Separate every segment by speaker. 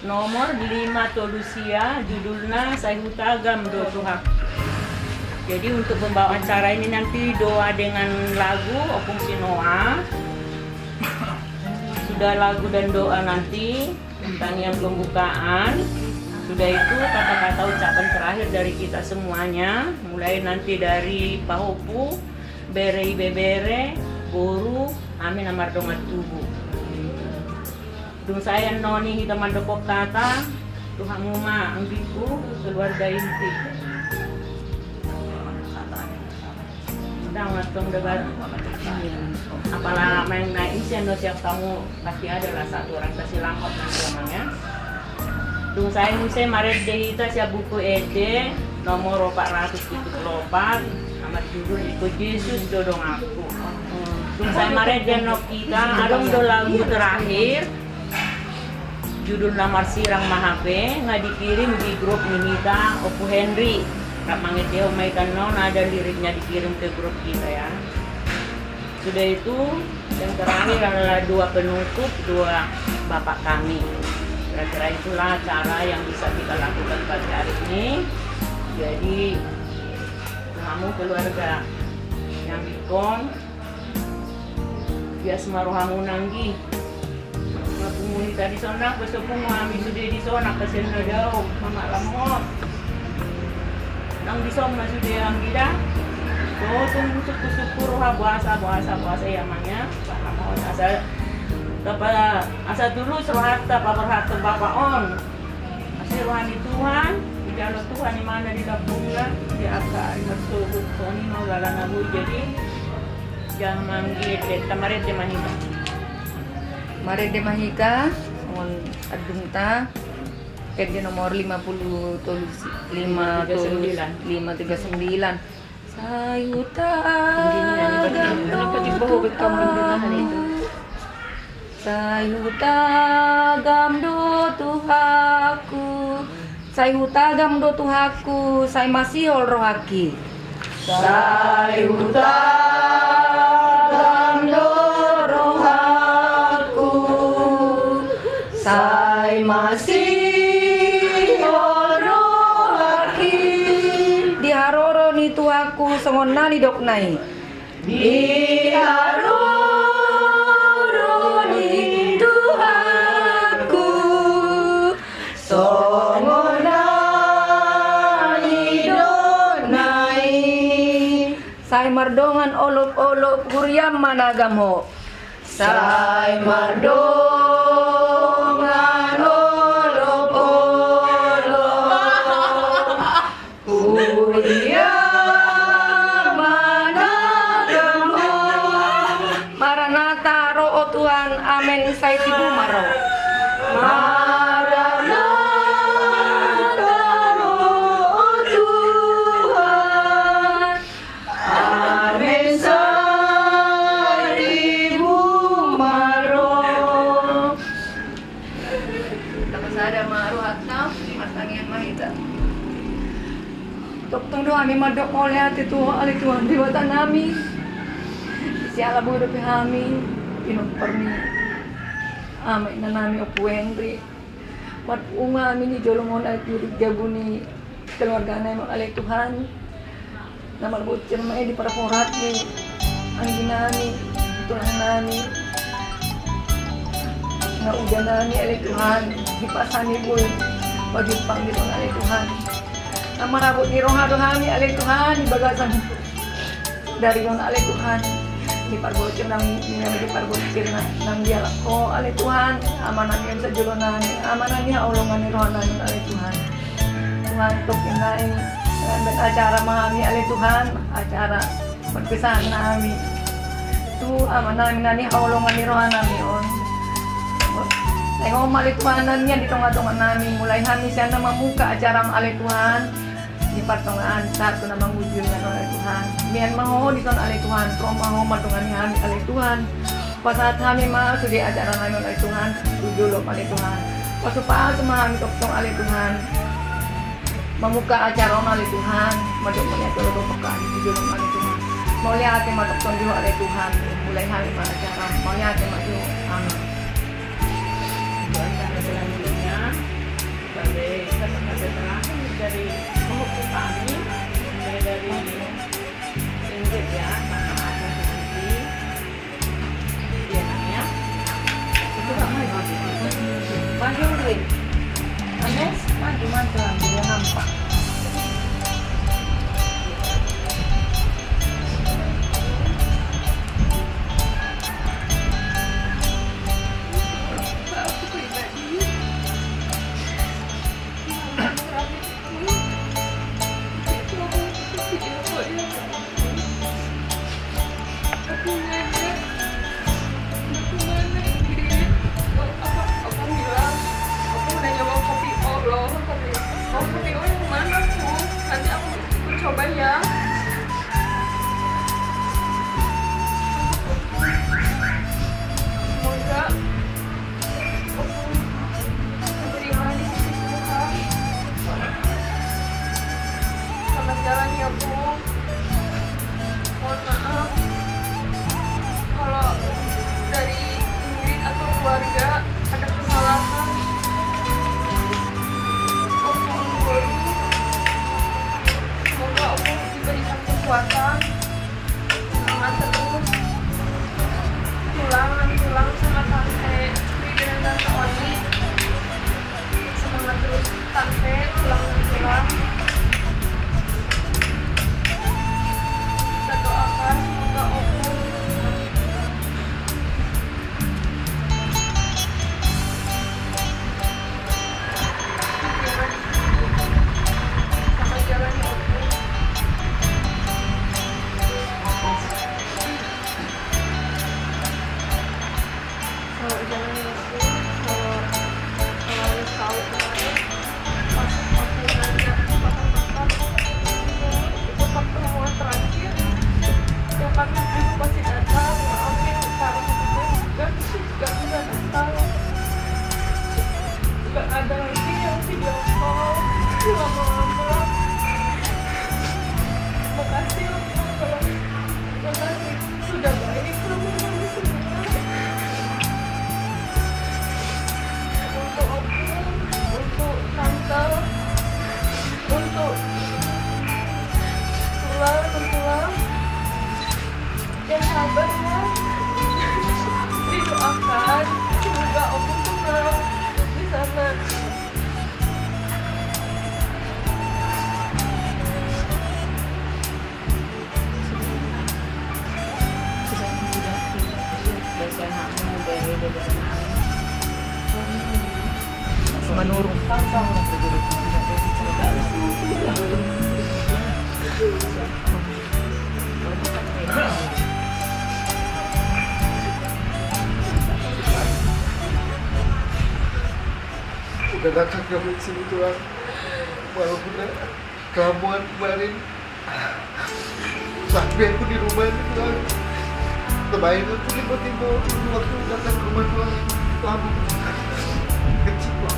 Speaker 1: Nomor 5 Tolusia, judulnya Sayhuta Gamdo Tuhan. Jadi untuk pembawaan acara ini nanti doa dengan lagu Opung Sinoa. Sudah lagu dan doa nanti, tentang pembukaan. Sudah itu kata-kata ucapan terakhir dari kita semuanya. Mulai nanti dari Pahopu, Bere Bebere, Boru, Amin Amar Dongat Tubuh. Dung saya noni kita mandokok kata Tuhan muma anggiku keluarga inti. Udah ngatong debat. Apalah main naik isian siap kamu pasti ada lah satu orang kasih langkot nanti namanya. Dung saya musai maret dehita siap buku ede nomor 474 nama judul ikut Yesus dodong aku. Dung saya maret denok kita adong do lagu terakhir. Judul Lamar Sirang Mahape nggak dikirim di grup Minita Opu Henry. Kak Mangeteo Maikan non ada liriknya dikirim ke grup kita ya. Sudah itu yang terakhir adalah dua penutup, dua bapak kami. Kira-kira itulah cara yang bisa kita lakukan pada hari ini. Jadi kamu keluarga yang dikon bias maruhamu nanggi. Pumuli tadi sonak, besopung kami sudah di sonak kesen daw, mama lamot. Nang di sonak sudah yang gida. So tunggu syukur buasa ya mangnya. Lamot asal kepada asal dulu serahata paparhata bapak on. Asal rohani Tuhan, di dalam Tuhan di mana di dapurnya di akar bersubuk soni mau galang abu jadi jangan manggil kemarin dia manita.
Speaker 2: Mari de Mahika, ngon adungta, kerja nomor 50 Tolusi 539. Sayhuta Sayhuta Gamdo Tuhaku, Sayhuta Gamdo Tuhaku, Say masih ol rohaki.
Speaker 3: Sayhuta Gamdo Say masih rohaki
Speaker 2: di haroro ni tuaku songon nani doknai
Speaker 3: di haroro ni tuaku songon nani doknai
Speaker 2: say mardongan olop-olop kuryam managamo
Speaker 3: say mardongan
Speaker 2: Maranatha roh Tuhan amen say tibu maro
Speaker 3: Maranatha roh Tuhan amen say tibu maro.
Speaker 2: Tapos ada maro hatna matangyan mahita Doktong doa kami madok oleh hati Tuhan alih Tuhan diwata nami siala bodo kami pinagparni amay na nami Opu Henry mat unga amin ni jolongon ay tirig gabuni keluarga na yung alay Tuhan na malabot siya naman di para porat ni ang ginani ito lang nami na uga nami alay Tuhan hipasan ni boy pagipang dito ng alay Tuhan na marabot ni rongado kami alay Tuhan ibagasan dari yung alay Tuhan diparbotir nang dia ko ali Tuhan amanan yang sa julonan amanan niya ulungan ni rohanan ali Tuhan Tuhan tuk inay dan acara mahami ali Tuhan acara perpisahan namin tu amanan nani ulungan ni rohanan yon Tengok ali Tuhanan niya dito nga namin mulai kami siya na mamuka acara ali Tuhan di pertengahan satu nama wujud dengan oleh Tuhan. Mian maho di sana oleh Tuhan, pro maho matungan kami oleh Tuhan. Pas saat kami masuk di acara kami oleh Tuhan, tujuh oleh Tuhan. Pas supaya semua kami topong oleh Tuhan, membuka acara oleh Tuhan, masuk punya tujuh oleh Tuhan. Mau lihat yang masuk juga oleh Tuhan, mulai kami acara, mau lihat yang masuk amin.
Speaker 1: Acara selanjutnya dari terakhir dari mengukur kami dari Ingrid ya karena ada seperti dia namanya itu gak maju Ingrid Anes maju dia nampak
Speaker 2: coba ya. Semoga aku diterima di sisi Tuhan. Selamat jalan ya Bu. Mohon maaf kalau dari Ingrid atau keluarga ada kesalahan. Semoga aku diberikan kekuatan, semangat terus, tulang sama tante Pri dan tante Oni, semangat terus tante, tulang. Kita doakan semoga aku sama jalan ya aku. Kalau jalan ya aku, kalau tahu kemarin pas aku nanya pakar itu pertemuan terakhir yang kami dulu pasti datang maafin para petugas gak bisa datang, gak ada lagi yang video call lama-lama. Makasih kalau makasih sudah baik kamu semua untuk aku, untuk tante, untuk tulang yang sabar ya, didoakan semoga aku tenang di sana.
Speaker 1: menurun
Speaker 4: udah datang ke sini Tuhan, walaupun kelamuan kemarin sampai aku di rumah ini Tuhan, terbaik aku tiba-tiba waktu datang ke rumah Tuhan lama kecil Tuhan.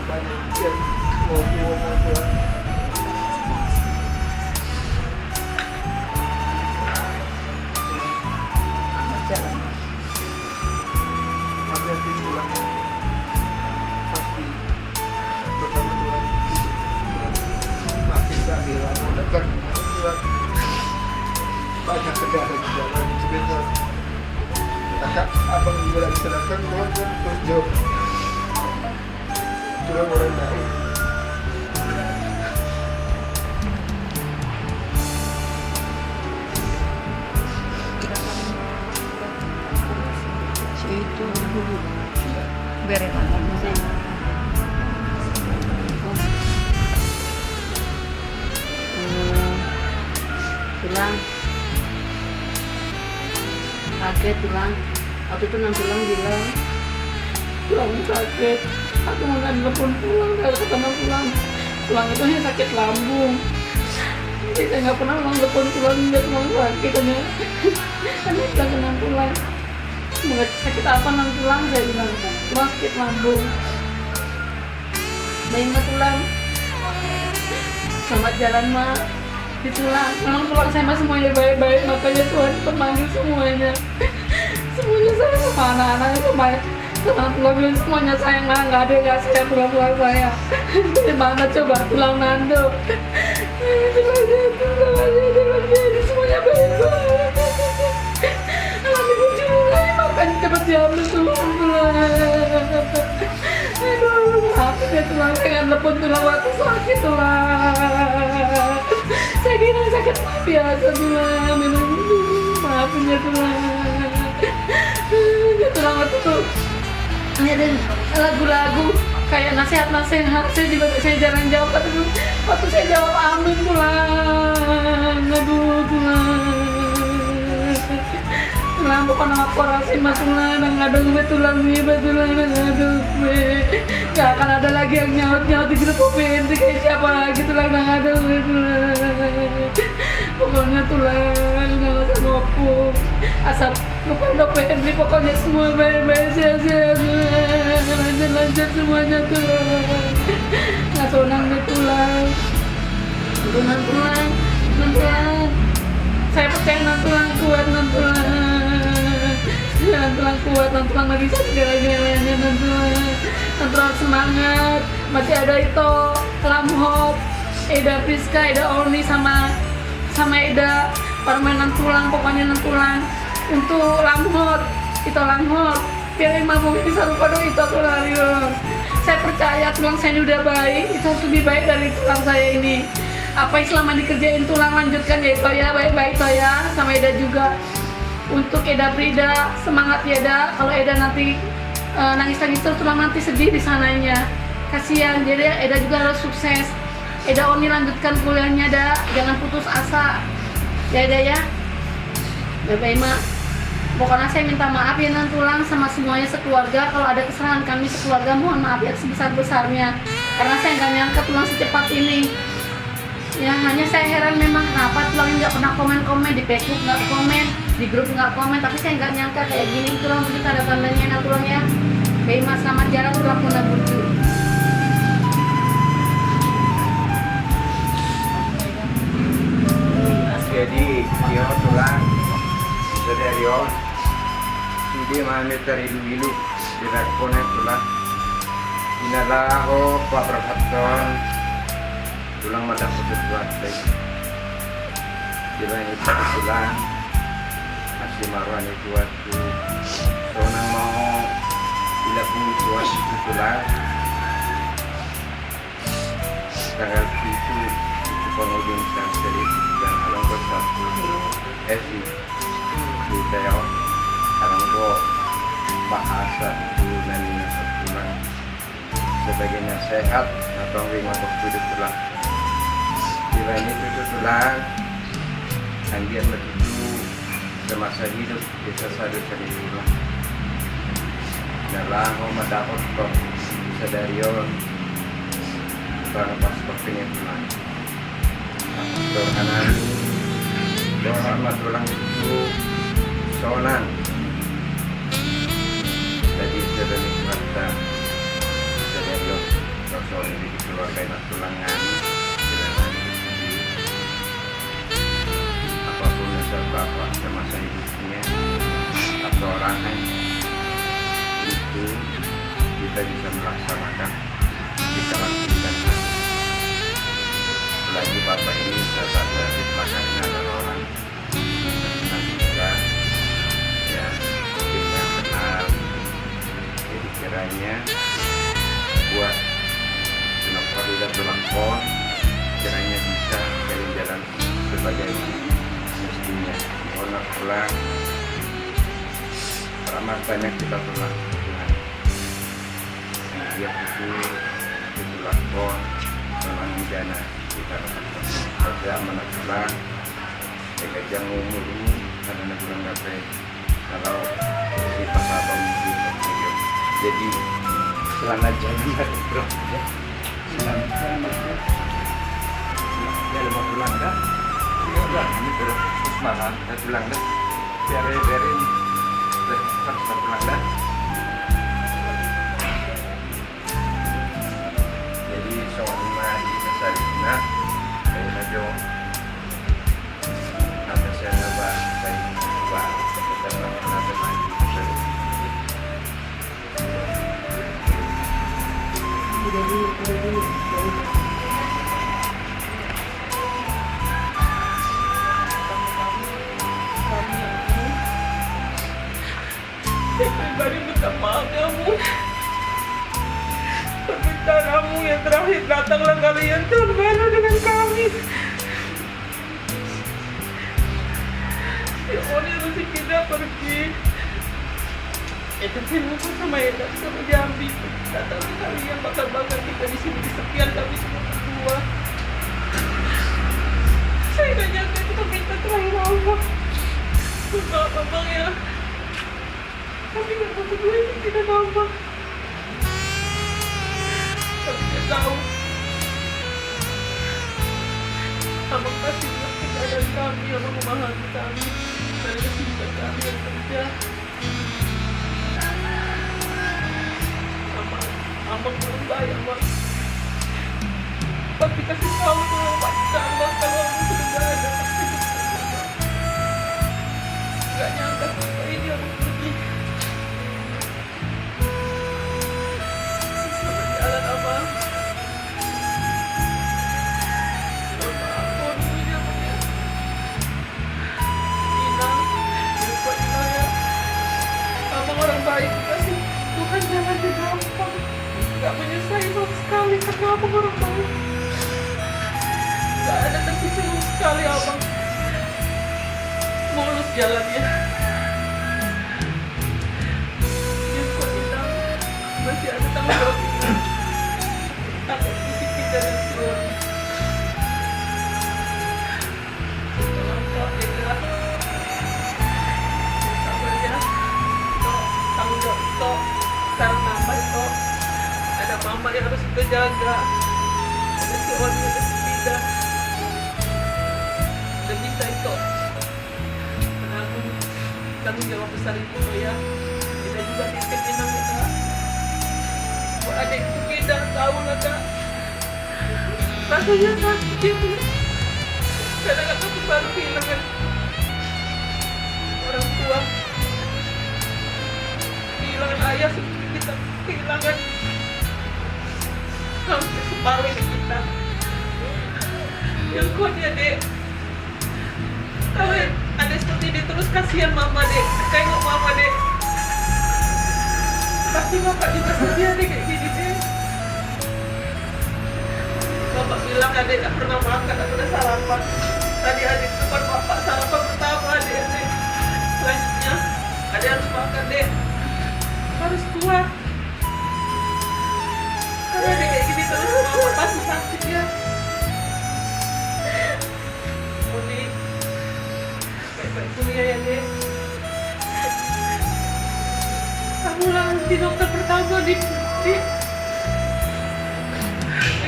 Speaker 4: Banyak yang mau Tuhan.
Speaker 1: jalan
Speaker 4: Hati-hati pulang pasti pertama Tuhan makin gak bilang mau datang Tuhan banyak kendala di jalan sebentar kakak abang juga lagi bisa datang Tuhan terus jauh Tuhan orang baik
Speaker 2: Beri lah.
Speaker 1: Tulang kaget tulang waktu itu tulang bilang
Speaker 2: Tulang sakit. Aku mau telepon pulang, kalau ketemu pulang itu hanya sakit lambung. Jadi saya nggak pernah telepon pulang, dia tulang sakit hanya bilang kena pulang. Semoga sakit apa nang tulang, saya bilang tulang sakit lambung. Bayi mah tulang. Selamat jalan mah di tulang. Memang tulang saya mah semuanya baik-baik, makanya Tuhan pemanggil semuanya. Semuanya saya sama anak-anaknya sama tulang semuanya sayang lah, nggak ada yang nggak sayang tulang saya. Gimana coba tulang Nando? Tulang jadi semuanya baik-baik. Nanti juga makanya cepat diambil tulang. Aduh, maaf ya tulang, saya nggak telepon tulang waktu sakit tulang. Saya kira sakit biasa tulang, memang maafin ya tulang. Ya tulang waktu tuh ada lagu-lagu kayak nasihat-nasihat, saya juga saya jarang jawab waktu saya jawab amin tulang. Aduh tulang bukan aku rasain mas tulang, ada gue tulang gue aduh gue gak akan ada lagi yang nyaut di grup OPNT kayak siapa lagi tulang, ada gue tulang. Pokoknya tulang gak usah ngopuk asal bukan OPNT, pokoknya semua baik-baik sehat-sehat lancar semuanya tulang. Gak sonang deh tulang saya percaya tulang kuat, tulang kuat, tulang lagi bisa segala-galanya, tulang semangat. Masih ada itu Lamhop, Eda Priska, Eda Orni sama Eda permainan tulang, pokoknya tulang untuk Lamhop itu Lamhop biar mama bisa lupa dong itu aku lari. Saya percaya tulang saya ini udah baik, itu harus lebih baik dari tulang saya ini. Apa yang selama dikerjain tulang lanjutkan ya itu ya, baik-baik itu ya, sama Eda juga. Untuk Eda Frida, semangat ya Eda. Kalau Eda nanti nangis-nangis terus tulang nanti sedih di sananya, kasihan. Jadi Eda juga harus sukses. Eda Oni lanjutkan kuliahnya Eda, jangan putus asa ya Eda ya. Baik-baik mak. Pokoknya saya minta maaf ya nan tulang sama semuanya sekeluarga. Kalau ada kesalahan kami sekeluarga, mohon maaf ya sebesar-besarnya. Karena saya nggak nyangka tulang secepat ini. Ya hanya saya heran memang kenapa tulangnya nggak pernah komen-komen di Facebook, nggak komen di grup, nggak komen, tapi saya nggak nyangka kayak gini tulang begitu ada tandanya nah tulang ya. Baik mas, selamat jalan tulang Puna Burju.
Speaker 5: Jadi dia tulang dari on sudi mana dari dulu dilakukan tulang inilah Pak Perhatian tulang mata putus buat baik jalan itu tulang masih marwan itu waktu seorang mau dilakukan tuas itu tulang tanggal 7 penghujung seri dan alam bersatu esi di tayo alam go bahasa itu naninya tulang sebagai nasihat atau untuk hidup tulang. Ini itu tulang yang dia begitu semasa hidup bisa sadar dari tulang. Dalam mendapat kok sadarion karena pas pengen tulang. Doa doa tulang itu sonan. Jadi sudah nikmatan sadarion soal di keluarga yang tulangan. Bapak semasa hidupnya atau orangnya itu kita bisa melaksanakan, kita lakukan. Apalagi Bapak ini sahabat dari belakangnya adalah orang yang kita ya kita kenal. Jadi kiranya buat Faridah Tulangkon kiranya bisa jalan-jalan sebagai mestinya. Mohon pulang, ramah banyak kita pulang. dia itu lakon memang jana kita kerja menaklah kejang umur karena bulan dapat kalau kita sabang di jadi celana jadi bro ya celana ya lama pulang dah ya udah ini terus malam saya pulang dah biarin terus pulang dah jadi soalnya di Sarina kayak najo apa saya nambah saya nambah kita nambah lagi
Speaker 1: Saya pribadi minta maaf kamu. Permintaan kamu yang terakhir, datanglah kalian tahun baru dengan kami. Ya Allah, harus kita pergi. Itu film sama Eda sama Jambi. Datanglah kalian, bakal-bakal kita di sini disekian kami semua berdua. Saya gak nyangka itu minta terakhir Allah. Maaf abang ya. Tapi gak mau berdua ini tidak gampang. Tapi dia tahu abang pasti mengerti keadaan kami, abang memahami kami dari kesibukan kami yang kerja. Abang belum bayar bang. Tapi kasih tahu sama Pak Abang kalau abang sudah gak ada. Gak nyangka sampai ini abang pergi. Jalan abang. Maaf dulu ya abang ya. Inang, lupa saya. Abang orang baik kasih Tuhan jangan gampang. Gak menyesali sama sekali karena abang orang baik. Gak ada tersisa sama sekali abang. Mulus jalannya. Yang kuat Inang masih ada tanggung jawab Inang. Takut disiplin dari suami. Tolong Tok, Eda. Sabar ya. Tok, tanggung jawab Tok. Sekarang nambah Tok. Ada mama yang harus kita jaga. Ada si Oni, ada si Pida. Udah bisa Tok. Menanggung tanggung jawab besar itu ya. Kita juga titip Inang ya Kak. Buat adik itu Pida, tahu lah Kak. Rasanya sakit itu. Kadang-kadang aku baru kehilangan orang tua. Kehilangan ayah seperti kita kehilangan hampir separuh hidup kita. Yang kuat ya Dek. Kalau ada seperti ini terus kasihan Mama Dek. Tengok Mama Dek. Pasti Bapak juga sedih Dek kayak gini Dek. Bapak bilang adik tak pernah makan, tak pernah sarapan. Tadi adik depan Bapak sarapan pertama adik. Selanjutnya adik harus makan Dek. Harus kuat. Kalau adik kayak gini terus Bapak pasti sakit ya. Oni, baik-baik kuliah ya Dek. Kamu langsung di dokter pertama di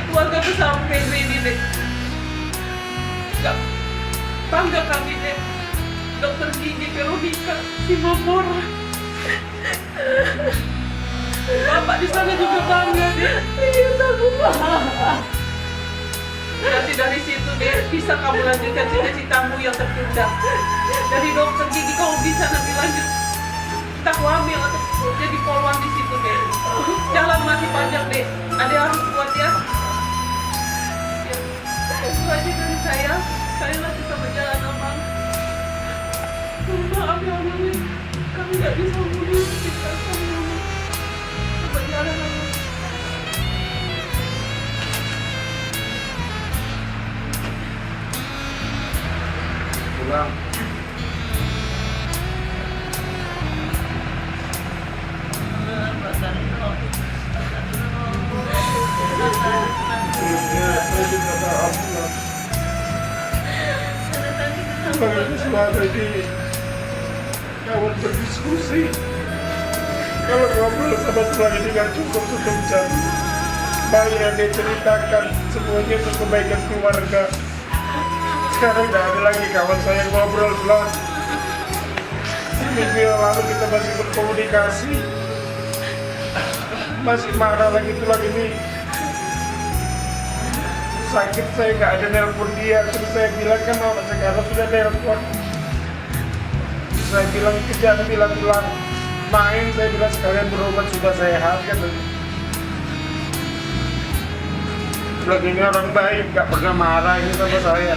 Speaker 1: keluarga besar Febri ini Dek. Gak bangga kami Dek. Dokter gigi Veronica Simamora. Bapak di sana juga bangga Dek. Nanti dari situ Dek bisa kamu lanjutkan cita-citamu yang tertunda. Dari dokter gigi kamu bisa nanti lanjut entah hamil atau jadi poluan di situ Dek. Jalan masih panjang Dek. Ada harus kuat ya. Itu aja dari saya lanjut sama jalan abang. Maaf ya Allah, kami gak bisa mundur kita sama sama jalan abang.
Speaker 5: pulang.
Speaker 6: ada di kawan berdiskusi. Kalau ngobrol sama tulang ini nggak cukup 1 jam. Banyak yang dia ceritakan semuanya untuk kebaikan keluarga. Sekarang tidak ada lagi kawan saya ngobrol tulang. Seminggu yang lalu kita masih berkomunikasi. Masih marah lagi tulang ini. Sakit saya nggak ada nelpon dia. Terus saya bilang kan mama sekarang sudah nelpon. Saya bilang jangan bilang tulang main, saya bilang sekalian berobat sudah sehat kan. Tulang ini orang baik, nggak pernah marah ini sama saya.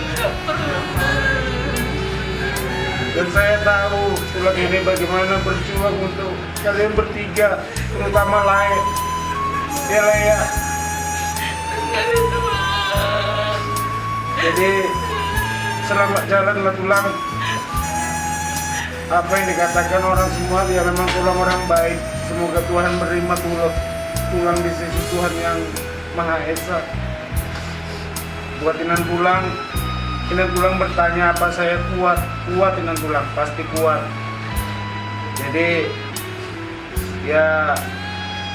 Speaker 6: Dan saya tahu tulang ini bagaimana berjuang untuk kalian bertiga, terutama Lai. Ya Lai ya. Jadi selamat jalan lah tulang. Apa yang dikatakan orang semua dia memang tulang orang baik. Semoga Tuhan menerima tulang di sisi Tuhan yang Maha Esa. Buat Inan Tulang bertanya apa saya kuat Inan Tulang pasti kuat. Jadi ya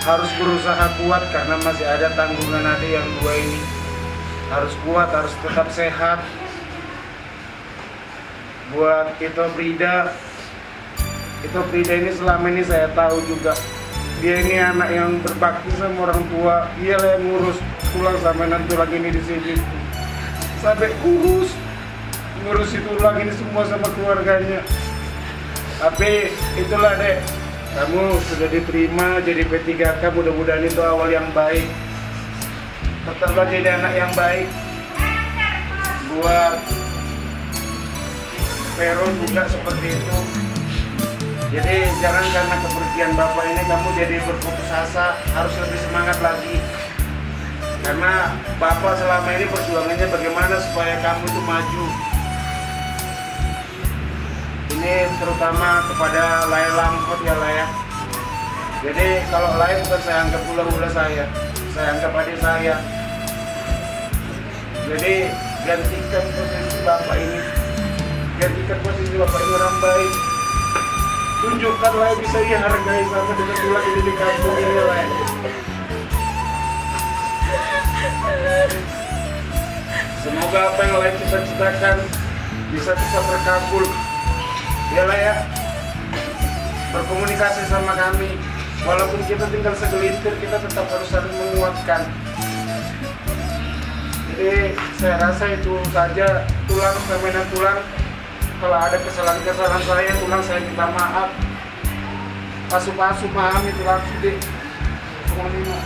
Speaker 6: harus berusaha kuat karena masih ada tanggungan adik yang 2 ini. Harus kuat, harus tetap sehat. Buat Ito Frida ini selama ini saya tahu juga dia ini anak yang berbakti sama orang tua. Dia yang ngurus tulang sama Inan Tulang ini di sini sampai ngurus itu tulang ini semua sama keluarganya. Tapi itulah dek, kamu sudah diterima jadi P3K, mudah-mudahan itu awal yang baik. Tetaplah jadi anak yang baik. Buat Vero juga seperti itu. Jadi jangan karena kepergian bapak ini kamu jadi berputus asa, harus lebih semangat lagi. Karena bapak selama ini perjuangannya bagaimana supaya kamu itu maju. Ini terutama kepada Lai Lamkot ya Lai ya. Jadi kalau Lai bukan saya anggap ula-ula saya anggap adik saya. Jadi gantikan posisi bapak ini orang baik. Tunjukkan Lai bisa dihargai sama dengan tulang ini di kampung ini Lai. Semoga apa yang Lai cita-citakan bisa terkabul. Ya Lai ya. Berkomunikasi sama kami. Walaupun kita tinggal segelintir, kita tetap harus saling menguatkan. Jadi saya rasa itu saja. Tulang sama Inan Tulang. Kalau ada kesalahan-kesalahan saya minta maaf. Pasu-pasu pahami tulang sudah. Semuanya.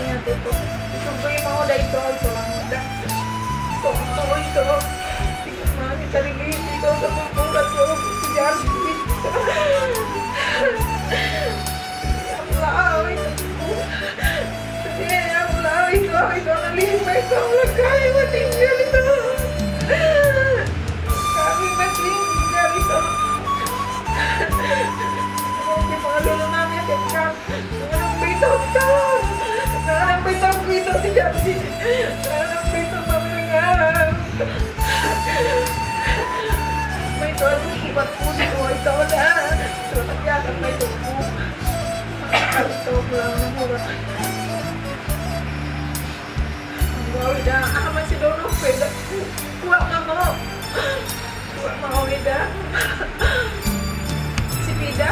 Speaker 2: niya dito. Ito ba yung mga oda ito? Ito lang oda. Ito. Tingnan namin kaligid dito sa pagpulat ko. Si Jasmine. Ang laway ko. Ang laway ko. Ito ang lima. Ito ang lagay. Matinggal ito. Kami matinggal ito. Yung mga lolo namin at ikaw. Anong bitog ka? Anong bitog ito si Jasmine? Anong bitog pamilingan? May ito ang kubat po dito. Ito na. Ito nagyakan may ito po. Ito lang ng mura. Wow, ida. Aman si Dono. Pwede. Kuha nga mo. Kuha mga ida. Si Pida.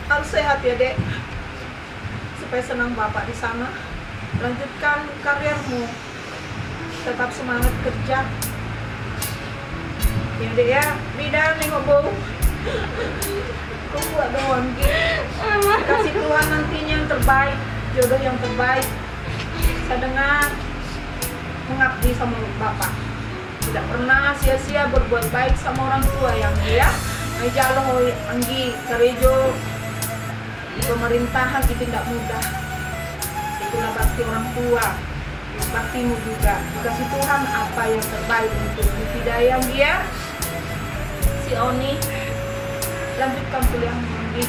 Speaker 2: Harus sehat ya, Dek. Supaya senang Bapak di sana. Lanjutkan karirmu. Tetap semangat kerja. Ya, Dek ya. Pida nih ngobrol. Kau buat doang gitu. Kasih Tuhan nantinya yang terbaik, jodoh yang terbaik. Saya dengar mengabdi sama Bapak. Tidak pernah sia-sia berbuat baik sama orang tua yang dia. Ay jalo anggi karejo pemerintahan itu tidak mudah. Itulah bakti orang tua, baktimu juga. Dikasih Tuhan apa yang terbaik untuk hidayah dia. Si Oni lanjutkan kuliahmu lagi.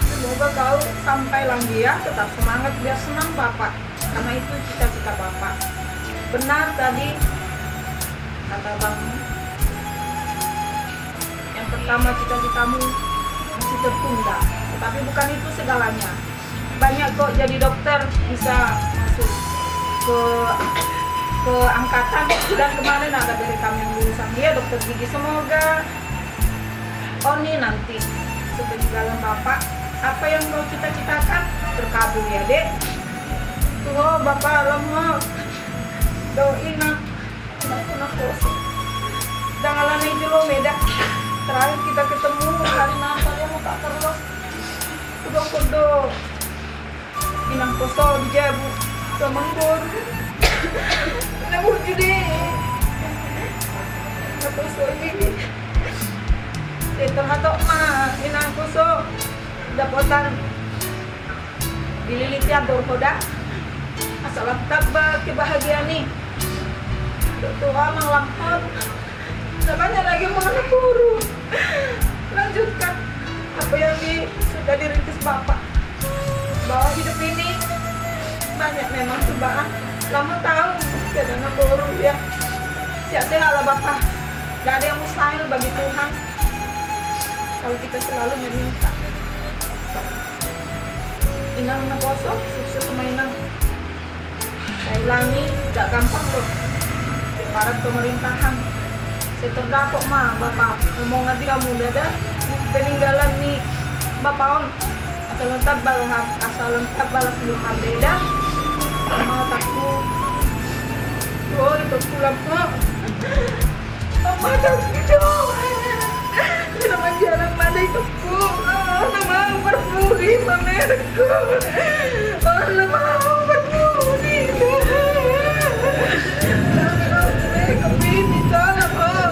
Speaker 2: Semoga kau sampai lagi ya, tetap semangat biar senang Bapak. Karena itu cita-cita Bapak. Benar tadi kata Bang. Yang pertama cita-citamu masih tertunda, tetapi bukan itu segalanya. Banyak kok jadi dokter bisa masuk ke angkatan. Dan kemarin ada dari kami yang lulusan dia dokter gigi. Semoga Oni nanti sepeninggalan Bapak apa yang kau cita-citakan terkabul ya, Dek. Tuh Bapak lemah doain nak kosong. Janganlah nih dulu beda. Terakhir kita ketemu hari Natal yang mau tak terus. Kudo inang koso di Jabu Kemenggor. Nabur jadi. Koso ini. Terhatok mah inang koso dapotan dililiti ador koda. Asal tabah kebahagiaan nih. Doa manglampon. Banyak lagi mana buru. Lanjutkan apa yang sudah dirintis Bapak. Bahwa hidup ini banyak memang cobaan. Lama tahu kadang buru ya. Siapa Allah Bapak. Gak ada yang mustahil bagi Tuhan. Kalau kita selalu meminta. Inang na poso, sukses mainan. Saya ulangi, gak gampang loh. Para pemerintahan. Saya terdapok mah Bapak ngomong nanti kamu dada peninggalan nih Bapak on asal lengkap balas belum beda mau takut itu pulang kok Mama takut nama jalan mana itu ku nama berpuri mamerku nama berpuri kepini salah kok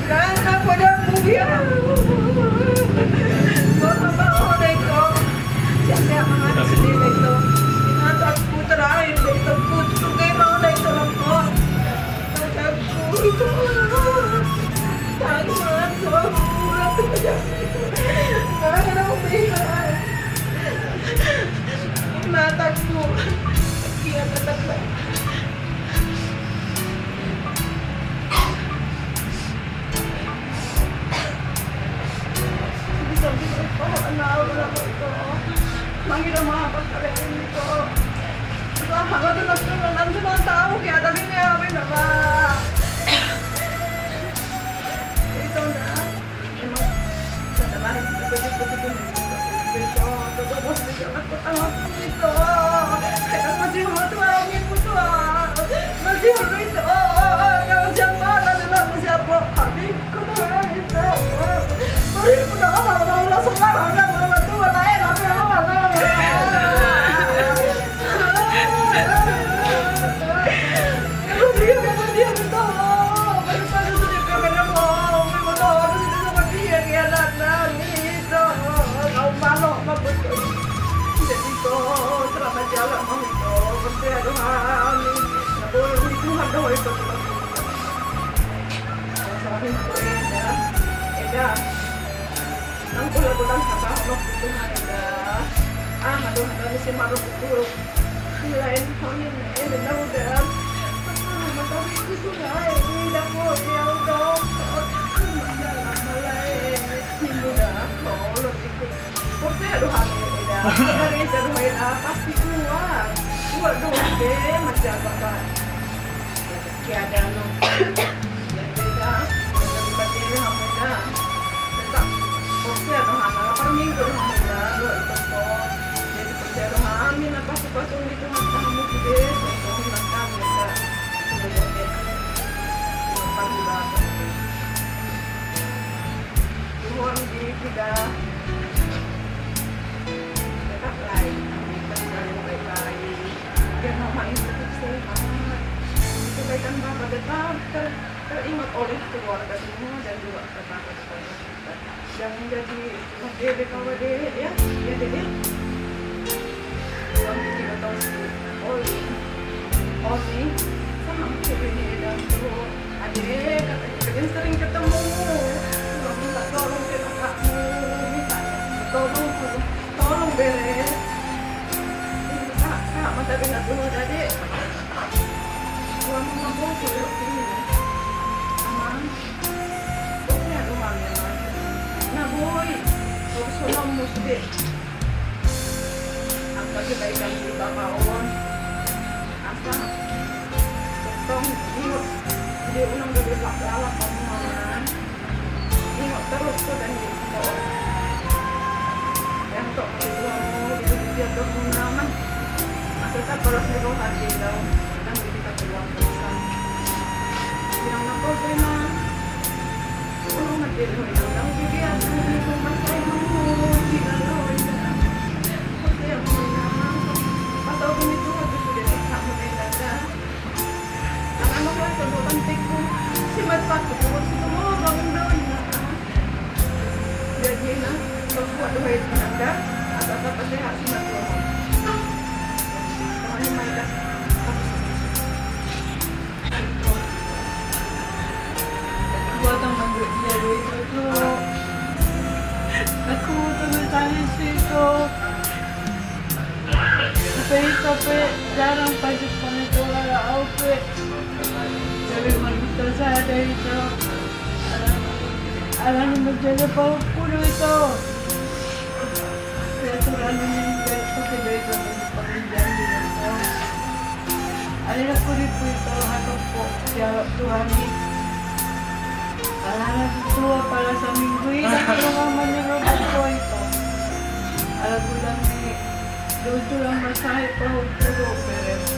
Speaker 2: karena padamu ya mau deko siapa yang mengatasi deko aku terakhir deko putu kayak mau deko kok aku itu aku langsung pulang ke karena aku bilang mataku dia tetap baik. Manggil nama apa kalian itu? Setelah aku nanti tahu ya, tapi ini apa nama? Itu nah, emang setelah begitu masih mau tuang itu masih itu kalau jangan adalah siapa hati kemana itu baru udah langsung lah bulan haba-haba Tuhan dah. Aduh, si Maru itu lain kami nih, dan udah mata itu naik, ini dah kok dia udah jalan mulai mudah kalau ikut. Kok saya aduh hamil dah, hari itu aduh pasti keluar dong deh macam apa? Tiada no, beda, beda hamil dah. Tetap, kok saya aduh hamil, per minggu hamil dah, dua itu kok. Jadi hamil apa sepasung itu kamu gede, sepasung macam mereka sudah pagi Tuhan di kita tetap lain, kita selalu baik-baik. Biar mama ini tetap sehat. Kebaikan Bapak tetap teringat oleh keluarga semua dan juga tetangga-tetangga kita. Jangan jadi dede kawan dede ya, ya dede. Kami tidak tahu Oli sama ini dan tuh adik katanya pengen sering ketemu. Kamu tak tolong ke kakakmu, minta tolong beres. Kak, mata bina dulu adik. Kamu mampu sudah sini. Aman. Pokoknya rumahnya lagi. Nah boy, kau sulam mesti. Apa kebaikan kita kawan? Asa, tolong ingat dia unang gede lalak kamu mana? Ingat terus tuh dan itu. Yang tok kamu itu dia berguna. Tetap harus dulu hati kau dan kita peluang besar. Yang nak kau terima, kalau mati dulu itu kamu jadi aku di rumah saya mau tidak tahu itu. Pasti yang mau pasal ini tuh aku sudah tak mendengar. Anak-anak lah kalau pentingku si bapak tu situ mau bangun doa. Jadi nak kalau doa itu ada apa sehat si bapak.
Speaker 3: Buatan manggil dia itu aku tulis itu tapi jarang pagi itu ada outfit jadi manusia saya ada itu alam menjadi puluh itu ya Tuhan menjadi pakai dari pekerjaan di dalam ada aku itu atau jawab Tuhan alam itu pada seminggu ini kalau menyerobot ko itu alam bulan ini dulu lang masahe pa puro pero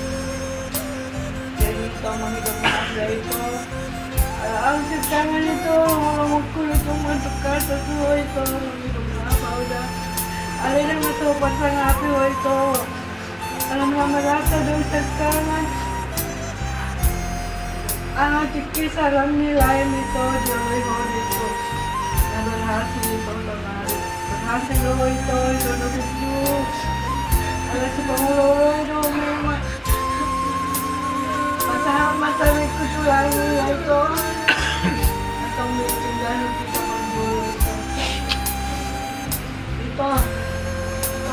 Speaker 3: jadi ito mahirap na ito ang sitangan ito magkulit ang matukar sa tuwa ito mahirap na pauda alay lang matupan sa ngapi ito alam nga marasa doon sa kangan ang atikis alam nila ito Joey Hodito na berhasil ito berhasil ito ito alas si Pangulo ito may pasama tayo ko tulad nila ito atong may tindahan kita Pangulo ito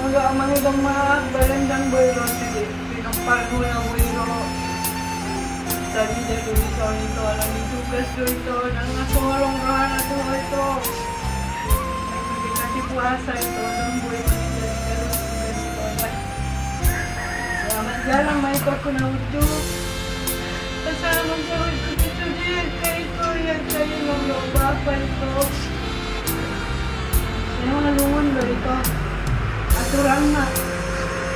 Speaker 3: ang mga itong mga balandang boyro pinagpago na boyro tadi dia tulisan itu alam ditugas itu dan nasolong rana tuh itu dikasih puasa itu dan boyro selamat jalan mai aku na uju kasama jauh itu dia kayak itu yang kayak ngomong bapak itu yang ngalungan dari itu aturan na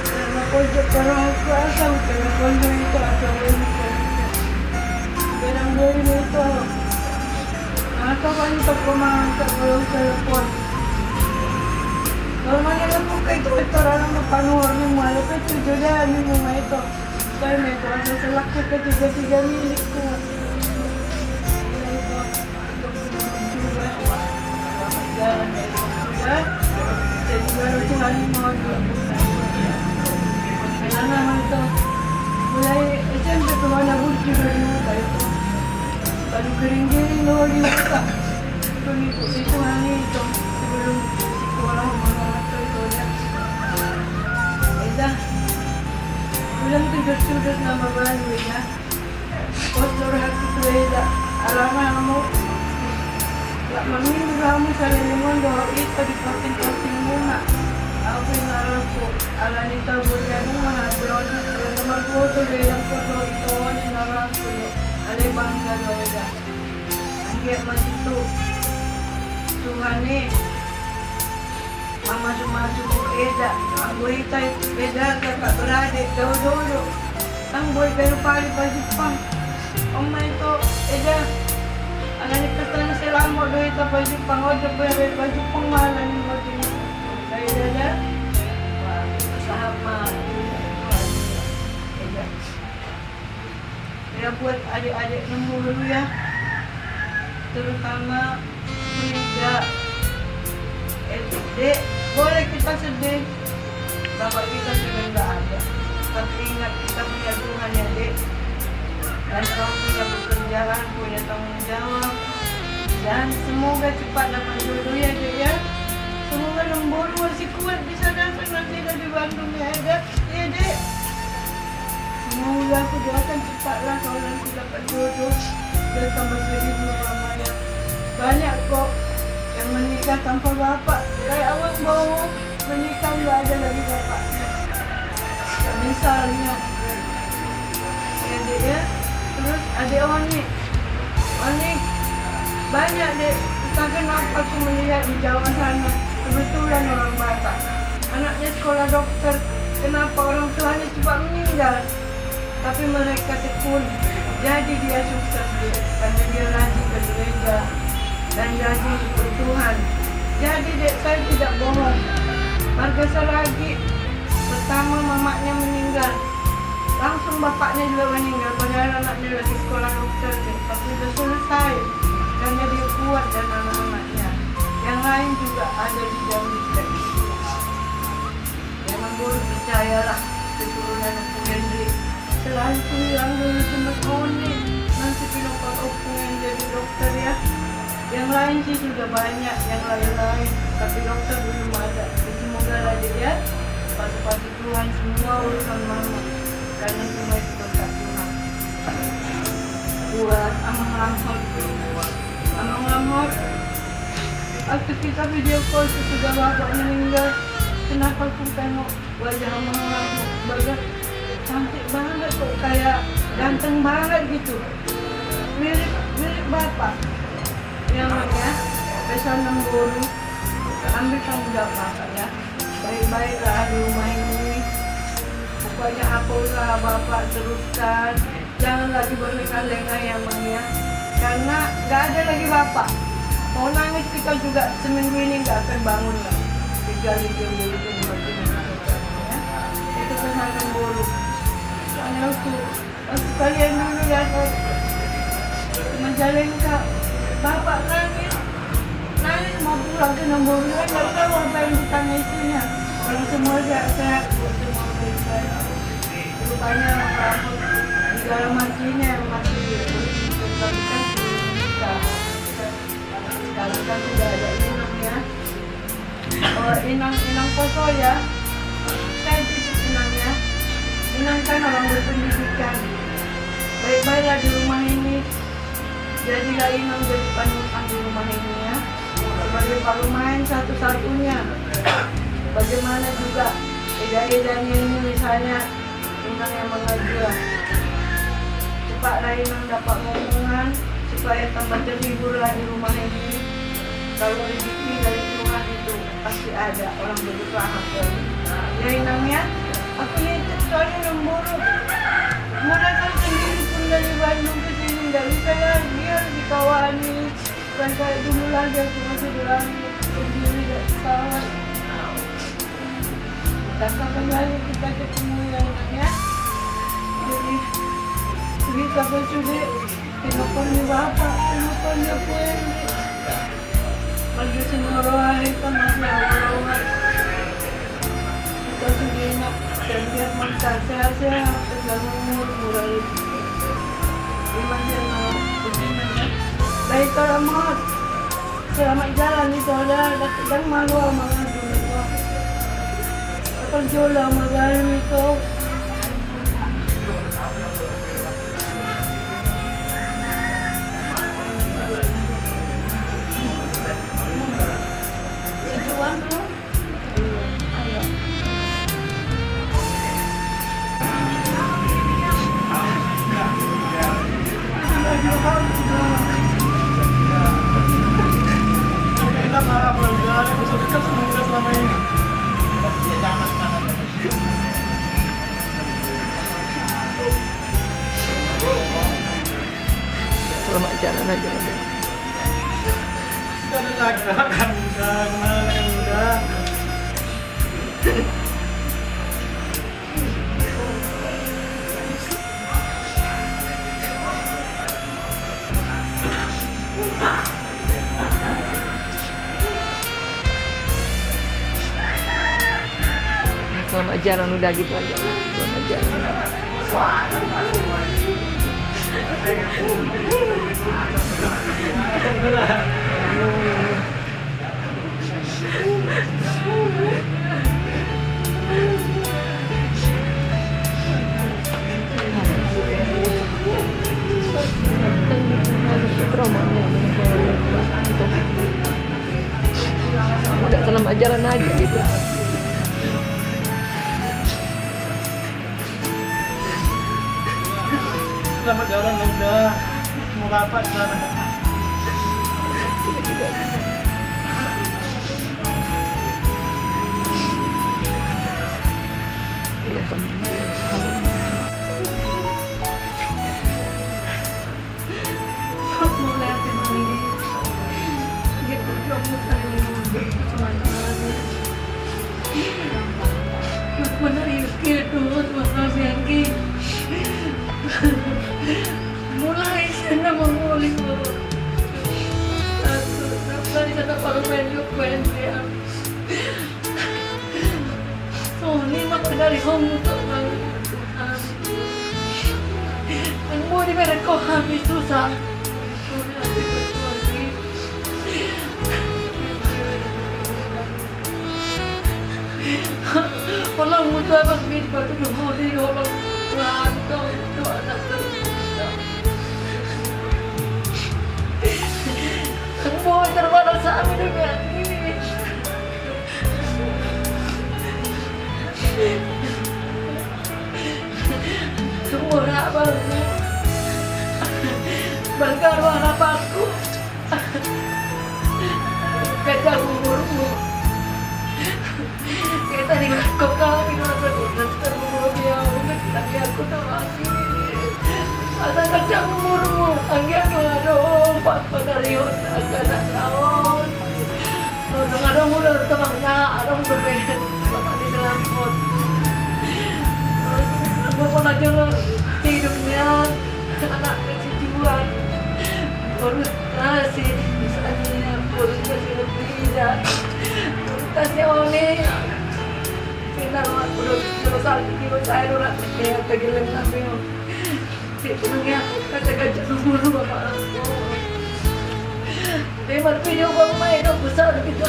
Speaker 3: karena pojok orang kuasa karena pojok itu aturan itu berang boy itu atau kan itu pemangkat kalau telepon kalau mana po kayo ito lang mapanuhor ng mga lapit ito dyan yung mga ito kaya may ito ang nasalaki ka tiga-tiga milik ko ito jalan na ito jadi baru Tuhan yung mga gulabutan kaya naman ito mulai siyempre kung nabulti ko rin mo tayo ito palu giring-giring na huli mo ito ito Tuhan ito siguro warahmatullahi wabarakatuh. Eda, ulang sudut-sudut nama baru ya. Kotor hati tu Eda, alamak kamu. Tak mungkin kamu saling mendoa itu di posting muna. Aku naraku, alani tahu yang mana berada di nomor foto yang foto itu ni naraku. Ada bangga Eda. Anggap macam tu. Tuhan ni. Mama cuma Eda, ang boy tayo Eda, kakak beradik, dulu. Ang boy kayo pali pa Jepang. Omay to Eda, anak ni katanya selama doy ta pa Jepang, oda pa Jepang malan mo din. Kaya Eda, sama Eda. Kaya buat adik-adik nombor ya, terutama Eda. Dek, boleh kita sedih, bapak kita sudah tidak ada. Tapi ingat kita punya Tuhan ya dek. Dan kamu punya pekerjaan, punya tanggung jawab. Dan semoga cepat dapat jodoh ya dek ya. Semoga nombor masih kuat bisa datang nanti dari Bandung ya dek. Ya dek. Semoga aku doakan cepatlah kalau nanti dapat jodoh. Dan tambah sedih ramai. Banyak kok yang menikah tanpa bapak, kayak awak mau menikah nggak ada lagi bapaknya. Misalnya, ya dek ya. Terus adik Oni banyak dek. Entah kenapa aku melihat di Jawa sana, kebetulan orang Batak. Anaknya sekolah dokter, kenapa orang tuanya cepat meninggal? Tapi mereka tekun, jadi dia sukses dek, karena dia rajin bergereja dan jadi bertuhan. Jadi dek, saya tidak bohong. Marga Saragi pertama mamanya meninggal, langsung bapaknya juga meninggal. Padahal anaknya lagi sekolah dokter dek, tapi sudah selesai karena dia kuat dan anak-anaknya. Yang lain juga ada di dalam dek. Memang boleh percayalah keturunan Opu Hendrik. Selain itu hilang dulu cuma Oni, nanti pinokot Opu yang jadi dokter ya. Yang lain sih sudah banyak, yang lain-lain, tapi dokter belum ada. Semoga aja ya, pasti Tuhan semua urusan mama, karena semua itu berkat Tuhan. Buat Amang Lamhot, waktu kita video call sudah bapak meninggal, kenapa aku tengok wajah Amang Lamhot, bagus, cantik banget kok, kayak ganteng banget gitu, mirip bapak. Yang ya, pesan Nemburu, ambil tanggung jawab bapak ya. Baik-baiklah di rumah ini. Pokoknya apa usaha bapak teruskan, jangan lagi berlengah-lengah ya Mang ya. Karena nggak ada lagi bapak. Mau nangis kita juga seminggu ini nggak akan bangun lah. Kecuali dia begitu ya. Itu pesan Nemburu. Soalnya waktu kalian dulu datang Majalengka. Bapak nangis mau pulang ke Nemburu, nggak tahu apa yang ditangisinya. Kalau semua sehat-sehat, semua baik-baik. Rupanya di dalam hatinya masih tapi kan kita sekarang kan sudah ada Inang ya. Oh Inang Koso ya, saya titip Inang ya. Inang kan orang berpendidikan, baik-baiklah di rumah ini. Jadilah Inang jadi panutan di rumah ini ya. Sebagai palumain satu-satunya. Bagaimana juga eda-edanya ini misalnya Inang yang mengajar. Cepatlah Inang dapat ngomongan supaya tambah terhibur di rumah ini. Kalau rezeki dari Tuhan itu pasti ada orang berusaha kok. Ya Inang ya. Aku nitip soalnya Nemburu. Mau datang sendiri pun dari Bandung ke sini nggak bisa lagi harus dikawani. Bukan kayak dulu lagi aku masih berani sendiri dan pesawat. Kakak kembali kita ketemu yang ya. Jadi cerita bersulit. Teleponnya bapak, teleponnya Opu Hendrik. Lagi semua roh kita masih awal-awal. Kita sudah nak dan biar mangsa sehat-sehat dan umur murah rezeki. Terima kasih begini. Baik Lamhot, selamat jalan di saudara dan malu sama ngadu.
Speaker 2: Perjola magaling ito. Si Juan belum? Ayo.
Speaker 6: Kita marah berjalan, bisa dekat semoga selama ini.
Speaker 2: Selamat jalan aja.
Speaker 6: Sekali lagi akan udah kemana yang udah.
Speaker 2: Selamat jalan udah gitu aja. Selamat jalan. Udah selamat jalan aja gitu.
Speaker 6: Selamat jalan udah. Mau apa di sana?
Speaker 2: Mulai sana menguling dari sana baru main dia. Oh, ini makan dari home untuk ang mau di merek kau habis susah. Walang muda magbid ba ito yung huli, walang tuhan ito anak terbuka. Ang buhay terbalang sa amin na yan. Sumura ba mo? Bangkaro hanap ako. Kaya umur mo. Kaya tadi kau kami nasa gulat terlalu dia lagi aku tawagi. Ada kacang umurmu, angin ada obat penarion agak tahun. Untuk ada mulut temannya, ada berbeda sama di dalam pot. Aku pernah jalan hidupnya anak kejujuran. Urus nasi, misalnya urus nasi lebih dan tasnya oni. Terus kilo saya udah kayak tegilan sampai senangnya kata-kata nomor bapak aku. Memang video bang main dong besar gitu.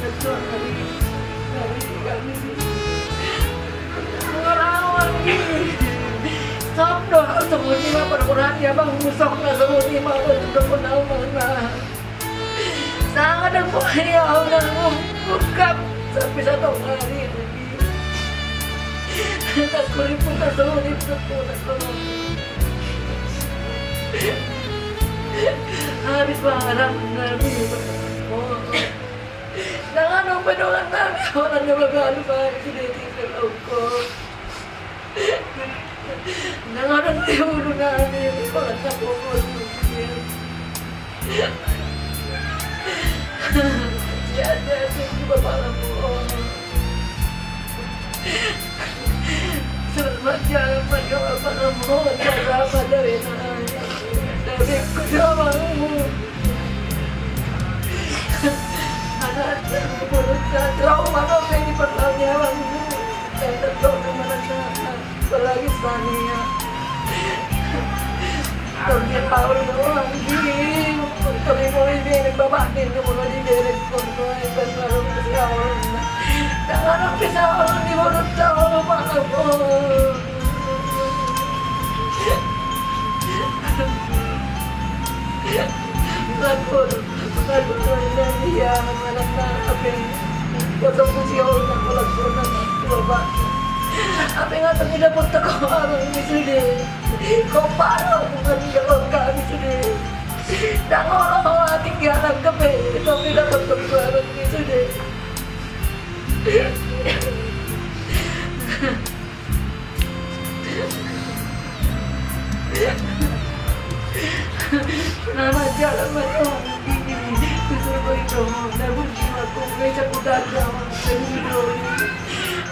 Speaker 2: Betul kami ngelawan sabdo semua lima perkurang ya bang musok lah semua lima sudah kenal mana. Sangat dan bahaya orang ngukap sampai 1 hari. Tak kuripun tak selalu habis barang nabi. Jangan lupa doang nabi orang yang bergalu baik sudah tinggal ukur. Jangan ada tiuru nabi orang tak ukur. Tiada juga balamu. Selamat jalan pada balamu. Jangan pada renanya. Dari kudamu. Anak trauma kau ini pertanyaanmu. Dan tentu kemana apalagi Sania. Terus tahu doang. Terima ini makin kemudian diberi kontrol dan baru bisa orang. Jangan bisa orang di mulut tahu apa. Lakon dan dia anak-anak apa yang potong usia orang lakon bapak. Apa yang akan tidak potong orang ini sudah. Kau parah bukan dia orang kami sudah. Dan orang-orang tinggalan kepe, tapi tidak potong orang ini sudah. Nama jalan macam ini, kesurupan itu, namun jiwaku mengejar udara,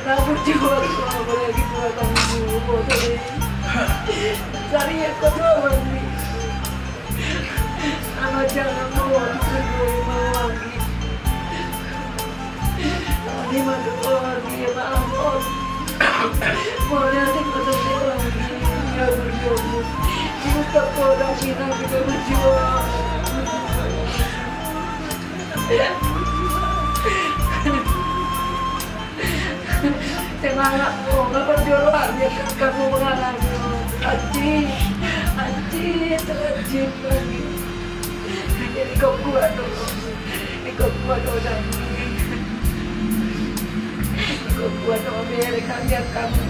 Speaker 2: namun jiwaku apalagi buatan ibu, bodoh cari ekor lagi. Nama jalan mau lagi. Ini madu lagi ya maaf. Boleh nanti ketemu lagi ya berjodoh. Kita orang Cina kita berjuang. Semangat nggak berjuang ya kamu mengalami anjing terjun lagi. Jadi kau kuat dulu, kau kuat orang ini. Kau kuat sama mereka biar kamu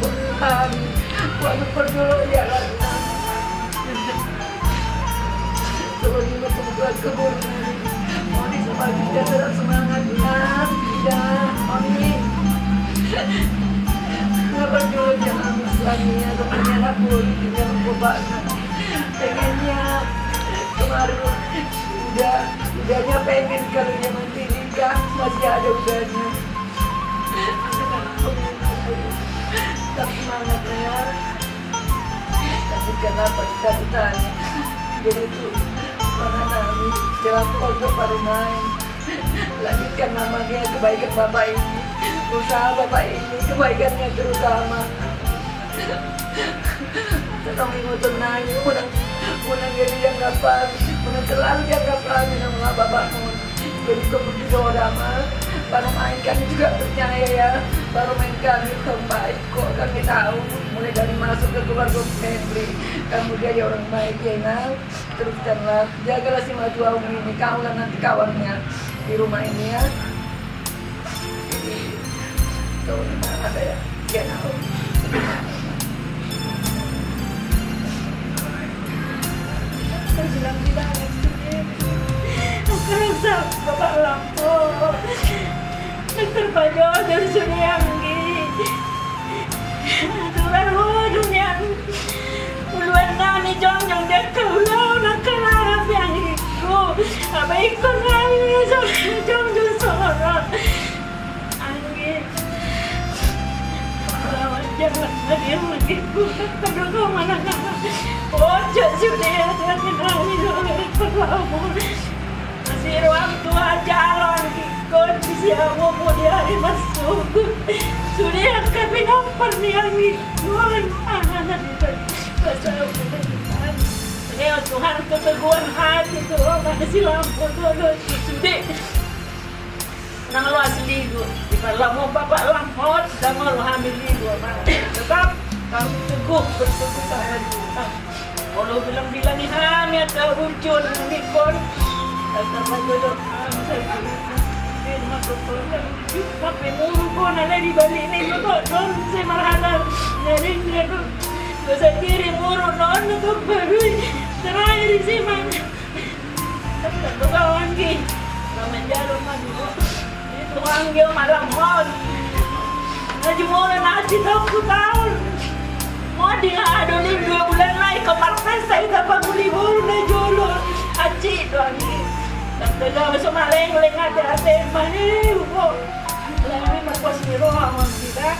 Speaker 2: berani. Kuat berjuang jalan. Sebelum bertemu kebun, Moni sama kita tetap semangat ya, tidak, Moni. Nggak berjuang jangan misalnya, temannya aku juga membawa. Pengennya kemarin udahnya pengen kalau dia nanti nikah masih ada udahnya. Tetap semangat ya. Tapi kenapa kita bertanya? Jadi itu mana nami jalan untuk baru main. Lanjutkan namanya kebaikan bapak ini, usaha bapak ini kebaikannya terutama. Tolong ingat nanya, munang jadi yang dapat, munang selalu yang dapat nama bapakmu. Jadi kamu juga orang baru main kami juga percaya ya, baru main kami terbaik kok kami tahu. Mulai dari masuk ke keluarga Henry, kamu jadi orang baik ya nak. Teruskanlah, jagalah si madu aung ini, kau lah nanti kawannya di rumah ini ya. Jadi, tahu ada ya, dia tahu. Saya bilang kerasa bapak lampu, terpajau dari dunia ini. Turan dunia, uluan nani jong dia kaulau nak kenal yang itu, apa ikut nani jong sorot, angin. Lawan jangan ada yang begitu, kedua mana oh sudah nani perlawan. Masih ruang tua jalan ikut siapa mau dia masuk. Sudah kami nampak yang ikut anak itu pasal ini Tuhan keteguhan hati tu masih lampu tu sudah nang luas ligo di dalam bapak lampot dan malu hamil ligo tetap kami teguh berteguh sama Tuhan. Kalau bilang-bilang ni hamil atau wujud nikon akan menjodoh saya ini masuk tapi murko nana di balik ini kok non saya marah dari itu saya kiri murko non kok baru terakhir sih man tapi tak kawan ki nama jalan madu itu anggil malam hon ngaji mulai nasi tahun mau diadonin 2 bulan lagi ke partai saya dapat beli buru na jolo aci doang ni. Dalam masuk maleng-leng hati-hati mana kok lebih merkos miro sama kita.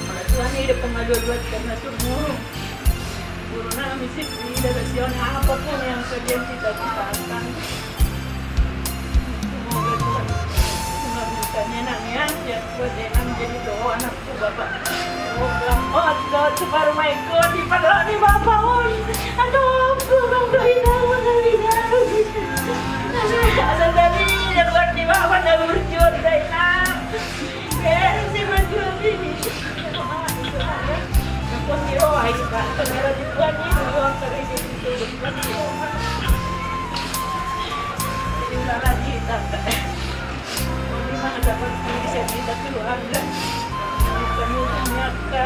Speaker 2: Kalau Tuhan ini depan dua-dua karena suruh guru nak misi ini dari apapun yang kalian cita-citakan. Semoga Tuhan mengabulkannya nangnya ya buat enam jadi doa anakku bapak. Oh separuh maiko di padang di bapak. Aduh, kurang doain aku
Speaker 1: luar di bawah dah berjur dah nak. Si maju ini. Aku siro air kan. Kamera di tuan ni dua kali itu betul. Ini lagi tak. Ini mana dapat bisa kita keluarga. Kamu ternyata.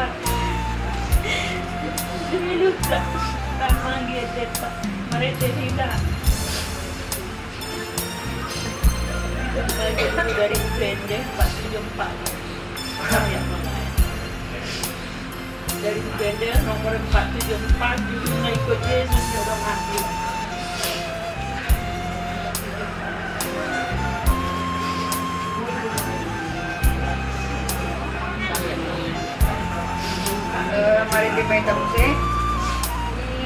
Speaker 1: Demi luka. Tak manggil dia. Mereka tidak. Dari pendek Pak jumpa dari pendek nomor 474 juga ikut Yesus orang mati.
Speaker 2: Mari kita musik.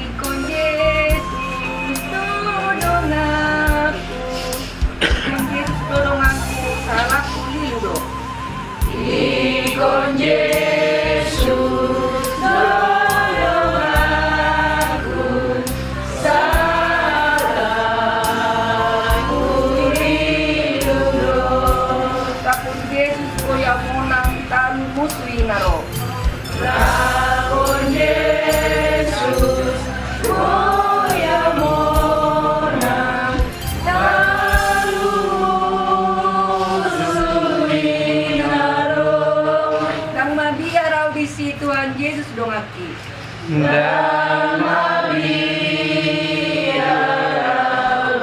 Speaker 2: Ikut Yesus tolong aku. Tolong aku salah kulindo. Ikon Yesus tolong aku salah kulindo. Takun Yesus koya monang tan muswi naro. Takun Yesus koya monang tan Tuhan Yesus dongaki. Dan Maria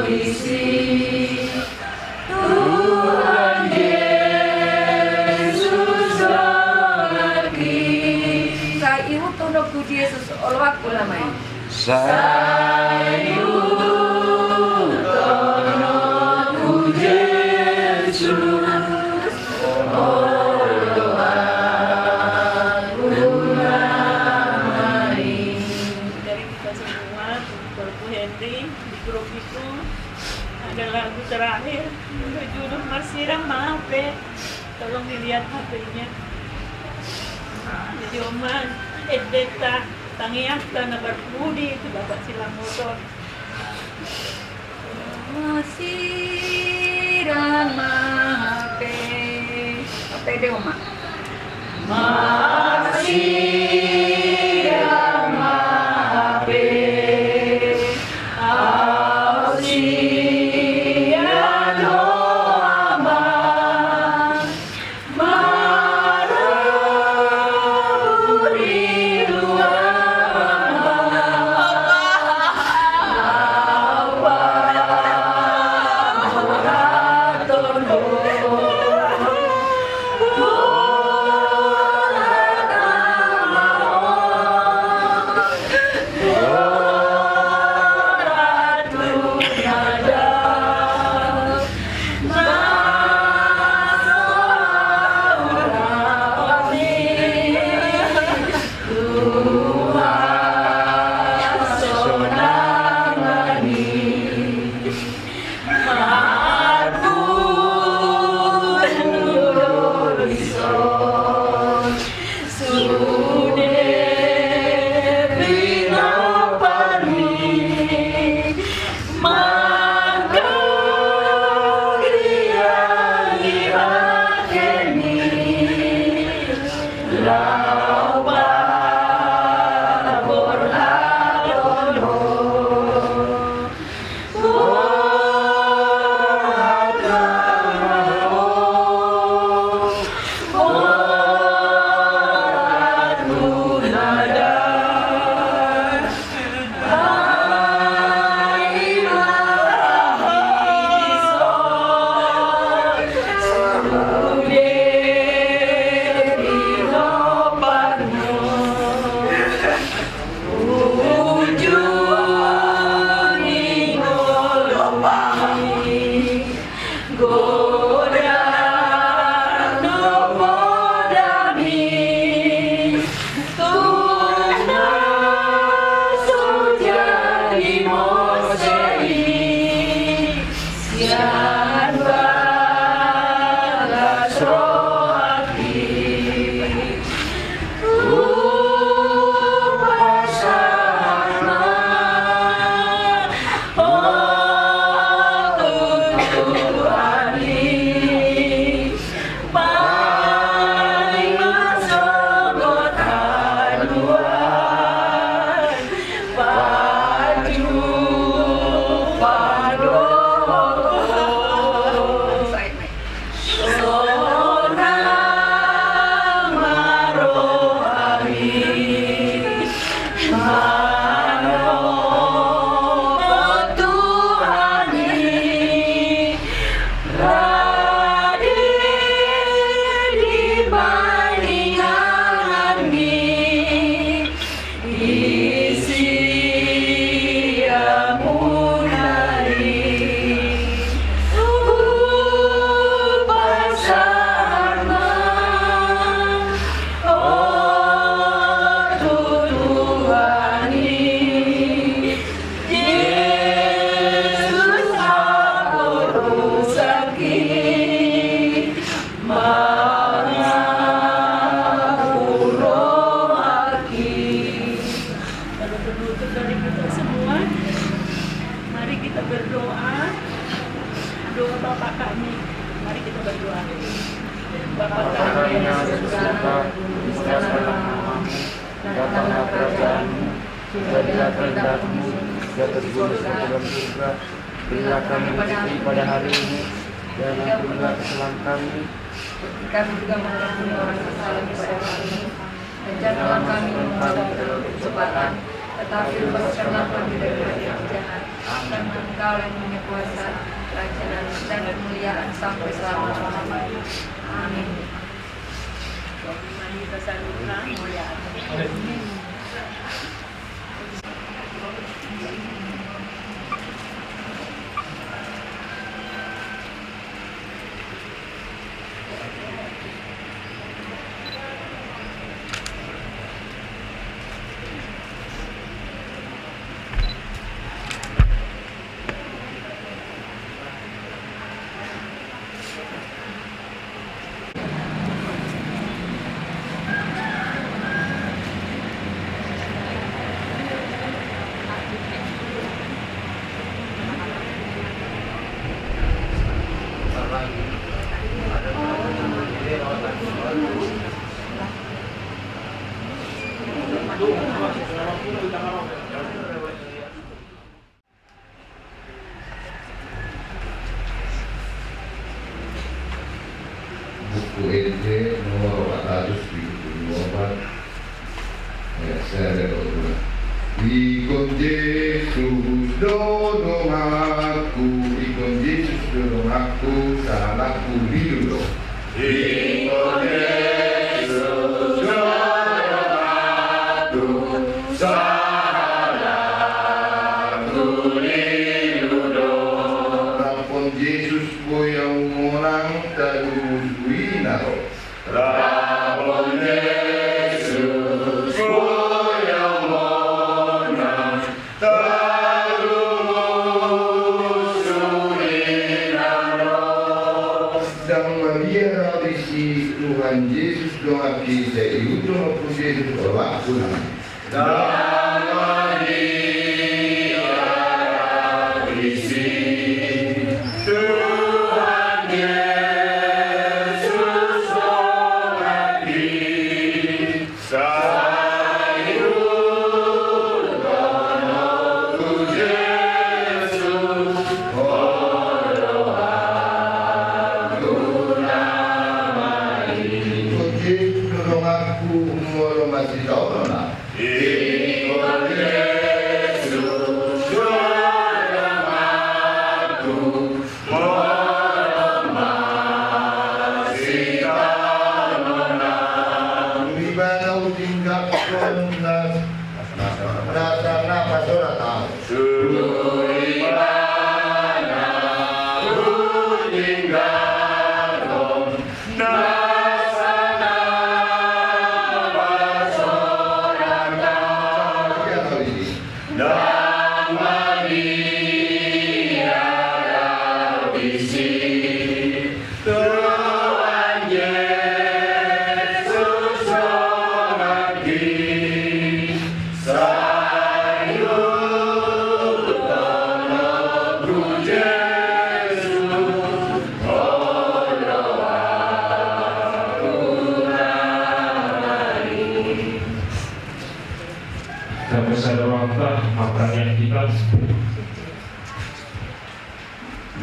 Speaker 2: bisi Tuhan Yesus dongaki. Sayu tonoku Yesus olwaku lamai. Sayu tonoku Yesus.
Speaker 1: Di grup itu ada lagu terakhir berjudul Marsiram maaf tolong dilihat HP-nya. Jadi Oman Edeta tangiakta na berbudi itu bapak silang motor.
Speaker 2: Marsiram maaf apa deh Oma? Marsiram maaf Datanglah kerajaan-Mu, jadilah kehendak-Mu di atas bumi seperti dalam surga. Berilah kami rezeki pada hari ini, dan ampunilah kesalahan kami, kami juga mengampuni orang yang bersalah kepada kami. Dan janganlah kami membawa dalam kecobaan, tetapi lepaskanlah kami dari yang jahat. Karena Engkau yang punya kuasa, kerajaan dan kemuliaan sampai selama-lamanya. Amin.
Speaker 1: Mari kita sambutkan kemuliaan.
Speaker 4: Buku ED nomor 474 ya, saya ada doa. Ikut Yesus dorong aku, ikut Yesus dorong aku, salahku hidup. Ikut Yesus dorong aku, salahku hidup. Rapon Yesus boyang orang talusuin naro. Rapon Yesus boyang orang talusuin naro. Dan Maria risi Tuhan Yesus doa kita itu maupun Yesus berlaku. Dan Maria risi Tuhan Yesus doa kita.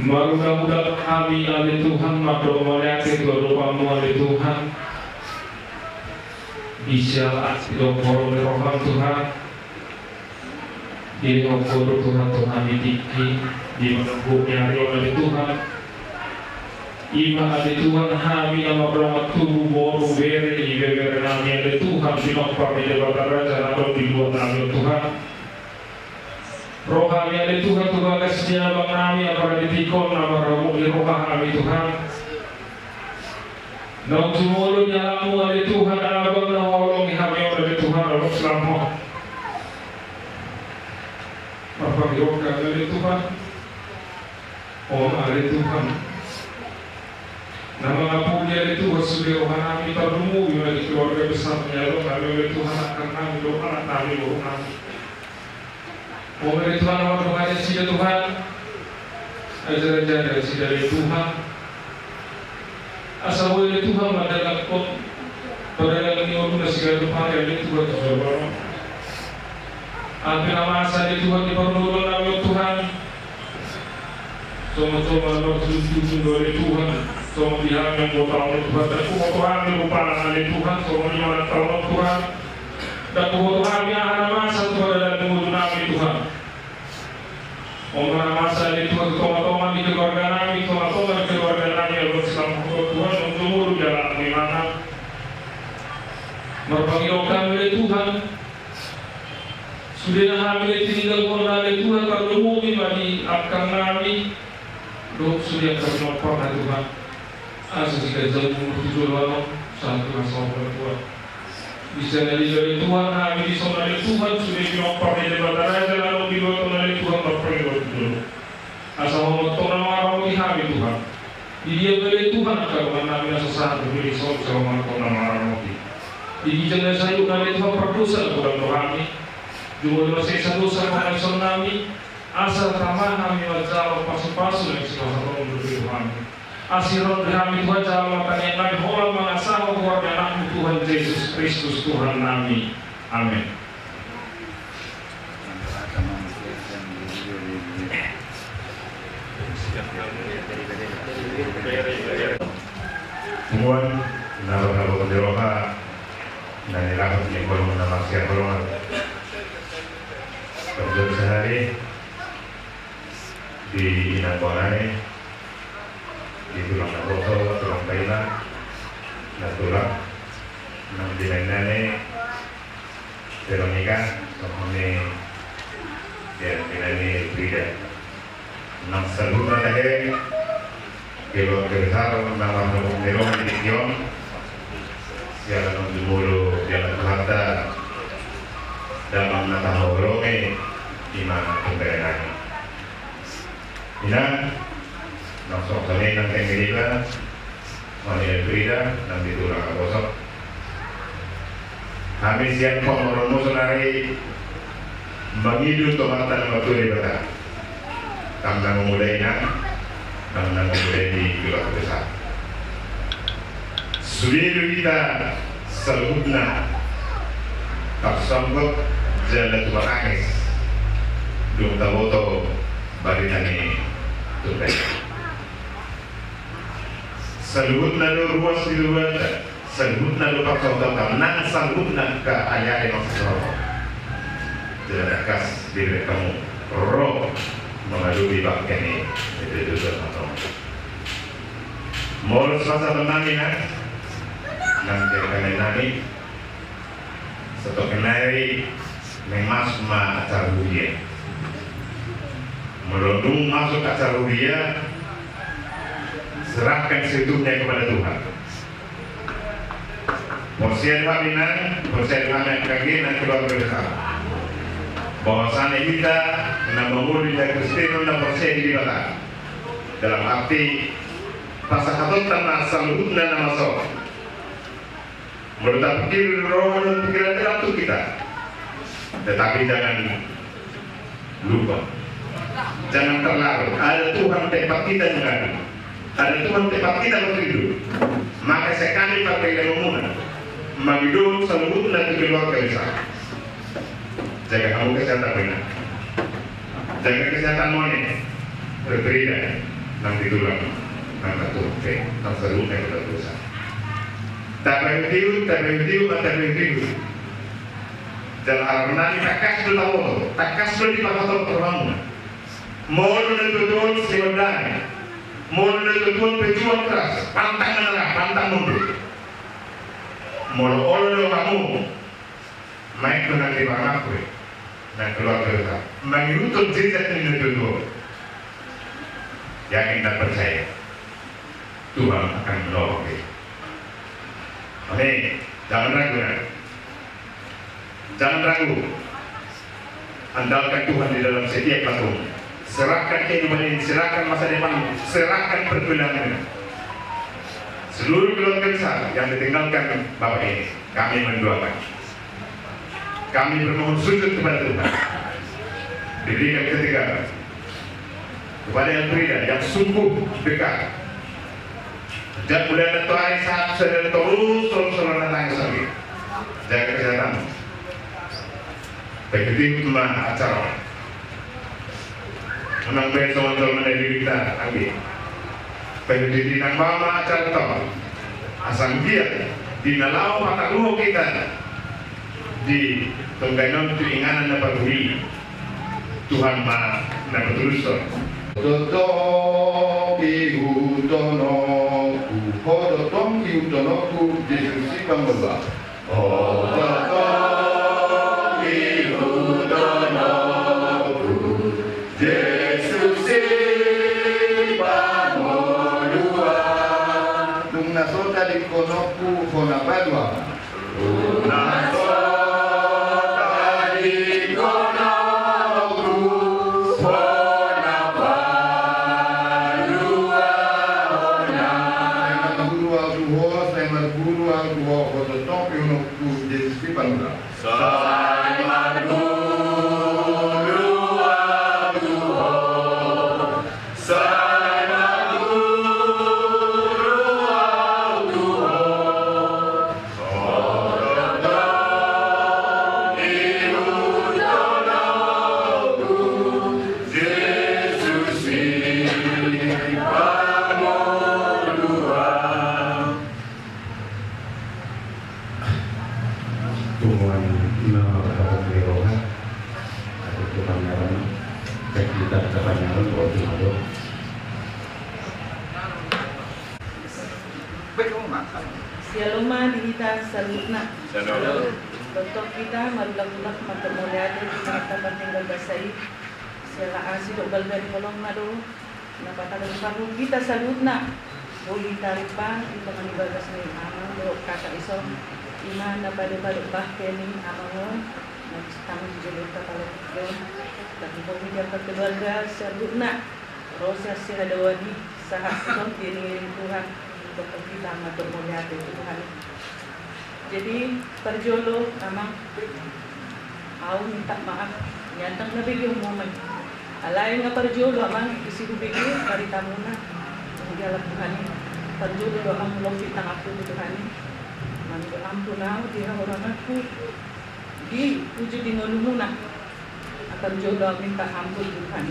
Speaker 7: Mudah-mudahan kami oleh Tuhan, maklumnya kerupamu oleh Tuhan, bisa doa Tuhan, Di Ongkoro Tuhan ditiki di menunggu nyari oleh Tuhan. Ima ada Tuhan kami nama berangkat tubuh boru beri beri nami ada Tuhan sinopar di jabatan raja atau di luar nami Tuhan. Roh kami ada Tuhan Tuhan kasihnya bang nami apa ditikon nama ramu di roh kami Tuhan. Nau sumulu nyalamu ada Tuhan abang nolong kami oleh Tuhan Allah selamat. Apa dirokan oleh Tuhan? Oh oleh Tuhan. Nama ngapunya oleh Tuhan sudah rohan kami terlemu di keluarga besarnya roh kami oleh Tuhan akan kami doa anak kami roh kami. Oh oleh Tuhan nama doanya sida Tuhan. Ajar-ajar dari sida dari Tuhan. Asal oleh Tuhan madalah kot pada ini orang segala Tuhan oleh Tuhan Tuhan. Ampun nama asa di Tuhan di perlindungan nama Tuhan. Sama-sama bersuci oleh Tuhan. Sama dihalang yang tahu Tuhan. Dan Tuhan merupakan oleh Tuhan. Sama yang tahu Tuhan. Dan Tuhan yang ada masa Tuhan dan menguji nama Tuhan. Orang masa di Tuhan teman-teman di keluarga kami, teman-teman di keluarga kami yang bersama Tuhan untuk mulu jalan di mana. Berpanggil kami oleh Tuhan. Sudah kami tinggal oleh Tuhan kalau mungkin bagi akan kami dok sudah ternompor dari Tuhan asal jika jauh tujuh lalu satu masalah Tuhan bisa dari Tuhan kami bisa dari Tuhan sudah dinompor di jabatan raja lalu dibuat oleh Tuhan berpergian dulu asal memotong nama orang kami Tuhan dia dari Tuhan akan mengambil sesuatu dari seorang memotong nama orang di jalan saya dari Tuhan berdosa kepada kami. Jumlah masih satu sama tsunami asal tamah kami wajah pasu-pasu yang sudah berbeda kami. Asiron kami wajah makan yang nabi hola mengasah keluarga anak Tuhan Yesus Kristus Tuhan kami. Amin.
Speaker 8: Semua nama-nama penderoka dan ilahat yang belum nama siapa belum kerja sehari di Inangkonai, di Tulang Naboto, Tulang Thailand, dan Tulang nang di lain-lain Veronica, sama dia lain Frida. Nang saluran lagi, kalau besar nama Veronica di Kion, siapa nang dulu jalan Kelata. Dalam nata horome di mana pemberenang. Ina, langsung kami nang Amerika, Maria Frida, nang di Tulang Agosok. Kami siap pemoromo sonari mengidu tomatan waktu di bata. Kami memulai di Tulang Besar. Sudah kita selutna tak sanggup jalan Tuhan Agnes dum tawoto baritani tunai salud lalu ruas di luar salud lalu pakau tahu nang salud nak ke ayah yang masuk tidak kas diri kamu roh mengalui bagian ini itu atau mul selasa tenang nang jangan nani satu kenari memasma acara huria melondong masuk acara huria serahkan setupnya kepada Tuhan porsian waminan porsian wamin kaki dan keluarga besar bahwasannya kita menambah dan Kristen dan porsian di bata dalam arti pasakatut tanah salud dan nama sok menurut pikir roh dan pikiran teratu kita tetapi jangan lupa jangan terlarut ada Tuhan tempat kita mengadu ada Tuhan tempat kita berhidup maka sekali pakai ilmu menghidup seluruh dan keluarga besar jaga kamu kesehatan benar jaga kesehatan monet berbeda nanti tulang nanti tuh nang seluruh yang berdosa tak berhenti Jalan arnani takas do tawo, takas do di pakato perbangun. Molo na tutul siwadani. Molo na tutul pejuang keras, pantang menengah, pantang mundur. Molo olo kamu, main dengan di aku dan keluarga kita. Mengikuti jejak ini tutul. Yakin dan percaya, Tuhan akan menolong kita. Oke, jangan ragu ya. Jangan ragu. Andalkan Tuhan di dalam setiap lakumu. Serahkan kehidupan ini, serahkan masa depan, serahkan pergaulan. Seluruh keluarga besar yang ditinggalkan Bapak ini, kami mendoakan. Kami bermohon sujud kepada Tuhan. Diberikan ketegaran kepada yang Frida yang sungguh dekat. Dan mulai ada hari saat sedang terus datang ke sini. Jaga kesehatan. Begitu cuma acara. Menang besok untuk menjadi kita ambil. Begitu nang mama acara tahu. Asal dia di nalau mata luho kita di tungganon tu inganan dapat beri. Tuhan ma dapat terus.
Speaker 4: Toto bihutono ku tom bihutono ku Yesus si pamela. Toto bihutono ku Yesus si pamolua. Tungna sota di konoku kona padua. Tungna sota di konoku kona padua. Saya guru aku kota topi unokku Yesus si pamela.
Speaker 5: Tuhan mengabarkan Dewa ada kepanjangan kita kepanjangan buat Tuhan.
Speaker 3: Sialoma dihita salutna. Doktor kita marulang-ulang maternidade di tempat tinggal basai. Siala asi do baldan kolong na do. Napatalang paru kita salutna. Boleh taripang ito manibagas ni amang do kaka iso. Ima na pada-pada bahkening amang nagstang jelita palakyon. Tapi pemijak keluarga salutna. Rosa sihadawadi sahaston diringin Tuhan. Untuk kita maternidade Tuhan. Jadi perjolo amang au minta maaf nyantang na bigyo momen alay nga perjolo amang isigo bigyo parita muna ngalap Tuhan perjolo amang lompit ang ako Tuhan mando ampunaw diha orang aku di puji dingolu muna perjolo minta ampun Tuhan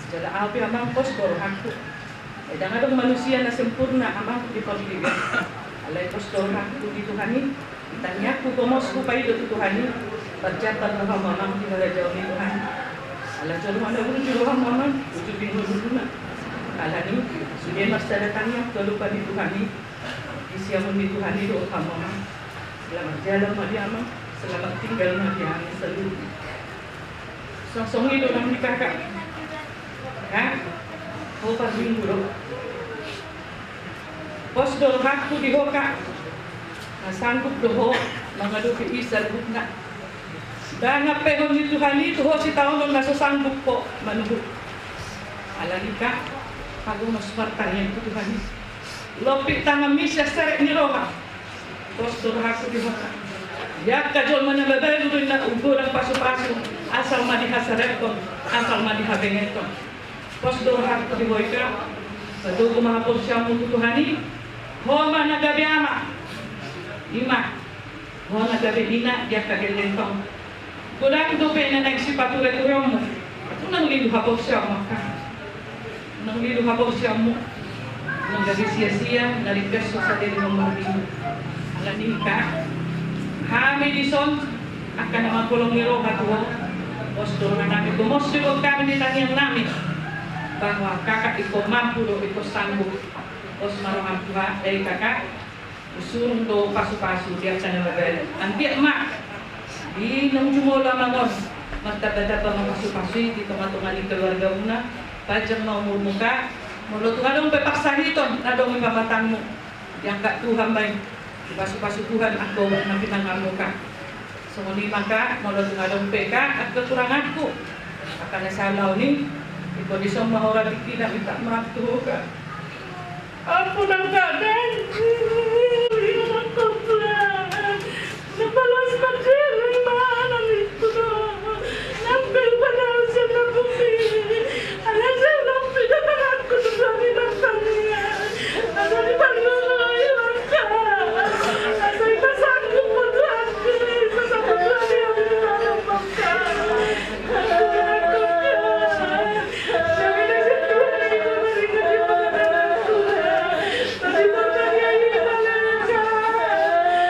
Speaker 3: secara api amang postor aku dan ada manusia na sempurna amang di pagbigan alay postor aku di Tuhan tanya aku komosku pa ito Tuhan perjatan mo mamang tinalajaw ni Tuhan ala jalo mana ulo jalo mamang ujo binulu na ala ni sudah mas datangnya kelupa di Tuhan isiamun di Tuhan do mamang selamat jalan madiamang selamat tinggal madiamang selalu sosong itu nang dikakak ha ho pa minggu posdor hakku di hoka sanggup doho mengadupi isar bukna dana pehon ni Tuhan itu ho si tahun nasa sanggup po manuhu alanika pago maspartanya itu Tuhan lopi tangan misya serek ni roha postor haku di hoka ya kajol mana babay dulu na ugolang pasu-pasu asal madihasarekon asal madihabengeton postor haku di hoka padugo mahapon siya mo Tuhan ho managabi ama Ima, mo nagabelina dia kagelentong. Kulang do pe na nagsipatuloy ko mo. Unang lido hapo siya maka. Unang lido hapo siya mo. Nang gabi siya naligas sa dili ng marido. Alanin ka. Hami dison
Speaker 9: akan magulong nilo katuwa. Posto anak itu mesti kami ditanya namin bahwa kakak itu mampu do itu sanggup. Pos marungan tua dari kakak usurung do pasu-pasu dia sana lebel. Anti mak di nang jumola mangon. Magtabada pa mga pasu-pasu di tunga-tunga ni keluarga muna. Pajang mau muka. Mulut ngadong pepaksahiton nadong ipamatang mo. Yang kak Tuhan baik. Pasu-pasu Tuhan aku nakita nga muka. Sumuni maka mulut ngadong peka at kekuranganku. Akan nasalaw ni iko di sa mahora di tidak minta meratu ka. Ampun ang kanan. Yang aku pulang. Nabalas ka diri maanang ito na. Nampil pa na siya na bumi. Alam siya nampil na parang ko sa sabi ng kanya. Ano ni pagluloy ka. Ano ipasang ko po doon. Ipasang ko doon yung pinanong ka. Sabi na siya doon ay kumarinig yung mga nalang ko na. Sabi mo na niya ipalang ka.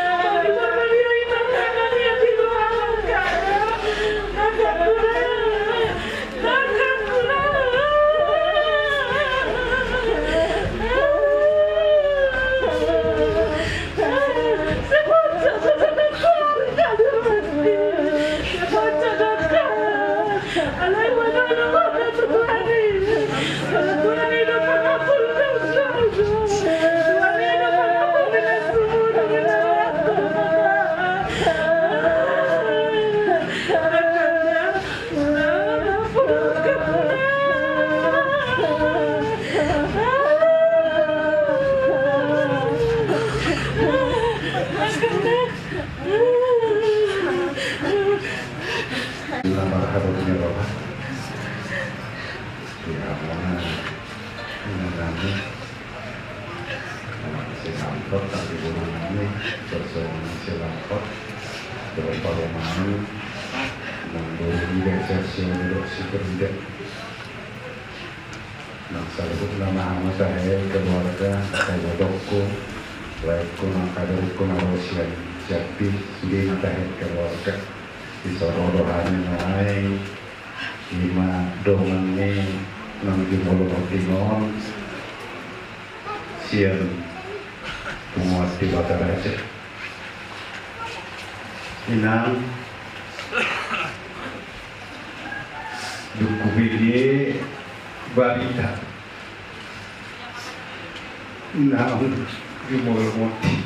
Speaker 9: Sabi mo na niya ipalang ka niya pinuhalang ka.
Speaker 5: Saya keluarga, saya dokku, laiku nangkadarku narosian jati, sendiri tahan keluarga, di sorodohan lain, lima dongannya, nang di mulut tingon, sian, penguat di batar aja, inang, duku bidi, balita. Naon dimulai mati,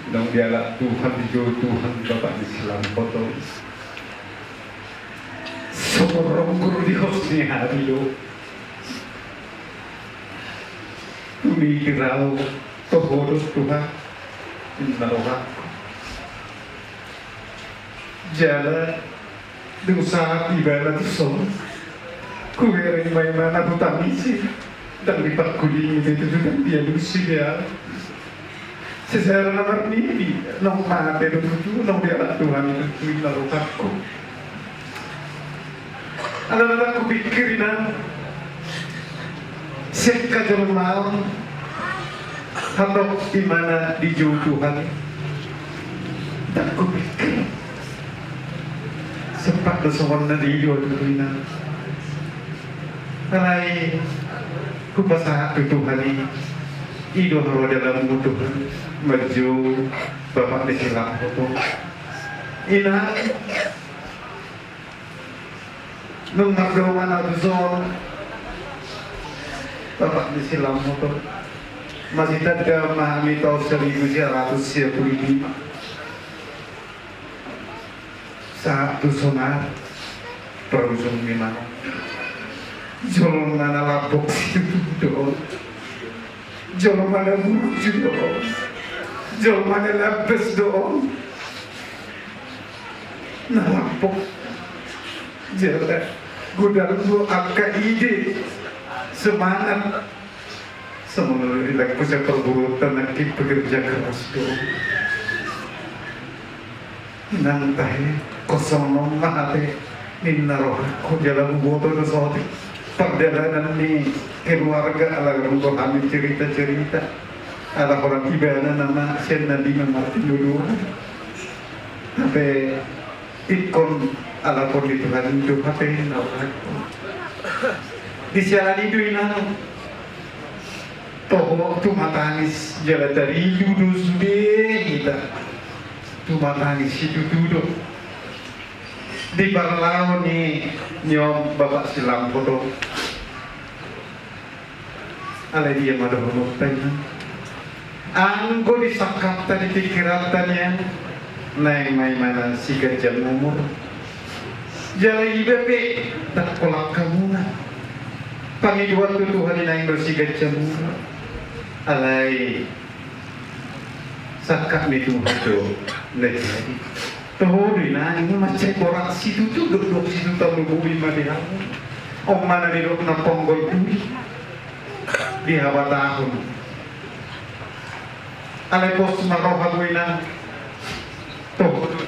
Speaker 5: nang dialak Tuhan dijauh Tuhan Bapak di silam foto. Sorong guru di hosni hari yo. Tumi kirau tohodos Tuhan inarohak. Jala dosa ibarat son. Kuwering may mana tutamisi. Dan lipat kuning itu juga dia berusia secara nomor ini nong mati itu nong dia Tuhan itu lakukanku anak-anakku pikirin siapa jalan malam atau di mana di jauh Tuhan dan aku pikir sempat bersowan dari hidup itu karena kupasahat Tuhan ini ido haro dalam Tuhan maju Bapak di silam foto ina nung magdawan at zon Bapak di silam foto masih tanda memahami tahun 1975 saat itu sonar perusung memang jolong mana lapok itu doon, jolong mana buju doon, jolong mana labes doon, nalapok, jalan gudang bu angka ide semangat, semua hilang pusat perburutan nanti pekerja keras doon, nang tahe kosong mate ninaroh ko jalan botol soti. Perjalanan di keluarga ala untuk kami cerita-cerita ala orang ibadah nama Sen Nabi Martin dulu tapi ikon ala pon di Tuhan hidup hati di siaran itu inang toh tu matangis jalan dari duduk sudah kita tu matangis itu duduk di barlau ni nyom bapak silam foto ala dia madoh tanya anggo disakap tadi pikiran tanya naik main mana si gajah umur jalan ibepe tak kolak kamu na pangiduan tu Tuhan naik bersih gajah umur alai sakap ni Tuhan tu lagi tahu di na ini macam borak situ tu duduk situ tahu bumi mana om mana di duduk na ponggol bumi di hawa tahun alai pos maroh habuina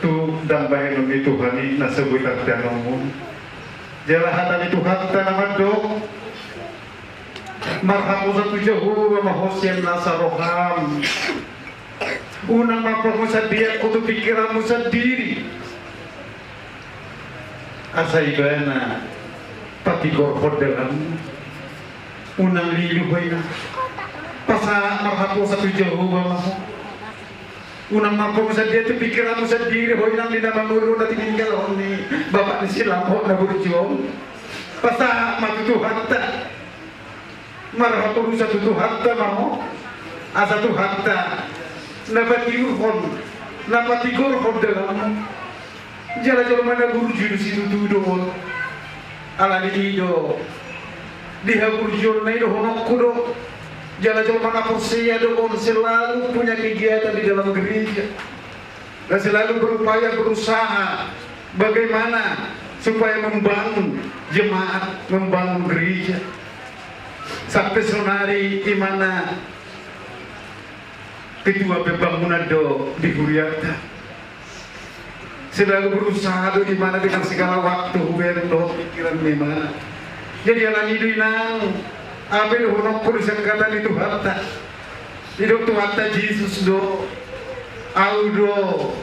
Speaker 5: tu dan baik demi Tuhan ini nasabui dan umum jalahatan itu hatta nama dok marhamu satu jauh mahosiem nasaroham unang mapamu sadia kutu pikiranmu sendiri asa ibana pati gorhod dalam unang lilu baina pasa marhamu satu jauh mahu unang mampu saja itu pikiranmu sendiri, hoinang di nama mulu nanti tinggal ni bapak ni silam hok na berjuang, pasal matu Tuhan tak, marah tu satu Tuhan tak mahu, asa Tuhan tak, napa tigur hon dalam, jalan mana berjuang situ duduk, ala di hidup, dia berjuang naik honok kudo. Jalan-jalan mana persia doon selalu punya kegiatan di dalam gereja dan selalu berupaya berusaha bagaimana supaya membangun jemaat, membangun gereja sampai sonari di mana ketua pembangunan do di Huriata selalu berusaha do di mana dengan segala waktu berdo pikiran di mana jadi alang itu inang Amin honok kurusan kata itu hatta hidup tu hatta Yesus do audo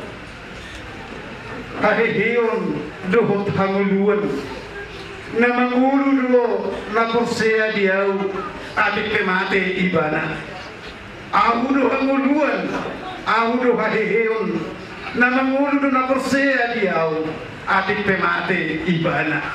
Speaker 5: ahehion do hot hanguluan na mangulu do na porsea diau adik pemate ibana audo hanguluan audo ahehion na mangulu do na porsea diau adik pemate ibana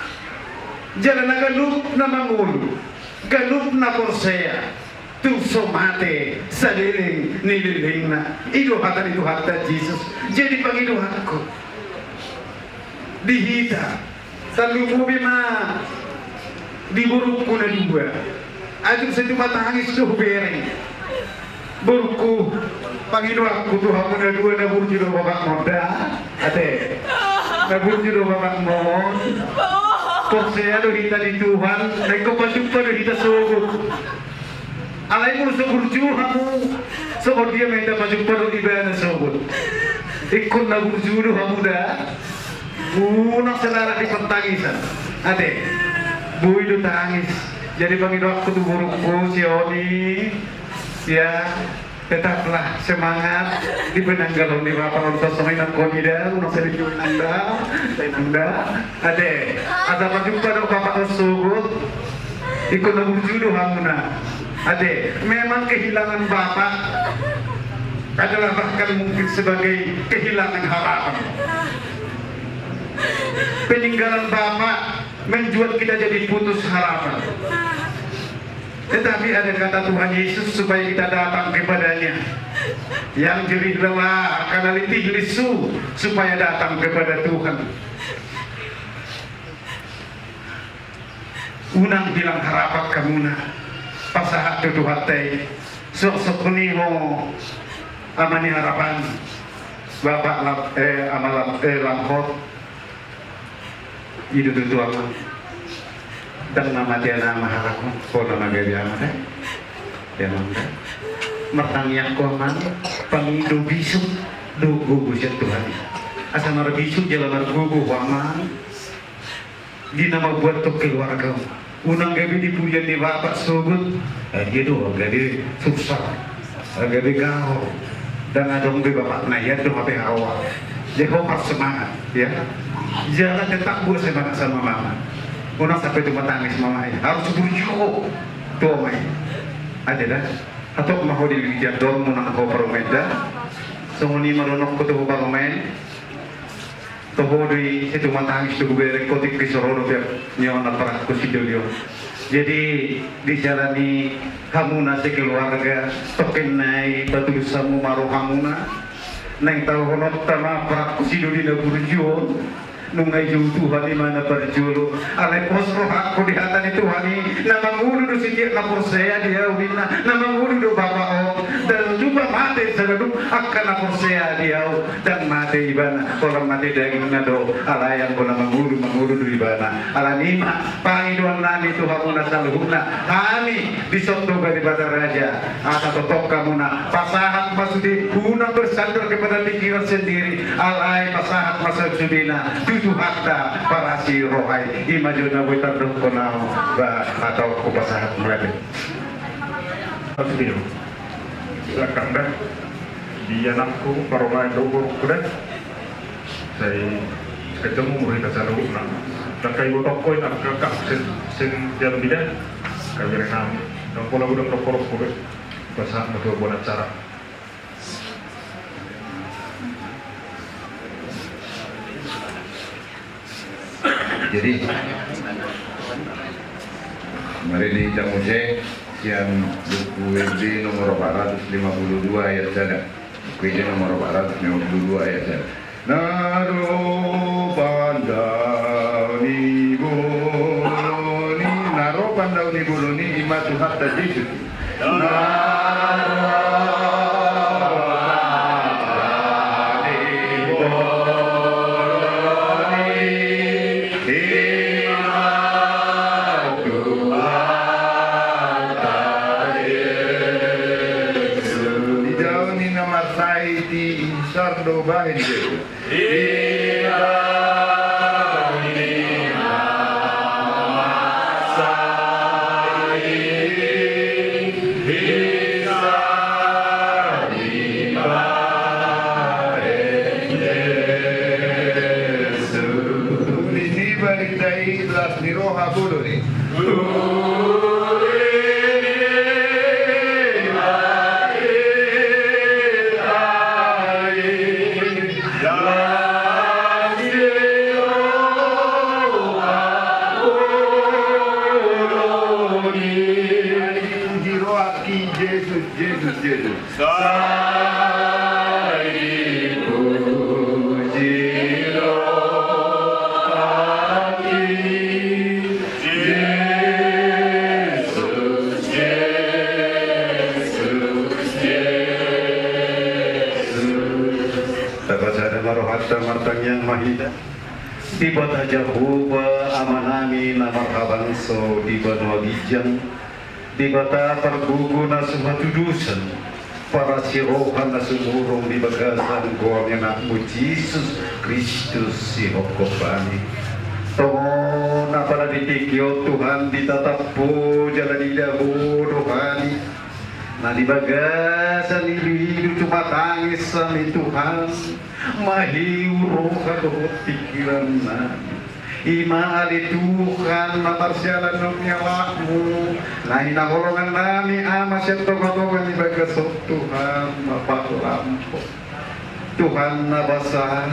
Speaker 5: jalan agalup na mangulu galup na porsea tu somate saliling nililing na iduhatan itu hatta Yesus jadi pangiduhanku dihita talumu bima diburuku na dua ajung sa tumatangis do bereng buruku pangiduhanku Tuhan na dua na burju do babak moda ate na burju do babak mon porsea do hita di Tuhan naik kopasumpa do hita sogo alai mo sa burju hamu so dia minta pasumpa do ibana sogo ikut na burju do hamu da unang selera di pertangisan ade bui do tangis jadi pangido aku tu burukku si Oni ya tetaplah semangat di penanggalan di bapak orang sosok yang konida unang serius nanda ade ada berjumpa do bapak tersebut ikut berjudo hamuna ade memang kehilangan bapak adalah bahkan mungkin sebagai kehilangan harapan peninggalan bapak menjual kita jadi putus harapan. Tetapi ada kata Tuhan Yesus supaya kita datang kepadanya yang jerih lelah karena letih lesu supaya datang kepada Tuhan. Unang bilang harapan kamuna pasahat tu Tuhan teh sok-sok niho amani harapan bapak amalam lamhot itu tu apa dan nama dia nama harapan ko nama dia mana dia mana matang yang koman pangido bisu do gugu Tuhan asa mar bisu jalan mar gugu waman di nama buat to keluarga unang gabi di pujian di bapak sugut dia do gabi susah gabi gaho dan adong di bapak nayat do hape hawa jeho semangat ya Jangan tetap buat sama mama. Unang sampai tu matangis mama ini harus berjuang. Tuh mai. Ada dah. Atau mau dilihat dong munang kau perumeda. Sunguni marunok ko tuh barumen. Tuh di situ matangis tuh berek kotik kisorono biar nyawa parak kusidulio. Jadi dijalani kamu nasi keluarga tokenai batu samu maru kamu na. Neng tahu honot tama parak kusidulio berjuang. Nungai jauh Tuhan di mana berjulu alai posro aku di hatan itu hani nama nguru do sikiat lapor saya dia ubina nama nguru do bapak om dan juga mati sedadu akan lapor saya dia dan mati ibana kalau mati daging nado alai yang bola manguru do ibana ala nima pangiduan nani Tuhan muna saluhuna hani disotto di pada raja atau totok kamu na pasahat masudi guna bersandar kepada pikiran sendiri alai pasahat masa sudina itu hakta para si rohai imajuna buitan dong konau atau kupasahat mulai
Speaker 10: Astiro silakan dah di anakku paromai dogo kuda saya ketemu murid asal rumah dan kayu tokoin nak kakak sen jalan bidan kayu renam dan pola udang dokor kuda pasahat betul buat acara.
Speaker 11: Jadi mari di Jamuse yang buku WB nomor 452 ayat 1. Buku nomor 452 ayat 1. Naro pandau ni boloni imatu hatta Yesus. Sardo bahin Yesus. Di bata Jahuba amanami namarhaban so di bano bijang di bata pergugu na sumatudusan para sirohan na sumurong di bagasan goam yang aku Yesus Kristus si hokopani tongo na para ditikyo Tuhan ditatapo jalan idahu rohani na di bagasan hidup cuma tangis sami Tuhan mahiu roh pikiran ima ali Tuhan maparsyalan ng nyawakmu na hinahulungan nami ama siya togotogan di bagasok Tuhan mapakulampo Tuhan nabasa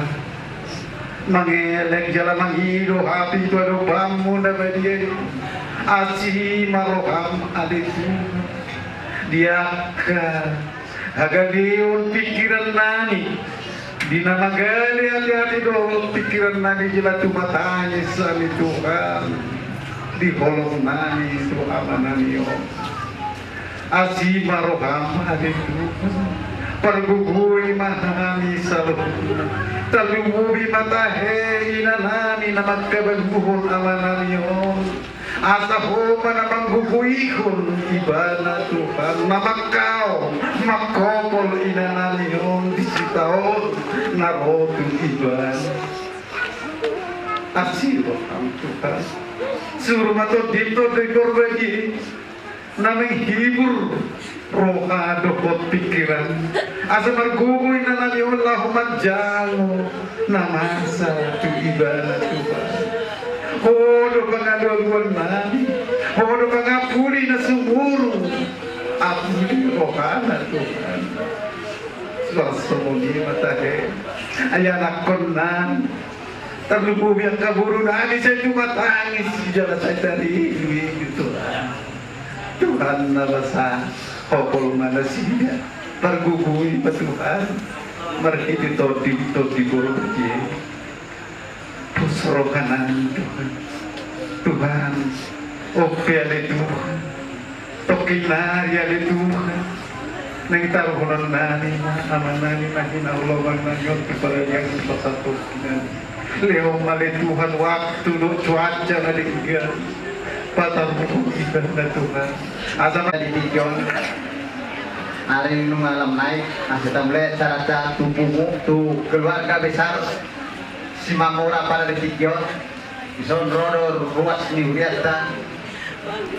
Speaker 11: mangelek jalan manghido hapi itu ada bamu na badiay asih maroham ali Tuhan diaka hagaliun pikiran nani Dina magali hati-hati dong pikiran nani jila tumatanya sami Tuhan di kolong nani itu amanani om asih maroham adi Tuhan pergugui mahami saluh talubi matahe inanami namat kebenguhun amanani om asa homa namang guguikun ibana Tuhan mamakau makopol inanami om disitaon narotu iban asiro ang Tuhan suruh mato dito de korbagi namang hibur
Speaker 5: roha dokot pikiran asa margugoy na nami Allahumma jalo namasa tu ibadah Tuhan hodo pangaduan nami hodo pangapuri na sumuru apuri roha na Tuhan Selalu matahe ayanak konan terlupa yang kaburu nani saya cuma tangis jalan saya tadi gitu Tuhan nabasa hokol manusia tergugui Tuhan merhiti todi buru je pusro kanan Tuhan oke ale Tuhan tokinari ale Tuhan nang taruhan nani amanani mahin Allah mananyot kepada yang satu leo male Tuhan waktu do cuaca nalingga patamu ibadah Tuhan azam
Speaker 12: di Dijon hari ini malam naik kita melihat cara tubuhmu tu keluarga besar si Mamora pada di Dijon Isonrodo ruas niuriata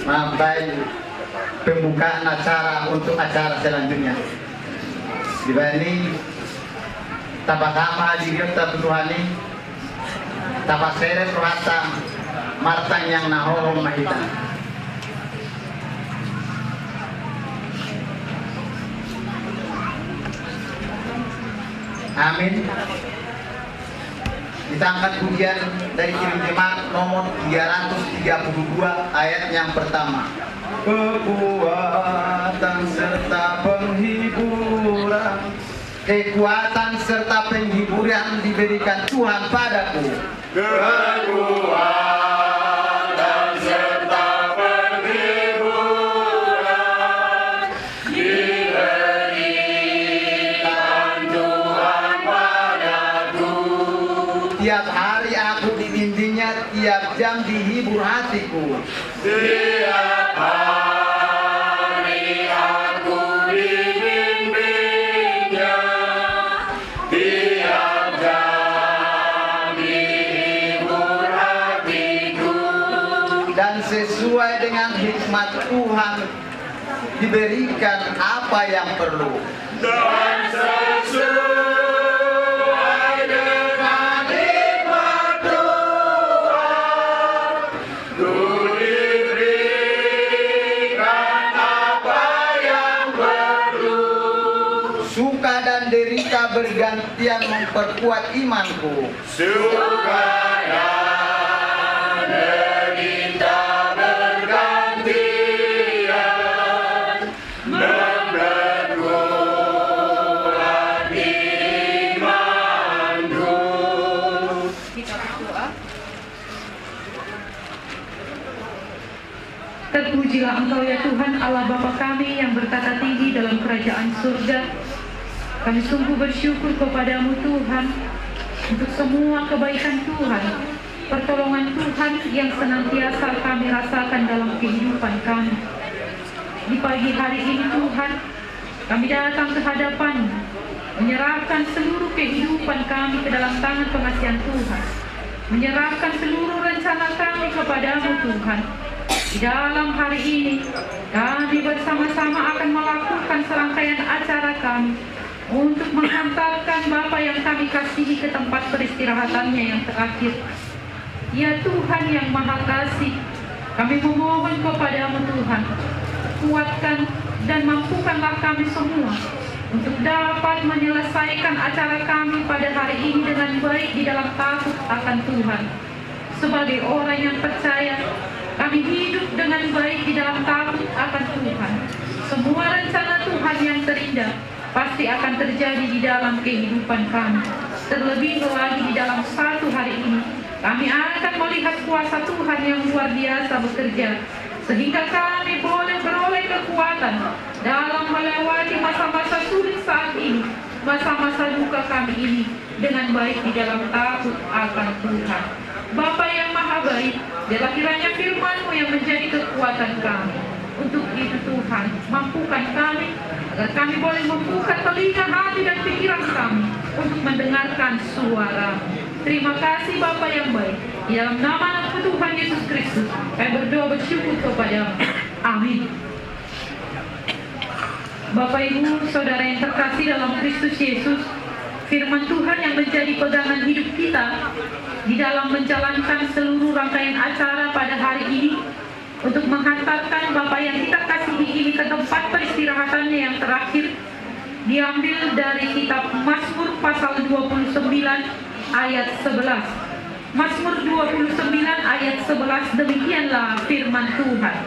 Speaker 12: sampai pembukaan acara untuk acara selanjutnya. Di bani tapakama di kita Tuhan tapasere rohata martang yang nahoro mahita. Amin. Kita angkat pujian dari kirim jemaat nomor 332 ayat yang pertama. Kekuatan serta penghiburan diberikan Tuhan padaku.
Speaker 13: Kekuatan serta penghiburan diberikan Tuhan padaku.
Speaker 12: Tiap hari aku dibimbingnya, tiap jam dihibur hatiku.
Speaker 13: Tiap hari aku dibimbingnya, tiap jam dihibur hatiku.
Speaker 12: Dan sesuai dengan hikmat Tuhan diberikan apa yang perlu.
Speaker 13: Dan sesuai dengan hikmat Tuhan ku diberikan apa yang perlu.
Speaker 12: Suka dan derita bergantian memperkuat imanku.
Speaker 13: Suka dan derita bergantian memperkuat imanku.
Speaker 9: Kita berdoa. Terpujilah Engkau ya Tuhan Allah Bapa kami yang bertata tinggi dalam kerajaan surga. Kami sungguh bersyukur kepadamu Tuhan untuk semua kebaikan Tuhan, pertolongan Tuhan yang senantiasa kami rasakan dalam kehidupan kami. Di pagi hari ini Tuhan, kami datang ke hadapan-Mu, menyerahkan seluruh kehidupan kami ke dalam tangan pengasihan Tuhan, menyerahkan seluruh rencana kami kepadamu Tuhan. Di dalam hari ini, kami bersama-sama akan melakukan serangkaian acara kami untuk menghantarkan Bapa yang kami kasihi ke tempat peristirahatannya yang terakhir. Ya Tuhan yang Maha Kasih, kami memohon kepadamu Tuhan, kuatkan dan mampukanlah kami semua untuk dapat menyelesaikan acara kami pada hari ini dengan baik di dalam takut akan Tuhan. Sebagai orang yang percaya, kami hidup dengan baik di dalam takut akan Tuhan. Semua rencana Tuhan yang terindah pasti akan terjadi di dalam kehidupan kami. Terlebih lagi di dalam satu hari ini, kami akan melihat kuasa Tuhan yang luar biasa bekerja, sehingga kami boleh beroleh kekuatan dalam melewati masa-masa sulit saat ini, masa-masa duka kami ini, dengan baik di dalam takut akan Tuhan. Bapa yang Maha Baik, biarlah kiranya firman-Mu yang menjadi kekuatan kami. Untuk itu Tuhan, mampukan kami agar kami boleh membuka telinga hati dan pikiran kami untuk mendengarkan suara. Terima kasih Bapa yang baik. Di dalam nama Anak Tuhan Yesus Kristus, kami berdoa bersyukur kepada-Mu. Amin. Bapak Ibu, Saudara yang terkasih dalam Kristus Yesus, firman Tuhan yang menjadi pegangan hidup kita di dalam menjalankan seluruh rangkaian acara pada hari ini untuk menghantarkan Bapak yang kita kasihi ini ke tempat peristirahatannya yang terakhir, diambil dari kitab Mazmur pasal 29 ayat 11. Mazmur 29 ayat 11, demikianlah firman Tuhan.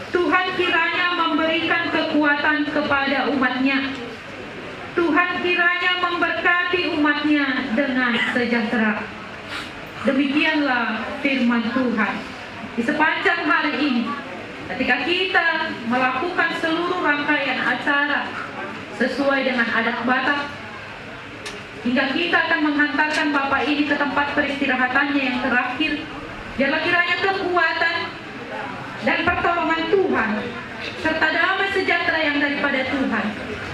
Speaker 9: Tuhan kiranya memberikan kekuatan kepada umatnya. Tuhan kiranya memberkati umatnya dengan sejahtera. Demikianlah firman Tuhan. Di sepanjang hari ini, ketika kita melakukan seluruh rangkaian acara sesuai dengan adat Batak, hingga kita akan menghantarkan Bapak ini ke tempat peristirahatannya yang terakhir, biarlah kiranya kekuatan dan pertolongan Tuhan serta damai sejahtera yang daripada Tuhan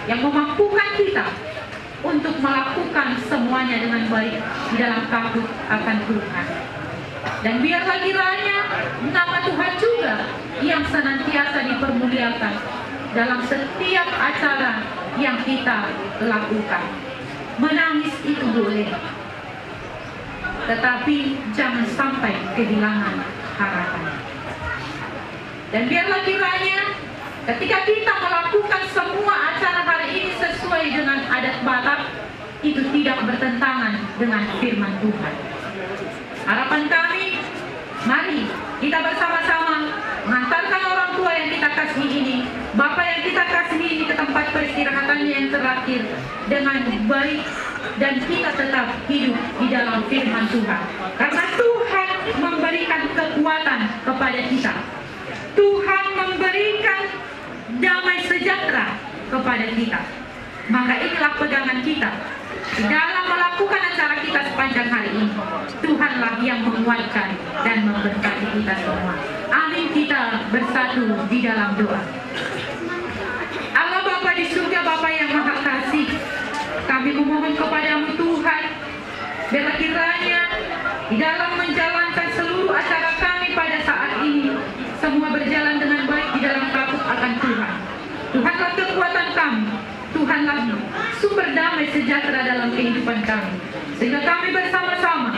Speaker 9: yang memampukan kita untuk melakukan semuanya dengan baik di dalam takut akan Tuhan. Dan biarlah kiranya nama Tuhan juga yang senantiasa dipermuliakan dalam setiap acara yang kita lakukan. Menangis itu boleh, tetapi jangan sampai kehilangan harapan. Dan biarlah kiranya ketika kita melakukan semua acara hari ini sesuai dengan adat Batak, itu tidak bertentangan dengan firman Tuhan. Harapan kami, mari kita bersama-sama mengantarkan orang tua yang kita kasihi ini, Bapak yang kita kasihi ini ke tempat peristirahatannya yang terakhir dengan baik, dan kita tetap hidup di dalam firman Tuhan. Karena Tuhan memberikan kekuatan kepada kita. Tuhan memberikan damai sejahtera kepada kita. Maka inilah pegangan kita di dalam melakukan acara kita sepanjang hari ini. Tuhanlah yang menguatkan dan memberkati kita semua. Amin. Kita bersatu di dalam doa. Allah Bapa di surga, Bapa yang Maha Kasih, kami memohon kepadamu Tuhan, biarlah kiranya di dalam menjalankan seluruh acara kami pada saat ini, semua berjalan dengan baik di dalam takut akan Tuhan. Tuhanlah kekuatan kami, Tuhanlah sumber damai sejahtera dalam kehidupan kami, sehingga kami bersama-sama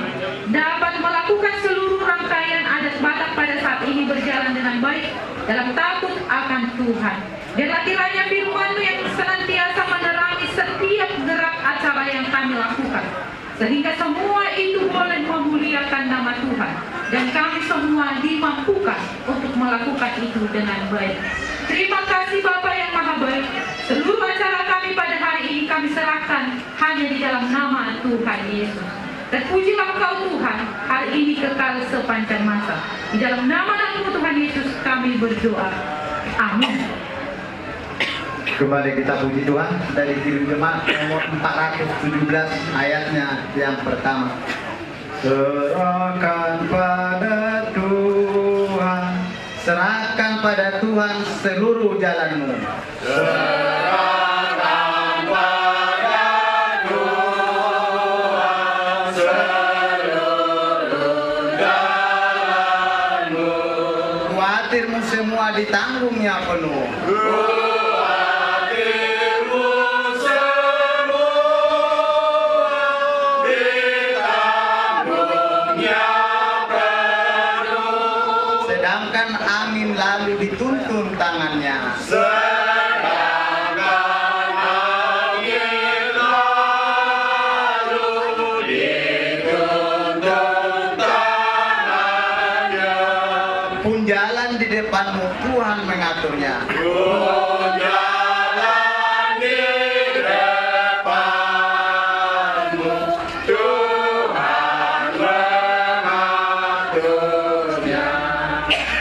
Speaker 9: dapat melakukan seluruh rangkaian adat Batak pada saat ini berjalan dengan baik dalam takut akan Tuhan. Biarlah kiranya firman-Mu yang senantiasa menerangi setiap gerak acara yang kami lakukan, sehingga semua itu boleh memuliakan nama Tuhan, dan kami semua dimampukan untuk melakukan itu dengan baik. Terima kasih Bapa yang Maha Baik. Seluruh acara kami pada hari ini kami serahkan hanya di dalam nama Tuhan Yesus. Terpujilah Engkau Tuhan, hari ini kekal sepanjang masa. Di dalam nama-Mu Tuhan Yesus kami berdoa. Amin.
Speaker 12: Kembali kita puji Tuhan dari kirim jemaat nomor 417 ayatnya yang pertama. Serahkan pada Tuhan, serahkan pada Tuhan seluruh jalanmu.
Speaker 13: Serahkan pada Tuhan seluruh jalanmu.
Speaker 12: Khawatirmu semua ditanggungnya penuh. Sedangkan angin lalu dituntun tangannya.
Speaker 13: Sedangkan angin lalu dituntun tangannya.
Speaker 12: Pun jalan di depanmu Tuhan mengaturnya.
Speaker 13: Pun jalan di depanmu Tuhan mengaturnya.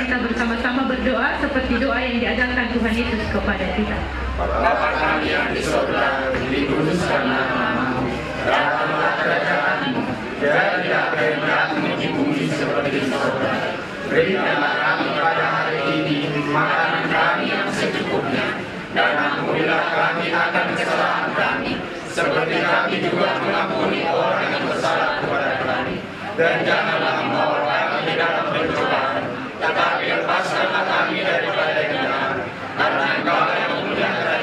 Speaker 9: Kita bersama-sama berdoa seperti doa yang diajarkan Tuhan Yesus kepada kita.
Speaker 13: Bapa kami yang di surga, dikuduskan nama-Mu, datanglah kerajaan-Mu, jadilah kehendak-Mu di bumi seperti di surga. Berikanlah kami pada hari ini makanan kami yang secukupnya, dan ampunilah kami akan kesalahan kami, seperti kami juga mengampuni orang yang bersalah kepada kami. Dan janganlah membawa kami dalam pencobaan, tetapi lepaskanlah kami daripada yang jahat, karena Engkau yang memuliakan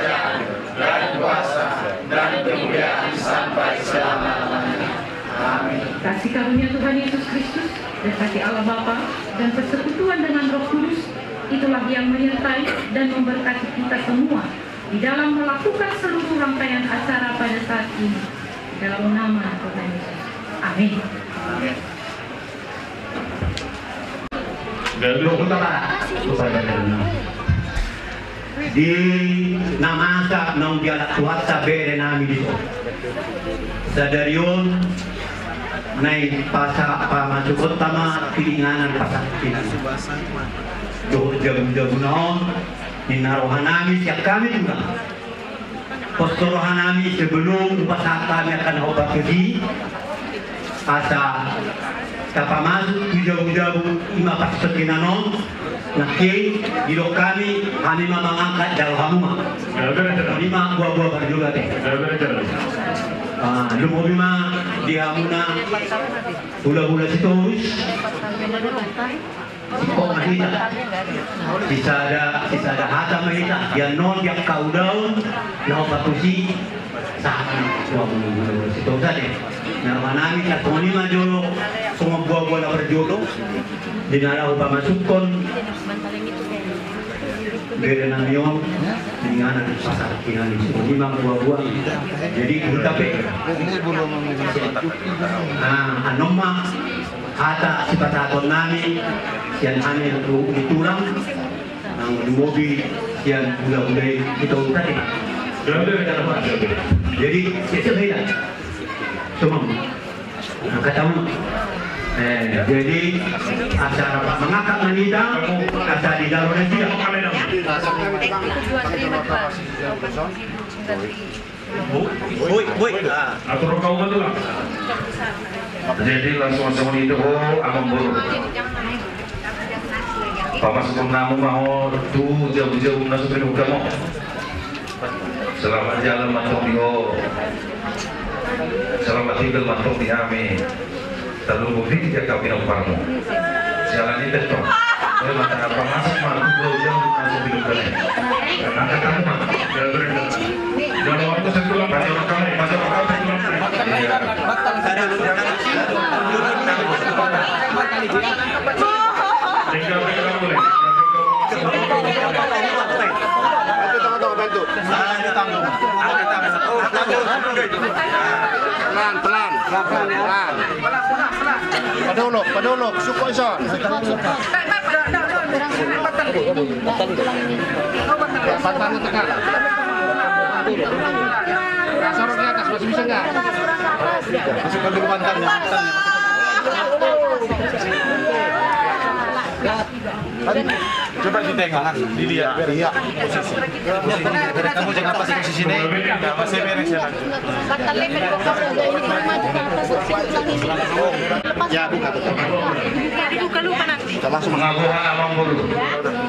Speaker 9: Kasih karunia Tuhan Yesus Kristus dan kasih Allah Bapa dan persekutuan dengan Roh Kudus itulah yang menyertai dan memberkati kita semua di dalam melakukan seluruh rangkaian acara pada saat ini. Dalam nama Tuhan Yesus. Amin.
Speaker 14: Di nama sa nang dialak Tuhan sa bere nami dito. Sa dariyon nay pasa pamasukot tama pilinganan pasakinan. Do jam-jam noon ninarohan namin siya kami juga. Postorohan namin sebelum pasal kami akan obat keji asa kapamasuk jauh-jauh ima pasakinan Naki, hidup kami mengangkat dalam hamuma. Lima buah-buah berjuga teh. Lumobima di hamuna hula-hula situs. Siko mahita. Bisa ada hata mahita. Yang non yang kau daun, lau patusi saat hula-hula situs saja. Nah, manami satu lima jolo, semua buah-buah berjolo. Dinala pamasukon bere namion dengan pasar kinani lima buah-buah jadi kita anoma ada sipatakon nami yang kami ditulang ang mobil yang udah kita tadi jadi itu beda semua katamu jadi acara Pak mengangkat menidang acara di dalam dia.
Speaker 10: Atur kau betul. Jadi langsung itu amang buru. Papa sebelum namu mau tuh jauh-jauh nasi minum kamu. Selamat jalan mantok diho. Selamat tinggal mantok di Amin. Terlalu bukti dia kau pinang parmu. Jalan ini tetap. Oleh mata apa masuk malu jauh masuk hidup kalian. Angkat kamu mah. Dalam waktu sebulan pasal kamu pelan. Padulok, suko ison. Batang tengah. Sorok di atas masih bisa enggak? Masih perlu pantannya. Coba ditengahkan, dilihat. Iya. Posisi. Kamu jangan apa sih posisinya? Enggak masih beres ya. Ya, buka lupa nanti. Langsung mengakukan abang bolu.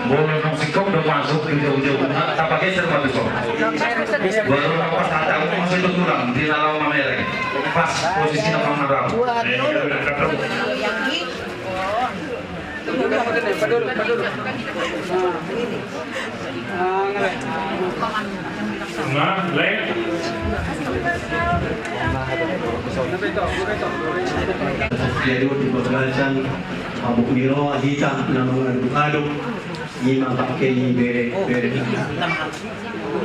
Speaker 10: Boleh musikok udah masuk ke jauh-jauh. Tak pakai serba besok. Baru pas ada aku masih berkurang di dalam merah. Pas posisi nama merah.
Speaker 14: Jadi di pembalasan Abu Miro hitam nama aduk ima pakai bere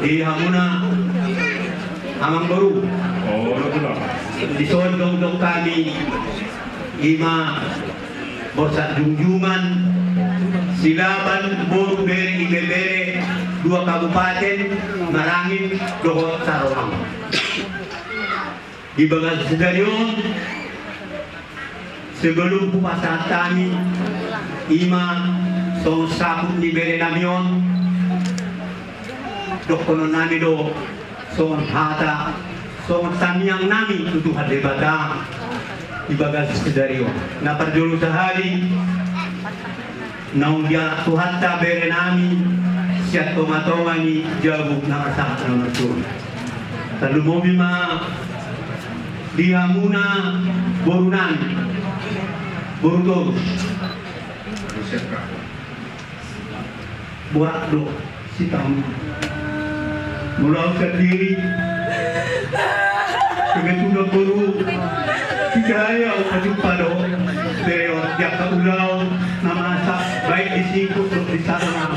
Speaker 14: di hamuna amang baru di sondong kami ima bosak junjungan silaban boru bere ibebere 2 kabupaten Marangin Dohot Sarawang di bagian stadion sebelum pupasan kami ima so sabun di bere namion dokono nami do so hata so samyang nami tutu hadebata di bagian stadion na perdulu sehari naung dia Tuhan ta bere nami siat tomatongani jabuk na masak na matur lalu mobil ma di hamuna borunan boruto buat do si tamu mulau sendiri kebetulan boru tiga ya ulau na masak baik di situ di sana.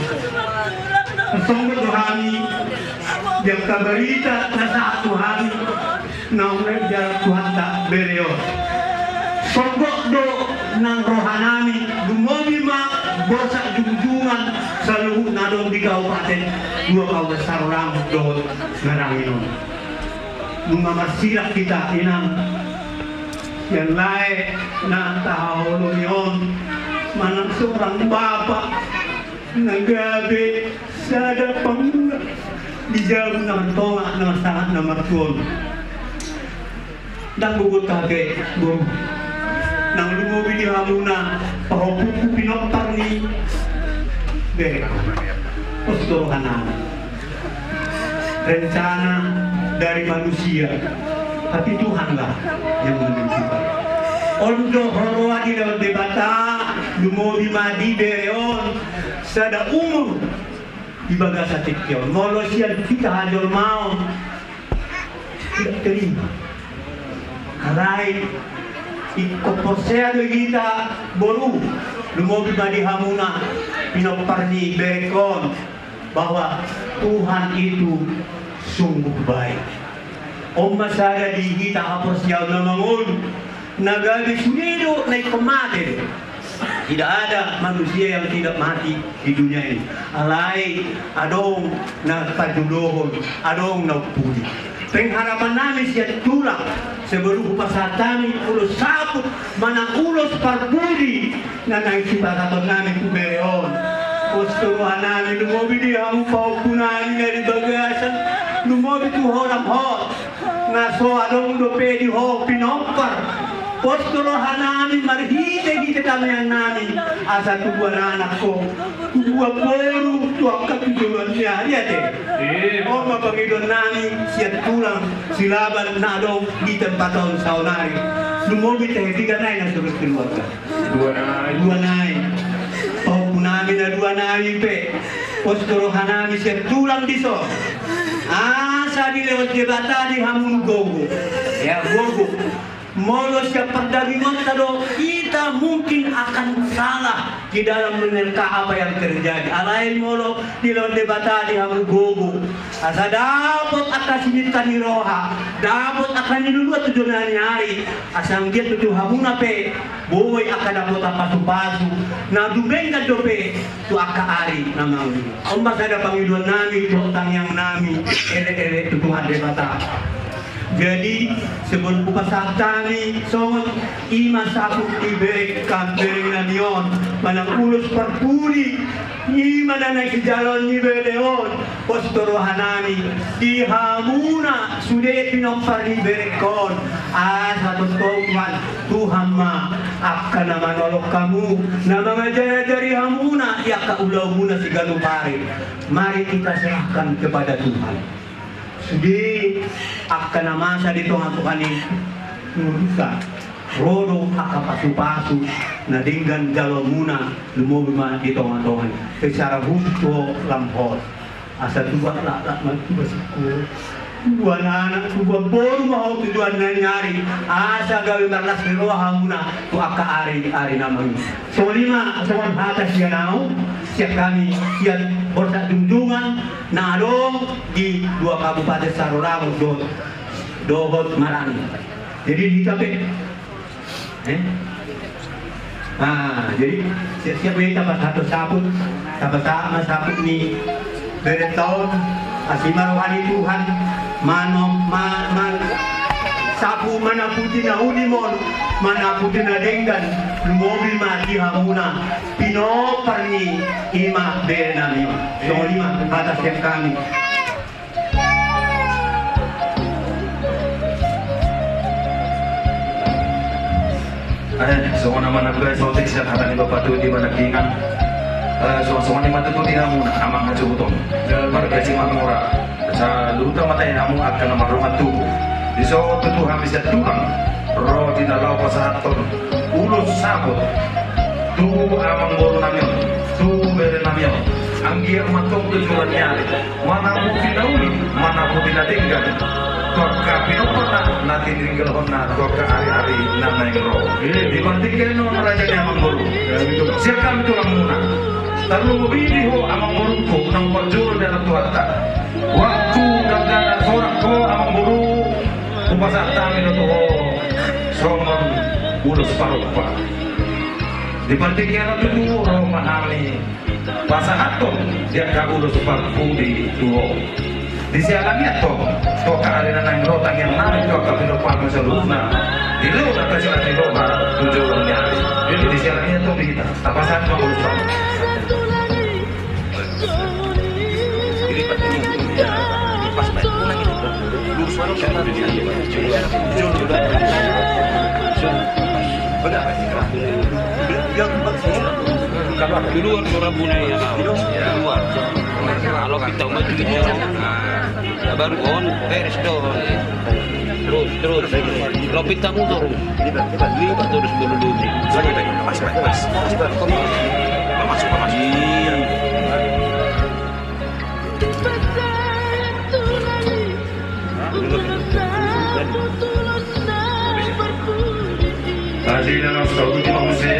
Speaker 14: Sungguh Tuhani yang kabarita na sa Tuhani na ulang jalan Tuhan tak bereo. Sungguh do nang rohanami dumobi ma borsa junjungan sa luhut na doon di kabupaten dua kawasan rambut doon ngaranginon. Mga masilak kita inang yang lain na taholo yon manang seorang bapak nagabi sada pangula dijawab ng tonga ng sangat na martuon dan bugot kage bro nang lumubi di hamuna pahupuku pinopar ni bek postorohan namin rencana dari manusia, tapi Tuhanlah yang menentukan. Ondo horoa di dalam debata, lumobi madi bereon, sada umur di bagasa tikyon. Molosian kita hajar mau tidak terima. Karai ikoposea kita boru, lumobi madi hamuna pinoparni berekon bahwa Tuhan itu sungguh baik. Om masada di kita hapus yang namangun nagabi sunido naik pemati. Tidak ada manusia yang tidak mati di dunia ini. Alai adong na pajudohon, adong na pudi. Pengharapan namin siya tulang sebelum pasatami ulos saput mana ulos parbudi na naikipataton namin kubereon. Posturuhan namin lumobi di ang paupunan nga di bagasan lumobi tu horam ho na so adong dope di ho pinompar posturuhan namin marhite kita kami yang namin asa tubuan anak ko tubuan boru tuang kapitulan niya lihat o mapangidon namin siya tulang silaban na adong di tempat tahun saunari lumobi tayo tiga na na sulit keluarga dua nai namin na dua namin pe posturuhan namin siya tulang diso sa di lewat jebata di hamun gogo ya gogo molos siya pagdagingon tado kita mungkin akan salah di dalam menerka apa yang terjadi alain molo di lewat jebata di hamun gogo asa dapat akan sinita ni roha dapat akan niluluat tujuan nyari asang dia tujuh hamuna pe boy akan dapat pasu-pasu na dumengan dope tu aka ari namang ombak ada pangiduan nami tentang yang nami ele-ele Tuhan debata. Jadi sebelum buka satani songon ima sapu ibek kampering namion manang ulus perpuli ima nanay kejalan ni beleon postorohan nami di hamuna sudah pinompar ni berekon satu Tuhan ma akan nama nolok kamu nama ngajaya dari hamuna ya ka ulau muna si galupari mari kita serahkan kepada Tuhan. Sudi akan namasa di tengah Tuhan ini nurusa rodo akan pasu-pasu nadinggan jalomuna lumobima di tengah-tengah secara khusus lampor asal dua lak mati basiku dua anak dua boru mau tujuan nyari asa gawe berlas roh hamuna tu aka ari namanya solima soal atas dia nau siap kami siap borsa junjungan nadong di dua kabupaten Sarorango dohot Marani jadi di capek jadi siap kita pas satu sabut sama sabut nih dari tahun asimar rohani Tuhan sapu mana putih na unimon mana putih na denggan mobil mati hamuna pinopar ni ima bere nami so lima atas yang kami
Speaker 15: so naman nagres mo tiksyan hata ni bapak tu di mana kingan so ni matututi hamuna amang hajuton margasi mamura sa luta matay hamu akan namarungan tu di so tutu hamis at tukang ro dinalaw pa sa haton ulos sabot tu amang boro namyon tu bere namyon anggia matong tujuannya mana mau dinauli mana mau dinatingkan tuaka pinopana nanti tinggal hona tuaka hari-hari nana yang roh dibandingkan non raja yang mengguru siapa itu lamuna terlalu pilih ho amang guru tu nang perjuru dalam tuata waktu dan sorak ho amang guru upasak tamin itu ho somon udah separuh pak dibandingkan itu roh mahami pasahaton dia kagu udah separuh di tuho di sialannya to keadaan yang rotang yang naik to kehidupan seluruhnya di luar kasih lagi doa tujuannya di sialannya to kita apa saat mau lupa ini pas baik pulang itu lurus baru kan
Speaker 16: kalau di luar Rabuna ya di luar kalau kita mau juga baru on beres dong terus kalau kita mundur lipat terus dulu pas
Speaker 15: Kasih dalam satu di mangse,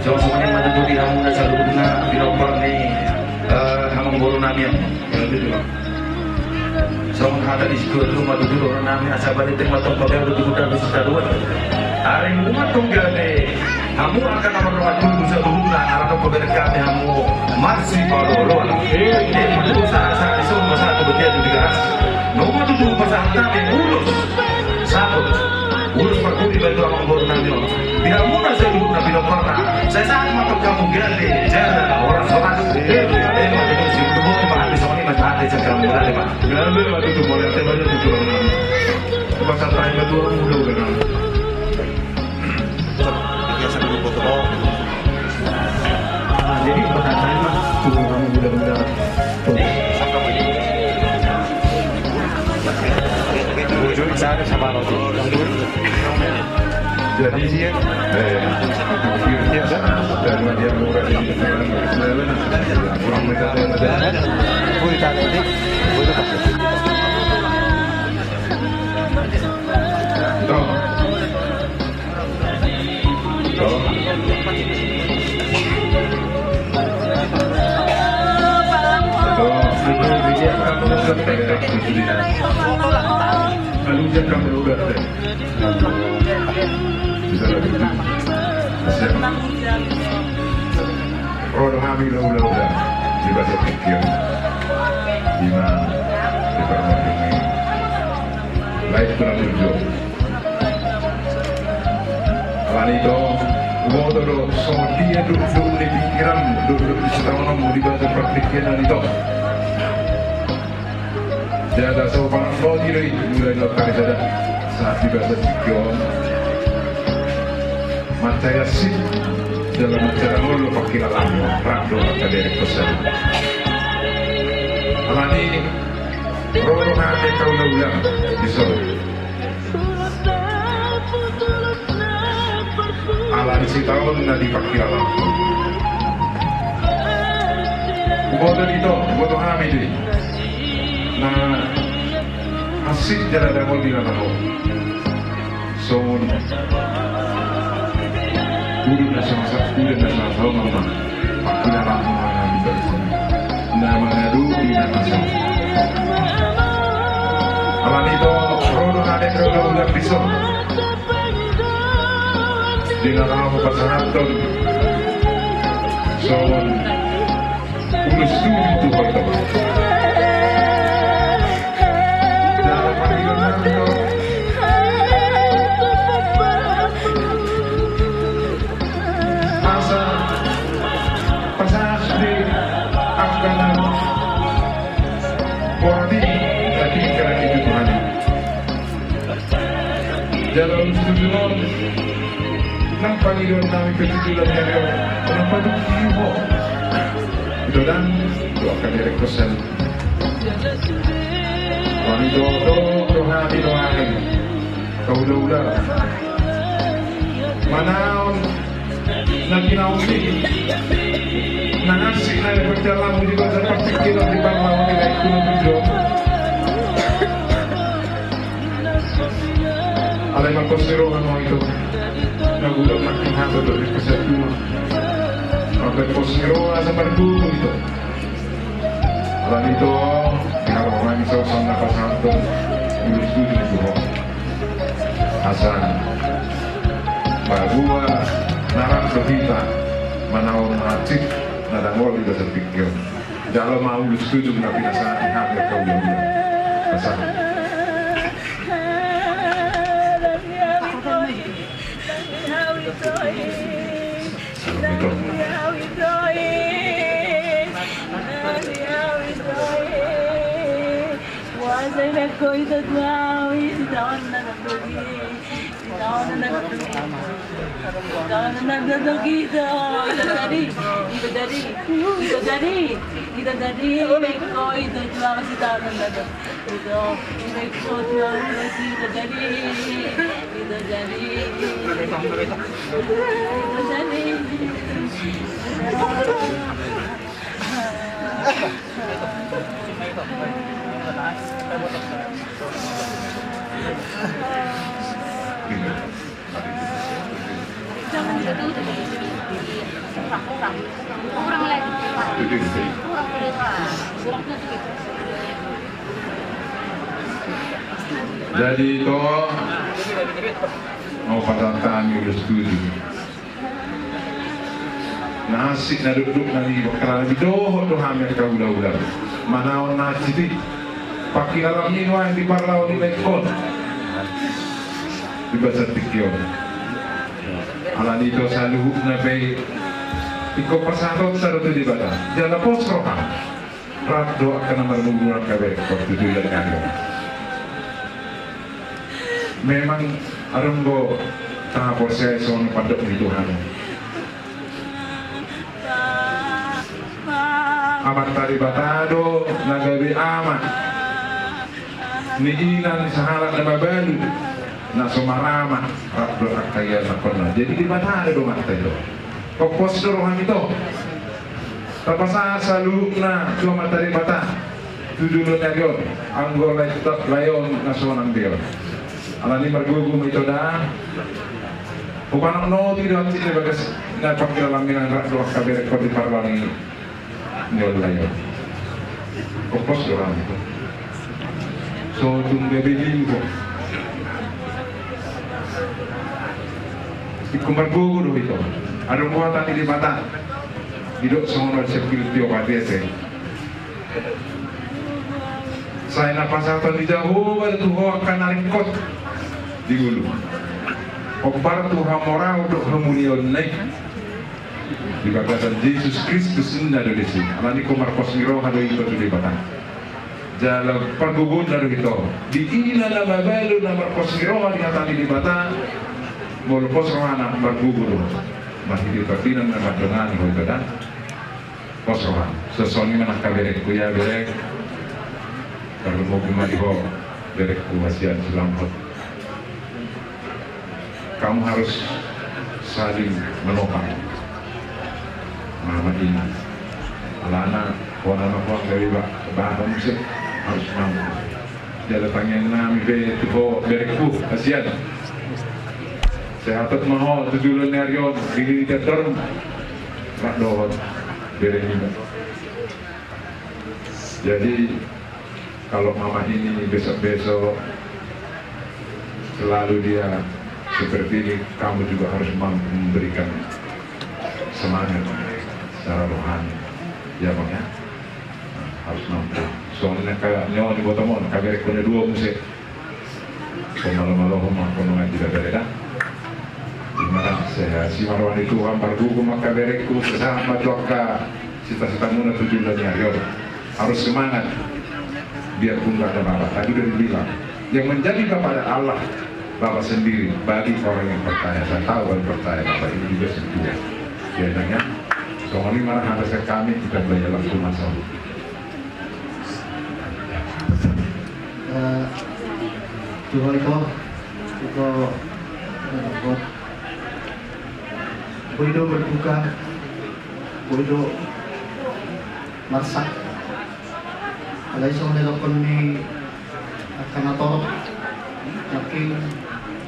Speaker 15: semuanya maju di hamun dan salurna di lopar ni hamam boru nami yang Song hada di sekolah rumah tujuh orang nami asabar di terima tempat yang tujuh dan bisa dua. Hari umat tunggale, kamu akan nomor rumah tujuh salurna arah berkati kamu masih baru loh. Itu saat itu masa tu betul tu digeras. Nomor tujuh pasal nami urus sabut. Urus perkudi bantu amang boru nami. Tidak mudah saya dulu nabi pernah. Saya sangat matok kamu gale jalan orang soras. Mati tu si tu boleh mati soalnya mati hati cakap mulai pak. Gale mati tu boleh tebal tu turun nami. Pasal terakhir batu orang muda udah nami. Biasa dulu foto. Jadi pertanyaan mah turun kamu muda-muda. Ujung sana sama roti. Jadi sih, akhirnya dan dia murah di kurang mereka ada. Boleh tahu ni, boleh tak? Toh, dia kamu sudah pegang sendiri. Lalu dia kamu sudah Orang hamil udah dibaca pikir gimana dipermalukan baik kurang tujuh awan itu mau dulu sama dia duduk di pikiran duduk di setahun mau dibaca perpikiran itu jadi sopan mau diri mulai lakukan saja saat dibaca pikiran materi sih dalam acara mulu pakai alam rado dari pesan. Amani rono hati kau ulang di solo. Alam si tahun nadi pakai alam. Bodoh itu, bodoh hamil. Nah asik jalan dan mau dilakukan. Soun. Udah nasional tahu mama, pakai langsung mana di sini. Nama ngadu di nasional. Awan itu rodo ada rodo udah pisau. Di nama pasangan soal ulus itu betul. Dalam panggilan itu. Dalam tujuan nang panggilan namin ketujuan ngayon kenapa begitu itu dan akan direkosan wanita rohani rohani kau udah manaon
Speaker 5: naginausi nangasik na berjalan juga seperti kita di bawah nilai kuno tujuh alai makosirohan mo itu nagulat makin hati dari kesatuan sampai kosirohan seperti itu dan itu kalau orang itu sama pasang mulus itu Hasan bahwa narap berita manau macik nadangol di dasar pikir kalau mau setuju dengan pinasa hampir kau yang Hasan
Speaker 17: Jangan ditutup. Kurang lagi.
Speaker 5: Jadi itu mau pada kami udah setuju. Nasi na duduk nanti bakal lebih doh hamil kau udah mana nasi ti pakai alam ini wah di parlau di lekon di bahasa tikio alam itu selalu nabe iko persatu sarut di badan jalan pos roha rat doa karena mermunggulan kabe waktu itu dan kami memang arunggo tahap proses on pada Tuhan amat tari batado nagabi amat ni inan sahalat na babalu na sumarama rakdo akaya na kona jadi di batado do matay do kopos do rohan ito tapasa salu na cuma tari bata tujulo na yon anggol layon na sonang diyon alani margugum ito da upanang no tidak sini bagas na pagkilalamin ang rakdo akabere ko di parwani nol layo kopos orang itu so tunggu beling ko ikumar gugur itu ada muatan di mata hidup semua security obadete saya napasatan di jauh baru tuh akan naringkot di hulu obar tuh hamora untuk hamunion naik di bagasan Yesus Kristus indah dari sini. Alani ko Marcos Miro hado ito di batang. Jalan paggugun na ito. Di ina na mabelo na Marcos Miro di hatani di batang. Molpos rohana paggugun. Mahidi papinan na madongan ko ito dan. Pos rohan. Sesoni mana kaberek kuya berek. Kalau mau kemari ho berek kuasian selamat. Kamu harus saling menopang. Muhammad ini alana wana nakuang dari bahasa musik harus mampu dia datangnya nami be tuho berekku kasihan sehatat mahal tujulan nerion diri terdorm rak dohon bereknya jadi kalau mama ini besok-besok selalu dia seperti ini kamu juga harus mampu memberikan semangat secara rohani ya bang ya harus mampu soalnya kayak nyawa di botomon kabarek punya dua musik malam-malam kono ngaji tidak terima kasih si marwan itu hampar buku maka berekku bersama doa cita-cita muna tujuannya ayo harus semangat biarpun gak ada bapak tadi udah dibilang yang menjadi bapak adalah Allah bapak sendiri bagi orang yang percaya saya tahu kalau percaya bapak ini juga setia biasanya soalnya malah harus kami kita belajar langsung masalah.
Speaker 12: Tuhan itu dapat
Speaker 18: Boydo berduka, Boydo marsak. Alay sa nilakon ni Kanatorok, laking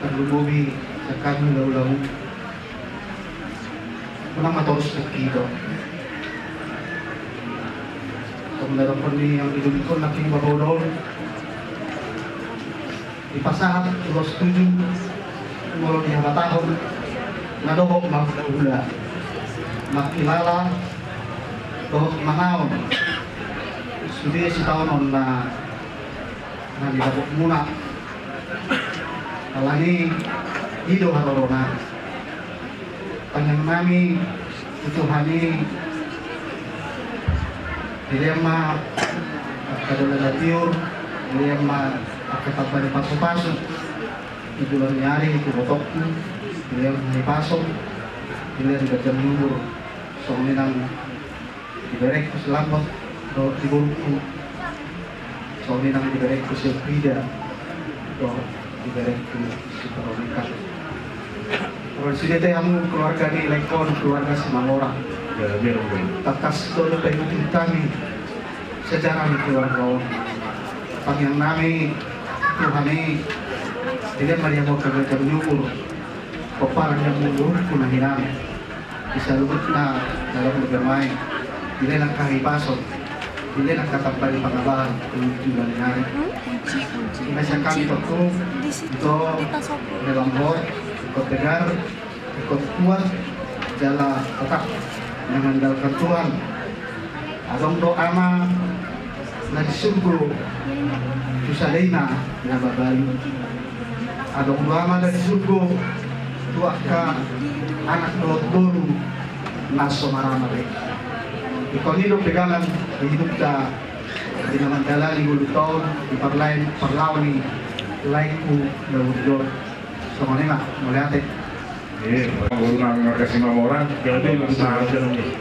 Speaker 18: terlubumi sa kanyang laulaw. Walang matoros pagkido. Kung nilakon ni ang ilumikon, laking babawlaw. Ipasahat, ulos tujuh, mulong niya matahon, nadohok magkula, makilala, dohok mangaon. Sudah si tahun na nilabok muna. Alani hido harorona. Panjang nami utuhani dilema kadala tiur, dilema akatapani paso-paso. Itulah nyari itu botok, dilema ni paso, dilema gajah mundur. Soalnya nang diberek selamat. Do dibunuh, soalnya nang diberek ke Silvida, do diberek ke Veronica. Kalau sudah kamu keluarga ni lekon keluarga semua orang, takas do lebih penting kami sejarah ni keluarga. Pag yang nami Tuhan ni tidak melihat mau kerja nyukur, peparang yang mundur punah hilang, bisa lubut na dalam bermain, tidak nak kahipasok. Hindi nagkatampal yung pangabahan kung tulang nangyari. Inasya kami ito nilambot, ikot tegar, ikot kuat, jala tetap mengandalkan Tuhan. Adong do ama na disurgo Tusalena na babali. Adong do ama na disurgo tuak ka anak dolot boru naso maramari. Ikaw nino pegangan hidup ka di naman dala ni gulutaon di parlawan ni laiku na wudod. So kanina muliate.
Speaker 10: Baru nang kasih orang jadi masalah ni.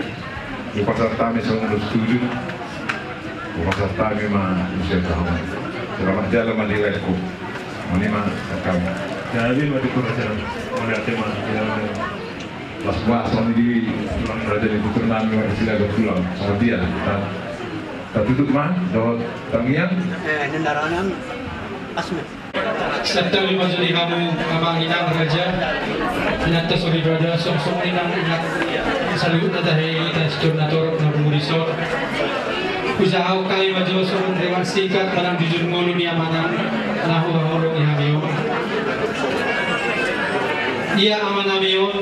Speaker 10: Di pasar kami sama setuju. Di pasar kami mah bisa tahu. Selamat jalan mandilaiku. Ini mah kami. Jadi mah dikurang muliate mah Las Buas di tulang raja di Putulan sila tulang sama dia. Tak tutup mah, dot tangian.
Speaker 14: Nendaranam asma.
Speaker 7: Serta lima jadi kamu abang inang raja. Nyata sorry brother, som inang inang salut nata hei tas turnator na bumurisor. Usahaw kay majo som rewan sikat manang jujur ngulu ni amanang nahu bahoro ni habiyo. Ia amanamion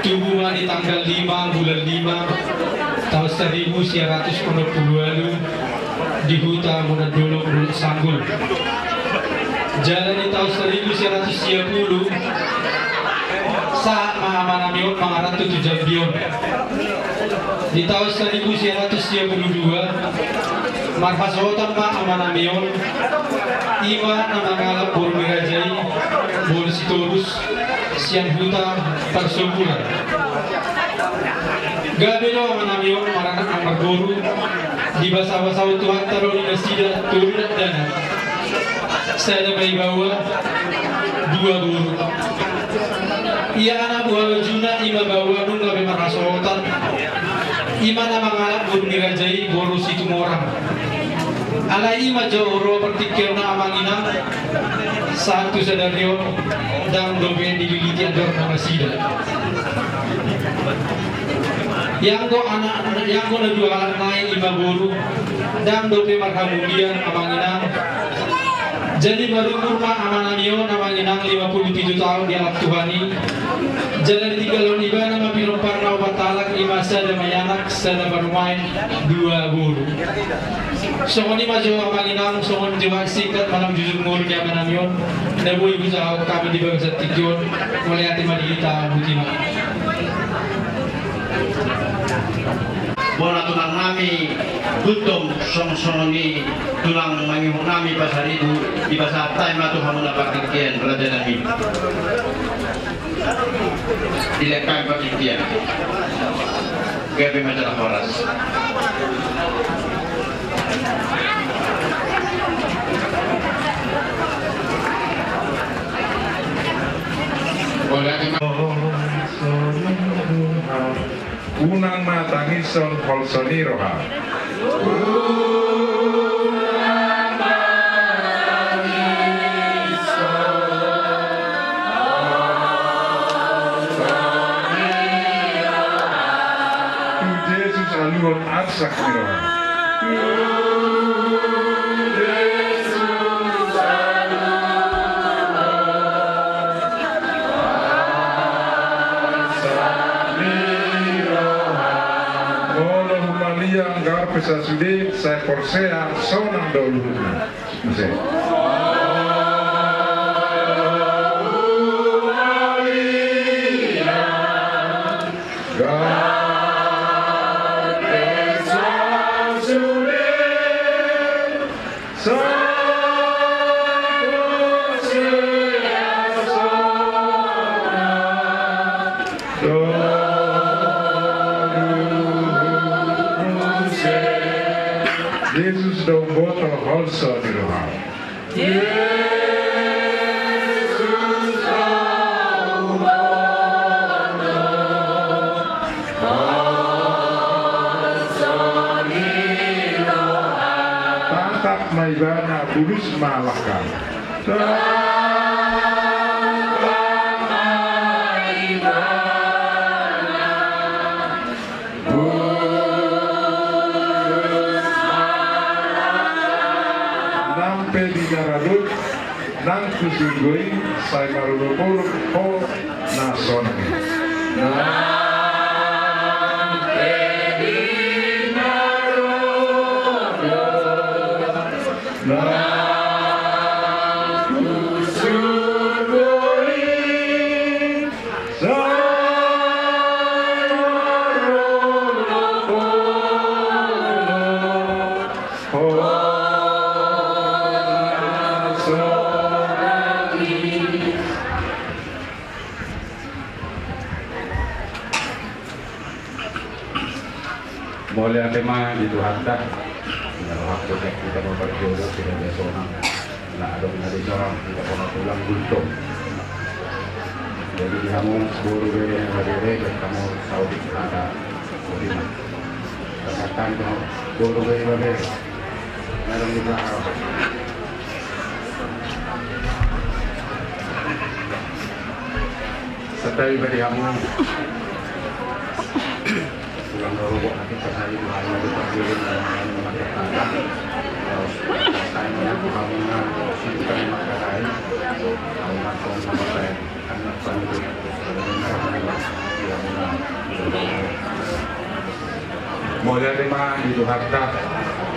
Speaker 7: tubuh di tanggal 5 bulan 5 tahun 1940 di Huta Monadolo Bulut Sanggul. Jalan di tahun 1930 saat amanamion mangaratu tujambion. Di tahun 1932 marhasotan ma amanamion ima namangalap bormirajai bolsitorus siang huta tersumbulan. Gabelo manamion maranak amar guru di basa-basa Tuhan taruh di nasida turun dan saya bayi bawa 2 guru. Ia anak buah juna ima bawa nung gabe marasotan ima nama ngalap guru nirajai boru situ morang. Ala ima jauh berpikir na amanginang satu sadario dan doben dililiti ador mangasida. Yang go anak yang go na 2 anak naik ima guru dan dobe marhamudian amanginang. Jadi baru kurma amanamio amanginang 57 tahun di alam Tuhani. Jalan 3 lawan iba nama pilopar na batalak ima sada mayanak sada barumay 2 guru. Songoni majo amanginang songon jiwa sikat malam jujur nguru di amanamio. Nabu ibu sahau kami di bangsa tijon oleh hati madita butina.
Speaker 19: Bola tulang nami gutom song-songi tulang mangihong nami pasar itu di pasar time atau kamu dapat kikian raja nami dilekang pakikian gabe majalah horas boleh
Speaker 10: Unang matangison holsoniroha. Yesus aluon arsak niroha. Pesa sudi saya porsea sonang dulu. Yesus dong botol holso di rumah. Yesus dong holso di rumah. Tatap maibana bulus malakkan. Naradut nang kusugoi sai marulupur ho nasongi
Speaker 20: Boleh tema di Tuhan dah. Kalau waktu kita mau berjodoh tidak biasa orang. Nah ada seorang kita pernah pulang buntung. Jadi kamu seburu yang berdiri dan kamu Saudi ada Saudi. Katakan kamu seburu yang berdiri. Dalam di belakang. Setelah beri kamu pulang ke Robok nanti percaya itu hanya dipergirin dan memakai tangan saya mengaku bangunan bukan memakai kain bangunan tahun sama saya anak penduduk mulai terima di Tuharta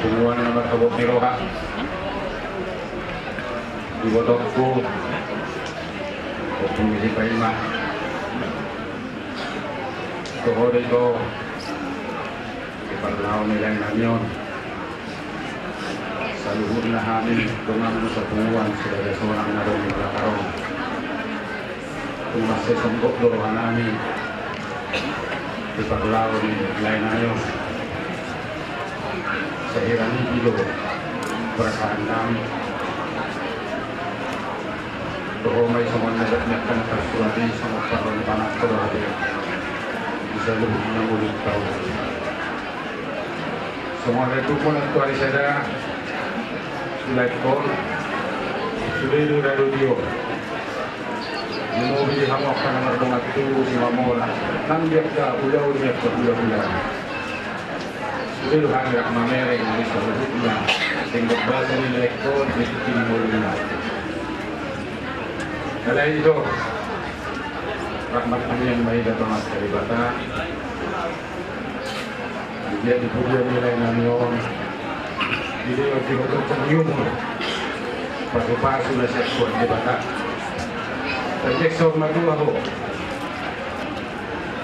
Speaker 20: hubungan nomor Robok Miroha di botokku Komisi Paimah Toho dito iparlaw nila namin sa luhur na hamin tungan sa tunguan sila seorang narong nagkakaroon kung masasambok doon namin iparlaw nila namin sa hirang ilo perasaan namin Toho may sumanagap na kanakasuadi sa magkaroon panak ko bisa lebih mengulik tahu. Assalamualaikum warahmatullahi wabarakatuh. Silakan. Sudah itu radio. Mau beli hamok karena ngerbongat itu si Mamola. Nang dia ke udah ke bulan. Sudah itu hangat mamereng di seluruhnya. Tinggal bahasa nilai ekor di sini mulai. Ada itu. Rahmat kami yang baik datang dari Bata. Dia dipuja nilai namion. Jadi waktu itu ternyum. Pas sudah saya buat di Bata. Terjek sorma dua ho.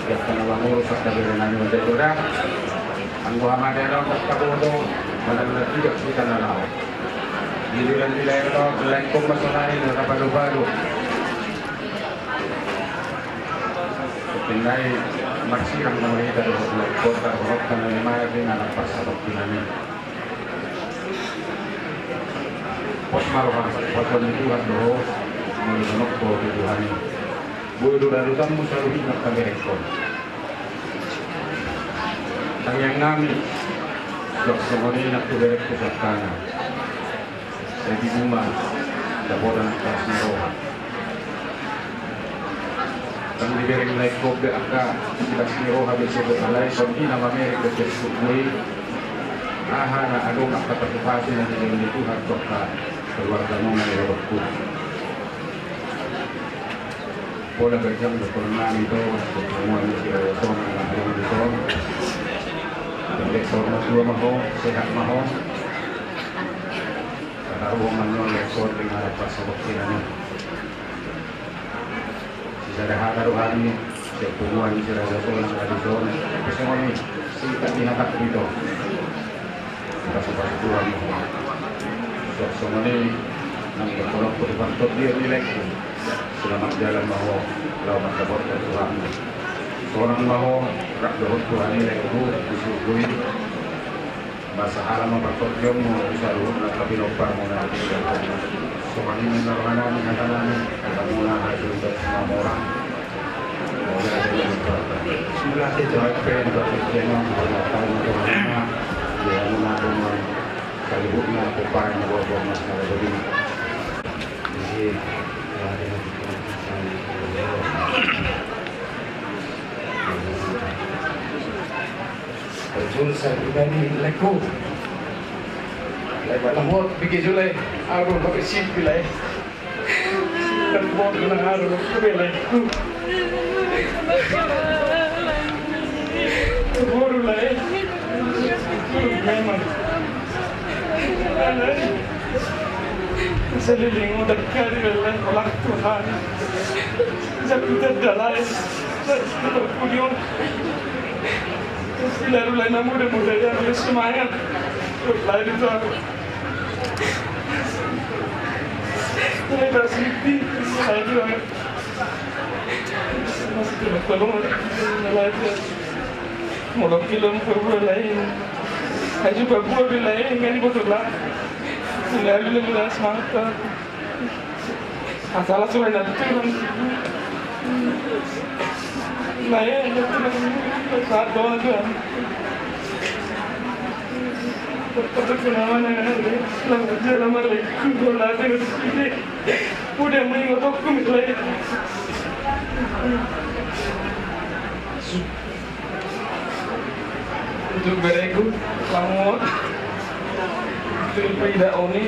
Speaker 20: Ya karena bangun sak dari namion dari orang. Anggo amade dong tak kabodo. Mana tidak kita nalau. Jadi kan nilai dong selain komasolai dan baru-baru. Pinai maksirang na mga dari kota Horok na limaya din na nagpasarap namin. Pos maruhan, pos panituhan doon, malunok po, tutuhanin. Bodo darutanmu selalu ingat kami rekor. Ang yang nami, dok semuanya nak tuberek kesakana. Jadi bunga, dapodan kasih roh. Ang libereng rekor de aka, kasih roh habis sebut alai, pagi nama merek kesebut mui. Aha na adong nak katapupasi na dinilin Tuhan dokka keluarga mo na irobotku. Pola berjam de pernah itu, semua ini kira song na adong dito. Lektor dua maho, sehat maho. Kata uang nyo lektor dengan apa sebab kiranya. Sisa rohani, sepuan sisa solan tradision, semua ini singkat dinakat itu. Kita sebab Tuhan maho. Semua ini nang berkolok berbantot dia nilai. Selamat jalan maho, selamat dapat Tuhan. Seorang maho rak dohot Tuhan nilai itu disuguhi bahasa alam mempertolong bisa luhur nak lebih lopar mula seorang ini menerima mengatakan kata mula hasil untuk semua orang Bismillah itu pengen berkecema berlatar berlama dia menabung kalibutnya kupanya bawa masalah begini jadi Jul saya pribadi lekku, lepas lamot bikin julai, aru pakai sip bilai, dan buat kena aru pakai lekku, baru lay, memang, seliling udah kari belai olak Tuhan, jadi terdalam, terpunyur. Lalu muda-muda yang lebih semangat lain itu aku ini bersih saya juga masih tidak pelong lain mau film perbulan lain saya juga buat lain ini betul lah lalu lebih semangat masalah sudah nanti lain saat doang tuan Tapi kenapa nih? Lama lagi, gue lagi nanti udah mengingat aku misalnya. Untuk beregu, kamu untuk tidak oni,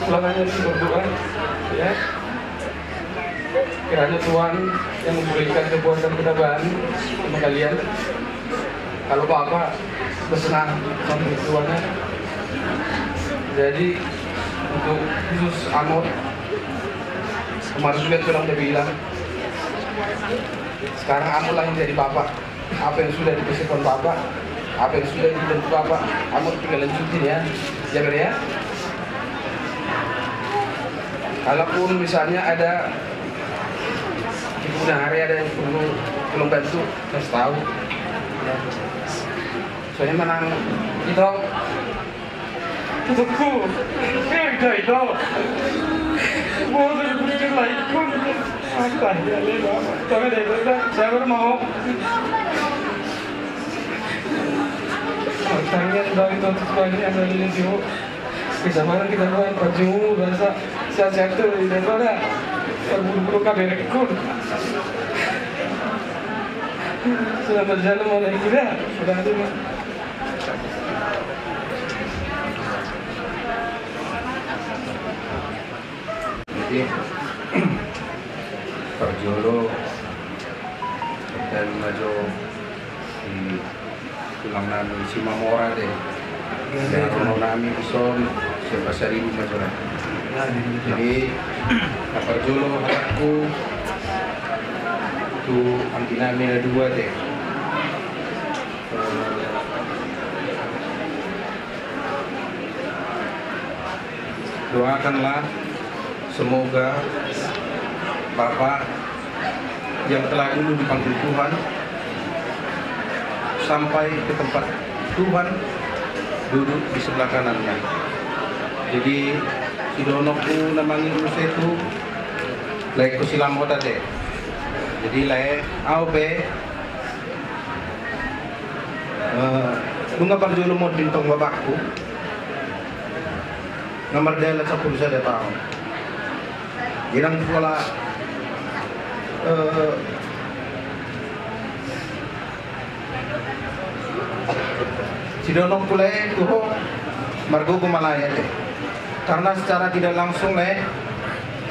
Speaker 20: ulangannya berdoa, ya. Kiranya Tuhan yang memberikan kekuatan ketabaan sama kalian. Kalau Bapak bersenang sama Tuhannya. Jadi untuk khusus Amor, kemarin juga Tuhan udah bilang, sekarang Amor lah yang jadi Bapak. Apa yang sudah dipersiapkan Bapak, apa yang sudah dibentuk Bapak, Amor tinggal lanjutin ya, jaga ya. Kalaupun misalnya ada di kemudian hari ada yang belum bantu, kasih tahu. Ya. Soalnya menang itu ku, itu, mau berpikir lagi pun, apa ya lewat, tapi dari saya baru mau. Tanya dari itu sebagai yang dari itu, bisa mana kita buat baju bahasa sehat-sehat tu daripada buru-buru kabel rekor. Sudah berjalan mulai kira, sudah ada. Jadi Perjolo dan Majo di tulang nami si Mamora deh. Dan kalau nami ison sebesar ini Majo. Jadi Perjolo aku tu anti nami ada dua deh. Doakanlah semoga Bapak yang telah dulu dipanggil Tuhan sampai ke tempat Tuhan duduk di sebelah kanannya. Jadi si donokku namanya itu lekku silamota deh.
Speaker 21: Jadi le AOP nunga parjulu mo din tong babakku ngamardela 10 tahun. Girang pula Sidonong pula tuho margo Malaya deh. Karena secara tidak langsung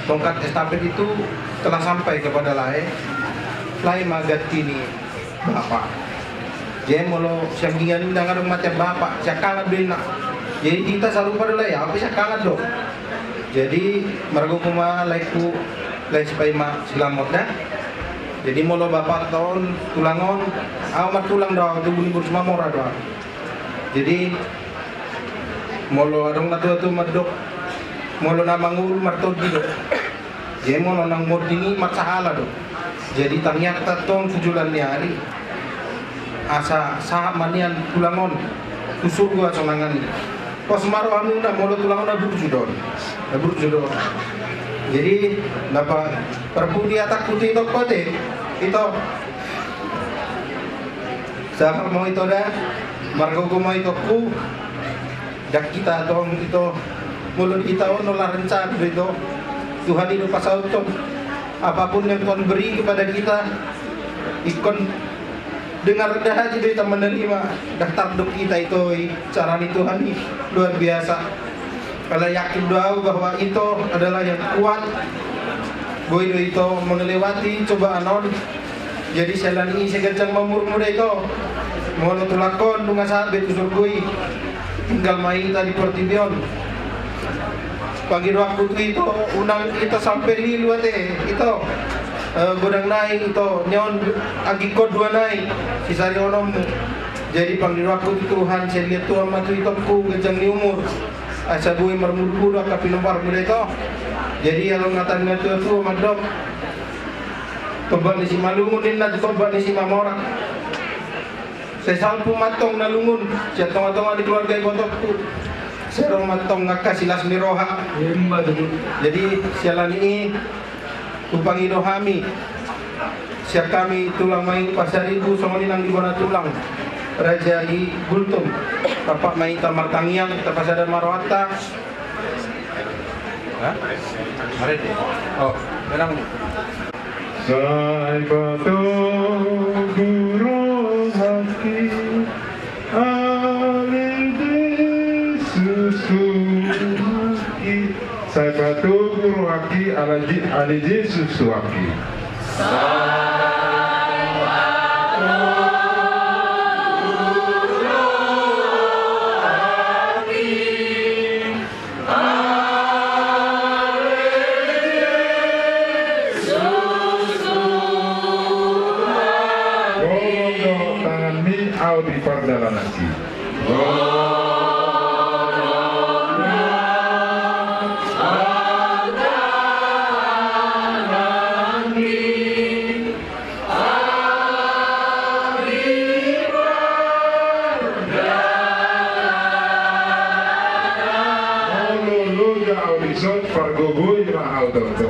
Speaker 21: tongkat estafet itu telah sampai kepada Lai magatini bapak. Jadi molo sianggingan dengan macam bapak, saya kangen bina. Jadi kita selalu pada apa saya kangen dong. Jadi margo laiku supaya selamat dah. Jadi molo bapak tahun tulangon, amat tulang dah tu bunyi semua mora dah. Jadi molo adong na tu madok molo na mangul martod dito. Jadi molo nang modini matsahala do. Jadi ternyata tong tujulan ni hari asa sahab manian tulangon tusuk gua sonangan ni. Pas maro anu na molo tulangon na burjudon. Jadi napa perbudi atak putih tok kote itu sahab mau itu dah margo ko mau itu ku dak kita tong itu mulut kita nolah rencana itu Tuhan itu pasal itu apapun yang Tuhan beri kepada kita ikon dengar rendah hati kita menerima daftar dok kita itu cara Tuhan ini luar biasa. Kalau yakin doa bahwa itu adalah yang kuat boy itu melewati cobaan non jadi selani sekencang mamur-mur itu mau tulakon dunga saat betul surgui tinggal main tadi pertibion pagi waktu itu unang itu sampai lilu itu godang naik itu nyon agikot dua naik sisari onom jadi panggil waktu Tuhan saya lihat Tuhan matu itu ku gejang di umur asa bui marmur kapi nomor muda itu jadi kalau ngatan itu madok tobat ni si malungun din na tobat ni si mamora saya salpu matong nalungun siya tonga-tonga di keluarga botokku serong matong ngakasilas ni roha jadi sialan ini upang idohami siya kami tulang main pasar ibu songoninang di bona tulang Raja I Gultum Bapak main tamar tangiang tapasada marwata mari deh oh benang
Speaker 5: Sai pato guru haki ale susu haki Sai pato guru haki ale susu haki di pardala nasi. Pargogoi mahal toto.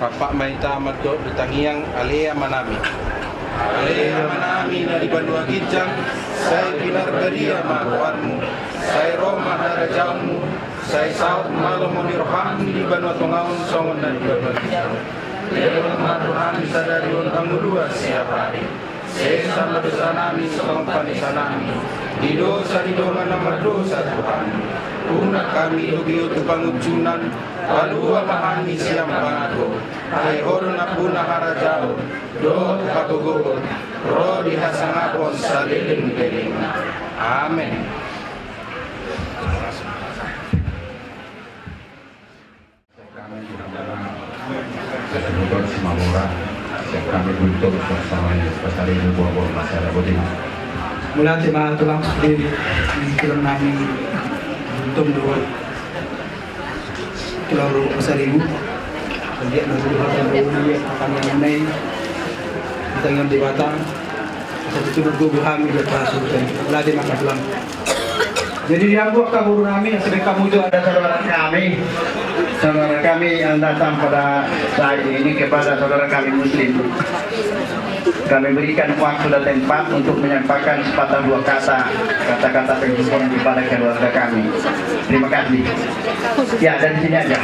Speaker 21: Bapak maita madok ditangiang alea manami na di Bandua Gijang saya pinar beria maruanmu saya Roma harajamu saya saut malam menirham di Bandua Tongaun songon dan di Bandua Gijang Dewan maruhan sadariun angudua siapa saya sama dosa nami sekompan dosa nami di dosa nomor dosa Tuhan Una kami ugi utu pangucunan, alua mahami siang pangako. Hai horon na puna harajao, do kagugur, ro dihasangapon sa liling-liling. Amen.
Speaker 20: Keseluruhan Simamura, siap kami untuk bersamanya pasal ini buah-buah masalah boding.
Speaker 18: Mula si mga tulang sendiri, kilang namin buntong doon. Kilang ro sa ribu. Hindi na buhat ang buhay kami nanay. Itang di bata. Sa tutulog guguhami at pasukan. Wala din makatulang. Jadi diambil kabur kami yang sering kamu itu ada
Speaker 12: saudara kami yang datang pada saat ini kepada saudara kami Muslim. Kami berikan waktu dan tempat untuk menyampaikan sepatah dua kata-kata penghibur kepada keluarga kami. Terima kasih. Ya, dari sini aja.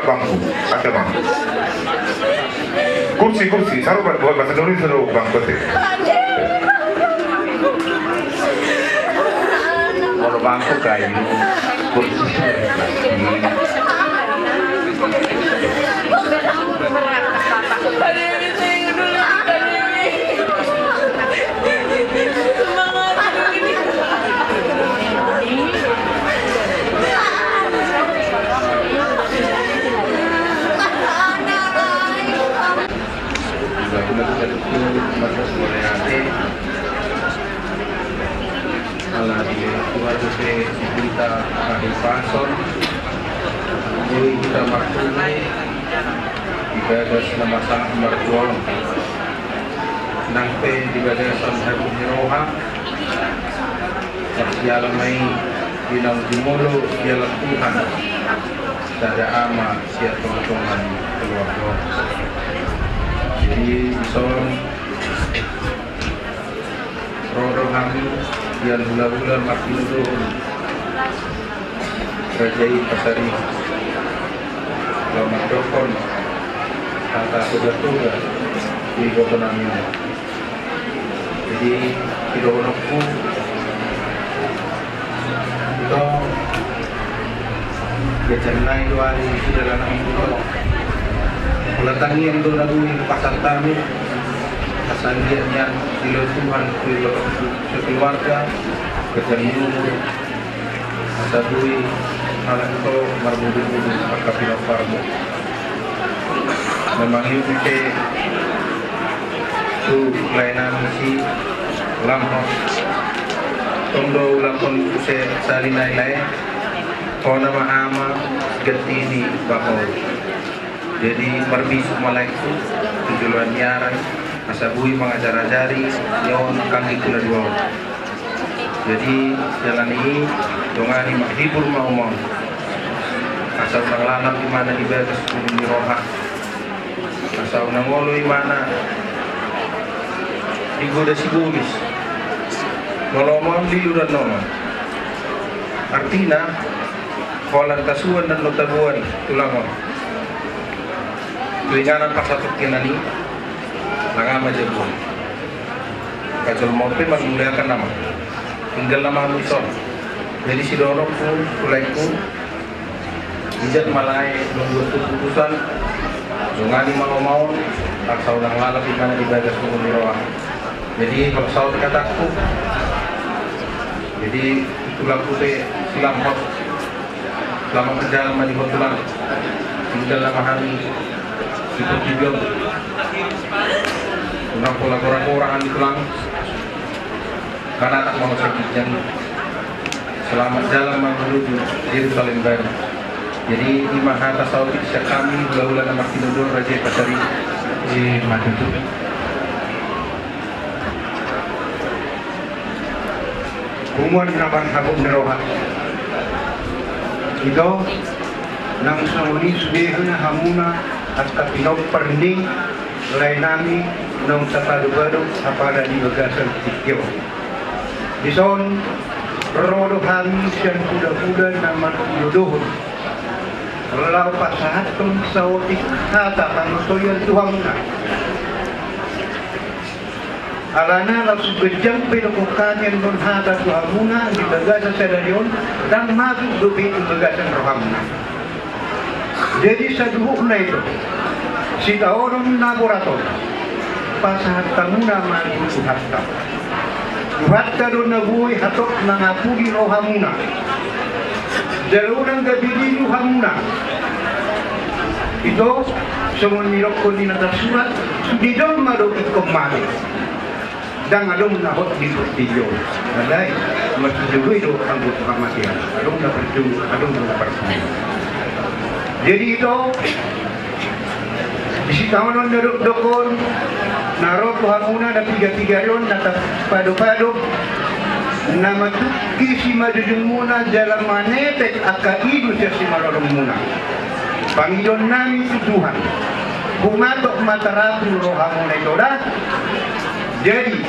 Speaker 8: Bangku, ada bang. Kursi, saruh buat bahasa Indonesia dulu bangku teh.
Speaker 12: Kalau bangku kayu, kursi.
Speaker 21: Kita hari pason, jadi kita maksudnya dibagas nama sang mertuang, nangpe dibagas sang hiroha, sialan main bilang dimulu sialan Tuhan, ada ama siap teman-teman keluarga. Jadi son rodo kami yang bulan-bulan makin turun. Rajai Pasari Lama Dokon Tata Tuga di Gotonami. Jadi idolokku ito becenay duari sudah lanang ito ulatangin do laguin pasar kami kasandiannya dilutuhan keluarga kejenuh sadui anak itu marbudu-budu kapila farmo memang itu tu kelainan si lampau tondo lampon use salinai lai kona ama getini bakau jadi perbisu malaiku tujuan nyaran asabui mengajar-ajari yon kami kula dua jadi jalan ini dongani maghibur mau asal nanglalap di mana ibadah di roha asal nangolo di mana digoda si bumis ngolomon di luar nomor artinya kolan tasuan dan notabuan tulangon tulinganan pasatuk kinani langama jebun kacol mope menggunakan nama tinggal nama muson jadi si dorongku kulaiku bijak malai membuat keputusan dongani mau tak saudang lalap di mana ibadah sungguh miroah jadi kalau saudara kataku jadi itulah putih silam hot selama perjalanan di hotelan tinggal lama hari seperti bilang unang pola-pola di tulang karena tak mau sakit yang selamat jalan menuju Yerusalem baru jadi di Mahata Saudi bisa kami bulan Martin Nudul Raja Pasari di Madudu Umuan naman habong neroha ito nang sanguni sudihan na hamuna at kapinok parinding lay nami nung sa palubado apada di bagasan tikyo dison rodo hami siyan kuda-kuda na manuduhon lalau pasahatong sa otik hata panutoyan tuwang na alana langsung gejang pinokokan yang non hata tuhamuna di bagasan sedarion dan masuk dubi di bagasan rohamna jadi saduhuk na ito si taonon laborator pasahat tamuna maju hatta hatta doon nabuhay hatok ng apuli rohamuna dalawang gabili rohamuna ito sumun mirok ko din natasurat sudidon madokit kumali dan alum nahot di video malay masudugay do ang buto kamatian alum na perdu alum na perdu jadi ito isi tahun dokon narot hamuna na tiga-tiga yon na pado-pado na matuki si madudung muna jalan manetek akaidu siya si marorong muna Panginoon namin si Tuhan kumatok matarapu rohamuna ito dah jadi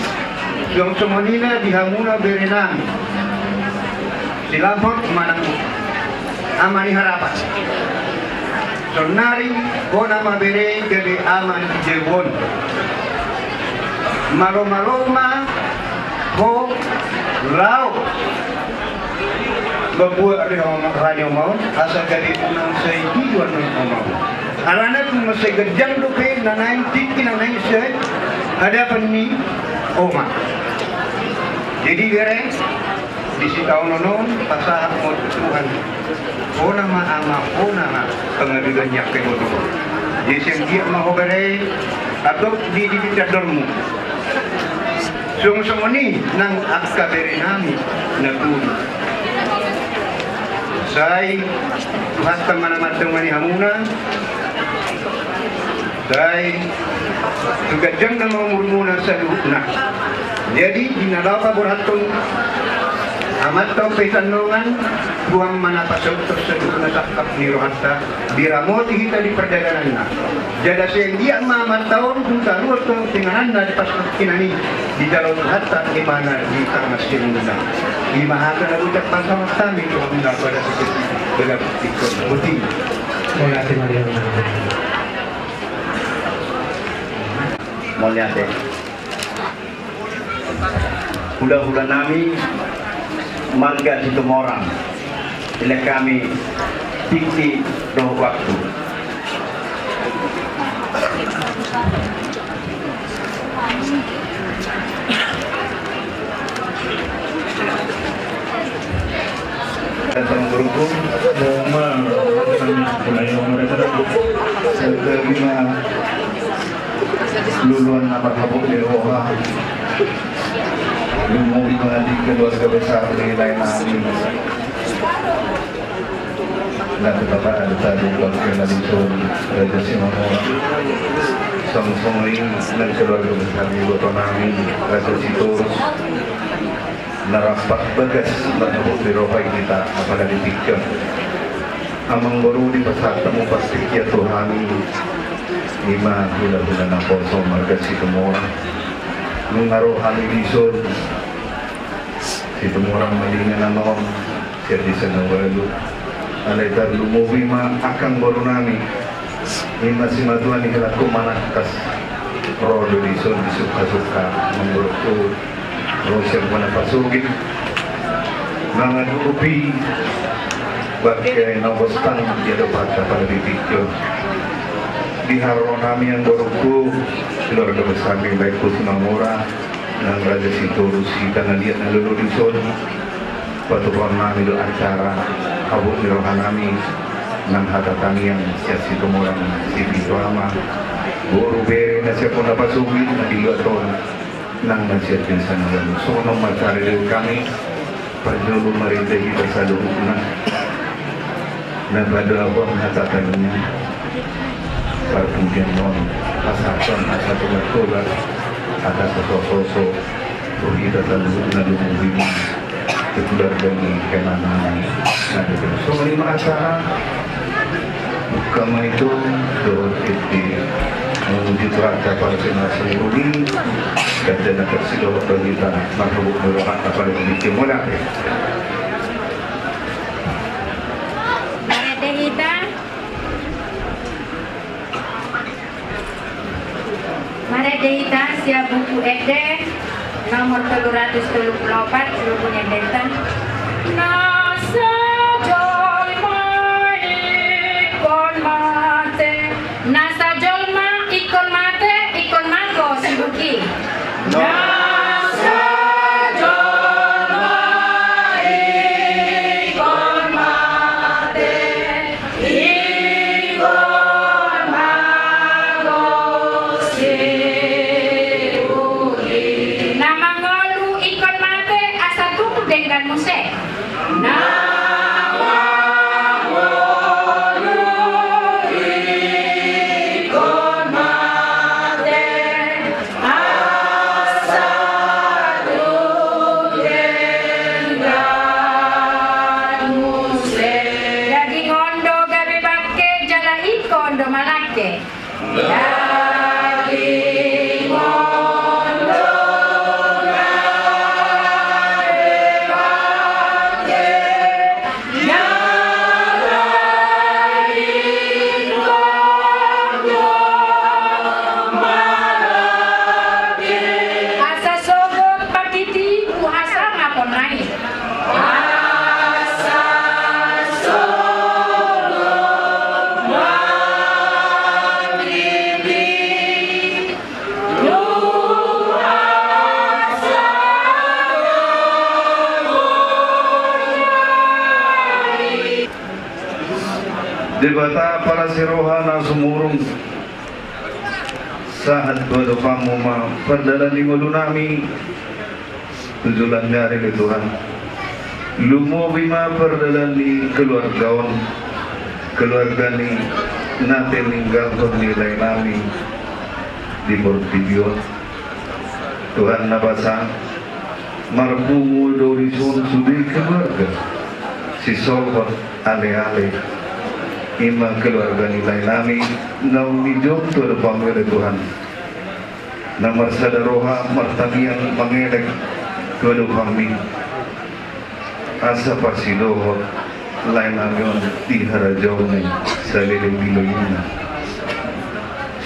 Speaker 21: yung sumunina di hamuna berenang silamot manang amani harapan sonari bona mabere gabi aman jebon maroma ko lao babuat radio mau asal gabi unang say tiwan ng mau alana kung masay gajang lupe na 90 kinanaisay ada pani oma jadi gereng di si tahun nonon pasah mo Tuhan o nama ama o nama pengadugan yak ke bodo jadi siyang dia mahobere atau di cadormu sung ni nang akabere nami nagtuli say hasta manamatang mani hamuna say tugajang na mamurmuna sa luhna jadi dinalawa buratong amat tau pesanongan buang mana pasok tersebut nasakap ni rohata biramoti kita di perdagangan na jada siyang dia mamat tahun kung taruh tong tinganan na di pasok kinani di dalam hatta di mana di tangas kinuna di mahaka na utak pasang kami ito ang pada seperti dalam ikut buting
Speaker 14: Terima kasih Maria.
Speaker 12: Mau lihat deh. hula-hula nami marga Situmorang bila kami tikti doh waktu.
Speaker 11: Tentang berhukum seterima luluan nama habuk di roha lumuri mengadi keluarga besar di lain amin dan tetap ada tadi keluarga Ladison Raja Simamora Song-Songling dan keluarga besar di Botonami Raja Sitorus narapat bagas menabuk di roha kita apalagi dipikir amang baru di pasar temu pasti kia Tuhani lima hula-hula na poso marga Situmora mengaruh hal Ladison Situmora malingan na noon siya di sa nawalo alay tar lumuwi ma akang baru nami lima si matuan ni hilat ko manakas Rodo Ladison di suka-suka mengguruk ko Rosel manapasugin mga dupi bagay na wastang dia dapat pada dipikir di haro nami yang borokku keluarga besar yang baik ku Simamora dan Raja Sitorus kita ngeliat na lulu Ladison paturuan nami do acara habuk di rohan nami nang hata kami yang siap Situmora si Pitwama guru beri na siya po napasugin na iluaton nang nasihatin sa nalang. So, nung magkarilil kami, pagdulong marindahi sa loob na nabado ang natatan niya. Parpugyan noon, asason, asa tumatulad, at asa sososo, tuhita sa loob na lumubin keluar dari kemanaan. So, lima acara, kama itu, doon iti, menuju raja Palestina Rudi dan nak tersilau kita makhluk merupakan apa yang dimulai.
Speaker 6: Mari dihita siap buku Ede nomor 334 seluruhnya data. Nasa jolma ikon mate, nasa jolma ikon mate, ikon manggo sibuki. Nasa jolma ikon mate, ikon manggo sibuki. Nama ngolu ikon mate asa tuku dengan musik.
Speaker 11: Debata para siroha na sumurong saat berdoa muma perdalan di ngulu nami tujuan dari Tuhan lumo bima perdalan di keluarga ni natin ninggal nilai nami di Portibio Tuhan nabasa marpungu dori sun sudi keluarga si solbot ale-ale imang keluarga nilai nami naung nijom tu ada pamela Tuhan namar sadaroha martamiang mangelek kedu kami asa pasidoho lain namion di harajau ni saliling biloyina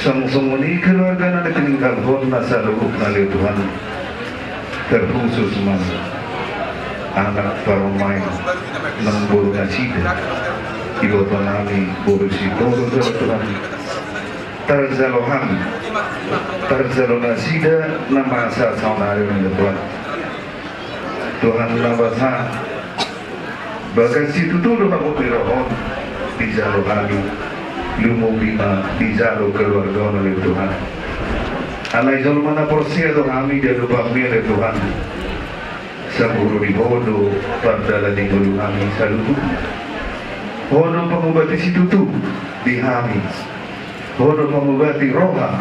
Speaker 11: sang-sanguni keluarga na nakiningkalhon na sa lubuk na Tuhan terkhusus anak Paromai nang buru nasida ibotonami buru sitoro Tuhan tarzalo nasida nama asa saunari Tuhan Tuhan nabasa bagas situ tuh kamu pirohon di jalo kami lumubima di jalo keluarga oleh Tuhan alai jalo mana porsi itu kami dia lupa milik Tuhan saburu di bodoh pada di bulu kami selalu bodoh pengobati situ tuh di kami bodoh pengobati roha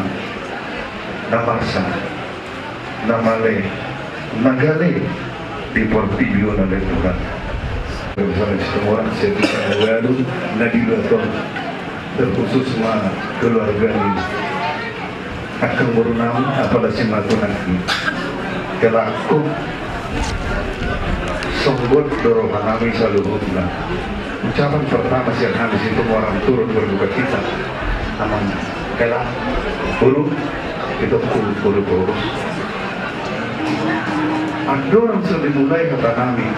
Speaker 11: namarsa namale nagale di portibio oleh Tuhan bersama semua orang saya bisa lalu Nabi Baton terkhusus semua keluarga ini akan berunam apalagi matu nanti kelaku sombot dorohan kami selalu berunam ucapan pertama siang kami itu orang turun berduka kita namanya kelak buru itu buru ada orang sudah dimulai kata kami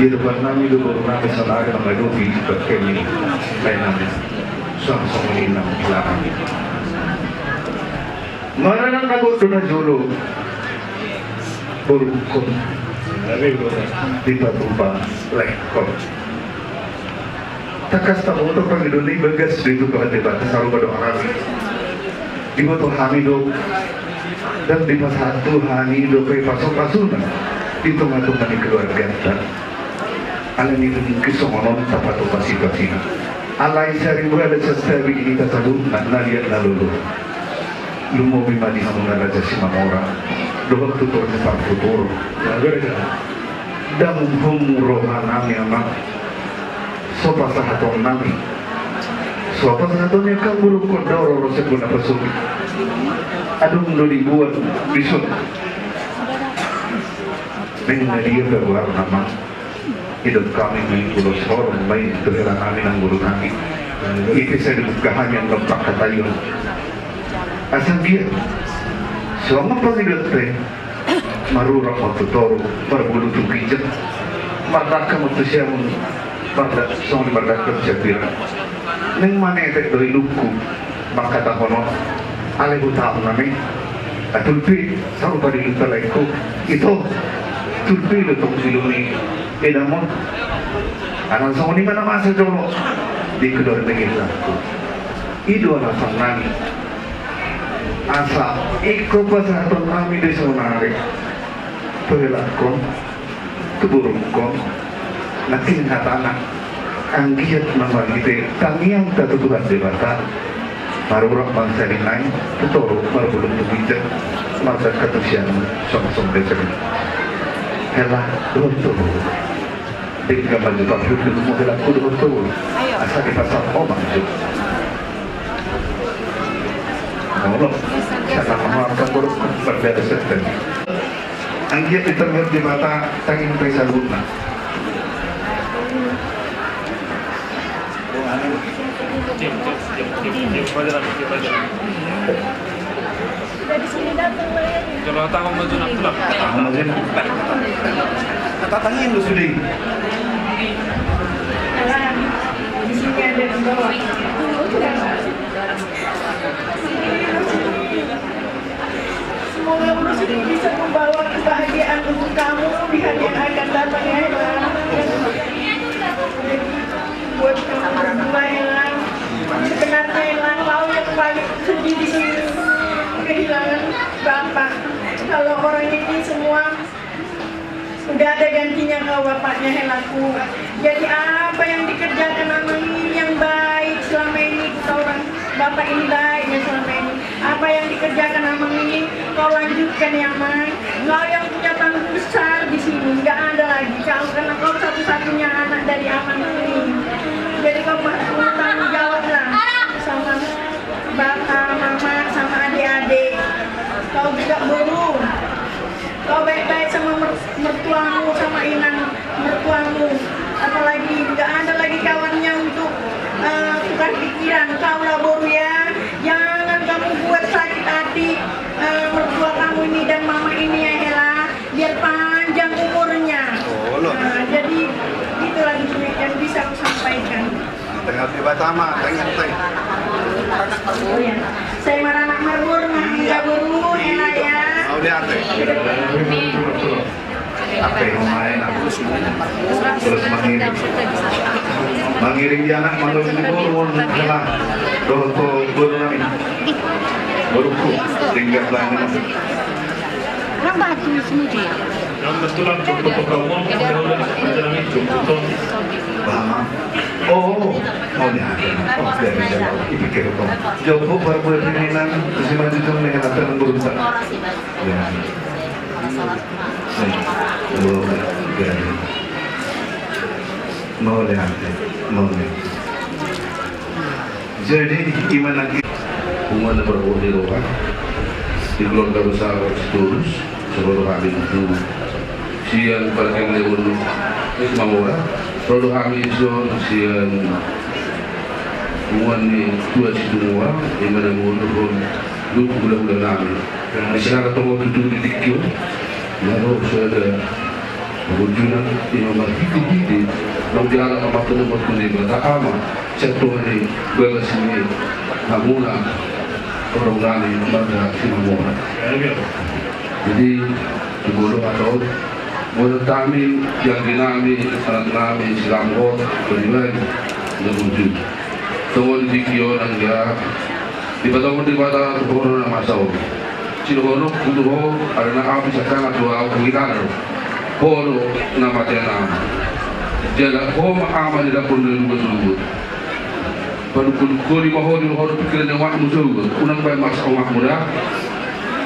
Speaker 11: di depan kami itu baru kami salah ada nama dobi berkemi lain kami sang ini nama belakang mana nak dona jolo berukun di batuba lekor takas tak untuk pengidoli bagas di itu kalau debat selalu berdoa kami di batu hamido dan di pas satu hani do pe pasok-pasunan itu ngatung dari keluarga alam itu kisomonon tapato pasi-pasi alai sari wala sastabi ini tasalu naliat lalu lumo bimadi hamuna raja simamora dohak tutur nepar tutur dan humrohan nami amak sopa sahaton nami sopa sahatonnya kan buruk kodoro rosekuna pasuk aduh lo dibuat bisut dengan dia berbuat nama hidup kami pulau sorong baik kehilangan kami dan guru kami itu saya dibukahan yang lempak kata yun asal dia selama penghidup teh marurang waktu toru berbulu tu kijak maraka manusia pada song di maraka jabir neng mana itu dari luku maka tak kono ale buta nami atulpi saru pada luka laiku itu tulpi lu tong silumi edamon anak song ni mana masa jolo di kedua negeri aku itu anak sang nani asa ikut pasal kami di sonare pelakon keburukon nakin hatana anggiat mamagite tangiang tatutuhan debata marurang bangsa lain tutoro marbulung tubijak marta katusian som-som deseri hela doto tinggal maju tampil ke model aku doto asal di pasar omang itu Allah saya mengharapkan buruk berbeda sekali anggiat diterima di mata tanging pesa luna
Speaker 3: dari sini datang lah ya.
Speaker 7: Kalau tahun maju nak pulang.
Speaker 11: Tahun maju nak. Kata tangin lu sudah.
Speaker 3: Di sini ada yang bawa. Semoga Allah bisa membawa kebahagiaan untuk kamu di hari yang akan datang ya. Buat kamu berdua yang sebenarnya yang kau yang paling sedih di sini kehilangan bapak. Kalau orang ini semua udah ada gantinya kau bapaknya helaku. Jadi apa yang dikerjakan Amang ini yang baik selama ini orang bapak ini baiknya selama ini. Apa yang dikerjakan Amang ini kau lanjutkan ya Mang. Kau yang punya tanggung besar di sini nggak ada lagi kau karena kau satu-satunya anak dari Amang ini. Jadi kau punya tanggung jawab lah sama bapak, mama, sama adik-adik. Kau juga burung. Kau baik-baik sama mertuamu, sama inang mertuamu. Apalagi nggak ada lagi kawannya untuk tukar pikiran. Kau lah boru ya. Jangan kamu buat sakit hati kamu ini dan mama ini ya Hela, biar panjang umurnya. Nah, jadi itu lagi yang bisa aku sampaikan.
Speaker 4: Tengah di Batama, tengah.
Speaker 3: Oh ya, saya marah anak marmur nggak buru Hela ya.
Speaker 4: Mau lihat
Speaker 11: apa yang main aku terus mengiring dia anak malu di burung telah burung kami burungku tinggal lain
Speaker 17: orang batu semua dia
Speaker 7: yang betulan cukup kamu jalan itu cukup
Speaker 11: oh mau lihat oh dari jauh dipikir kok jauh baru berpinginan terus lanjut dengan aturan burung ya mau lihat jadi gimana hubungan berhubung di rumah di keluarga besar Tulus seluruh kami itu sian pada yang lewat Ismamura seluruh kami itu sian hubungan di dua semua yang mana menurut lu bulan-bulan kami masyarakat tunggu duduk di tikio lalu sudah berwujudan imam al-Hidi nang diarah sama penempat kuning tak ama satu hari bagas ini namuna orang lani pada Imamura jadi dibodoh atau menurut kami yang dinami anak kami Silamor beriman berwujud tunggu di tikio nang dia dibatang di bata corona masau Cilogono kudu ada na api sakana dua aku gitar polo nama tena jala homa ama di dapur dulu betul baru kudu mahoni mahoni pikiran yang waktu musuh unang bayi masa umat muda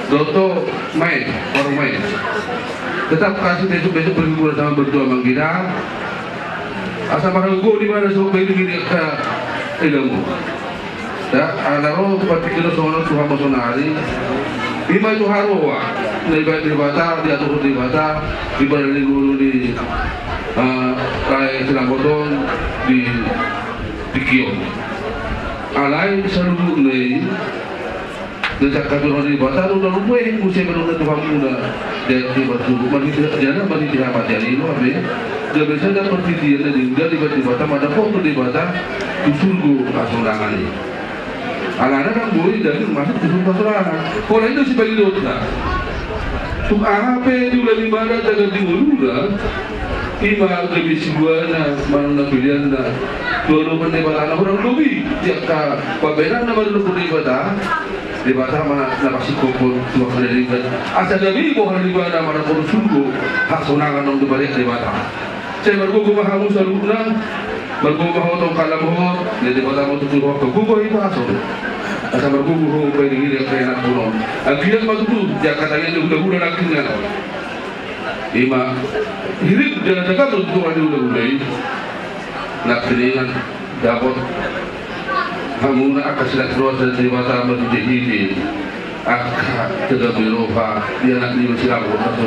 Speaker 11: doto main baru main tetap kasih besok berguna sama berdua manggida asal mahal di mana sok bayi ini ke ilmu ya ada roh particular sono Tuhan masonari Bima itu haruwa dari bata diatur di bata di badan guru di kayak Silamboton di Kio alai selalu nih Desa kabur di bata udah lupa yang usia berulang Tuhan muda dan di batu mandi di hamat jadi itu apa dia biasa dapat pertidian dari dia di bata ada foto di bata usulku asurangan ini anak-anak kan boleh dari masuk ke rumah sorangan pola itu sebagai dosa tuk apa di ulah ibadah jaga di ulura ima lebih sebuahnya mana pilihan dah dua pendebat anak orang lebih jika pabena nama dulu pendebat debata mana napasi kumpul dua kali libat asal lebih bukan ibadah mana pun sungguh hak sonangan untuk balik debata saya bergugum hamus alumna bergugum hotong kalamhor jadi debata mau tutup waktu gugum itu asal asal bergugum kayak ini kayak anak pulau akhirnya masuk tu Jakarta yang udah akhirnya ima hidup jangan dekat untuk ada udah nak dengan dapat kamu nak akan silat keluar dari mata menuju ini akan tidak beroha dia nak di Mesir atau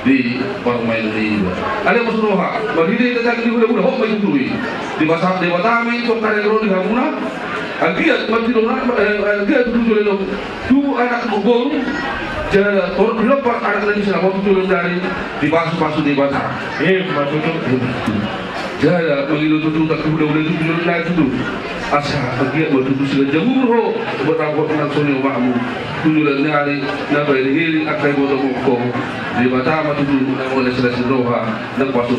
Speaker 11: di permain ini ada yang masuk roha bagi dia kita di udah hok main tui di masa main sok karena di kamu nak agiat mati dona agiat tujuh lelong tu anak bogor jalan orang berapa anak lagi selama tujuh dari di pasu di mata pasu jalan mengilu tujuh tak udah tujuh lagi tu asa agiat bertujuh sudah jamur ho berapa nak soni makmu tujuh dari nabai hili akai bodoh moko di mata matu namun selesai roha dan pasu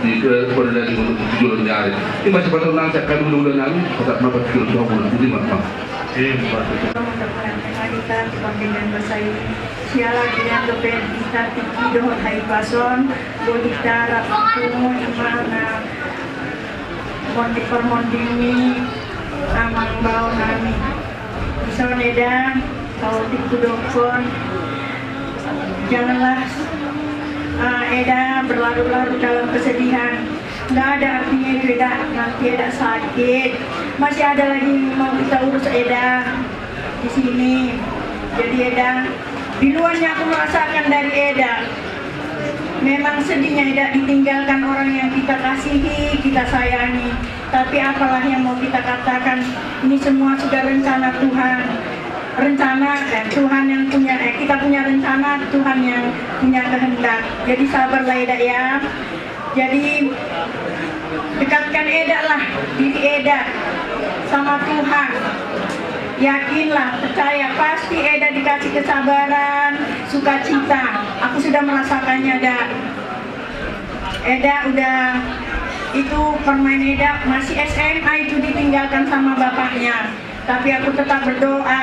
Speaker 11: di pada dari tujuh dari ini masih patut nanti akan dulu nanti tetap nampak kira tujuh jadi mak
Speaker 3: kita dengan bahasa ini siala dengan dopen kita tiki doh hai pason bolita rapumu imana mondi amang bau nami bisa neda kalau tiku dokon janganlah Eda berlarut-larut dalam kesedihan. Nggak ada artinya itu Eda nanti Eda sakit. Masih ada lagi mau kita urus Eda di sini. Jadi Eda, di luarnya aku merasakan dari Eda. Memang sedihnya Eda ditinggalkan orang yang kita kasihi, kita sayangi. Tapi apalah yang mau kita katakan, ini semua sudah rencana Tuhan.
Speaker 2: rencana dan Tuhan yang punya kita punya rencana, Tuhan yang punya kehendak. Jadi sabarlah Eda ya. Jadi dekatkan Eda lah, diri Eda sama Tuhan. Yakinlah, percaya, pasti Eda dikasih kesabaran, sukacita. Aku sudah merasakannya, Eda udah itu permain Eda masih SMA itu ditinggalkan sama bapaknya. Tapi aku tetap berdoa,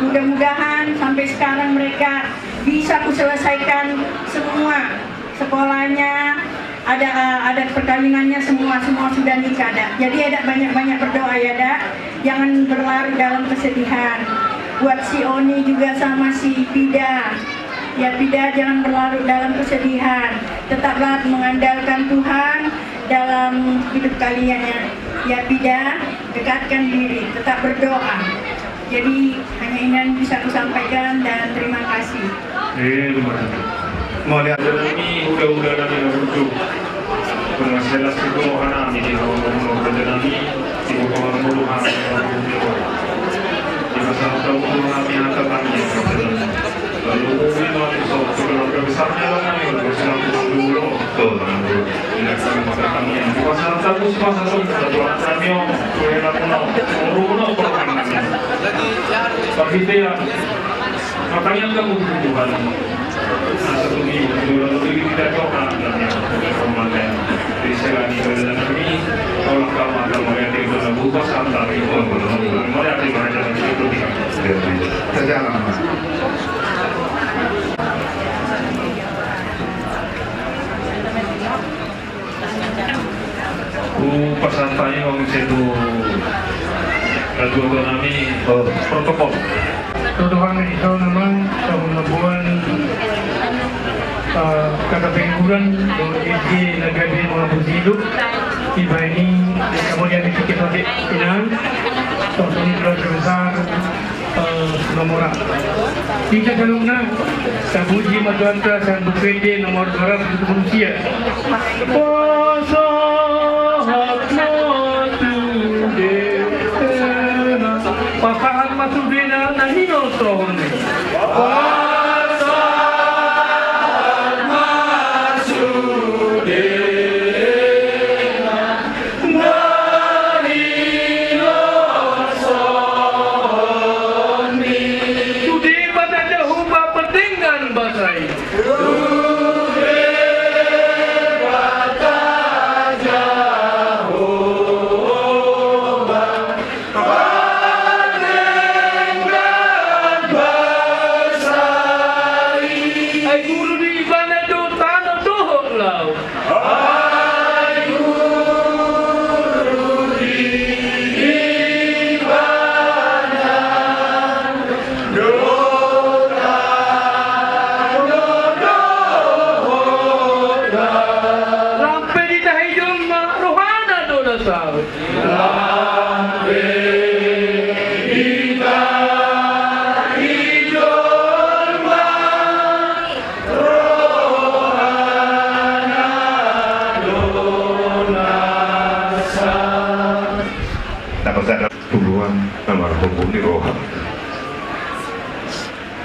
Speaker 2: mudah-mudahan sampai sekarang mereka bisa aku selesaikan semua sekolahnya, ada perkawinannya, semua sudah nikah, Jadi Eda banyak-banyak berdoa ya, jangan berlarut dalam kesedihan. Buat si Oni juga sama si Pida, ya Pida, jangan berlarut dalam kesedihan. Tetaplah mengandalkan Tuhan dalam hidup kalian ya Pida, dekatkan diri, tetap berdoa. Jadi hanya ini yang bisa aku sampaikan dan terima kasih.
Speaker 10: Terima kasih. Mau lihat ini udah nami rujuk. Pengasalas itu orang ini kalau mau nami ibu kawan mulu hari di masa tahun nami akan kami lalu ini keluarga besarnya lah kami bersama dulu tidak kami masa kami di masa tahun semasa tahun kami orang kami tapi dia makanya kamu Tuhan satu minggu lalu kita coba dan di selani dan kami kalau kamu akan melihat itu buka santai itu melihat di mana itu tidak pesan tanya orang itu kedua kami protokol.
Speaker 5: Tuhan itu memang menemukan kata pengguran di negara di Malaysia hidup tiba ini kemudian kita pakai pinang contoh ini keluarga besar nomor kita kalungna kabuji maduanta dan bupede nomor 200 manusia pasahan masudena nahino tohone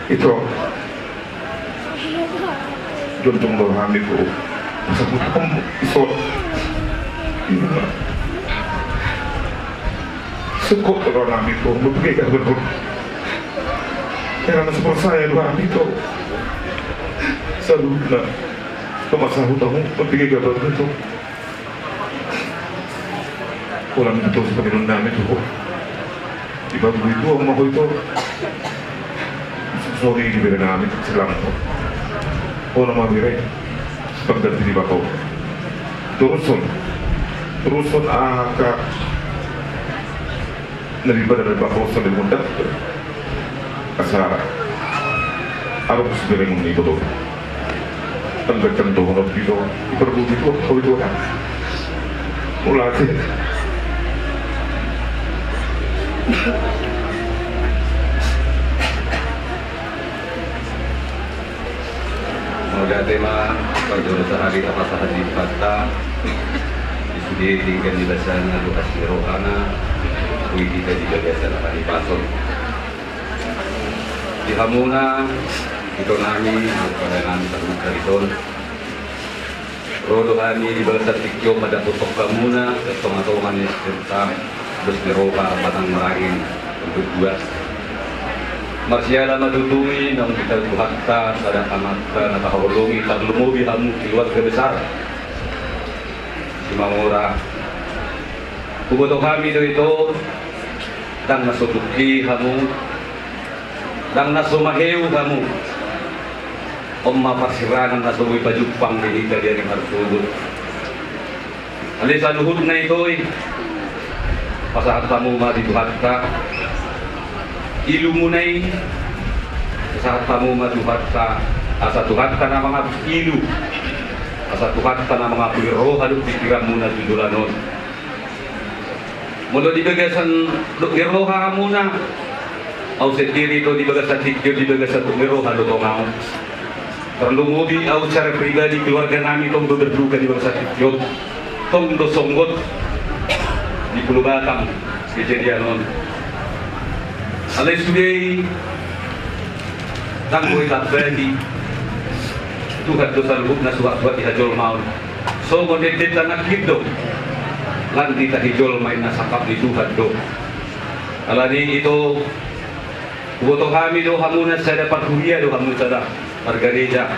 Speaker 8: itu juntung doham itu sebut iso cukup doham itu berbeda betul karena seperti saya doham itu selalu masa hutangmu berbeda betul pulang itu seperti rendam itu di bawah itu mau itu sorry di beda nami selang nama bire pengganti di bako terusun agak daripada dari bako sambil muda asal harus bereng itu tuh tenggat contoh menurut itu perlu itu kau itu kan mulai
Speaker 20: Semoga tema pada sehari apa sahaja fakta disudi tinggal di dasarnya doa rohana kita juga biasa akan dipasok
Speaker 1: di hamuna ito nami pada nami terbuka ito rodo hani di balasa tikyo pada putok kamuna tonga-tongan ni serta terus niropa patang marangin untuk dua Marsiala madutui nang kita buhatta sada amata nakahulungi taglumubi hamu keluarga besar di Mamora. Kubuto kami itu dang nasuduki hamu dang nasumahew hamu omma pasirangan nasuwi pajupang dinita dari martubut. Alisa luhut na ito'y pasahat tamu ma di buhatta ilumunay sa tamu maduhatta asa tuhatta na mga ilu asa tuhatta na mga piro haluk pikiran muna judulanon mulo di bagasan iroha muna au sendiri to di bagasan tikyo di bagasan iroha lo tongau perlu mobi au cara pribadi keluarga kami tong berduka di bagasan tikyo tong dosonggot di Pulau Batam kejadian alay suday tanggoy tabbadi Tuhan dosa lubuk na suwak-suwak ihajol maun so ngondedet na nakibdo lanti tahijol may nasakap ni Tuhan do alani ito buto kami do hamuna sa dapat huya do hamun sa da margareja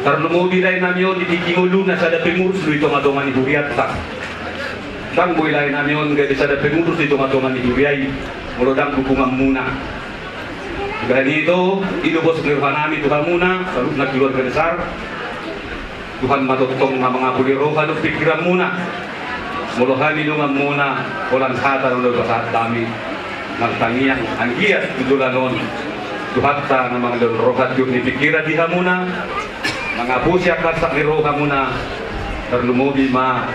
Speaker 1: tarlumubi lain namyon itikimulu na sa da pengurus do ito nga dongan ihuriyat ta tanggoy lain namyon gaya sa da pengurus do ito nga dongan ihuriyay mulodang hukuman muna. Dari itu bos nirhanami Tuhan muna, salud na keluarga besar. Tuhan matutong na mga pulirohan at pikiran muna. Mulohami lungan muna, walang hata ng lupasahat kami. Nagtangiang ang iyat idulanon. Tuhata ng mga rohat yung nipikiran diha muna. Mga pusya kasak niroha muna. Terlumubi ma.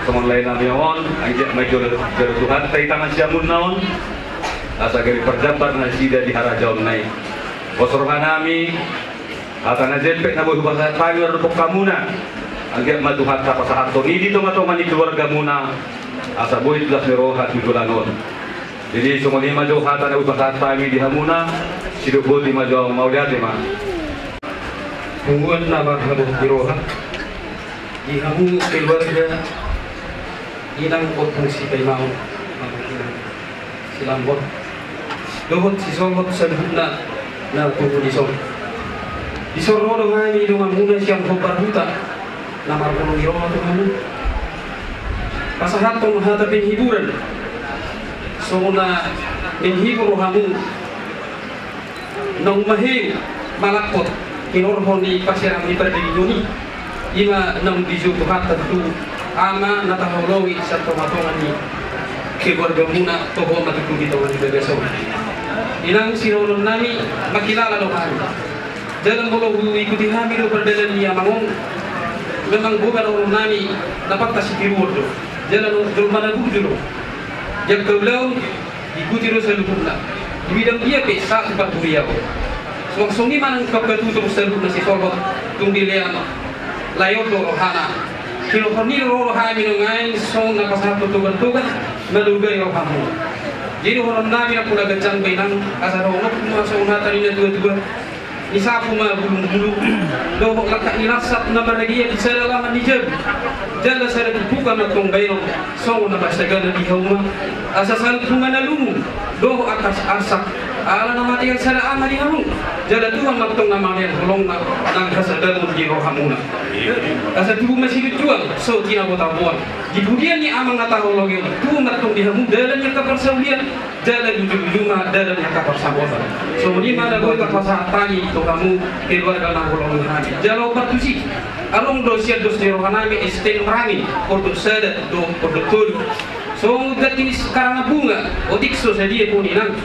Speaker 1: Sumanglay na miyon, ang iyat may Tuhan tayo tangan siya muna. Asa gari perjambar na sida di harajaw nai. Bosrohan nami ata na jempek na buh bahasa kami rupok kamuna. Agak maduhat ka pasahat to ni dito matoman ni keluarga muna. Asa boy tulas ni roha tudulanon. Jadi semua lima jauh hata na bahasa kami di hamuna sidubut lima jauh mau lihat ma. Tungguan nama habu di roha. Di hamu keluarga inang fungsi kay mau. Silambot dohot si songot sa na tuho di son. Di sorno do ngani do muna siyang pagbaruta na marunong iro to kami. Pasahat tong hatapin hiburan. So na inhiburo hamu nang mahi malakot kinorhon ni pasirang ni perdiri ima nang bisu tuhat tentu ama nataholowi sa tomatongan ni keluarga muna toho matutugi toho di bagaso. Inang sinulong nami makilala lo kami. Dalam bolo ikuti kami do perdalan niya mangong memang bukan orang nami dapat kasih tiruor do. Jalan do mana bujulo. Yang keblau ikuti do salubna. Di bidang dia pe sa tempat beliau. Songi manang kapatu terus salubna si sorot tung dilian layo do rohana. Kilo kami rohani ngai song napasatu tugan-tugan malugay rohamu. Jadi orang nami aku dah gacang benang asal orang semua seorang tadi ni dua-dua ni sapu mah bulu-bulu doh lekat ni nasab nama lagi yang saya lama ni jam jala saya bukan natong benang so nama segala di rumah asal saya bunga nalu doh atas asak ala nama dia saya ama di hamu jala Tuhan natong nama yang tolong nang kasadaran di rohamuna asal tu masih dijual so tina kota buat di budian ni amang tahu lagi tu natong di hamu dalam yang kepersaulian dalam rumah dalam yang kepersahabatan so ni mana kau tak tani to kamu keluarga nang golongan kami jalo patusi along dosia dos ni rohanami estel merani untuk sadat do betul so udah ini sekarang bunga odik so sadia pun inang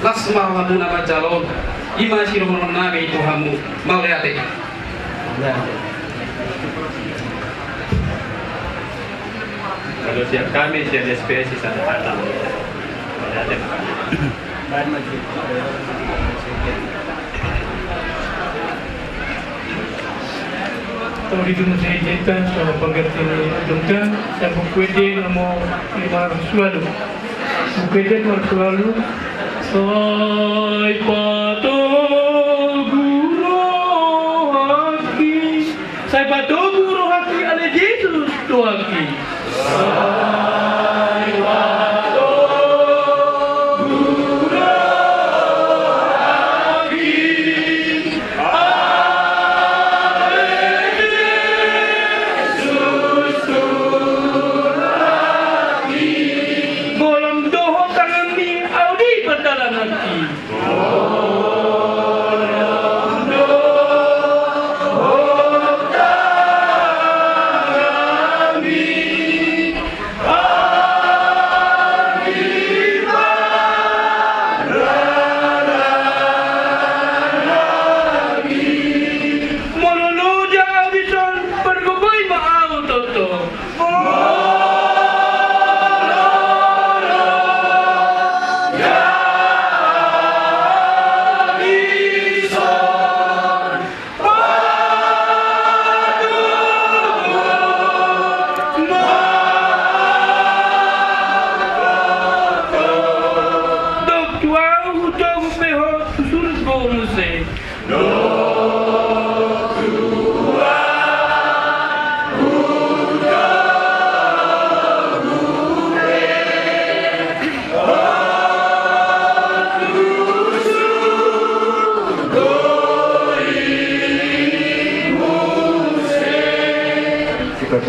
Speaker 1: las marhamu nama jalon imasi rohanami itu kamu mau lihat
Speaker 22: kalau siap kami siap SPS sana datang ada bahan masjid
Speaker 23: Kalau di dunia saya jadikan soal pengertian dongkang dan buku ide nomor 500 lalu. Buku ide nomor selalu Sai pato guru haki, sai pato guru haki ale Yesus tu haki. Sai pato guru haki, ale Yesus tu haki. Golong doho tangan ni audi berdalam hati.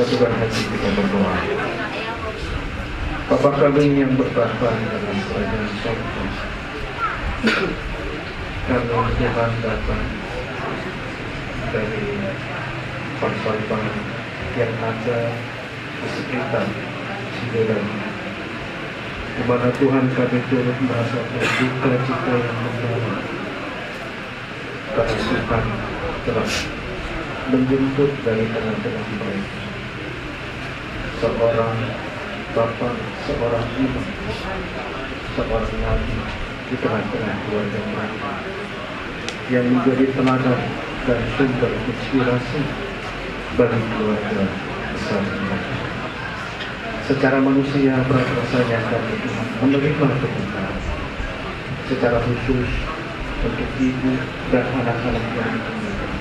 Speaker 5: Tuhan hati kita berdoa. Bapa kami yang bertahta di dalam kerajaan surga, karena Tuhan datang dari bangsa-bangsa yang ada di sekitar Sidodan, di mana Tuhan kami turut merasakan duka cita yang mendalam karena Tuhan telah menjemput dari tengah-tengah mereka seorang bapa, seorang ibu, seorang nabi di tengah-tengah keluarga mereka yang menjadi teladan dan sumber inspirasi bagi keluarga besar mereka. Secara manusia berat rasanya kami menerima kebenaran, secara khusus untuk ibu dan anak-anak yang ditinggalkan.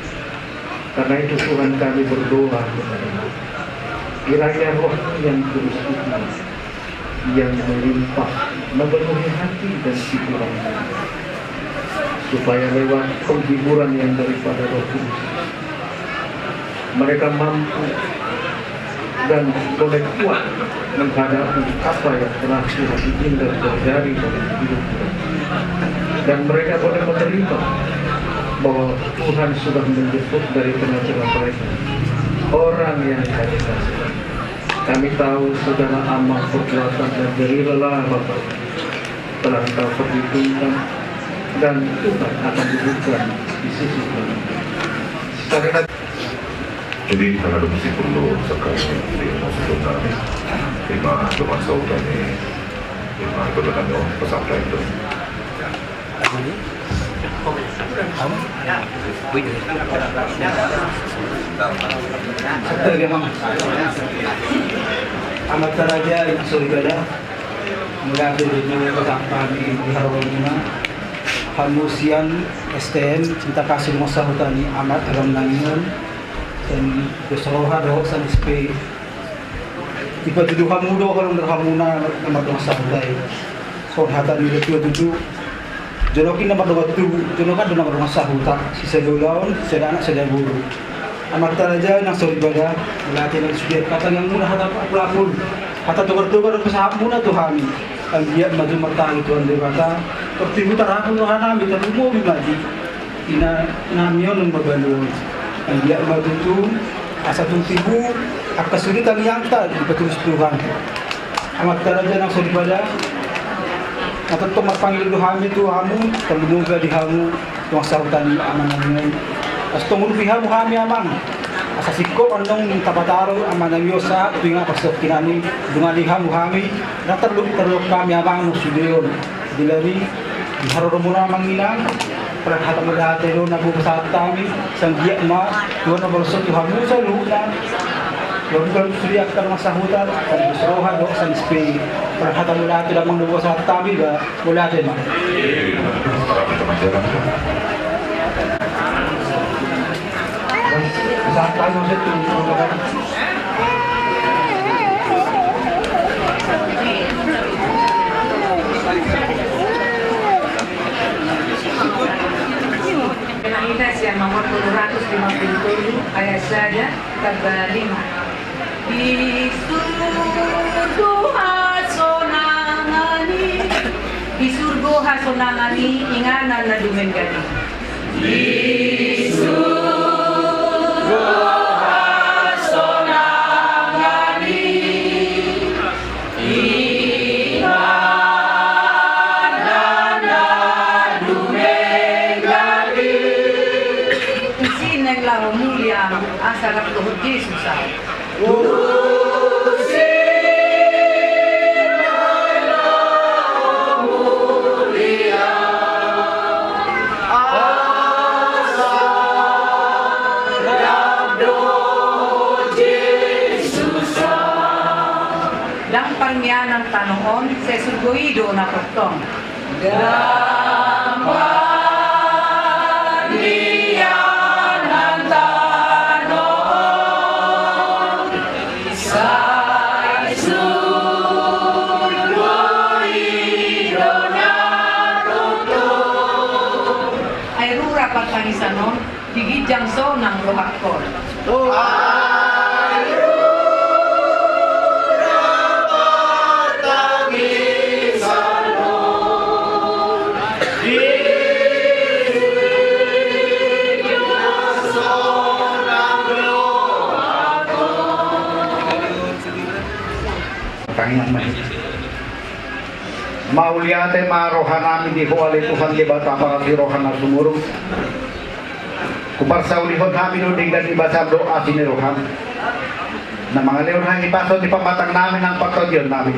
Speaker 5: Karena itu Tuhan kami berdoa kepada kiranya roh yang terus itu yang melimpah memenuhi hati dan pikiran kami, supaya lewat penghiburan yang daripada Roh Kudus mereka mampu dan boleh kuat menghadapi apa yang telah Tuhan izinkan terjadi dalam hidup mereka, dan mereka boleh menerima bahwa Tuhan sudah menjemput dari tengah-tengah mereka orang yang kami kasih. Kami tahu saudara amal perbuatan dan dari lelah Bapak telah Engkau perhitungkan, dan Tuhan akan dibuka di sisi Tuhan. Sekali lagi.
Speaker 8: Jadi kalau mesti perlu sekali di masuk tadi, lima teman saudara ini, lima kebetulan pesantren itu.
Speaker 9: Amat Raja yang surga mengambil dunia sampai di Harwalina Hamusian STN cinta kasih masa hutani amat alam nanginan dan besaroha doh san SP tiba tujuh kamu doh kalau berhamuna amat masa hutai so hatan di tujuh jonokin nomor 2 jonokan nomor masa hutan sisa dolaun sisa anak sisa buru amat Raja yang surga melatih dan sudah kata yang mudah hata pelapun hata tukar-tukar pesahap muna Tuhan ang dia maju matang Tuhan dewata pertibu tarapun Tuhan kami terumum bimaji ina namion ng babalon ang dia maju tu asa tibu akasulitan yang tak dipetulus Tuhan amat Raja ng surga atau tomat panggil Tuhan itu hamu terlumuga di hamu tuang sarutan aman-aman as tunggu pihamu kami amang asa sikop andong tapataro amanang yosa tuwing pasok kinani dungaliham kami na terluk kami amang musudeon dilari diharoro muna manginang perhata medate do nabu pesat kami sanggiak ma tuan bolsok tuhamu sa lulan London suriakan masahutan dan besohan do san spi perhatan ulah tidak mengduga saat kami ba ulah den. Saat kami itu
Speaker 13: Inas yang nomor 257 ayat saja kata 5. Di surga hasonangani inganan na dumen gani. Di surga hasonangani inganan na dumen gani. Isinag lang mulia asarap Tuhan Yesus ay. Ng Panginoon sa surgoido na pagtong. Dampang niya ng tanong sa surgoido na pagtong. Ay rura pagpangisanon, higit so ng lumakon.
Speaker 12: Mauliate marohanami di huwali Tuhan di bata para si rohana sumurung kuparsa ulihon kami nuding dan ibasa doa sini rohan na mga leon hang ipasod di pamatang namin ang pagkagyon namin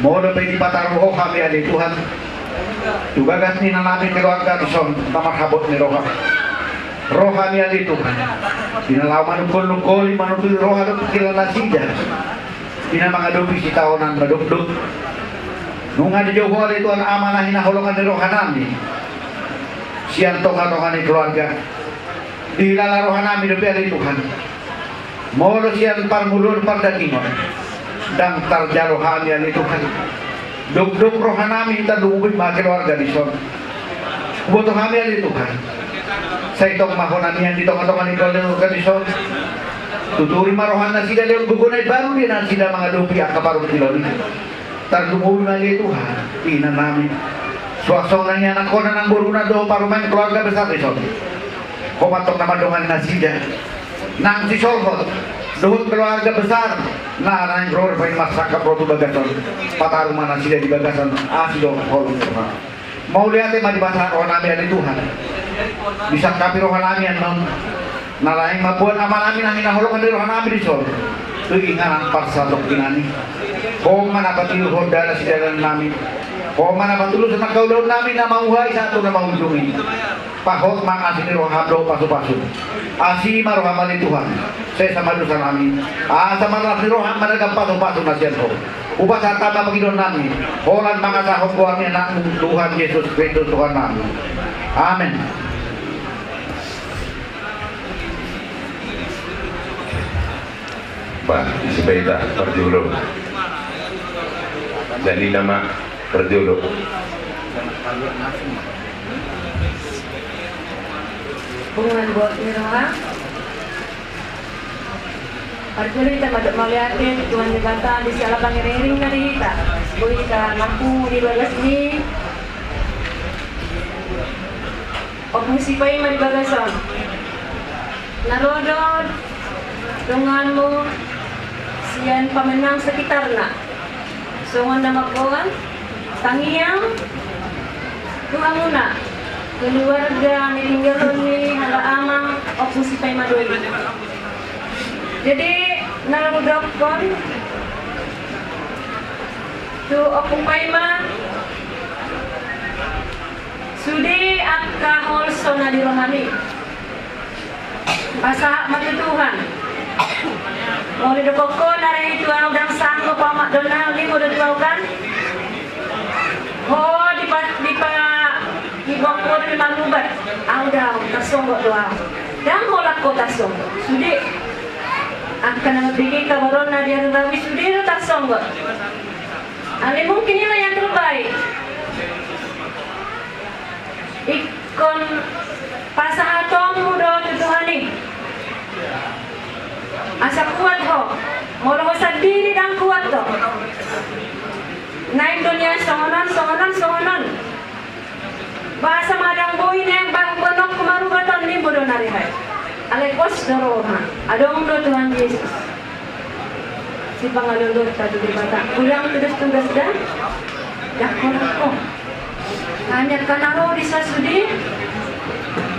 Speaker 12: modo pa ipataruho kami ali Tuhan tugagas ni na namin keluarga son na makabot ni rohan rohan ni ali Tuhan pinalaw manukol-nukol manutul rohan kilala sida pina mga dupi si taonan madukduk nung ada jauh itu an amanah hinahulungan ni rohanami siang tonga-tonga ni keluarga dilala rohanami dari Tuhan molo siang parmulur pardakingon dan tarjarohami ni Tuhan duk-duk rohanami kita dungguin mga keluarga di son butuh kami ni Tuhan sa itong mahonami yang di tonga-tonga ni keluarga di son tuturi marohan na sila leon gugunay baru din ang sila mga dupi ang kaparong kilon tardumuhin na liya Tuhan ina namin suasong na niya ako na ng buru na doon para may keluarga besar ito kumatok na madungan na sila nang si Solhot doon keluarga besar na arang roar pa yung masaka proto bagason pataruman na sila di bagason asido kolong Tuhan mau lihat madibasa rohan namin ani Tuhan bisa kapi rohan namin ang nalaing mabuan aman namin ang hinahulungan ni rohan namin di Sol itu inganan parsa doktinani kung manapatuluhod dala si dalan namin kung manapatulog sa nagkaulaw namin na mamuhay sa ito na mahunjungin pahot mga asiniro hablo paso-paso asi maroham ni Tuhan saya sama dosa namin sa manapatuluhod managang paso-paso na siya ho upang sa tama Panginoon namin holan mga sahog buwan niya ng Tuhan Yesus Kristo Tuhan namin Amen.
Speaker 8: Pak Isbaita Perjulung jadi nama Perjulung
Speaker 13: hubungan buat Miroha Perjulung kita madok maliatin Tuhan dibanta di siala pangiring na dihita Boy ka mampu di bagas ni Opmusipay malibagasan Narodod tungan mo siyan pamenang sekitar na sungon na magkawan tangiyang tuang muna keluarga ni tinggalon ni halaamang opmusipay madoy jadi narudapon tu opupay ma sudi at kaholso na di rohani basa mati Tuhan Mau di koko nari itu udang sanggup Pak Donald di udah tahu kan? Oh di bangkor di Malubat. Udah tasonggok doang. Dan molak ko tasonggok. Sudi akan nabigay kabaron na dia rawi sudi no tasonggok. Ali mungkin inilah yang terbaik. Ikon pasahatong mudo tutuhani. Asa kuat ho. Moro sa diri dan kuat to. Naik dunia songonan. Bahasa madang boy na yang bang banok kumarubatan ni bodo narihay. Alekos doroha. Adong do Tuhan Yesus. Si pangalulur tadi di bata. Kurang tugas dah. Dah ko. Hanya kanaro di sasudi.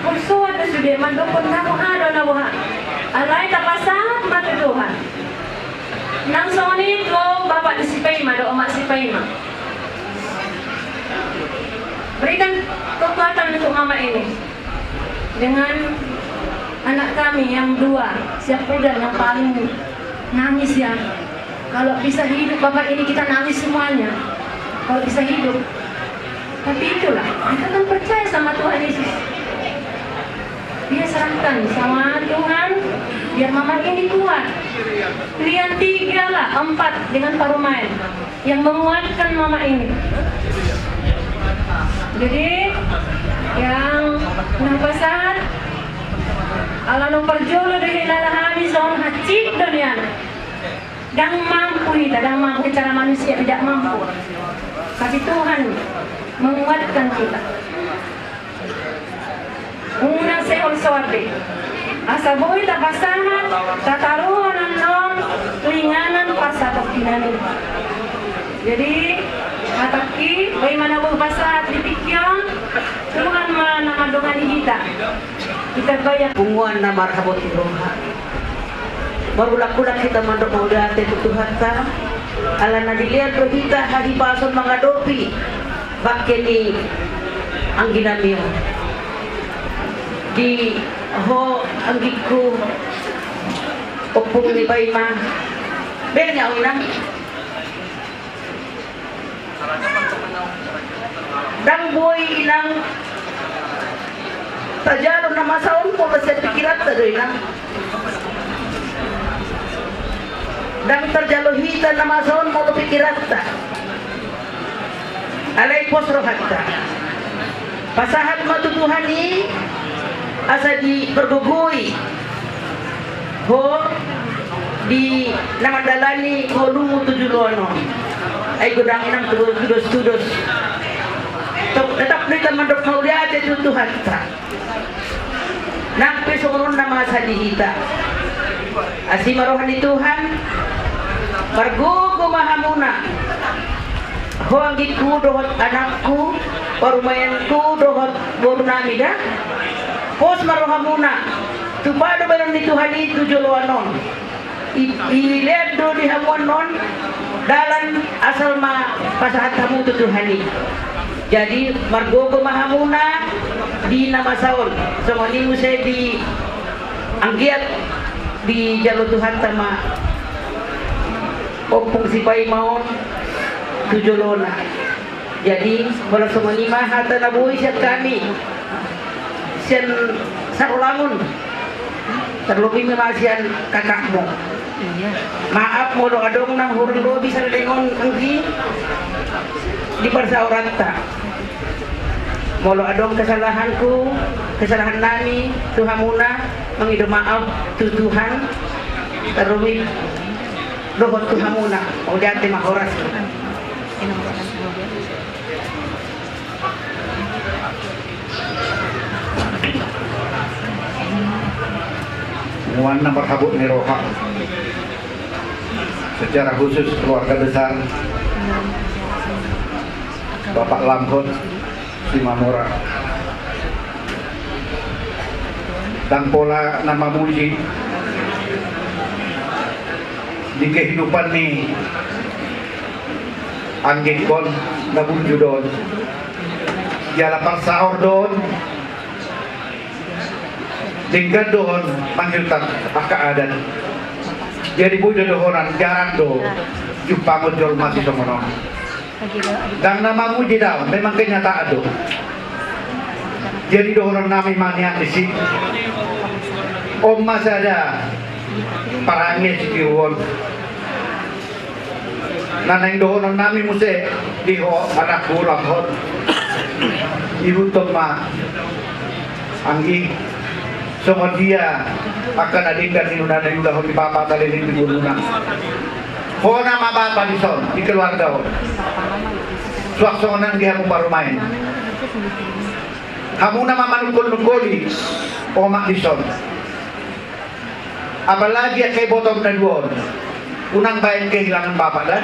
Speaker 13: Kurso ada sudi mandokon na mo na buha. Alay tapasat matuduhan. Nang sonit lo bapak disipay ma do omak sipay ma. Berikan kekuatan untuk mama ini dengan anak kami yang dua, siap udah yang paling nangis ya. Kalau bisa hidup bapak ini kita nangis semuanya. Kalau bisa hidup. Tapi itulah kita kan percaya sama Tuhan Yesus. Dia serahkan sama Tuhan biar mama ini kuat. Pilihan 3 lah, 4 dengan parumain yang menguatkan mama ini. Jadi yang nampasan ala no perjolo deh lalahami zon hacik dunia. Dan mampu cara manusia tidak mampu. Tapi Tuhan menguatkan kita. Unang seol sorbe. Asa boy tapasahan tataruan non linganan pasatak kinani. Jadi mataki bagaimana bahasa dipikir Tuhan mana mandungan kita bayar
Speaker 15: bunguan na marhabot roha marulak-ulak kita mandok maudate Tuhan ta ala na dilihat rohita hari pason mangadopi bakeni ang ginamio di ho anggiku opung ni baima benya unang dan boy ilang tajalo na masaon ko sa pikirat ta doy na dan tajalo hita na masaon mo to pikirat ta alay posro hatta pasahat matutuhani asa di pergugui ho di namadalani ko lumu tujulono ay gudang inang tudos tetap kita mandok mauliat itu Tuhan ta nampi sumurun na mga salihita asi marohan ni Tuhan margugo mahamuna ho ang giku dohot anakku parumayanku dohot borunamida pos marohamuna tupado balang ni Tuhan itu joloanon ilihat do di hamuan non dalan asal ma pasahat kamu tu Tuhani. Jadi margogo mahamuna di nama saon semani musay di anggiat di jalo Tuhan tama opung sipay maon tujolona. Jadi wala semani mahata nabuhi siat kami sian sarulangun terlebih memasian kakakmu. Maaf mo adong nang hurung do bisa dengon anggi di persaurata. Molo adong kesalahanku, kesalahan nami, Tuhamuna mengido maaf tu Tuhan terlebih dohot Tuhamuna mau jate mahoras.
Speaker 11: Muana berhabut ni roha secara khusus keluarga besar Bapak Lamhot Simamora dan pola nama muji di kehidupan ni anggit kon nabun judon jalapang sahur don tinggal doon panggil tak keadaan
Speaker 12: Jadi budak dohoran jarang do jumpa muncul masih semono. Dan namamu tidak, memang kenyataan do. Jadi dohoran nami maniak di sini. Om masih ada parangnya si Kiruon. Naneng dohoran nami muse diho anak kurang hot. Ibu toma anggi semua dia akan adinkan di nuna dan udah di bapak tadi di nuna. Ho nama bapak di son di keluarga ho. Suaksonan dia baru main. Kamu nama manukul-nukuli omak di son. Apalagi kayak botol dan duon. Unang bayan kehilangan bapak dah.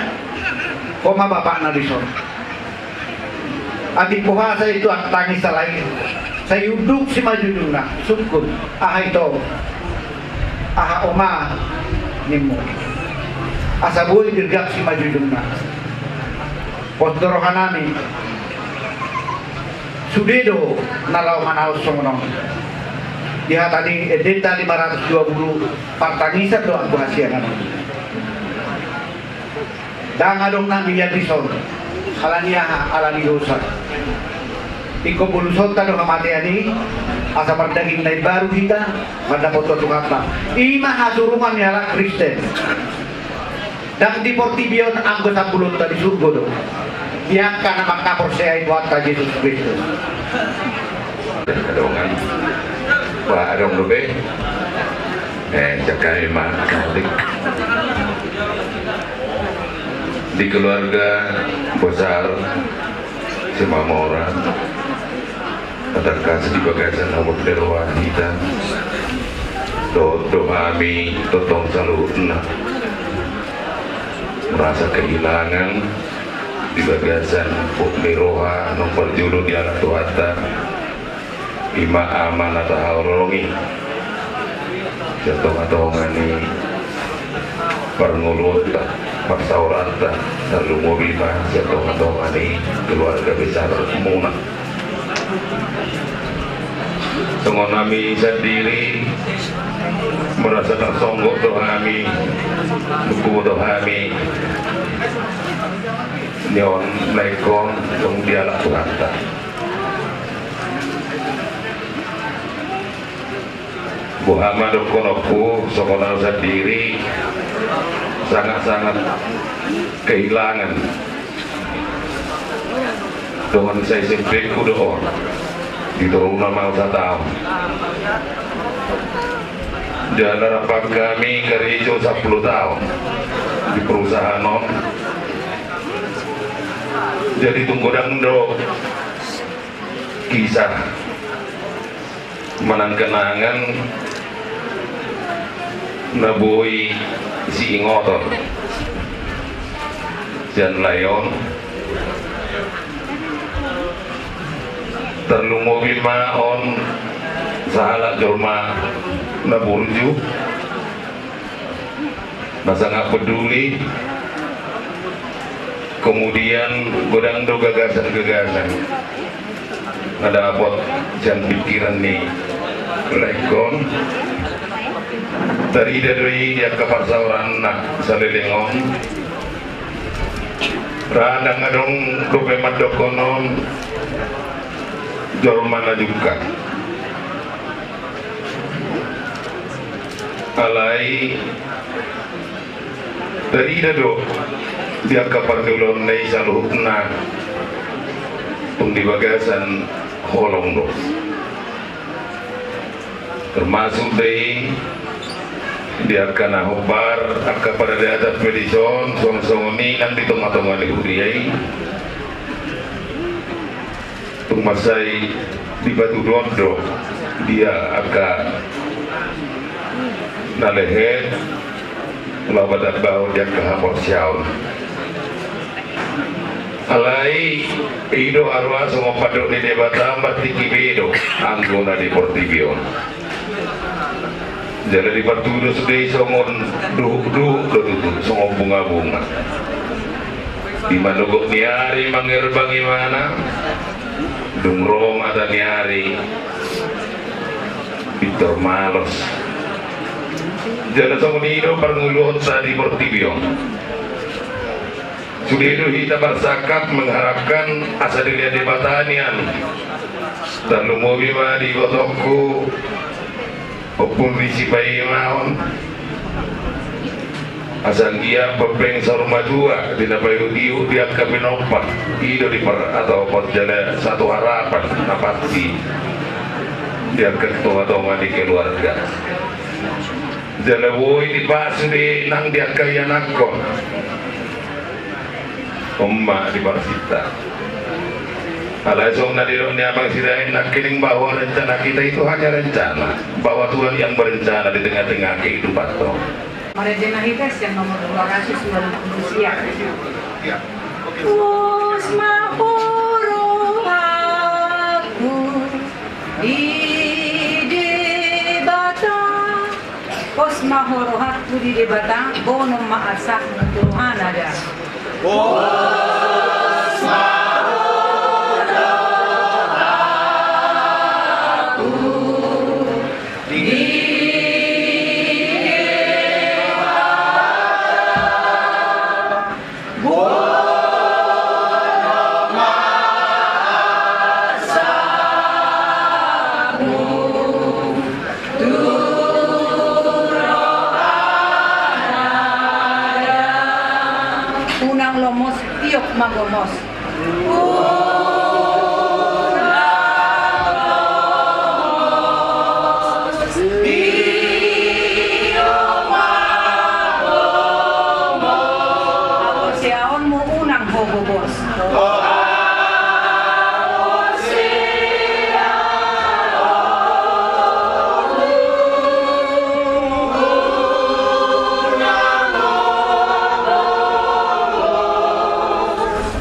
Speaker 12: Oma bapak na di son. Adik puasa itu tangis lagi. Saya duduk si maju nak sukun aha itu aha oma nimu asa boleh dirgak si maju nak posdorohanami sudedo nalau manau somonong dia tadi edeta 520 partangisan doang bahasianan dan adong nami ya bison alaniah alani dosa iko bulusot tado kamatiani asa pardaging na baru kita pada foto tukata ima hasurungan yala Kristen dan di Portibion anggota bulut tadi surga do yang karena makapor saya itu atas Yesus Kristus
Speaker 8: kadongan Pak Adong Lobe cakai Katolik di keluarga besar Simamora terkasih di bagasan awak derwa kita doami totong salutna merasa kehilangan di bagasan pukmiroha nomor julu di anak tuata ima amanat haurongi jatuh-jatuhani pernulunta persaurata lalu mobilma jatuh-jatuhani keluarga besar Muna Tengok kami sendiri merasa tersonggok dohami buku dohami nyon lekong tong dialak beranta Muhammad konoku sekolah sendiri sangat-sangat kehilangan dengan saya SMP kudo di turun nama tahun dan harapan kami kerja 10 tahun di perusahaan non jadi tunggu dangdo kisah menang kenangan nabui si ngotor dan layon terlalu mobil maon salah jorma naburju masa nggak peduli kemudian godang do gagasan-gagasan ada apa jangan pikiran nih lekon dari dia ke parsauran nak salelengon radang adong dope madokonon jormana juga alai dari dado dia kapar dulon nei saluhna tung di bagasan holong do termasuk dari dia kena hobar akka pada di atas pedison song-songoni nanti tong-tongan di huriai tung masai di batu dondo dia akan nalehet lawadat bau dia ke hamor syaun alai ido arwah semua padok di debata batiki bedo anggona di Portibion jadi di batu do sedih somon duh semua bunga-bunga di manugok niari mangir bagaimana Dungrong ada niari Victor Malos Jala Samunino Panguluhan sa Dimortibio. Sudah itu kita berzakat mengharapkan asal dilihat di Batanian dan lumobi ma di Botokku opun risi bayi maon asal dia pepeng saruma dua tidak bayu diu dia kabinopat itu di atau jala satu harapan napati dia ketua di keluarga. Jalawoi di pas di nang dia kaya nakon, umma di Barsita. Alasong nadirong niya bang sirain nakiling bahwa rencana kita itu hanya rencana, bahwa Tuhan yang berencana di tengah-tengah kehidupan itu.
Speaker 6: Marejena Hites yang nomor 200 manusia.
Speaker 8: Ya.
Speaker 6: Usmahuru aku di Pos mahorohat tu di debatang bono maasak Tuhan ada. Pos mahorohat di debatang bono maasak unang lomos tiok magomos. Ako siyaon mo unang hobobos.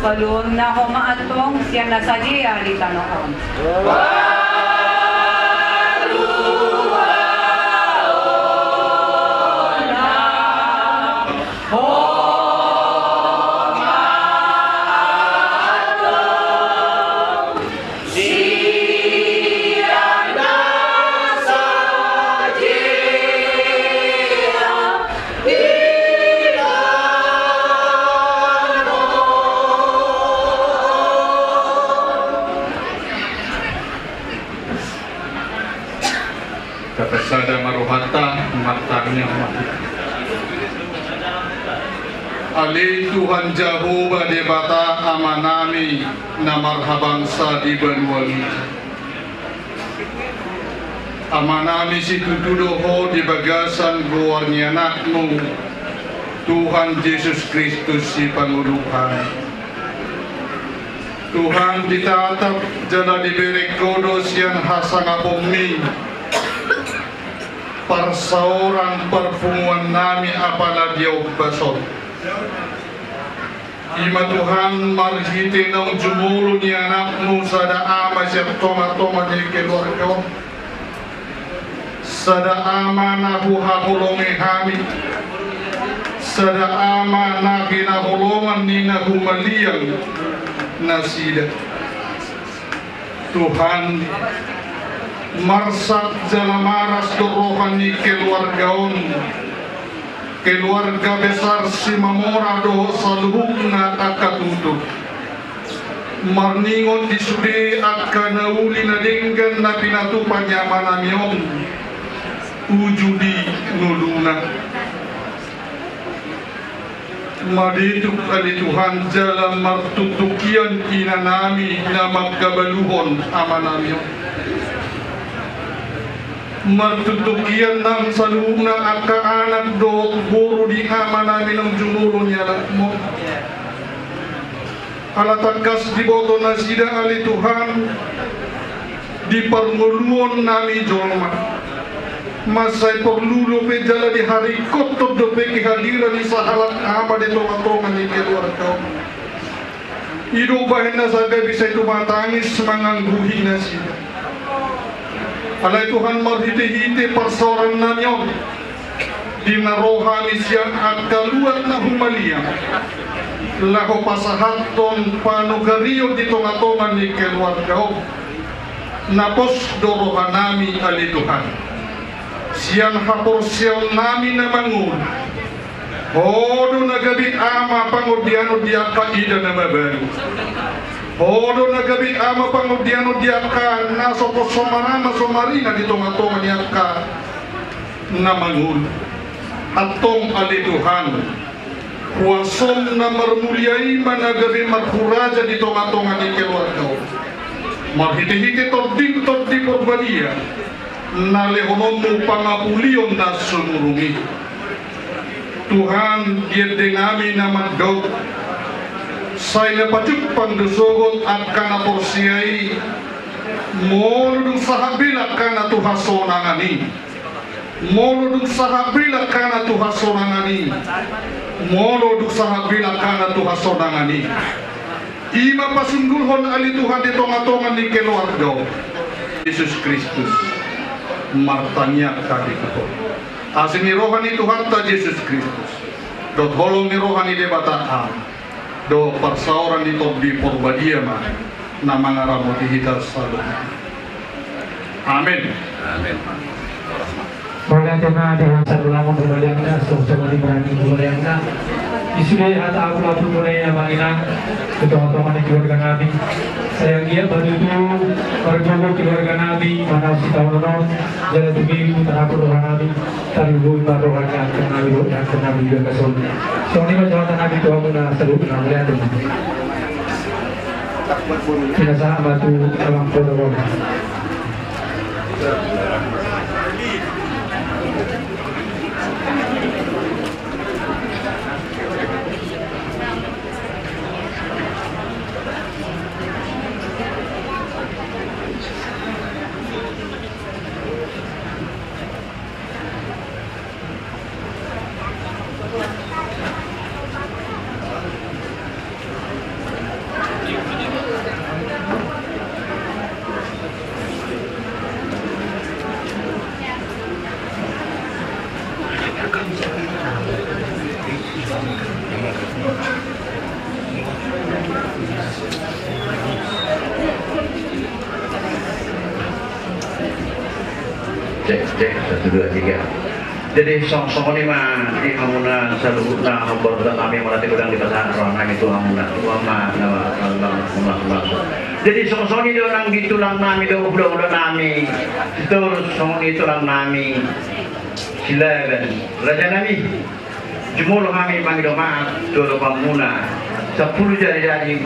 Speaker 6: Balon na ho maatong siya nasadya di tanoon.
Speaker 5: Kapesada maruhata matangnya mati. Ali Tuhan Jehovah debata amanami na marhabangsa di Banwali. Amanami si tutudoho di bagasan guarnya anakmu Tuhan Yesus Kristus si Panguluhan. Tuhan ditatap jala diberi kodos yang hasangapumi perseorang perpunguan nami apalah dia basot. Ima Tuhan marhiti nang jumulu ni anakmu sada ama siap toma-toma di keluarga. Sada ama nahu hahulongi hami. Sada ama nahi nahulongan ni nahu maliang nasida. Tuhan marsak jalamaras dorohani keluarga besar si mamora doho saluhungna akatutup marningon disude akka nauli na denggan na pinatupan yamanamyon ujudi nuluna madituk kali Tuhan jalan martutukian kinanami na magkabaluhon amanamyon martutukian nang saluna akka anak do buru di ama namin ang jumuro niya mo alatakas di boto na sida ali Tuhan di parnguluon nami jorma masay perlulo pe jala di hari kotor do pe kihadiran ni sahalat ama de tonga-tonga ni keluar kau ido bahin na saga bisa tumatangis mangangguhi na sida. Alay Tuhan marhiti-hiti persoalan nanyo di narohani siang at kaluat na humalia laho pasahaton panugariyo di tonga-tonga ni keluarga napos dorohanami ali Tuhan siang hapor siang nami na mangun hodo nagabit ama pangudiano diaka ida na mabalu hodo nagabit ama pangudiano diaka na sopo somarama somarina di tonga-tonga niaka na mangun atong alituhan kuasom na marmuliay managabi marhuraja di tonga-tonga ni keluarga marhiti-hiti tording porbadia na lehonomu pangapulion na sumurungi Tuhan dia dengami nama Daud saya pajuk pandusogot at kana porsiai moludung sahabila kana tuhasonangani moludung sahabila kana tuhasonangani moludung sahabila kana tuhasonangani ima pasunggulhon ali Tuhan di tonga-tonga ni keluarga Yesus Kristus martanya kaki kuto asini rohani Tuhan ta Yesus Kristus dot holong ni rohani de bataan do persauran di tobi porbadia ma na mangaramoti hita salu amin amin
Speaker 16: Boleh tema dengan salulangan berbayangnya sama diberani berbayangnya isudai hata aku lapu mulai yang manginang ketua-ketua di keluarga Nabi sayang dia bantu berjogo keluarga Nabi mana si tawono jalan tugi terapu roh Nabi taruh baru rohnya ke Nabi dan ke Nabi juga kesol soalnya macam Nabi tua muna seru kenal lihat tu kita sah batu dalam protokol
Speaker 12: cek 1 2 3 jadi song-song ini mah di hamuna salutna hambur dan kami melatih udang di pasar orang itu hamuna uama nama jadi song-song ini orang di tulang nami do udah nami terus song ini tulang nami silakan raja nami jumul kami panggil maaf do hamuna 10 jari-jari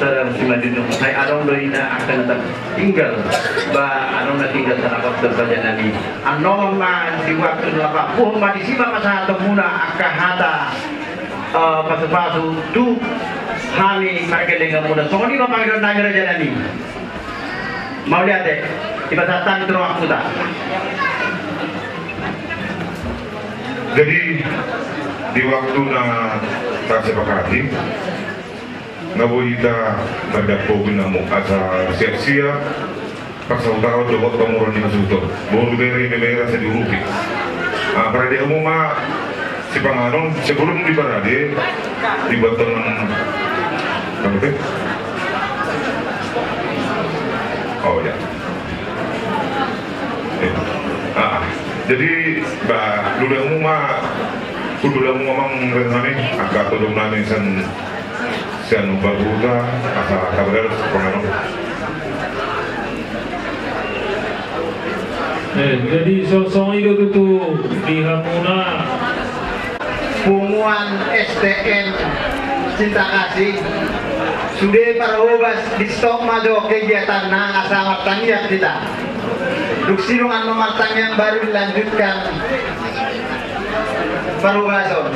Speaker 12: saudara muslimah dunia saya adong doina akan tetap tinggal adong tinggal sarawat berbaca Nabi anom di waktu lapa puh di sima masa temuna akahata pasu-pasu tu hani mereka dengan muda so ini memanggil nanya raja Nabi mau lihat deh di pasatan terus aku tak
Speaker 10: jadi di waktu na tak sepakati nabuhita nagdapogin na mo asa siya pagsawtao doon pamuron ni Masuto buru dari memera sa diurupi para di umuma si Panganon sebelum di Barade di baton ng oh ya jadi dulu umuma kudu lang mamang renani agak tudong namin siya baruta asa kabar Panganon.
Speaker 7: Jadi sosok itu tuh di Hamuna
Speaker 12: Pumuan STN Cinta Kasih sudah parahobas di stop mado kegiatan na asal tanggian kita duksinungan nomor tanggian baru dilanjutkan parubason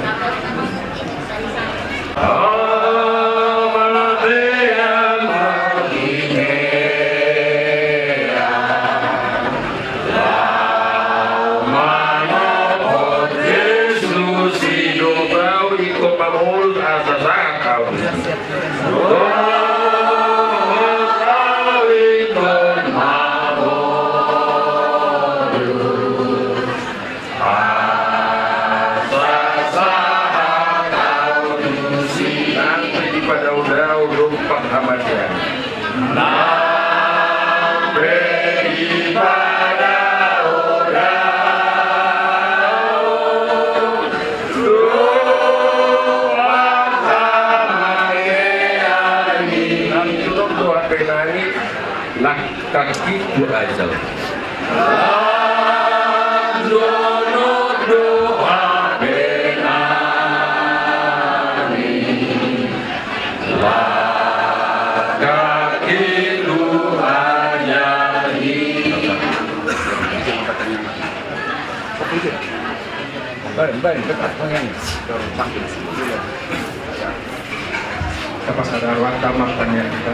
Speaker 18: lak kaki ku azal
Speaker 5: Kapasadaran tamat tanya kita.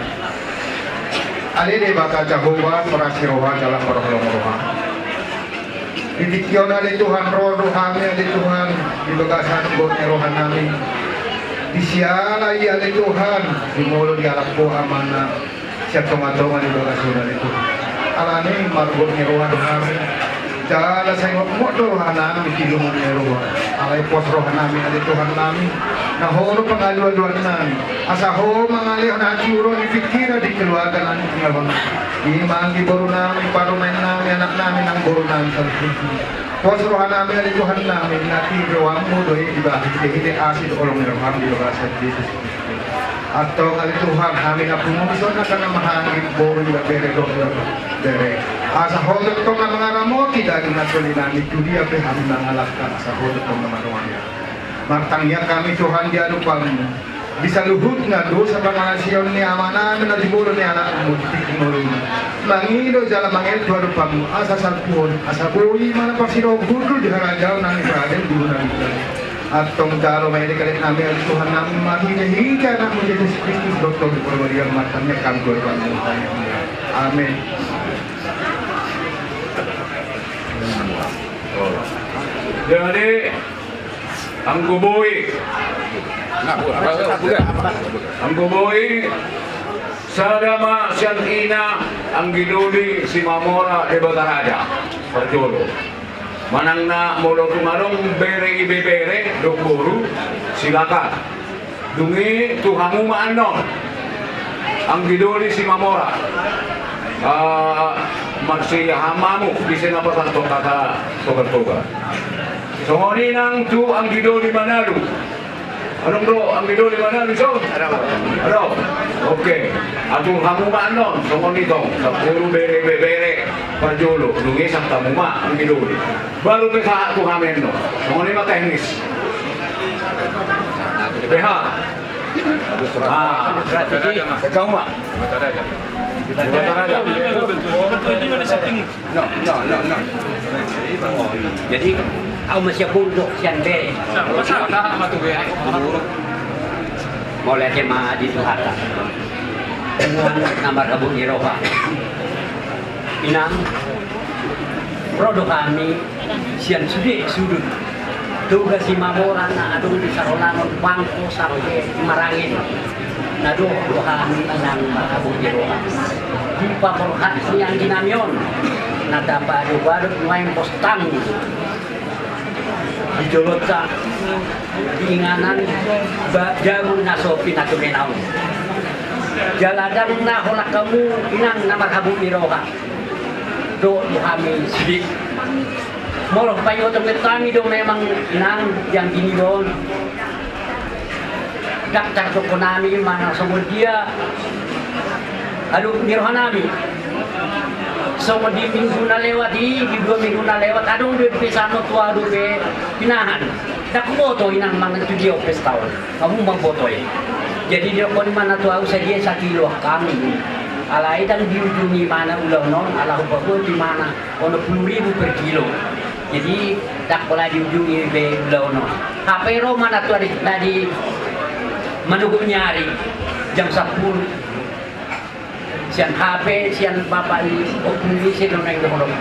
Speaker 5: Ali de baka Jehovah perasirohan dalam perholong-holongan. Didikyon ali Tuhan roh rohani ali Tuhan di bagasan botnya rohan nami. Disiala iya ali Tuhan di mulut di alak po amana siap tomatongan di bagasan ali Tuhan. Alani marbotnya rohan nami. Jala saya ngomong rohan nami di lumutnya rohan. Alai pos rohan nami ali Tuhan nami. Nah horo pengaluan-aluan nami. Asa ho mangalih na juro ipikira di keluarga nami ngawan. Imang baru nami parumain nami anak nami nang baru nami salsusu. Pos rohan nami ali Tuhan nami nati rohamu doi dibahas dihide asid olong roham di bahasa Yesus. Atau ali Tuhan kami na pumuson na kana mahangit baru juga bere do bere. Asa ho to nga mangaramo tidak natuli nami dunia pe kami nangalakkan asa ho to nga manuanya. Martangnya kami Tuhan dia lupamu bisa luhut ngadu sa pangasion ni amana na diburo ni anakmu titimulun mangido jala mangel Tuhan lupamu asa salpuon asa bui mana pasiro hudu di harajau nang Israel di bulan atong daro may dikalit namin Tuhan namin mahihika na mo Yesus Kristus doktor di perwalian martangnya kami berbangun amin.
Speaker 18: Jadi ang guboy sa dama siyang ina ang ginuli si Mamora de Bataraja Parjolo manang na molo tumarong bere ibebere do guru silakan dungi tuhamu maanon ang ginuli si Mamora magsihamamu di sinapasan to kata toga-toga. So nang tu ang Gidoli Manalo. Anong bro ang Gidoli Manalo so? Ano? Okay. Atong hamumaan nun. So nito sa puro bere Parjolo. Lungis ang tamuma ang Gidoli. Baru pa sa ato hamen no. So nito matehnis. Beha. Ikaw ma.
Speaker 19: No. Jadi aku masih bunduk siang bere. Mulai jemaah di Tuhan. Dengan nama Rabu Eropa. Inang produk kami siang sudut. Tugas si Mamora na adung di Sarolangon bangko sampai Marangin. Nado kami nang Rabu Eropa. Di paborhat yang dinamion. Nadapa adu baru main postang. Di Jolota diinganan jagung nasopi na tuminaw. Jaladang na holak kamu inang nama Rabu Eropa. Do kami sidik. Moloh payo tempat kami do memang inang yang gini don. Daktar toko nami mana semua dia. Aduh nirhanami. Semua di minggu na lewat di 2 minggu na lewat. Aduh di pesano tua aduh be pinahan. Dak boto inang mangan tu dia pestau. Kamu bang boto ya. Jadi dia kon mana tua usah dia 1 kilo kami. Alai dan di ujungi mana ulah non alah bagus di mana ono 10.000 per kilo. Jadi tak pola di ujungi be ulah non. HP ro mana tua di menunggu nyari jam 10. Sian HP, sian bapak ini, opini sih dong yang dohorok.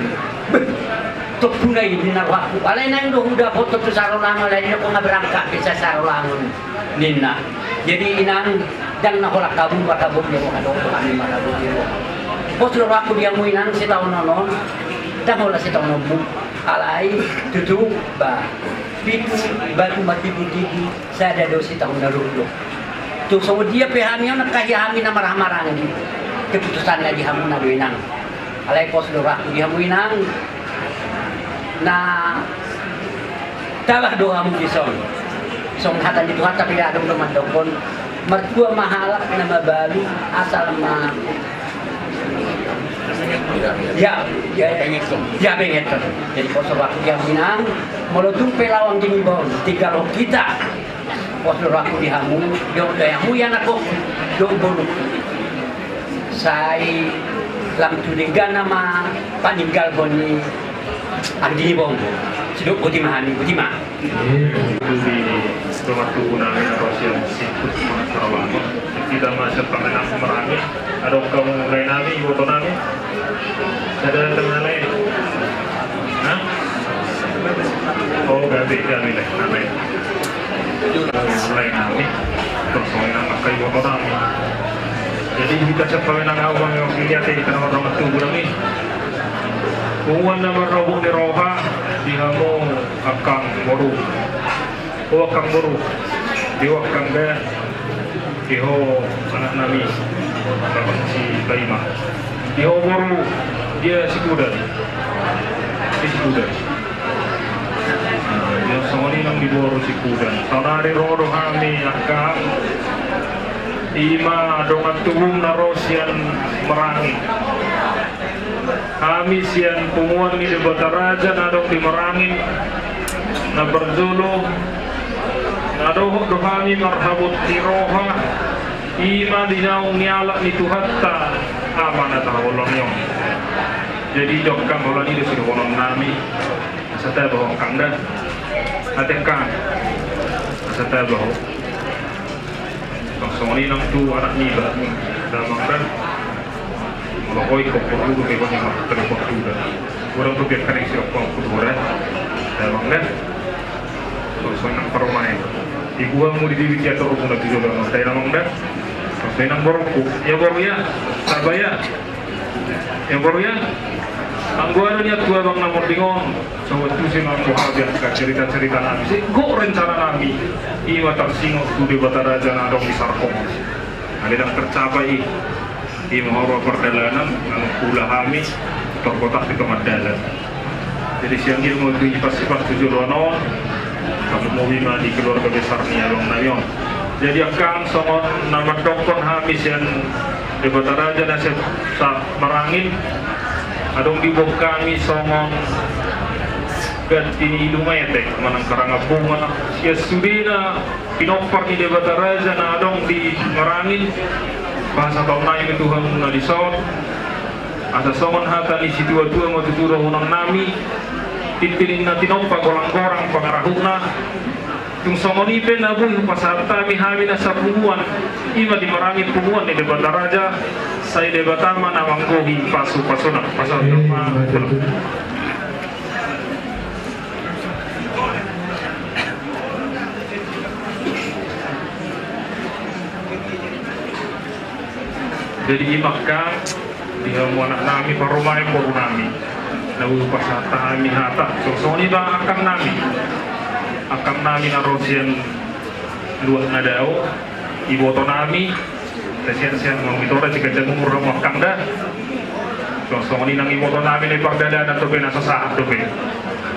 Speaker 19: Tuk punai di narwaku. Alai nang doh udah foto tu Sarolangon, alai nang nggak berangkat bisa Sarolangon, Nina. Jadi inang dan nakolak kabung bakabung dia mau adong kami bakabung dia. Pos narwaku dia mau inang si tahun nonon, dah mulai si tahun nonon. Alai tutup ba, pitu batu mati budi saya ada dosi tahun lalu. Tu semua dia pehamian nak kaya kami nama marah-marah ni. Keputusan lagi hamun na doinang. Alay pos dorak di hamuinang na tabah doa mo dison. So hatan di Tuhan tapi adong naman dokon mertua mahalak na mabalu asal Ya, benget. Jadi poso waktu yang minang, meletup pelawang gini bawang. Tiga lo kita, poso waktu dihamu, yang muyan aku, do bolu. Saya lam tudinggan nama paninggal boni andi bong. Siduk butimah.
Speaker 10: Itu di rumah tubuh-namin Rosian Siput Sarawak. Kita masuk pengenang merangi. Ada kamu mulai nami, ibu nami. Ada tengah lain. Hah? Oh, ganti kami lah namanya. Mulai nami. Terus mengenang pakai ibu nami. Jadi kita cepat menang awang yang dilihat di tanah rumah tubuh nami. Kuwan nama robok di roha dihamu akang boru, akang boru, diwakang gaya, diho anak nami, bapak si Baima, diho boru dia si kuda, dia semua ni nang diboru si kuda. Tanari rodo kami akang, ima dongat tubung narosian merangi. Kami sian pumuan ni debata raja nadong di merangin na berzulu nadoh do kami marhabut tiroha ima dinaung nialak ni tuhatta amanat Allah nyong. Jadi dokang Allah ni sudah konon nami serta bahwa kangda atekan serta bahwa langsung ni nang tu anak ni ba dalam kan Makoi ko perlu ke banyak telepon juga. Orang tu biar koneksi apa pun boleh. Dalam dah. So nang permain. Ibu mau di dia tu rumah tu juga. Saya namang dah. Saya nang borku. Ya boru ya. Sabaya. Ya boru ya. Angguan niat gua bang namor bingung. So tu sih nang muhabiat cerita-cerita nabi. Si go rencana nabi. Iwa tersinggung tu di Bataraja nadong di Sarkom. Ada yang tercapai. Di mahoro perdalanan yang pula kami terkotak di Kemandalan. Jadi siang ini mau sifat tujuh lono kamu mau bima di keluarga besar ni along nayon. Jadi akan sama nama dokon kami siang di Bataraja nasib merangin adong di bawah kami sama ganti ilumayete manang karanga bunga ya sudina pinopar di Bataraja na adong di merangin bahasa kaum naik itu Tuhan nalisot asa songon hata ni si tua-tua mau tuturo hunang nami titiling na tinompa gorang-gorang pangarahuna tung songon ipe na buhi pasarta mi hami na sa pumuan ima di marangin pumuan ni debat raja say debatama na manggohi pasu-pasunak pasal rumah jadi imakkan dia mau anak nami paromai baru nami lalu pasata nami hata so ni bang akan nami narosian luar nadao ibu to nami tesian mengitora jika jagung murah makan dah so ni nang ibu to nami ni pardada dan tobe nasa saat tobe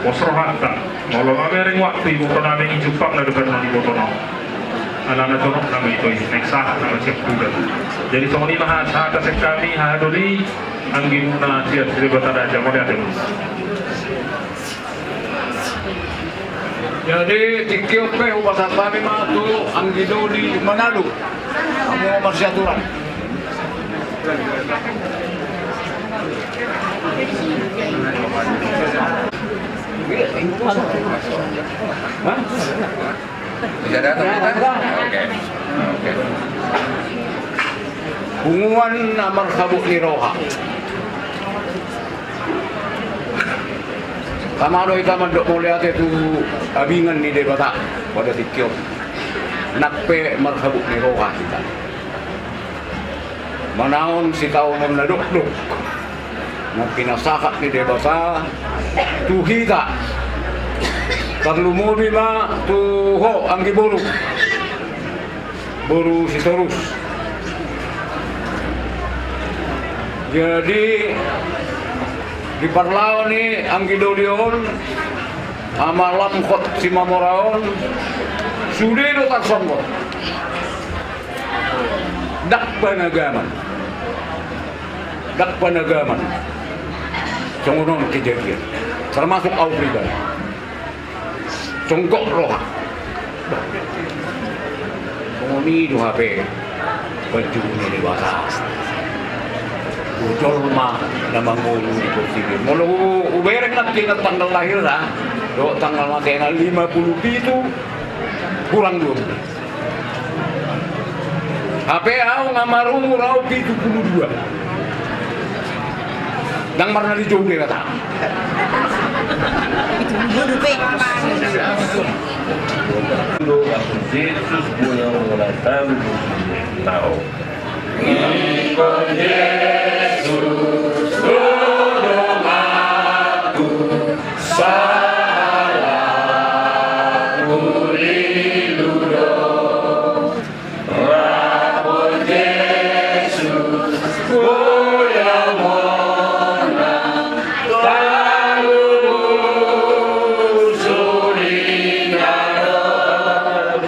Speaker 10: posro hata mau lo ngering waktu ibu to nami injupak na depan ibu to nami anak-anak conok nama itu naik sah nama siap kuda. Jadi semua ini mahal sah atas kami haduri anggimuna siap seribat raja boleh ada.
Speaker 18: Jadi tikiop pe upasat kami matu anggido di Manado. Kamu persiaturan. Hah? Tidak datang kita? Oke. Hubungan amar kabuk ni roha. Kamano ita man dok muli ate tu abingan ni debata pada tikyop. Nakpe marhabuk ni roha kita. Manaon si tao mong naduk-duk. Nang pinasakat ni debata tu kita. Terlumuri ma tuho ang giburu buru si terus. Jadi di parlawan ni ang gidolion amalam kot si mamoraon sudido tak sombong dak panagaman dak panagaman. Songonon kejadian. Termasuk au pribadi. Congkok roha. Songoni do HP. Baju ni dewasa. Ujol mah namang ngulu di kursi. Mulu uberek nak tingkat tanggal lahir lah. Do tanggal mati 57 kurang 2. HP au ngamaru rau 72. Dang marna di joge kata.
Speaker 15: Itu dulu pe.
Speaker 4: Jesus punya mengenal tahu. Ikut Yesus tolong aku salah kuliludo rapor Yesus goyang mona lalu suringaro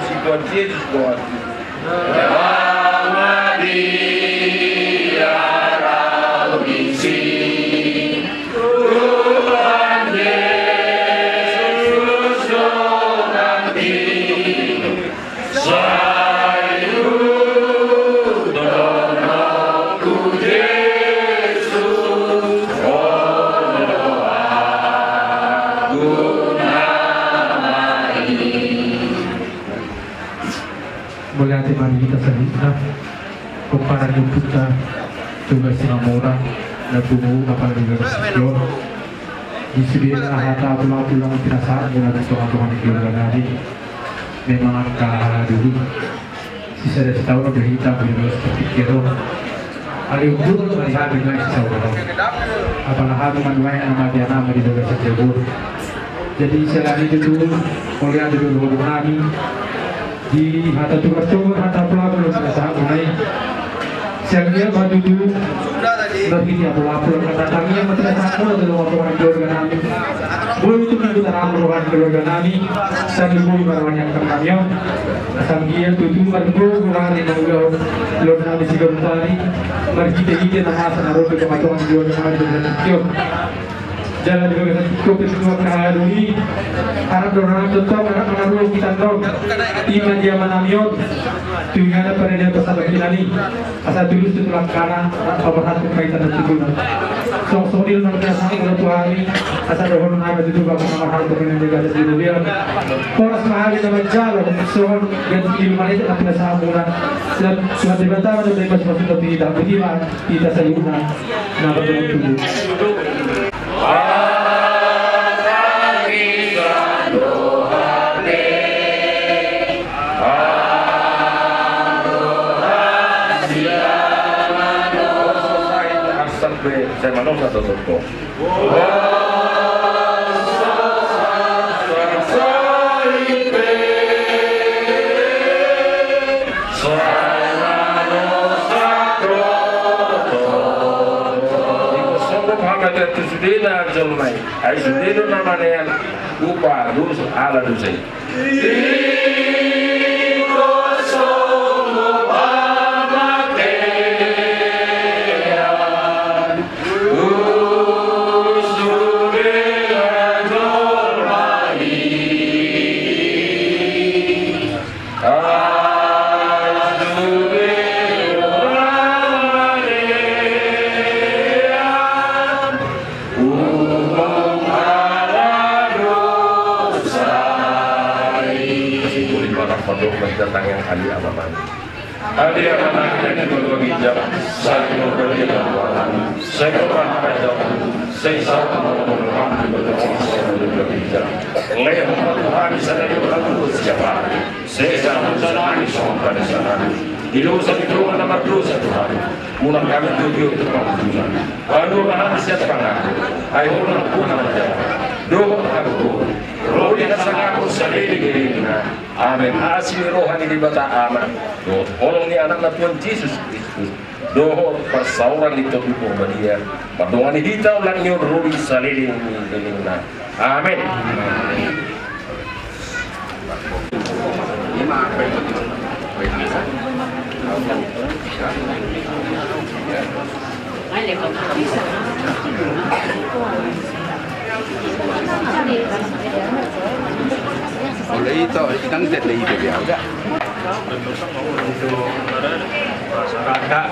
Speaker 4: sikon Yesus kuat
Speaker 16: Melihat mari kita sebentar para kita juga sinamora na bungo kapag nagsiyo isibihin na hata pulang-pulang pinasaan mula ng Tuhan ikiulang natin may mga kahaduli sisa na sa taon na berhita bilang seperti kero aliubun malihabi na isa sa ulo apalahado manuay ang matiana maridaga sa Jebur jadi selain itu melihat dulu namin di hata tukar-tukar hata pelaku yang saya mulai siang dia baju tu bagi dia pelaku yang datangnya masih sama dalam orang keluarga kami boleh itu minggu dalam orang keluarga kami sambil boleh berbanyak kerjanya sambil dia tutup berdoa orang yang mengulang lor nabi sigam tadi berjita-jita nama senaruh kematuan keluarga kami dengan tiap jalan juga cukup semua kahaduni harap dorang tetap menaruh kita dong iman dia manamiot tunggana pada dia bersama kita ni asal tulus tulang kana pemerhati kaitan tersebut sok dia nak sang ulah tuhari asal dohon nabi itu bapa mahal dengan jaga diri dia poras mahal dengan jalan sohon ganti ilmu itu apa sahaja dan suatu bata ada bebas masuk ke tidak bagaimana kita sayuna nama tubuh
Speaker 4: saya manusia tertentu. Sudena jalmai, ai sudena namanya yang upah dus ala dusai. Tentang yang Ali Amaman Ali Amaman yang berbagi jam saya berbagi Tuhan saya berada saya satu orang berbagi jam leher Tuhan saya berlaku siapa saya jalan pada sana di dosa itu nama dosa Tuhan mulai kami tujuh Tuhan lalu bahan siapa ayo orang pun nama doa aku roh yang sangat sendiri amin asli rohani di bata aman tolong ni anak Tuhan Yesus Kristus doa persauran itu tubuh dia perdoaan kita ulang nyon roh salilin dilina amin
Speaker 14: Oleh itu, ikan jadi itu dia udah.
Speaker 22: Untuk masyarakat,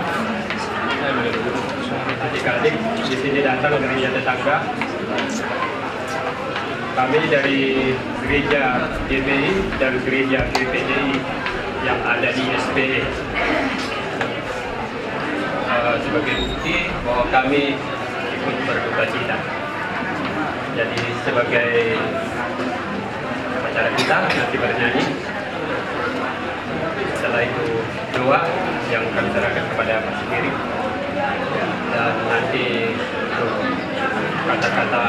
Speaker 22: adik-adik di sini datang dari tetangga. Kami dari gereja GBI dan gereja GPDI yang ada di SPE. Sebagai bukti bahwa kami ikut berduka cita. Jadi sebagai acara kita nanti bernyanyi. Setelah itu doa yang kami serahkan kepada Pak Sendiri. Dan nanti untuk kata-kata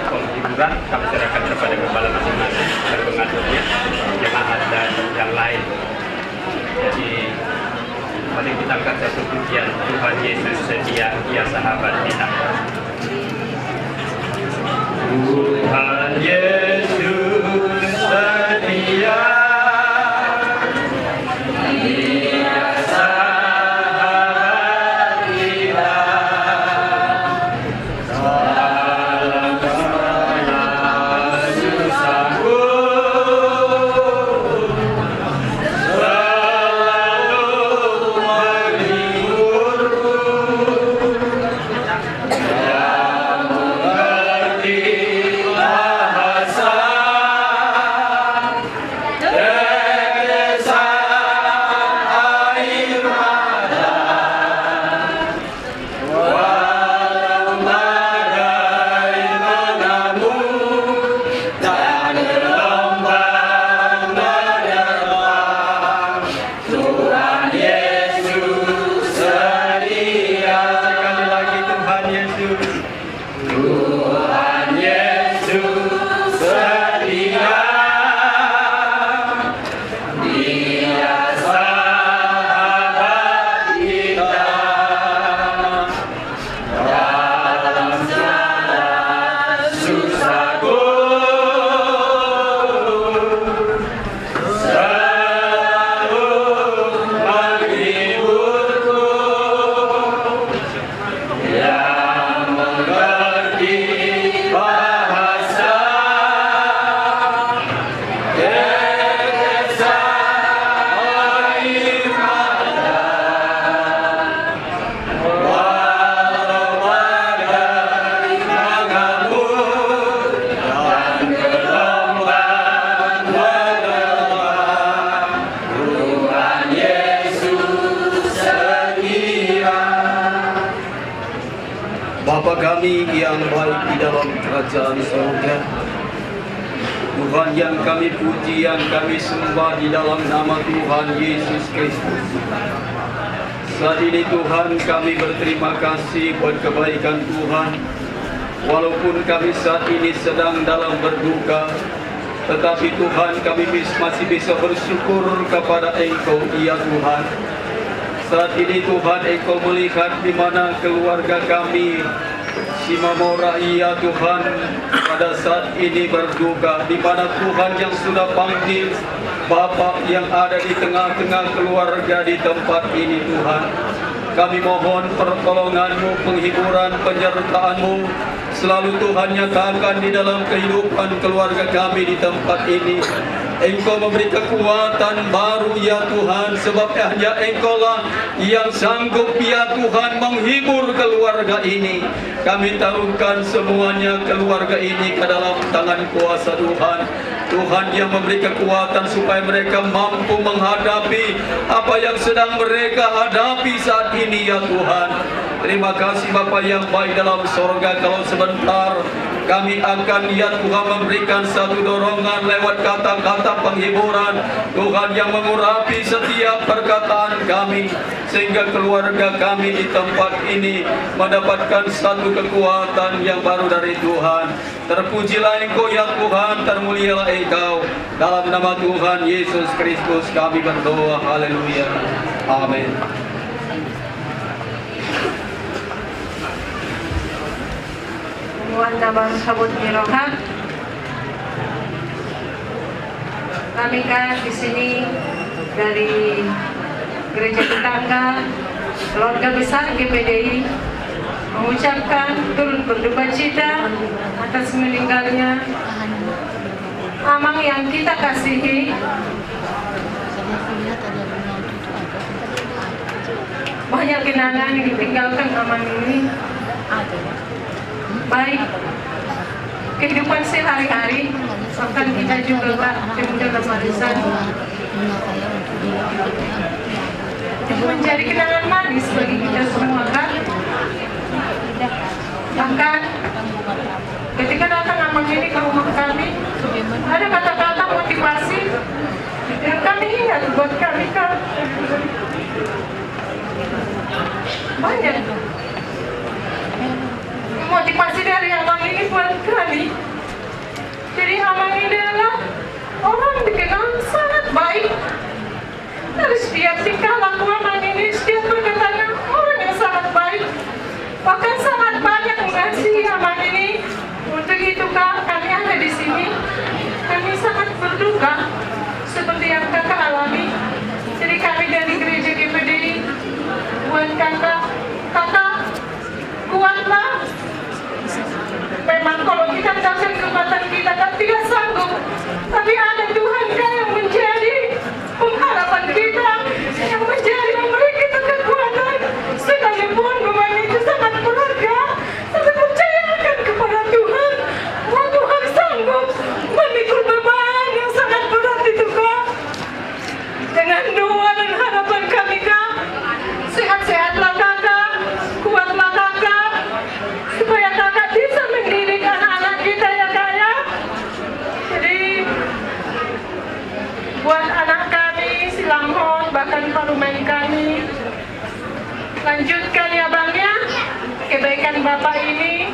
Speaker 22: penghiburan kami serahkan kepada kepala masing-masing dan pengaturnya, jemaat dan yang lain. Jadi mari kita angkat satu pujian, Tuhan Yesus setia, Dia sahabat kita. Tuhan Yesus setia, Dia sahabat kita. Dalam segala susahku,
Speaker 17: Bapa kami yang baik di dalam kerajaan surga, Tuhan yang kami puji, yang kami sembah di dalam nama Tuhan Yesus Kristus. Saat ini Tuhan kami berterima kasih buat kebaikan Tuhan. Walaupun kami saat ini sedang dalam berduka, tetapi Tuhan kami masih bisa bersyukur kepada Engkau, ya Tuhan. Saat ini Tuhan Engkau melihat di mana keluarga kami si Mamora, ya Tuhan, pada saat ini berduka, di mana Tuhan yang sudah panggil Bapak yang ada di tengah-tengah keluarga di tempat ini Tuhan. Kami mohon pertolongan-Mu, penghiburan, penyertaan-Mu selalu Tuhan nyatakan di dalam kehidupan keluarga kami di tempat ini. Engkau memberi kekuatan baru ya Tuhan, sebab hanya Engkau-lah yang sanggup ya Tuhan menghibur keluarga ini. Kami taruhkan semuanya keluarga ini ke dalam tangan kuasa Tuhan. Tuhan yang memberi kekuatan supaya mereka mampu menghadapi apa yang sedang mereka hadapi saat ini ya Tuhan. Terima kasih Bapa yang baik dalam sorga. Kalau sebentar kami akan lihat Tuhan memberikan satu dorongan lewat kata-kata penghiburan Tuhan yang mengurapi setiap perkataan kami, sehingga keluarga kami di tempat ini mendapatkan satu kekuatan yang baru dari Tuhan. Terpujilah Engkau ya Tuhan, termulialah Engkau. Dalam nama Tuhan Yesus Kristus kami berdoa. Haleluya. Amin.
Speaker 13: Wanda baru sabut miroha. Kami kan di sini dari gereja tetangga, keluarga besar GPDI, mengucapkan turut berduka cita atas meninggalnya Amang yang kita kasihi. Banyak kenangan yang ditinggalkan Amang ini, baik kehidupan sehari-hari, bahkan kita juga Kak pemuda kemarisan, itu menjadi kenangan manis bagi kita semua Kak. Bahkan ketika datang Amang ini ke rumah kami, ada kata-kata motivasi yang kami ingat buat kami Kak. Banyak motivasi dari Amang ini buat kami. Jadi Amang ini adalah orang dikenal sangat baik. Dari setiap tingkah laku Amang ini, setiap perkataannya orang yang sangat baik. Bahkan sangat banyak mengasihi Amang ini. Untuk itu Kak, kami ada di sini. Kami sangat berduka seperti yang Kakak alami. Jadi kami dari gereja GPD buat Kakak kuatlah. Memang kalau kita mendapatkan kekuatan kita kan tidak sanggup, tapi ada Tuhan Kak yang menjadi pengharapan kita, yang menjadi memberi kita kekuatan. Sekalipun beban itu sangat berat Kak, tapi percayakan kepada Tuhan bahwa Tuhan sanggup memikul beban yang sangat berat itu Kak. Dengan doa dan harapan kami Kak, sehat-sehatlah Kakak, kuatlah Kakak, supaya Kakak bisa mendidik anak-anak kita ya Kak ya. Jadi buat anak kami, si Lamhon, bahkan parumen kami, lanjutkan ya Bang ya, kebaikan Bapak ini,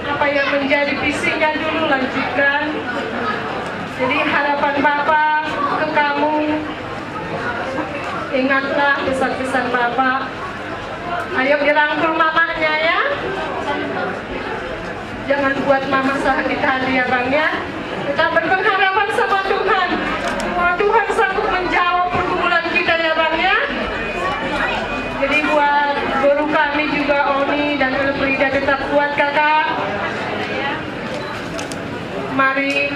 Speaker 13: apa yang menjadi visinya dulu lanjutkan. Jadi harapan Bapak ke kamu, ingatlah pesan-pesan Bapak. Ayo dirangkul mamanya ya. Jangan buat mama sakit hati ya Bang ya. Kita berpengharapan sama Tuhan bahwa Tuhan sanggup menjawab pergumulan kita ya Bang ya. Jadi buat guru kami juga Oni dan Elfrida tetap kuat Kakak. Mari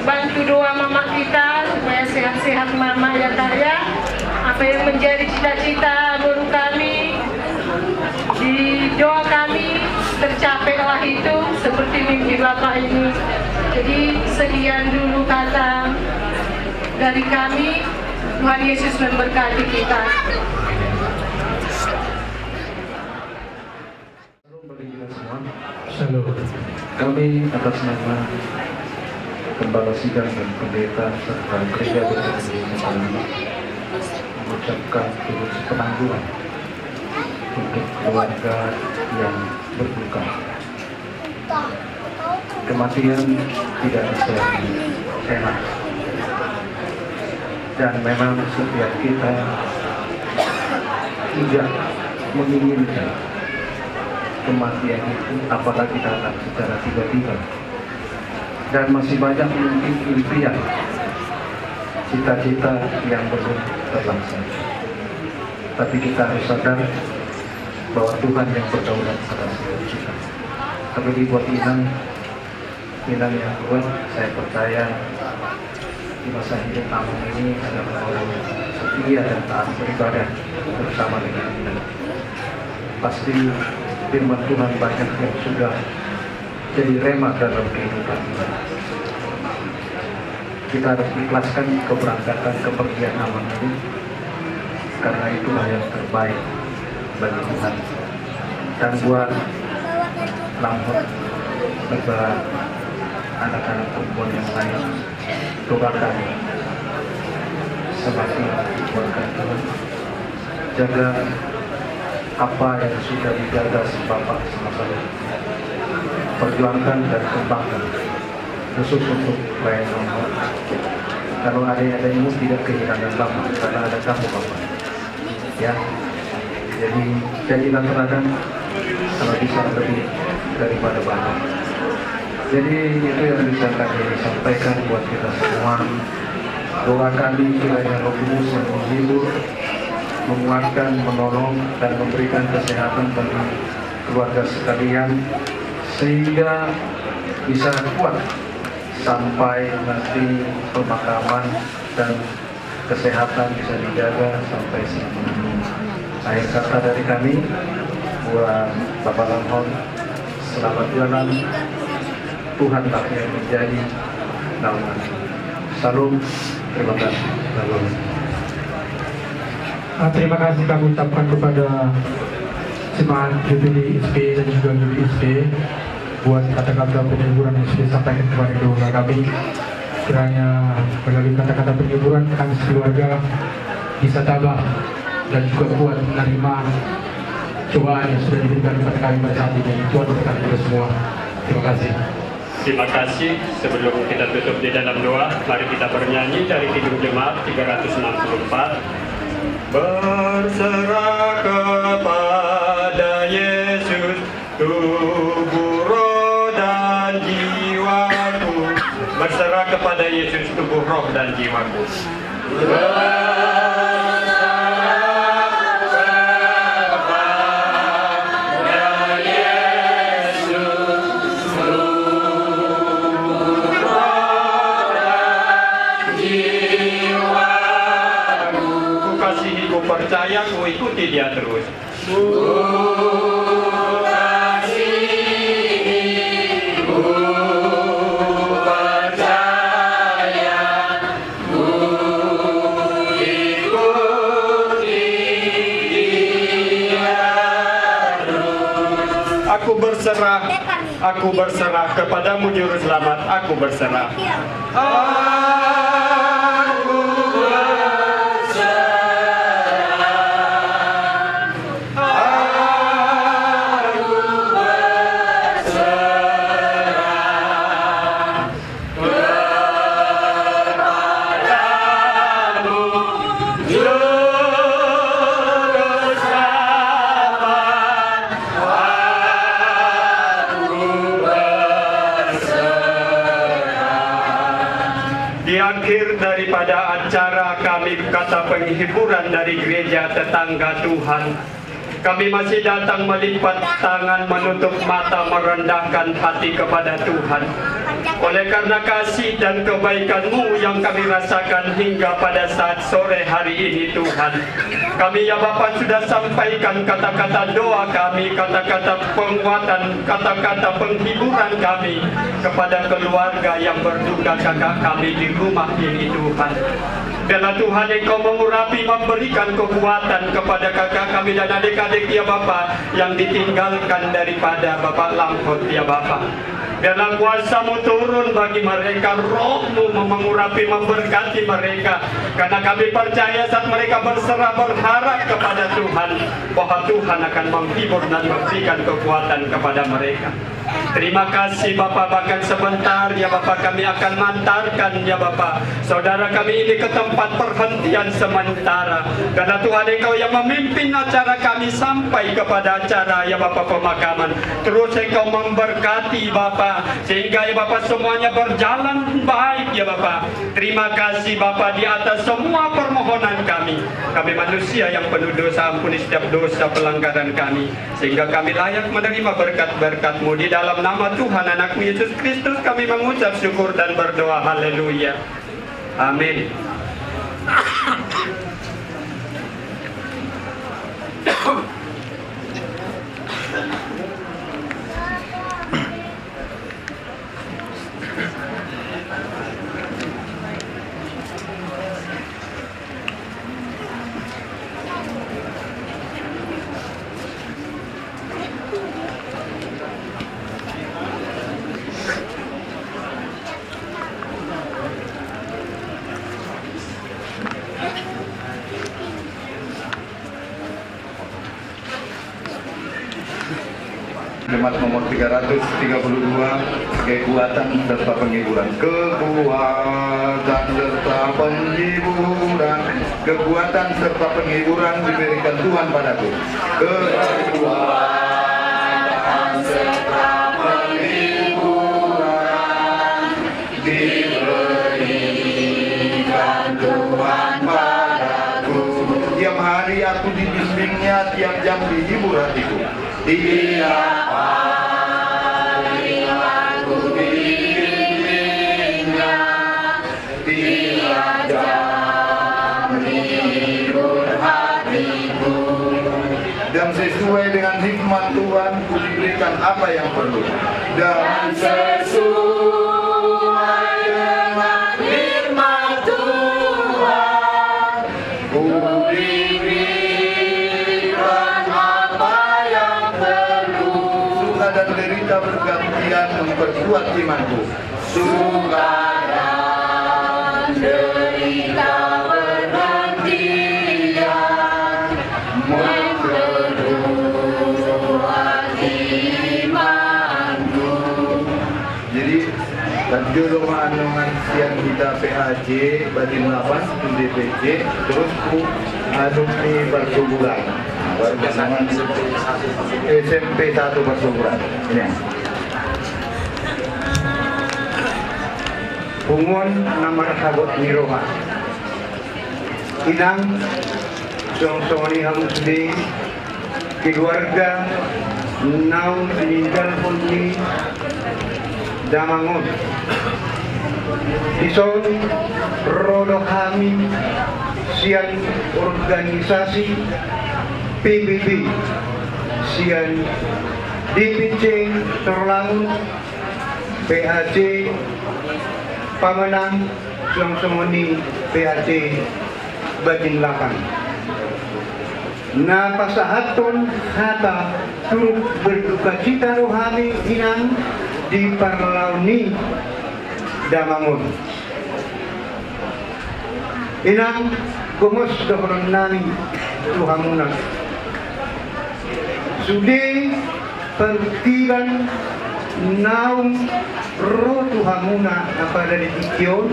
Speaker 13: bantu doa mama kita supaya sehat-sehat mama ya Kak ya. Apa yang menjadi cita-cita guru kami, di doa kami tercapailah itu seperti mimpi Bapak ini. Jadi sekian dulu kata dari kami. Tuhan Yesus memberkati kita.
Speaker 11: Shalom. Kami atas nama Gembala Sidang dan Pendeta serta Gereja BPD mengucapkan turut penangguhan untuk keluarga yang berduka. Kematian tidak bisa enak, dan memang setiap kita tidak menginginkan kematian itu, apalagi datang secara tiba-tiba. Dan masih banyak mungkin impian, cita-cita yang belum terlaksana. Tapi kita harus sadar bahwa Tuhan yang berdaulat atas hidup kita. Tapi dibuat Inang yang kuat, saya percaya di masa hidup Amang ini adalah orang yang setia dan taat beribadah bersama dengan Inang. Pasti firman Tuhan banyak yang sudah jadi rema dalam kehidupan kita. Kita harus ikhlaskan keberangkatan kepergian Amang ini, karena itulah yang terbaik bagi Tuhan. Dan buat Lamhon, buat anak-anak perempuan yang lain, doakan semakin kuatkan Tuhan. Jaga apa yang sudah dijaga si Bapak semasa lalu. Perjuangkan dan kembangkan, khusus untuk pelayanan Bapak. Kalau adik-adikmu tidak kehilangan Bapak, karena ada kamu Bapak. Ya, jadi jadilah teladan, kalau bisa lebih daripada Bapak. Jadi itu yang bisa kami sampaikan buat kita semua. Doa kami kiranya Roh Kudus yang menghibur, menguatkan, menolong, dan memberikan kesehatan bagi keluarga sekalian sehingga bisa kuat sampai nanti pemakaman dan kesehatan bisa dijaga sampai selama. Akhir kata dari kami buat Bapak Lamhon, selamat jalan, Tuhanlah yang menjadi naungan. Salam, terima kasih. Salam.
Speaker 16: Terima kasih kami ucapkan kepada jemaat GPD ISP dan juga GPD ISP buat kata-kata penghiburan yang sudah disampaikan kepada keluarga kami. Kiranya melalui kata-kata penghiburan kami sekeluarga bisa tabah dan juga kuat menerima cobaan yang sudah diberikan kepada kami pada saat ini. Tuhan berkati kita semua. Terima kasih.
Speaker 22: Terima kasih. Sebelum kita tutup di dalam doa, mari kita bernyanyi dari Kidung Jemaat 364. Berserah kepada Yesus, tubuh, roh, dan jiwaku. Berserah kepada Yesus, tubuh, roh, dan jiwaku. Percaya, ku ikuti dia terus. Aku berserah kepadamu Juru Selamat, aku berserah. Daripada acara kami kata penghiburan dari gereja tetangga Tuhan, kami masih datang melipat tangan, menutup mata, merendahkan hati kepada Tuhan. Oleh karena kasih dan kebaikan-Mu yang kami rasakan hingga pada saat sore hari ini Tuhan, kami ya Bapa sudah sampaikan kata-kata doa kami, kata-kata penguatan, kata-kata penghiburan kami kepada keluarga yang berduka kakak kami di rumah ini Tuhan. Biarlah Tuhan Engkau mengurapi, memberikan kekuatan kepada kakak kami dan adik-adik ya Bapa yang ditinggalkan daripada Bapak Lamhon ya Bapa. Biarlah kuasa-Mu turun bagi mereka, Roh-Mu mengurapi, memberkati mereka. Karena kami percaya saat mereka berserah, berharap kepada Tuhan, bahwa Tuhan akan menghibur dan memberikan kekuatan kepada mereka. Terima kasih Bapak, bahkan sebentar ya Bapak kami akan mantarkan ya Bapak saudara kami ini ke tempat perhentian sementara. Karena Tuhan Engkau yang memimpin acara kami sampai kepada acara ya Bapak pemakaman. Terus Engkau memberkati Bapak sehingga ya Bapak semuanya berjalan baik ya Bapak. Terima kasih Bapak di atas semua permohonan kami. Kami manusia yang penuh dosa, ampuni setiap dosa pelanggaran kami sehingga kami layak menerima berkat-berkat-Mu. Di dalam nama Tuhan Anak-Mu Yesus Kristus kami mengucap syukur dan berdoa. Haleluya. Amin.
Speaker 11: Jemaat nomor 332, kekuatan serta penghiburan. Kekuatan serta penghiburan. Kekuatan serta penghiburan diberikan Tuhan padaku. Kekuatan serta penghiburan diberikan Tuhan padaku. Tiap hari aku dibimbingnya, tiap jam dihibur hatiku. Dia paling aku bimbingnya, tiada menghibur hatiku. Dan sesuai dengan hikmat Tuhan, ku diberikan apa yang perlu. Dan sesuai dengan firman Tuhan, ku diberikan apa yang perlu. Suka dan derita bergantian memperkuat imanku. Suka dan derita bergantian memperkuat imanku. Jadi dulu anungan siang kita PAJ batin 8 di DPJ terus ku alumni persuburan berpasangan SMP 1 persuburan ini Pungun nomor sabot niroha inang song-songoni hamusli keluarga naun meninggal pun ni Damangun Ison rodo kami sian organisasi PBB sian DPC Torlangun PAC Pamenang Song-Songoni PAC Batin 8 na pasahaton hata turut berduka cita rohani inang di Parlauni Damangun inang gumos dohron nami tuhamuna sudi pertiran naung ro tuhamuna apa dari dikyon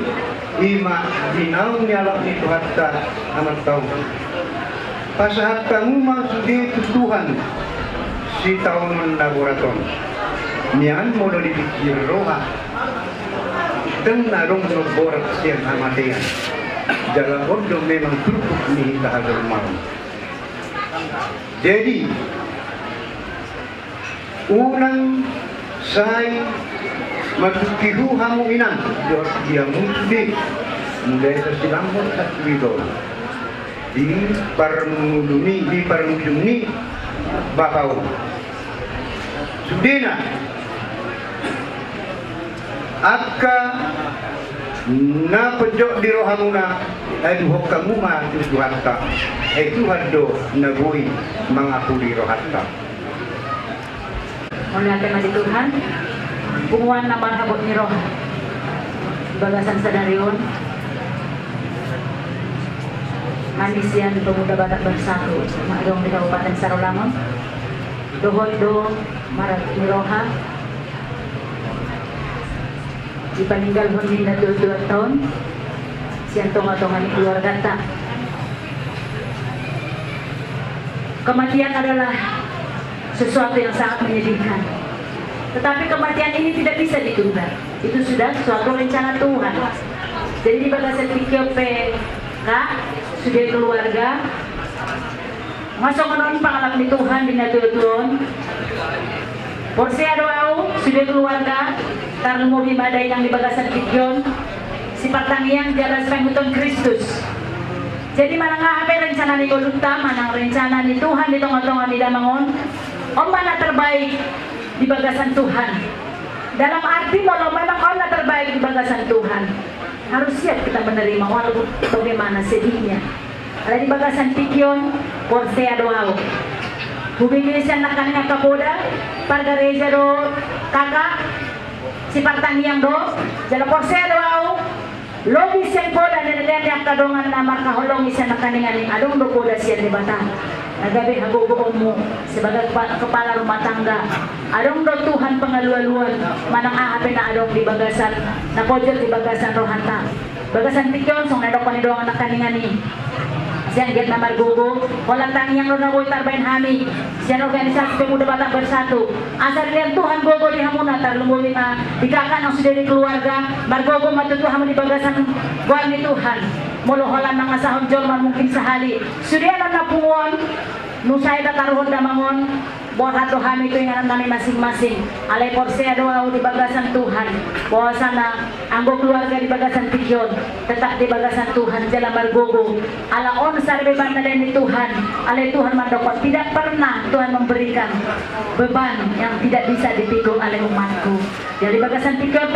Speaker 11: ima dinaung nyalak di tuhatta amat tau pasahat kamu maksudi Tuhan si tahun menaburaton nian mula dipikir roha dan narong noborat siang amatian dalam ordo memang tutup ni kahadar malam. Jadi unang say magkihu hamu inang dia musdi mulai sa silambot sa video di parmuduni bakaw sudina akka na pejok di rohamuna ay duhok kamuma tujuhatta ay tuhado nagoy mengaku di rohatta.
Speaker 6: Oleh akan Tuhan punguan naman habot ni roh bagasan sadarion manisian di pemuda Batak Bersatu Madong di Kabupaten Sarolangun dohoi do marat ni roha dipaninggal hundi na 2 tahun siang tonga-tonga ni keluarga tak. Kematian adalah sesuatu yang sangat menyedihkan, tetapi kematian ini tidak bisa ditunda. Itu sudah suatu rencana Tuhan. Jadi di bagasan PKPK sudah keluarga masuk menon pangalam di Tuhan di naturon Porsia doau sudah keluarga karena mau bimada yang di bagasan Pikyon si pertanian jalan Senghuton Kristus. Jadi mana apa rencana ni Golunta, mana rencana ni Tuhan di tengah-tengah di Damangun, mana terbaik di bagasan Tuhan. Dalam arti kalau memang Allah terbaik di bagasan Tuhan, harus siap kita menerima walaupun bagaimana sedihnya. Ada di bagasan Pikyon, Porsia doau. Hubingisan nakannya kapoda, pargareja do kakak, si pertanian do, jalan Porsia doau. Logi siang poda dan yang kadongan nama kaholong isian nakaningan yang adong do poda siang di batang. Nagabi hagogomu sebagai kepala rumah tangga. Adong do Tuhan pengaluan-luan manang aape na adong di bagasan na pojok di bagasan rohanta. Bagasan Pikyon song nadok panidong nakaningan ni. Siang giat namar gogo, walang tangi yang lona woy tarbain hami. Siang organisasi pemuda Batak Bersatu. Asal lian Tuhan gogo di hamuna tar lumuli ma dikakan ang sudah di keluarga. Margogo matutu hamu di bagasan buat ni Tuhan. Mulu holan ng asahon Jorman mungkin sehali. Sudah na pungon, nusay na karuhon Damangon. buat Tuhan itu yang kami masing-masing. Alai porsi doa di bagasan Tuhan. Bahwa sana anggo keluarga di bagasan Tikyon, tetap di bagasan Tuhan jalan bergogo. Ala on sarbe banda dari Tuhan. Alai Tuhan mandokot tidak pernah Tuhan memberikan beban yang tidak bisa dipikul oleh umatku. Jadi bagasan Tikyon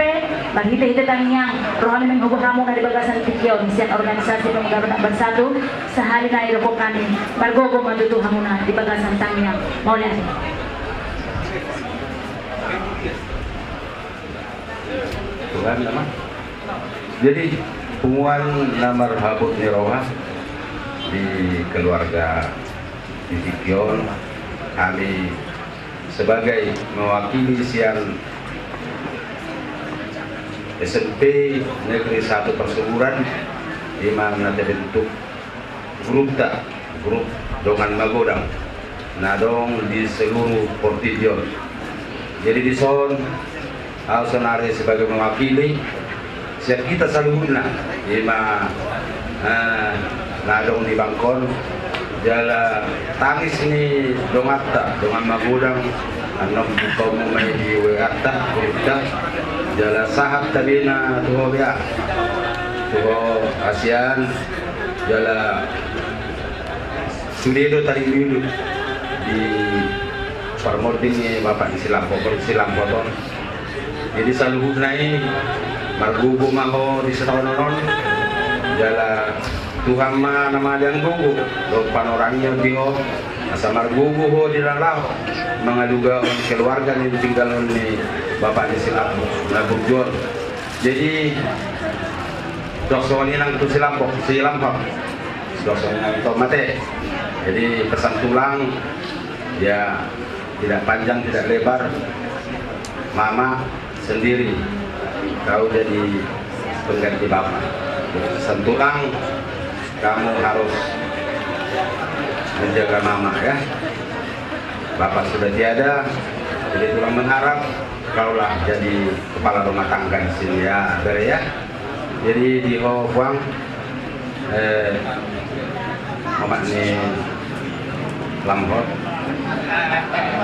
Speaker 6: bagi kita tangyang rohani menghubung kamu dari bagasan Tikyon sian organisasi penggarap bersatu sehari naik rokok kami bergogo mandu Tuhan di bagasan tangyang. Mau lihat?
Speaker 2: Tuhan nama. Jadi pengumuman nomor habut niroha di keluarga di Tikyon, kami sebagai mewakili sian SMP Negeri 1 Persuburan di mana terbentuk grup dongan magodang nadong di seluruh Portidion. Jadi di son Alsonare sebagai mewakili siap kita saluhuna ima nadong di Bangkon jala tangis ini dongata dongan magodang anom di kaum mai di wata kita jala sahat tabina tuho bia tuho ASEAN jala sulido tari dulu di permoding Bapak Silam Poton. Jadi saluhun naik margugu maho di setonon jala Tuhan ma nama yang gugu do panorangnya bio asa margugu ho di lalau mengaduga keluarga ni tinggal ni Bapak Silam Labujor. Jadi doksoni nang tu silam doksoni nang to mate. Jadi pesan tulang ya tidak panjang tidak lebar. Mama sendiri kau jadi pengganti bapak. Pesan tulang kamu harus menjaga mama ya. Bapak sudah tiada, jadi tulang mengharap kaulah jadi kepala rumah tangga di sini ya, bere ya. Jadi di Hofuang Mama ni Lampot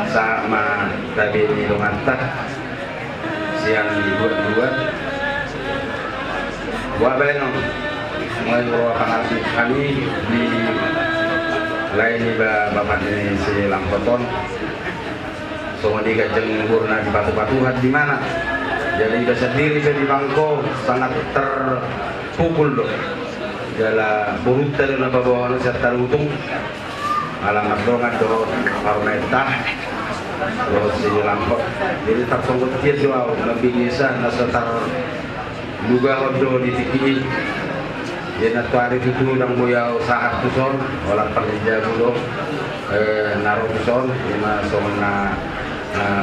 Speaker 2: sama tadi di Lumantah siang dibuat-buat buat benong mulai bawa kami di lain di Bapak ini si Lampoton semua di Gajeng Burna di batu-batuhan di mana jadi udah sendiri di Bangko sangat terpukul dong jala buruta dan apa bawa serta utung alamat dongan do parmetah terus si Lampot jadi tak sanggup dia doa lebih bisa nasetar juga odo di tiki ya natu hari itu nang boya saat tuson olah perja budo naruh tuson lima somna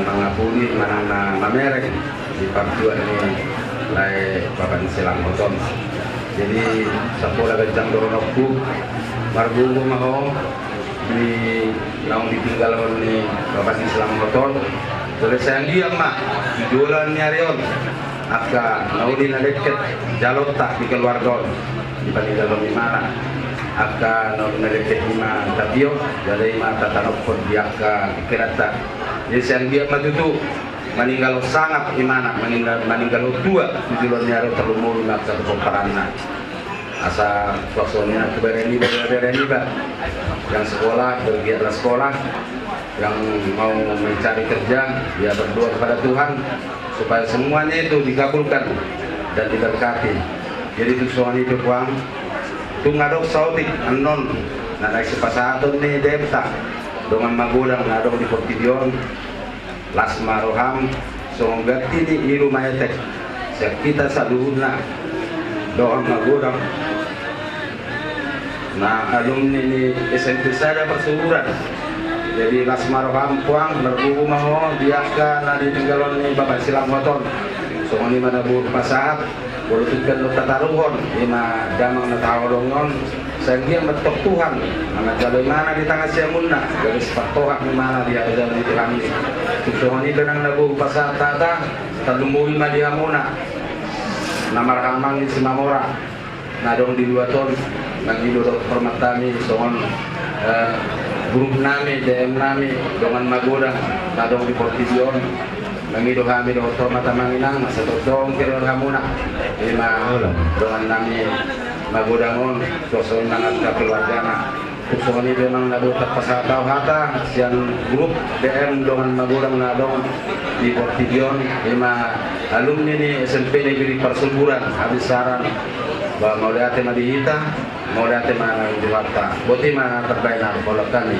Speaker 2: mangapuli manang mamerek di partua ini lai Bapak Silang Hoton. Jadi sekolah Gajang Doronokku margugu maho di yang ditinggal oleh Bapak Islam Hoton terus sayang dia mak jualan nyarion akka naudi na deket jalot tak di keluarga di paninggalon di mana akka naudi na deket lima tapio jadi mata tanopon di akka kereta jadi sayang dia matutu meninggal sangat imana meninggal dua tujuan nyaro terumur nak satu peperangan asa suasonya keberani yang sekolah bergiatlah sekolah yang mau mencari kerja dia berdoa kepada Tuhan supaya semuanya itu dikabulkan dan diberkati. Jadi tujuan itu kuang tungadok sautik anon na naik sepasatun ni depta dengan magulang nadong di Portidion Lasma Roham songgati ni ilu maetek kita saluhuna doang magulang nah alumni ni SMP Sada Persuburan jadi Lasma Roham puang berbuku maho diaka na ditinggalon ni Bapak Silang Hoton so ni mana bur pasahat bulutukan lo tataruhon lima damang na tawalongon sehingga metok Tuhan mana jalur mana di tangan siya muna dari sepatohak ni mana dia ada di Tuhan ini tujuan itu nang nabu pasahat tata talumuwi ma dia muna namarhamang ni si Mamora nadong di 2 ton nang idodok permatami soon grup nami, DM nami, dongan magodang, nadong di Portision, mengido kami do mata manginang, masa totong kira hamuna, lima dongan nami magodangon, sosoin nangat keluargana. Kusoni memang nado pasatau hata sian grup DM dongan magodang nadong di Portision, lima alumni ni SMP Negeri Parsuburan, habis saran bahwa mau lihat tema dihita, mau lihat tema Jakarta, boti mana terbaik kalau kami.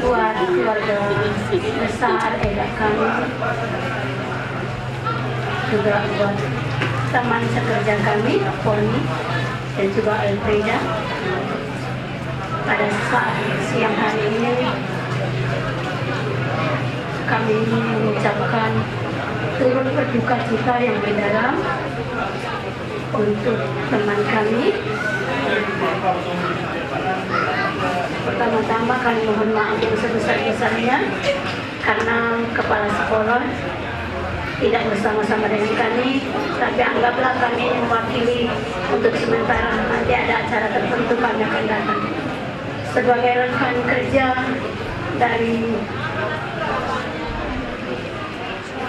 Speaker 6: Buat keluarga besar Eda kami, juga buat teman sekerja kami, Poni dan juga Elfrida. Pada saat siang hari ini kami mengucapkan turut berduka cita yang mendalam untuk teman kami. Pertama-tama kami mohon maaf yang sebesar-besarnya karena kepala sekolah tidak bersama-sama dengan kami, tapi anggaplah kami mewakili untuk sementara, nanti ada acara tertentu kami akan datang. Sebagai rekan kerja dari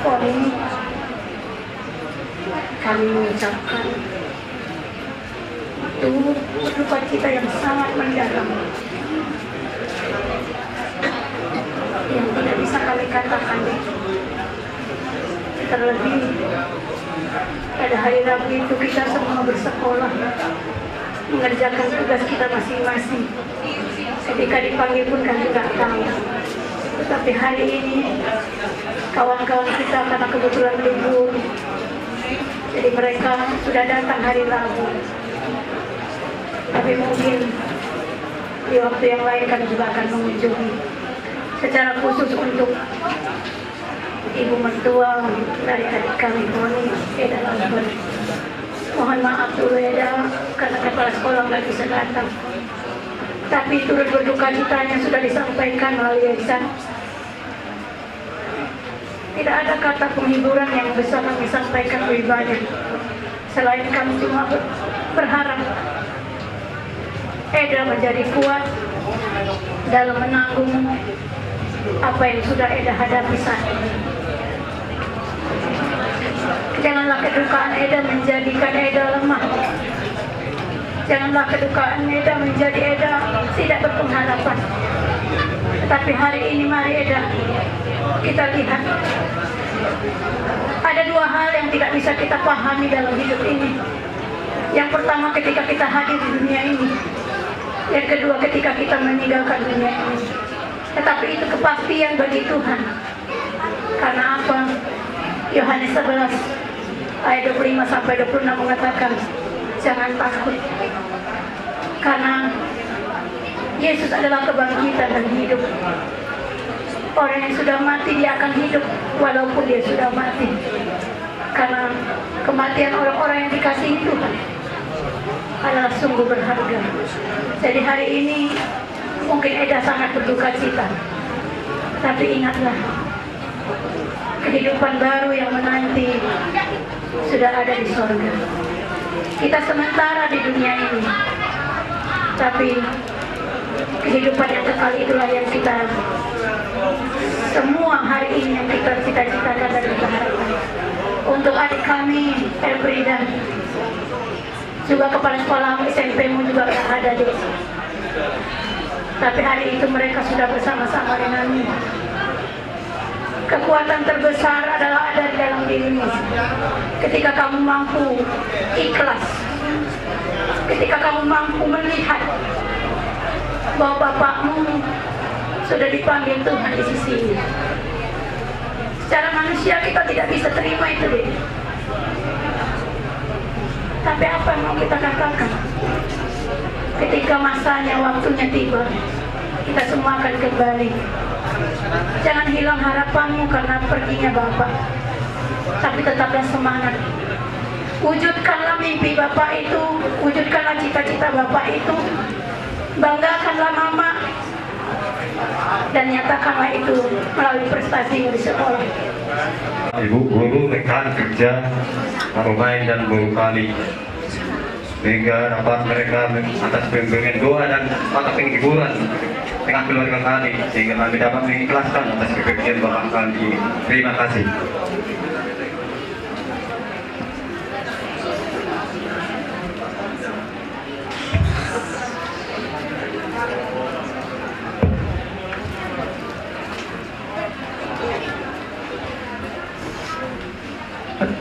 Speaker 6: Poni, kami mengucapkan duka cita yang sangat mendalam yang tidak bisa kami katakan. Terlebih pada hari Rabu itu kita semua bersekolah mengerjakan tugas kita masing-masing. Ketika dipanggil pun kami tidak tahu. Tetapi hari ini kawan-kawan kita karena kebetulan libur, jadi mereka sudah datang hari Rabu. Tapi mungkin di waktu yang lain kami juga akan mengunjungi secara khusus untuk ibu mertua dari adik kami Poni, Eda Lamber. Mohon maaf dulu Eda karena kepala sekolah nggak bisa datang. Tapi turut berduka citanya sudah disampaikan melalui lisan. Tidak ada kata penghiburan yang bisa kami sampaikan lebih banyak. Selain kami cuma berharap Eda menjadi kuat dalam menanggung apa yang sudah Eda hadapi saat ini. Janganlah kedukaan Eda menjadikan Eda lemah. Janganlah kedukaan Eda menjadi Eda tidak berpengharapan. Tetapi hari ini mari Eda kita lihat ada dua hal yang tidak bisa kita pahami dalam hidup ini. Yang pertama ketika kita hadir di dunia ini, yang kedua ketika kita meninggalkan dunia ini. Tetapi itu kepastian bagi Tuhan. Karena apa? Yohanes 11 ayat 25-26 mengatakan, jangan takut. Karena Yesus adalah kebangkitan dan hidup. Orang yang sudah mati dia akan hidup walaupun dia sudah mati. Karena kematian orang-orang yang dikasihi Tuhan adalah sungguh berharga. Jadi hari ini mungkin Eda sangat berduka cita, tapi ingatlah kehidupan baru yang menanti sudah ada di sorga. Kita sementara di dunia ini, tapi kehidupan yang kekal itulah yang kita semua hari ini yang kita cita-citakan dan kita harapkan. Untuk adik kami Elfrida, juga kepala sekolah SMP-mu juga ada di Tapi hari itu mereka sudah bersama-sama denganmu. Kekuatan terbesar adalah ada di dalam dirimu. Ketika kamu mampu ikhlas, ketika kamu mampu melihat bahwa bapakmu sudah dipanggil Tuhan di sisinya. Secara manusia kita tidak bisa terima itu, deh. Tapi apa yang mau kita katakan? Ketika masanya, waktunya tiba, kita semua akan kembali. Jangan hilang harapanmu karena perginya Bapak, tapi tetaplah semangat. Wujudkanlah mimpi Bapak itu, wujudkanlah cita-cita Bapak itu. Banggakanlah Mama, dan nyatakanlah itu melalui prestasimu di sekolah.
Speaker 11: Ibu guru, rekan kerja, Marumai dan guru kami, sehingga dapat mereka atas bimbingan doa dan mata penghiburan dengan keluarga kami, sehingga kami dapat mengikhlaskan atas kepergian Bapak kami. Terima kasih.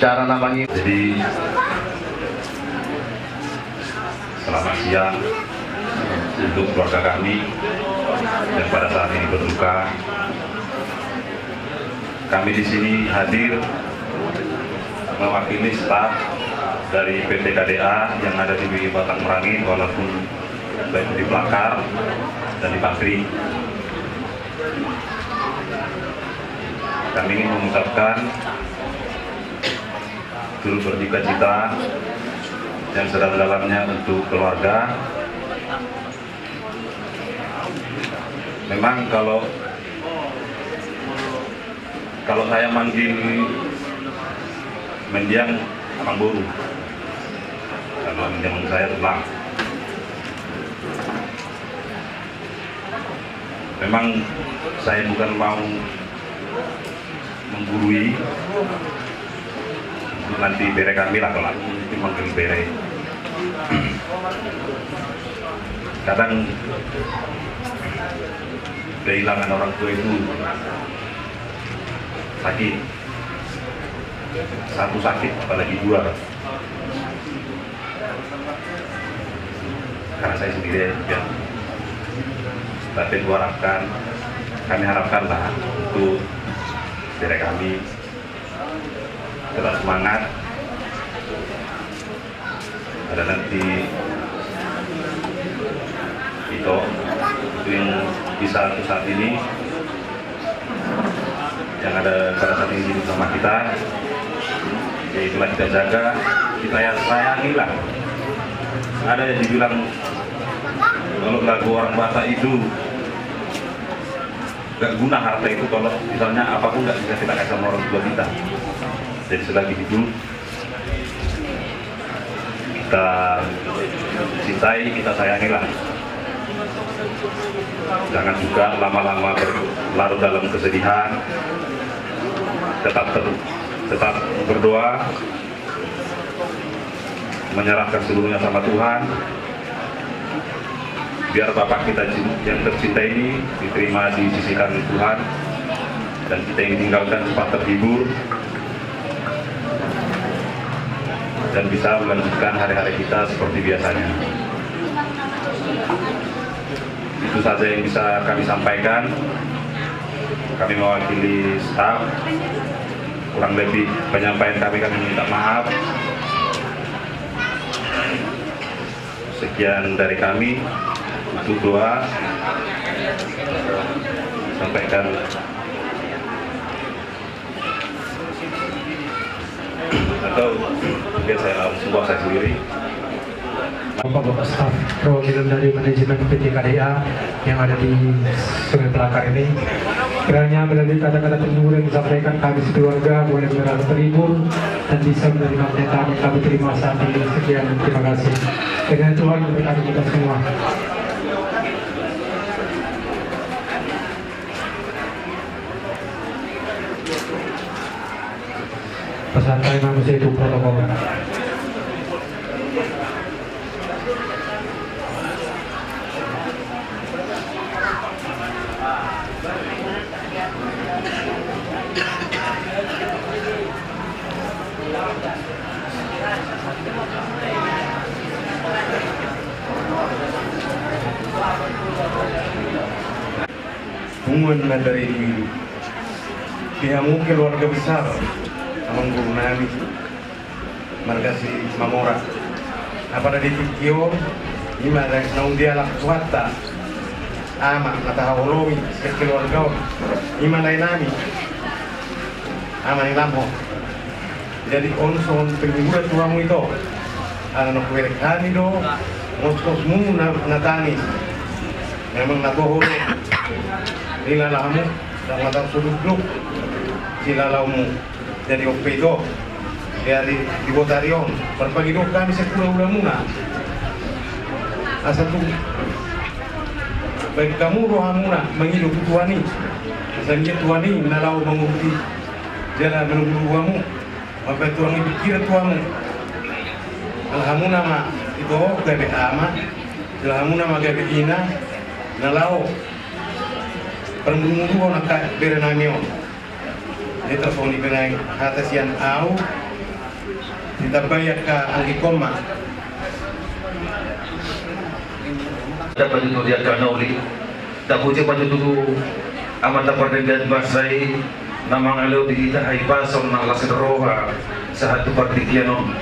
Speaker 2: Cara namanya. Jadi selamat siang untuk keluarga kami yang pada saat ini berduka. Kami di sini hadir mewakili staf dari PT KDA yang ada di Batang Merangin, walaupun baik di Plakar dan di Pagri. Kami ingin mengucapkan turut berduka cita yang sedalam-dalamnya untuk keluarga. Memang kalau saya manggil mendiang Abang Boru, kalau mendiang saya tulang. Memang saya bukan mau menggurui, nanti bere kami lah kalau manggil bere. Kadang kehilangan orang tua itu sakit, satu sakit apalagi dua. Karena saya sendiri ya, tapi kami harapkanlah untuk bere kami tetap semangat. Ada nanti itu yang bisa untuk saat ini yang ada pada saat ini bersama kita, yaitulah kita jaga, kita yang sayangilah. Ada yang dibilang kalau lagu orang Batak itu gak guna harta itu kalau misalnya apapun gak bisa kita kasih sama orang tua kita. Jadi selagi hidup kita cintai, kita sayangilah. Jangan juga lama-lama berlarut dalam kesedihan. Tetap berdoa, menyerahkan seluruhnya sama Tuhan. Biar Bapak kita yang tercinta ini diterima di sisi Tuhan, dan kita yang tinggalkan cepat terhibur dan bisa melanjutkan hari-hari kita seperti biasanya. Itu saja yang bisa kami sampaikan. Kami mewakili staf, kurang lebih penyampaian kami minta maaf. Sekian dari kami. Untuk doa sampaikan atau mungkin saya langsung saya sendiri.
Speaker 16: Bapak-bapak staf perwakilan dari manajemen PT KDA yang ada di Sungai Plakar ini, kiranya melalui kata-kata penghibur yang disampaikan kami sekeluarga boleh merasa terhibur dan bisa menerima pernyataan yang kami terima saat ini. Sekian, terima kasih. Dengan Tuhan memberkati kita semua. Peserta yang manusia itu protokol.
Speaker 5: tujuan dari hidup. Dihamu keluarga besar, Amang Guru Nami, Margasi Mamora. Pada ditikio, ini ada naung dia lak suata, ama nataholomi keluarga, ini mana nami, ama ni lamho. Jadi onson pengiburan tuamu itu, ada nak berkani do, moskosmu natani, memang natoholo, nilalamu, dan matang suduk silalaumu, jadi opedo, dari di Botarion, berbagi doa kami sepuluh muna. Asal tu, bagi kamu rohamuna menghidup tuani, sehingga tuani nalau menguruti jalan menunggu kamu. Apa tuang pikir tuamu? Alhamuna ma itu gabe ama, alhamuna ma gabe ina, nalau permunggu nak berenamio. Kita phone benang hatasian au, kita bayar ke angki koma.
Speaker 3: Dapat itu dia kanauli, tak puji pada dulu amat dapat dengan bahasai. Namang alo di kita hai pasong nang las roha satu partikianon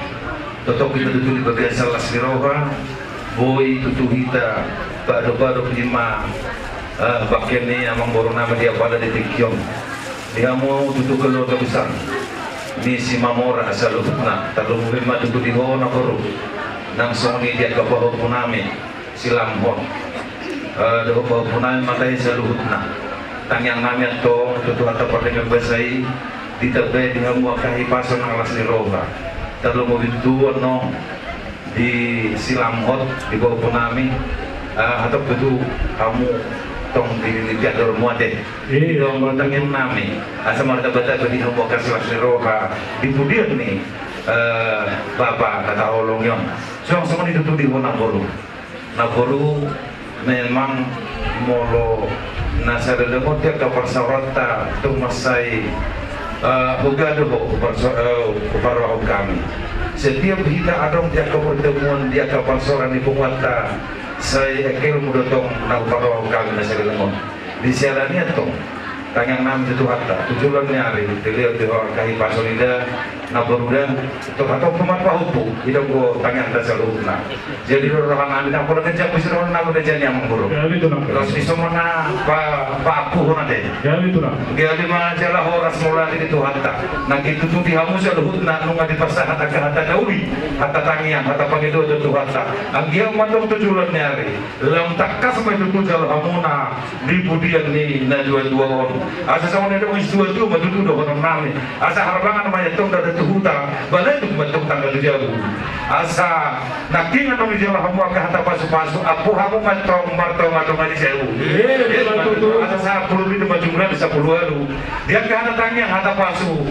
Speaker 3: totok kita tutu di bagian salas roha boy tutu kita bado lima bagian ni amang baru nama dia pada di tikion dia mau tutu keluarga besar ni si Mamora salutna terlalu lima tutu di hona baru nang songi dia ke bawah punami silam hon doh bawah punami matai salutna tangyang nami atau tutu atau perdengar basai ditabai dengan muakahi pasang alas di roha terlalu mobil no di silamhot di bawah punami atau tutu kamu tong di jador muade di dong tangyang nami asal mereka bata di muakahi alas di roha di pudian nih bapak kata olongyon semua ditutup di Naboru memang molo nasa dalam dia kapal sarata tu masai hugado kepada kami. Setiap kita ada dia pertemuan dia kapal soran di Pukwata saya ekil mudotong nak kepada kami nasa dalam di sialani atong tangang nam itu hatta tujuan nyari dilihat di orang kahi pasolida naburudan atau pemat pahupu hidup go tangan tasaluna jadi orang amin nak pernah kerja bisa orang nak kerja yang mengurung terus di semua pa aku hona deh dia lima jalan horas mulai di Tuhan tak nak itu tu dihamu seluhut nak nunga di pasar hatta dauli hatta tangian hatta pangido itu Tuhan tak anggiang matong tujuan nyari dalam takas itu jalan hamuna di budian ni na dua orang asa sama ni dua itu matutu do orang nami asa harbangan namanya tong dah huta balai tu bentuk tanggal jauh asa nakingan nami jalan hamu agak hata pasu apu hamu matong matong di jauh asa sa puluh itu jumlah bisa puluhan dia ke hata tangian hata pasu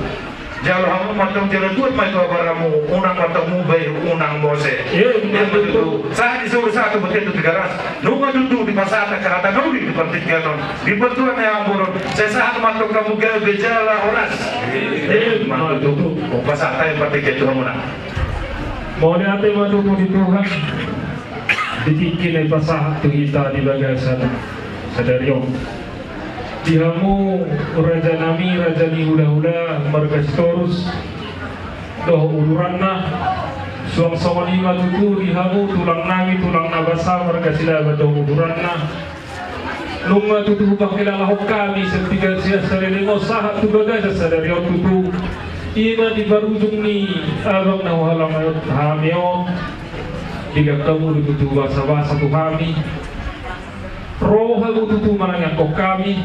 Speaker 3: jalan hamu matong jalan tuat mai tu baramu unang matong mubai unang bose dia betul saya disuruh satu betul itu 300 nunga duduk di pasar ke hata nauli di pertikianon di betulan yang buruk saya saat matong kamu gaya bejala oras itu pasar tay pertikian Tuhan mana
Speaker 16: mau diate maduku di Tuhan ditikin ay pasah tu kita di bagasan sadariong dihamu raja nami raja ni hula-hula margastorus doh uluran na suang sama lima tutu dihamu tulang nami tulang nabasa margasila doh uluran na lunga tutu bakilala kami setiga sia sarelimo sahat tu bagasan sadariong tutu ima di barujung ni abang na walang hamyo tiga kamu tutu basa-basa tu kami roha tutu manang kok kami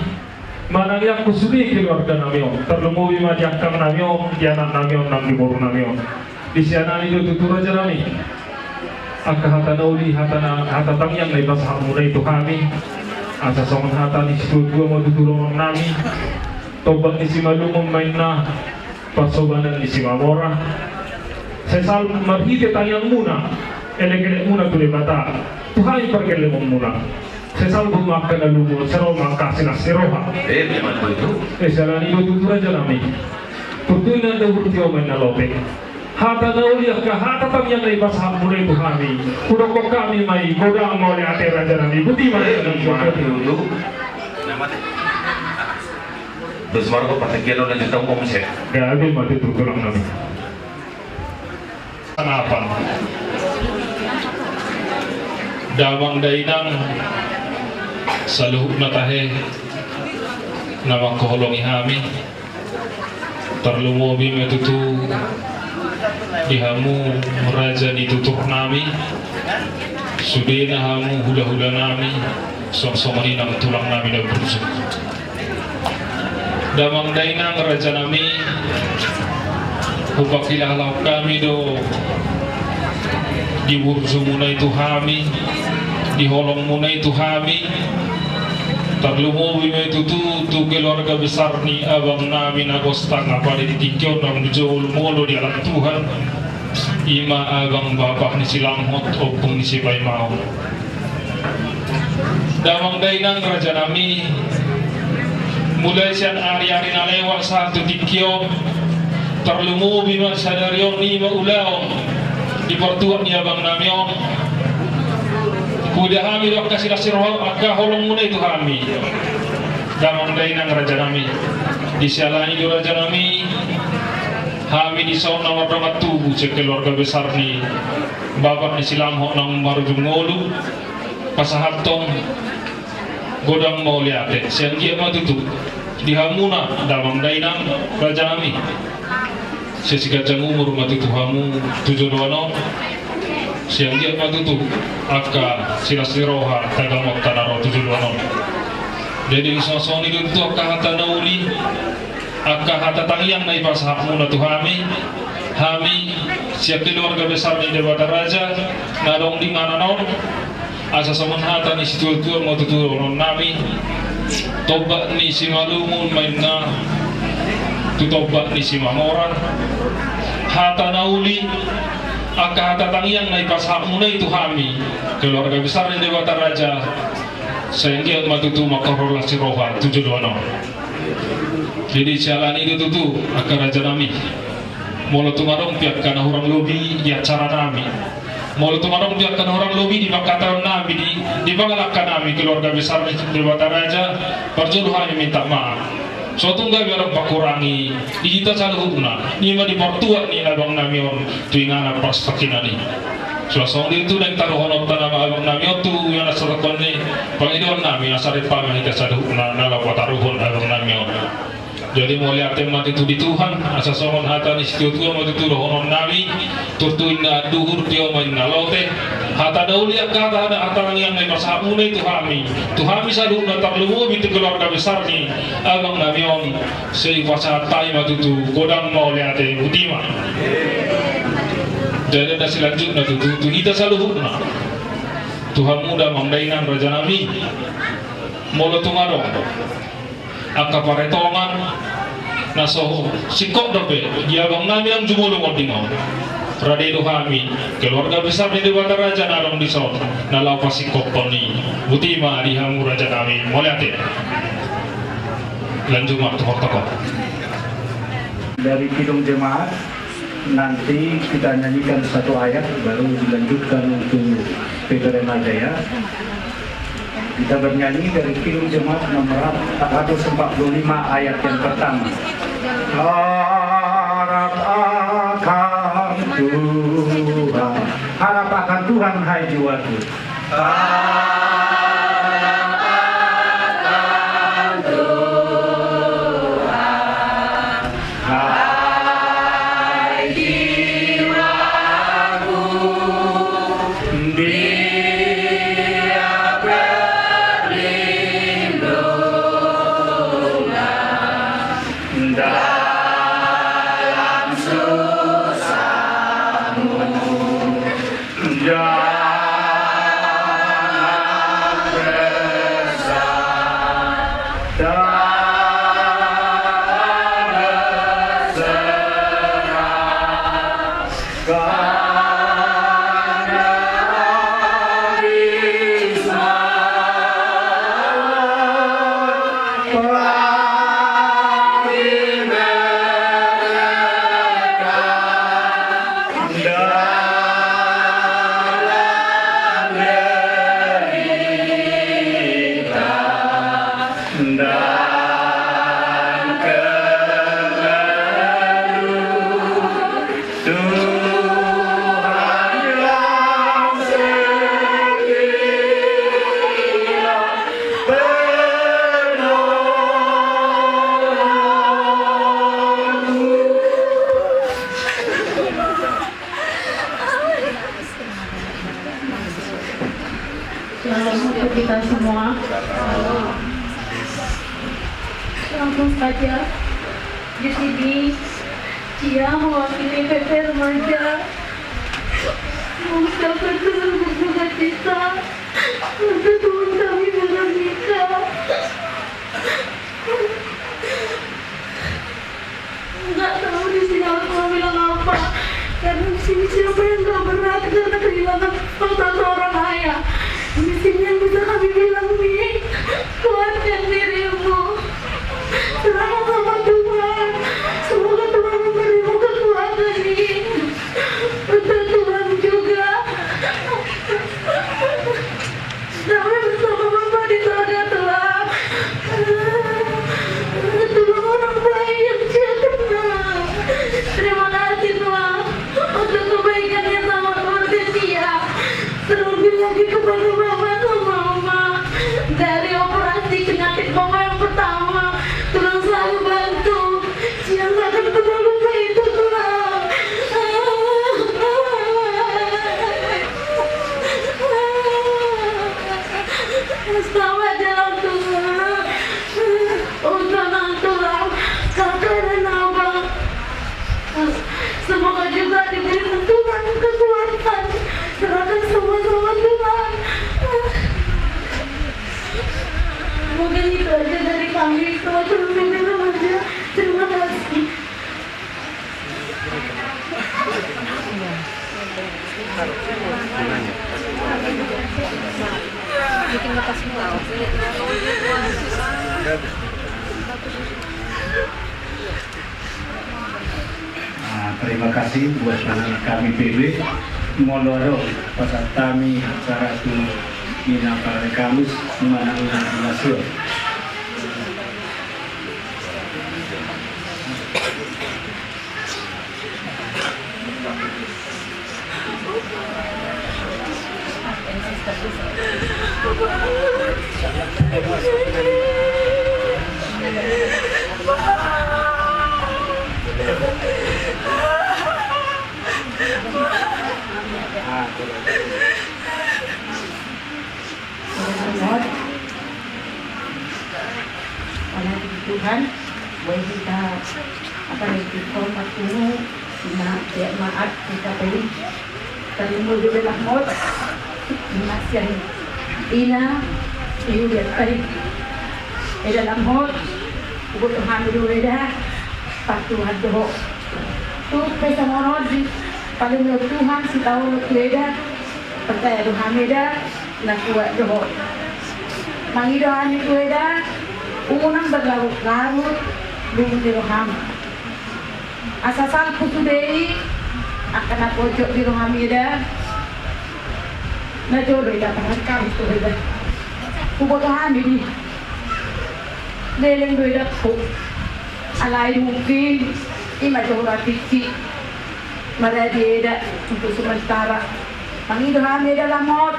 Speaker 16: manang yang kusuli keluarga namyo terlumubi majakang namyo dianak namyo nang di boru namyo di sana itu tutu raja nami angka hata nauli hata tangyang na ibas hamura itu kami asa songon hata ni situ dua mau tutulong nami tobat ni si malumong main na pasobanan ni si Mamora sesal marhite tangyang muna ele muna tuli bata Tuhan pergele muna sesal bumakan na lumo sero makasih na seroha
Speaker 3: memang begitu
Speaker 16: salani itu raja nami tutuin na dahurtio main na lope hata nauliah ka hata tangyang na ibas hamura itu kami kudoko kami mai godang mau ate raja nami buti mana
Speaker 3: Dos marco patekiano na juta mo siya.
Speaker 10: Grabe matutulong namin.
Speaker 7: Hanapan. Damang dainang sa luhog na tahe na magkaholong ihami. Tarlumobi metutu dihamu raja ditutup nami. Sudena hamu hula-hula nami. Song-songanin ang tulang nami na berusuk. Damang dainang raja nami hupakilalau kami do di bursu muna itu hami di holong muna itu hami tarlumobi itu tu keluarga besar ni abang nami nagostang apa di tikyo nang jol molo di alam Tuhan ima abang bapak ni silamhot opung ni sibay mau damang dainang raja nami mulai siang hari-hari na lewat satu tikyo terlumubi man sadaryon ni maulaw di pertuan ni abang namyon kuda kami do kasih roh akka holong muna itu kami damang dainang raja nami di sialani do raja nami kami di sauna warna tubuh keluarga besar ni bapak ni silamho nang marujung ngolu pasahatong godang mau liate siang dia matutu di hamuna damang dainang raja nami sesigajang umur matutu hamu 7 siang dia matutu akka silasiroha tagamot tanaro 7 jadi sosoni itu akka hata nauli akka hata tangiang na ipasahak muna tu hami siap keluarga besar ni Dewata Raja nadong di mana asa samanhata ni situ-tu matutu nami toba ni si malumun main na tutoba ni si mamora hata nauli akka hata tangiang na ipashak muna itu kami keluarga besar ni Dewata Raja sehingga matutu makarola si roha 7 jadi jalan itu tutu akka raja nami molo tumarong pihak kana orang lobi di acara nami molo tumarong pihak kana orang lobi di bakatan nami di bangalakkan nami keluarga besar ni Dewata Raja perjodohan minta maaf suatu nggak biar pakurangi di kita saluhuna ni ma di portua ni abang nami on tuingana pas pakinani suasong itu dan taruh honor tanah abang nami tu yang asal kone pangidon nami asal pamah kita saluhuna nala pataruhon abang nami on jadi mau lihat temat itu di Tuhan asal songon hata ni situ tu mau itu honor nami turtuin na duhur dia main nalote hata dauli kata ada atalang yang mai pasamu itu kami salu na tarlumu itu keluarga besar ni abang nami on sei pasat tai matutu kodang mau lihat butima jadi ada selanjutnya tu kita saluhuna Tuhan muda mangdainan raja nami molo tungarong akka paretongan naso sikok dope dia bang nami yang jumulung odingaw radedo kami keluarga besar di Dewata Raja narong di son nalau pasikok poni butima di hamu raja nami moliate lanjut mak tokok
Speaker 12: dari kidung jemaat nanti kita nyanyikan satu ayat baru dilanjutkan untuk PPRM Jaya. Kita bernyanyi dari Kidung Jemaat nomor 145 ayat yang pertama. Harap akan Tuhan, harap akan Tuhan hai jiwaku. Harap akan Tuhan, hai jiwaku. Jangan
Speaker 6: kita semua. Langsung saja di sini Cia mewakili PP Remaja mengucapkan berduka cita untuk teman kami Veronica. Nggak tahu di sini harus mau bilang apa, karena di sini siapa yang nggak berat karena kehilangan seorang ayah. Di sini yang bisa kami bilang nih, kuatkan dirimu, serahkan sama Tuhan. Semoga Tuhan memberimu kekuatan nih, untuk Tuhan juga. Damai bersama Bapak di sorga Tuhan. Tuhan orang baik yang Cia kenal. Terima kasih Tuhan untuk kebaikannya sama keluarga Cia. Terlebih lagi kepada Bapak sama Mama. Dari operasi penyakit Mama yang pertama, Tuhan selalu bantu. Cia gak akan pernah lupa itu Tuhan. Selamat jalan Tuhan. Undangan Tuhan, kakak dan abang. Semoga juga diberikan Tuhan kekuatan. Serahkan semua sama Tuhan. Mungkin itu aja dari kami. Teman-teman Remaja. Terima kasih. Bikin lepas semua.
Speaker 1: Terima kasih buat kami PB Moloro pasal kami acara itu minapare kamus mana nasur.
Speaker 6: Tuhan, boleh kita apa itu hormat dulu, maaf kita beri terima juga lahmot, masih ina iu dia tadi, dalam hot, kebutuhan dulu dah, patuhan doh, tu pesa morod, paling Tuhan si tahu dah, percaya Tuhan dah, nak kuat doh, mangidoan itu dah. Unang berlarut-larut belum diroham. Asasal putudei akan pojok di roham ida. Na jodoh ida pangkam itu ida. Kubotohan ini. Leleng do ida pu. Alai mungkin ima jodoh tiki. Maradi ida untuk sementara. Pangidohan ida lamot.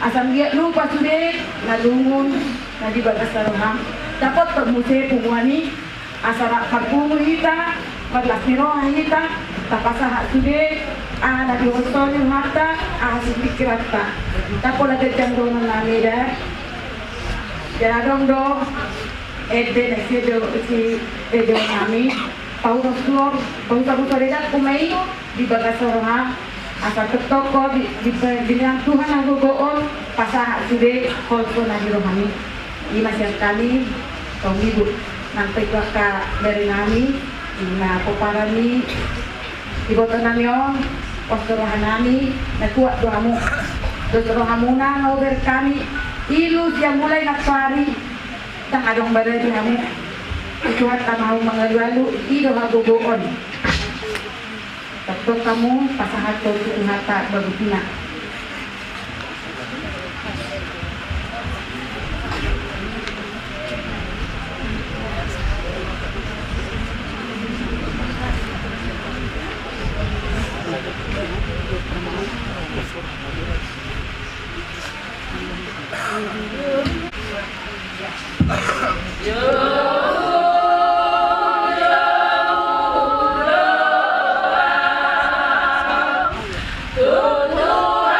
Speaker 6: Asam dia lupa sudah nalungun nadi bagas taruham dapat permuse pumuani asara parpumu hita madlas niroha hita tapasa sudah nadi hostol hata pikirata tapo lagi jandong namida jadong do ede nasido si ede nami pau flor pau tabu soreda kumai di bagas taruham asal ketoko di Tuhan aku goon pasah sudah kolso nadi rohani di masyarakat kami kaum ibu nanti kakak dari kami na poparani ibu nami on pastor rohanami na kuat doamu rohamuna ngober kami ilu yang mulai nakpari tak adong badai kami Tuhan tak mau mengalu ido aku goon Takut kamu pasangan itu hata berguna.
Speaker 20: Tuhan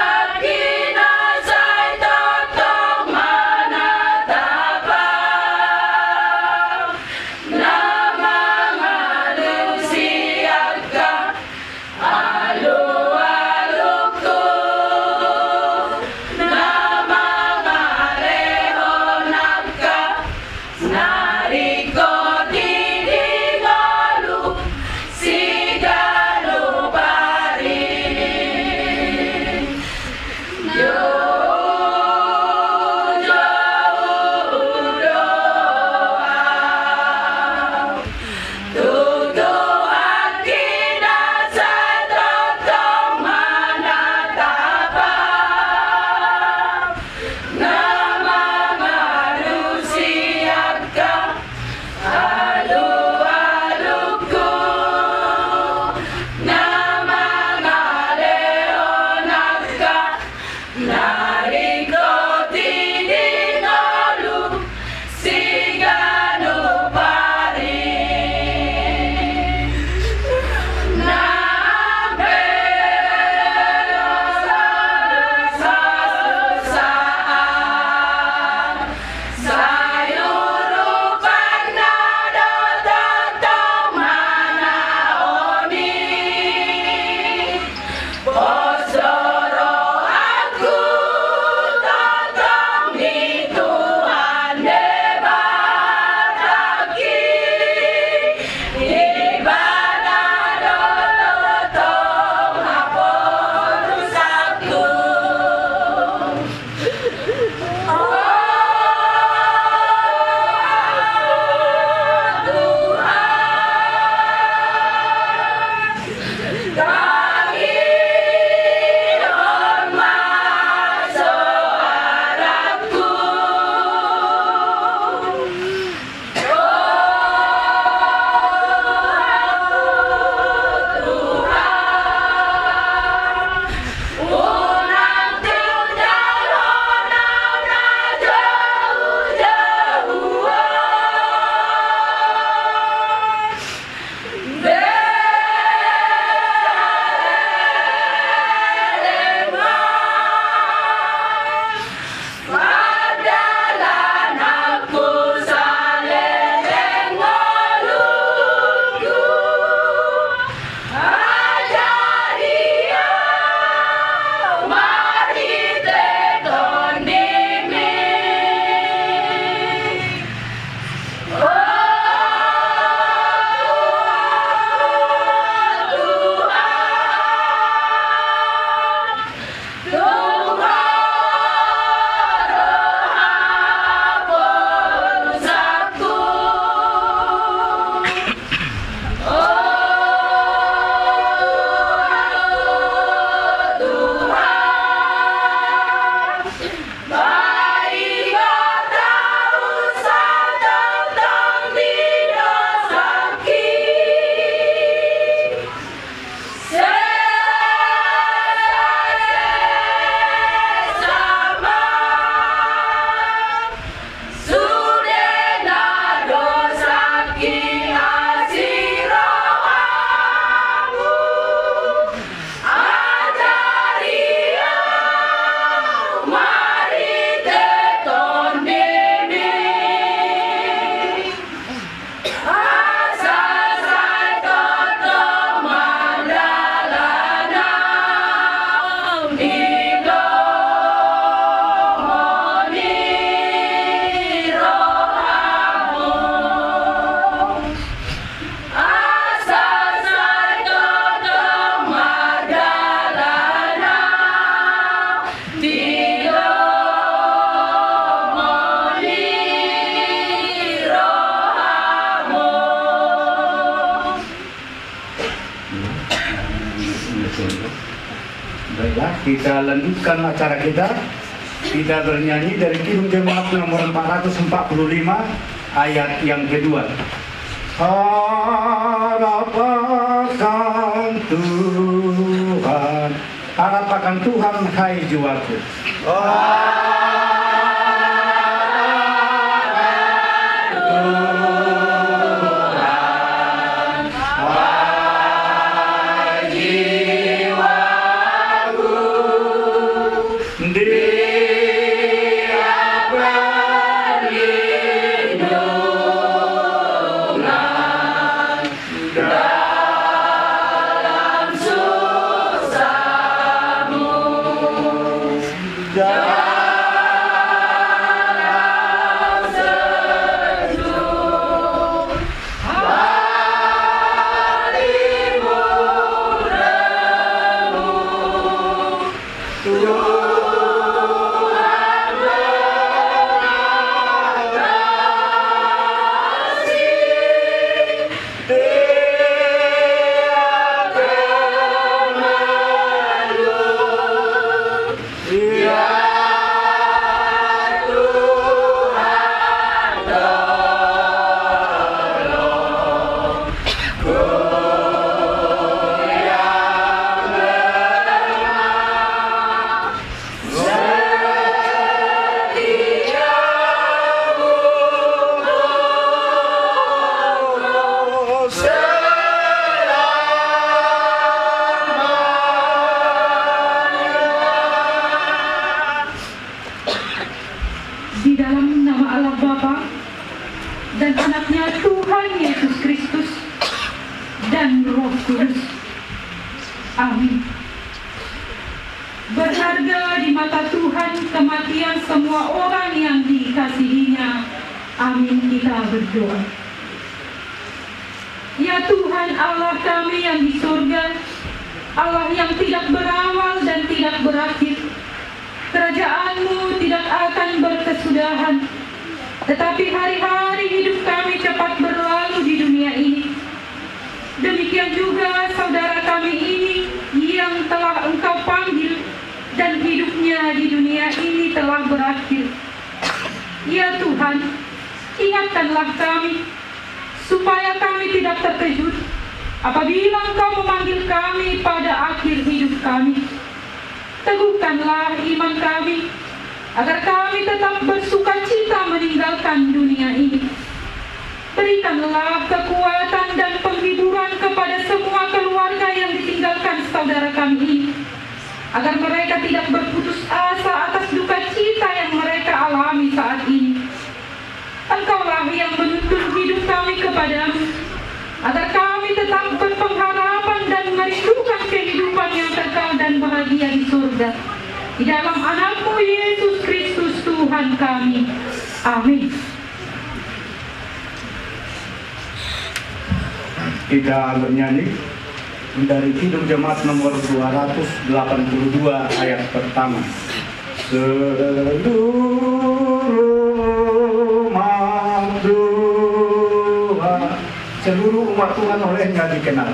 Speaker 1: surga. Baiklah, kita lanjutkan acara kita. Kita bernyanyi dari Kidung Jemaat nomor 445 ayat yang kedua. Harap akan Tuhan, harap akan Tuhan, hai jiwaku.
Speaker 6: Di dalam nama Allah Bapa dan anaknya Tuhan Yesus Kristus dan Roh Kudus. Amin. Berharga di mata Tuhan kematian semua orang yang dikasihinya. Amin, kita berdoa. Ya Tuhan Allah kami yang di surga, Allah yang tidak berawal dan tidak berakhir. Kerajaan-Mu tidak akan berkesudahan, tetapi hari-hari hidup kami cepat berlalu di dunia ini. Demikian juga saudara kami ini yang telah Engkau panggil dan hidupnya di dunia ini telah berakhir. Ya Tuhan, ingatkanlah kami supaya kami tidak terkejut apabila Engkau memanggil kami pada akhir hidup kami. Teguhkanlah iman kami, agar kami tetap bersuka cita meninggalkan dunia ini. Berikanlah kekuatan dan penghiburan kepada semua keluarga yang ditinggalkan saudara kami ini, agar mereka tidak berputus asa atas duka cita yang mereka alami saat ini. Engkaulah yang menuntun hidup kami kepadamu, agar kami tetap berpengharapan dan merindukan kehidupan yang kekal dan bahagia di surga. Di dalam anakmu Yesus Kristus Tuhan kami. Amin.
Speaker 1: Kita bernyanyi dari Kidung Jemaat nomor 282 ayat pertama. Seluruh umat Tuhan olehnya dikenal.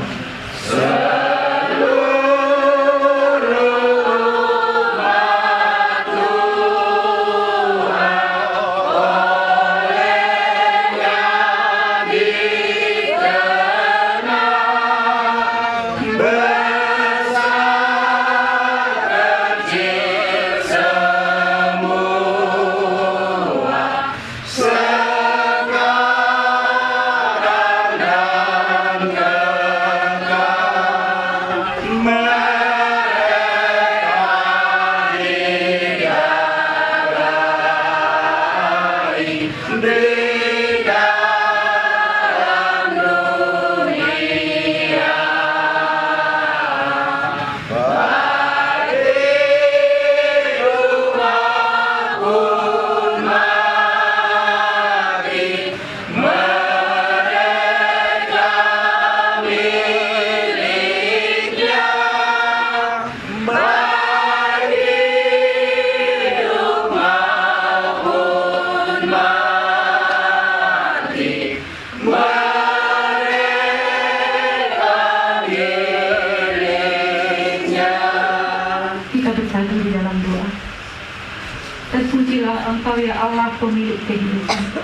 Speaker 20: Terpujilah Engkau ya Allah pemilik kehidupan.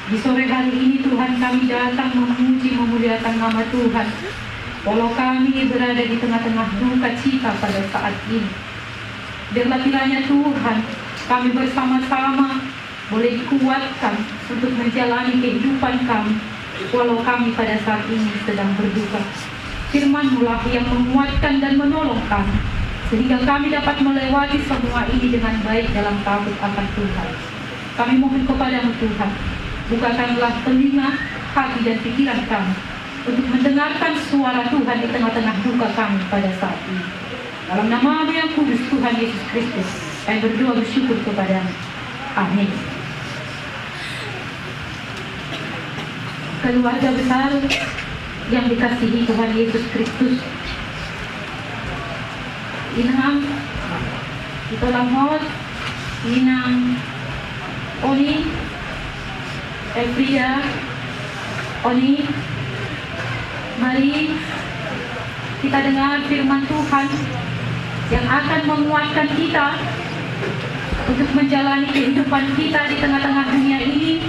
Speaker 20: Di sore hari ini Tuhan kami datang memuji memuliakan nama Tuhan. Walau kami berada di tengah-tengah duka cita pada saat ini, biarlah kiranya Tuhan kami bersama-sama boleh dikuatkan untuk menjalani kehidupan kami walau kami pada saat ini sedang berduka. Firman-Mu yang menguatkan dan menolong kami sehingga kami dapat melewati semua ini dengan baik dalam takut akan Tuhan. Kami mohon kepadamu Tuhan, bukakanlah telinga, hati dan pikiran kami untuk mendengarkan suara Tuhan di tengah-tengah duka kami pada saat ini. Dalam nama-Mu yang kudus Tuhan Yesus Kristus, kami berdoa bersyukur kepadamu. Amin. Keluarga besar yang dikasihi Tuhan Yesus Kristus, Inang, Itolamhot, Inang, Oni, Elfrida, Oni, mari kita dengar firman Tuhan yang akan menguatkan kita untuk menjalani kehidupan kita di tengah-tengah dunia ini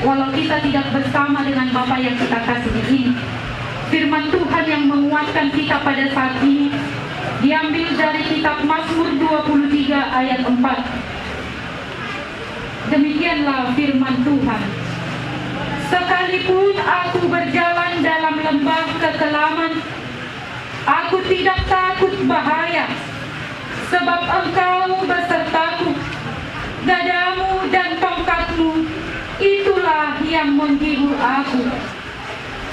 Speaker 20: walau kita tidak bersama dengan Bapa yang kita kasihi ini. Firman Tuhan yang menguatkan kita pada saat ini diambil dari kitab Mazmur 23 ayat 4. Demikianlah firman Tuhan. Sekalipun aku berjalan dalam lembah kekelaman, aku tidak takut bahaya, sebab Engkau besertaku, gadamu dan tongkatmu, itulah yang menghibur aku.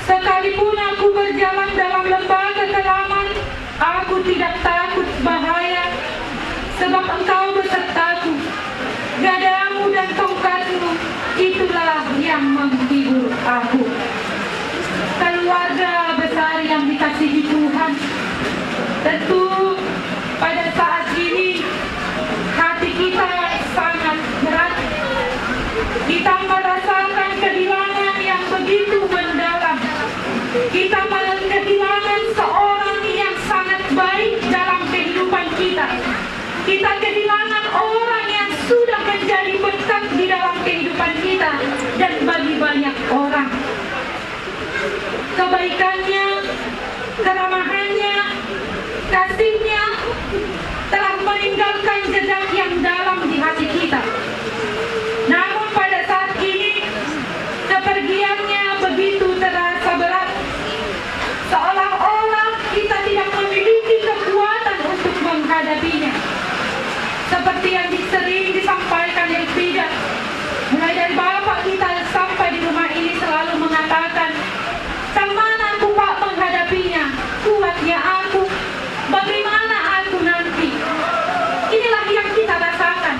Speaker 20: Sekalipun aku berjalan dalam lembah kekelaman, aku tidak takut bahaya, sebab Engkau besertaku, gadamu dan tongkatmu, itulah yang menghibur aku. Keluarga besar yang dikasihi Tuhan, tentu pada saat ini hati kita sangat berat. Kita merasakan kehilangan yang begitu mendalam. Kita kehilangan seorang yang sangat baik dalam kehidupan kita. Kita kehilangan orang yang sudah menjadi berkat di dalam kehidupan kita dan bagi banyak orang. Kebaikannya, keramahannya, kasihnya telah meninggalkan jejak yang dalam di hati kita. Namun pada saat ini kepergiannya begitu terasa berat, seolah-olah kita tidak memiliki kekuatan untuk menghadapinya. Seperti yang sering disampaikan Elfrida, mulai dari bapak kita sampai di rumah ini selalu mengatakan, "Sang mana aku Pak menghadapinya? Kuatnya aku, bagaimana aku nanti?" Inilah yang kita rasakan.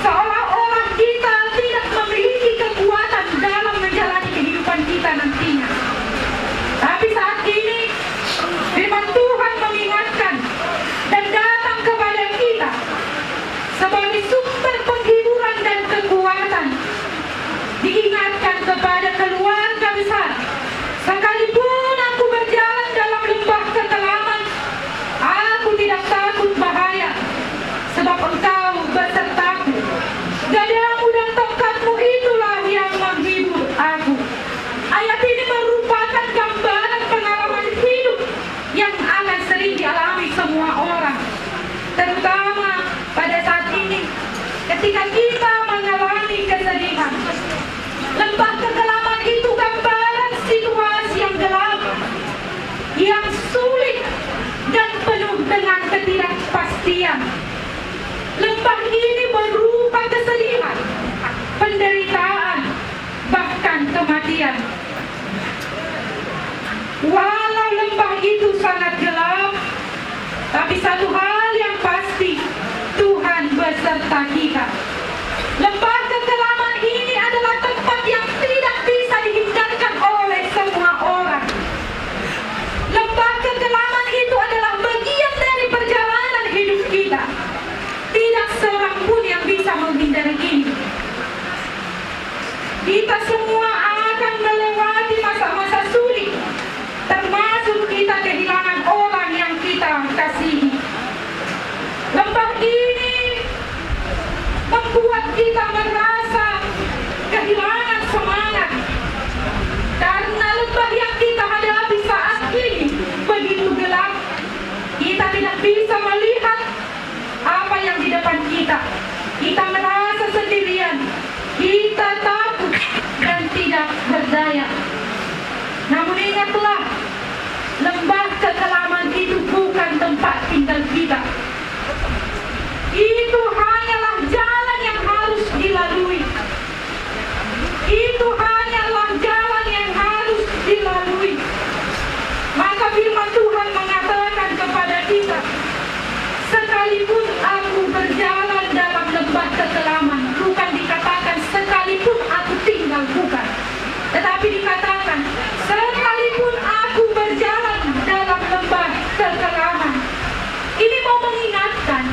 Speaker 20: Seolah-olah kita tidak memiliki kekuatan dalam menjalani kehidupan kita nantinya. Tapi saat ini firman Tuhan mengingatkan dan datang kepada kita sebagai sumber penghiburan dan kekuatan. Diingatkan kepada keluarga besar, sekalipun aku berjalan dalam lembah kekelaman, aku tidak takut bahaya, sebab Engkau besertaku, gadamu dan tongkatmu itulah yang menghibur aku. Ayat ini merupakan gambaran pengalaman hidup yang akan sering dialami semua orang, terutama pada saat ini ketika kita mengalami kesedihan. Lembah kekelaman itu gambaran situasi yang gelap, yang sulit dan penuh dengan ketidakpastian. Lembah ini berupa kesedihan, penderitaan, bahkan kematian. Walau lembah itu sangat gelap, tapi satu hal yang pasti, Tuhan beserta kita. Lembah kekelaman ini adalah tempat yang tidak bisa dihindarkan oleh semua orang. Lembah kekelaman itu adalah bagian dari perjalanan hidup kita. Tidak seorang pun yang bisa menghindari ini. Kita semua akan melewati masa-masa sulit, termasuk kita kehilangan orang yang kita kasihi. Lembah ini membuat membuat kita merasa kehilangan semangat. Karena lembah yang kita hadapi saat ini begitu gelap, kita tidak bisa melihat apa yang di depan kita. Kita merasa sendirian, kita takut dan tidak berdaya. Namun ingatlah, lembah kekelaman itu bukan tempat tinggal kita. Itu hanyalah jalan yang harus dilalui. Itu hanyalah jalan yang harus dilalui. Maka firman Tuhan mengatakan kepada kita, sekalipun aku berjalan dalam lembah kekelaman, bukan dikatakan sekalipun aku tinggal, bukan. Tetapi dikatakan, sekalipun aku berjalan dalam lembah kekelaman. Ini mau mengingatkan,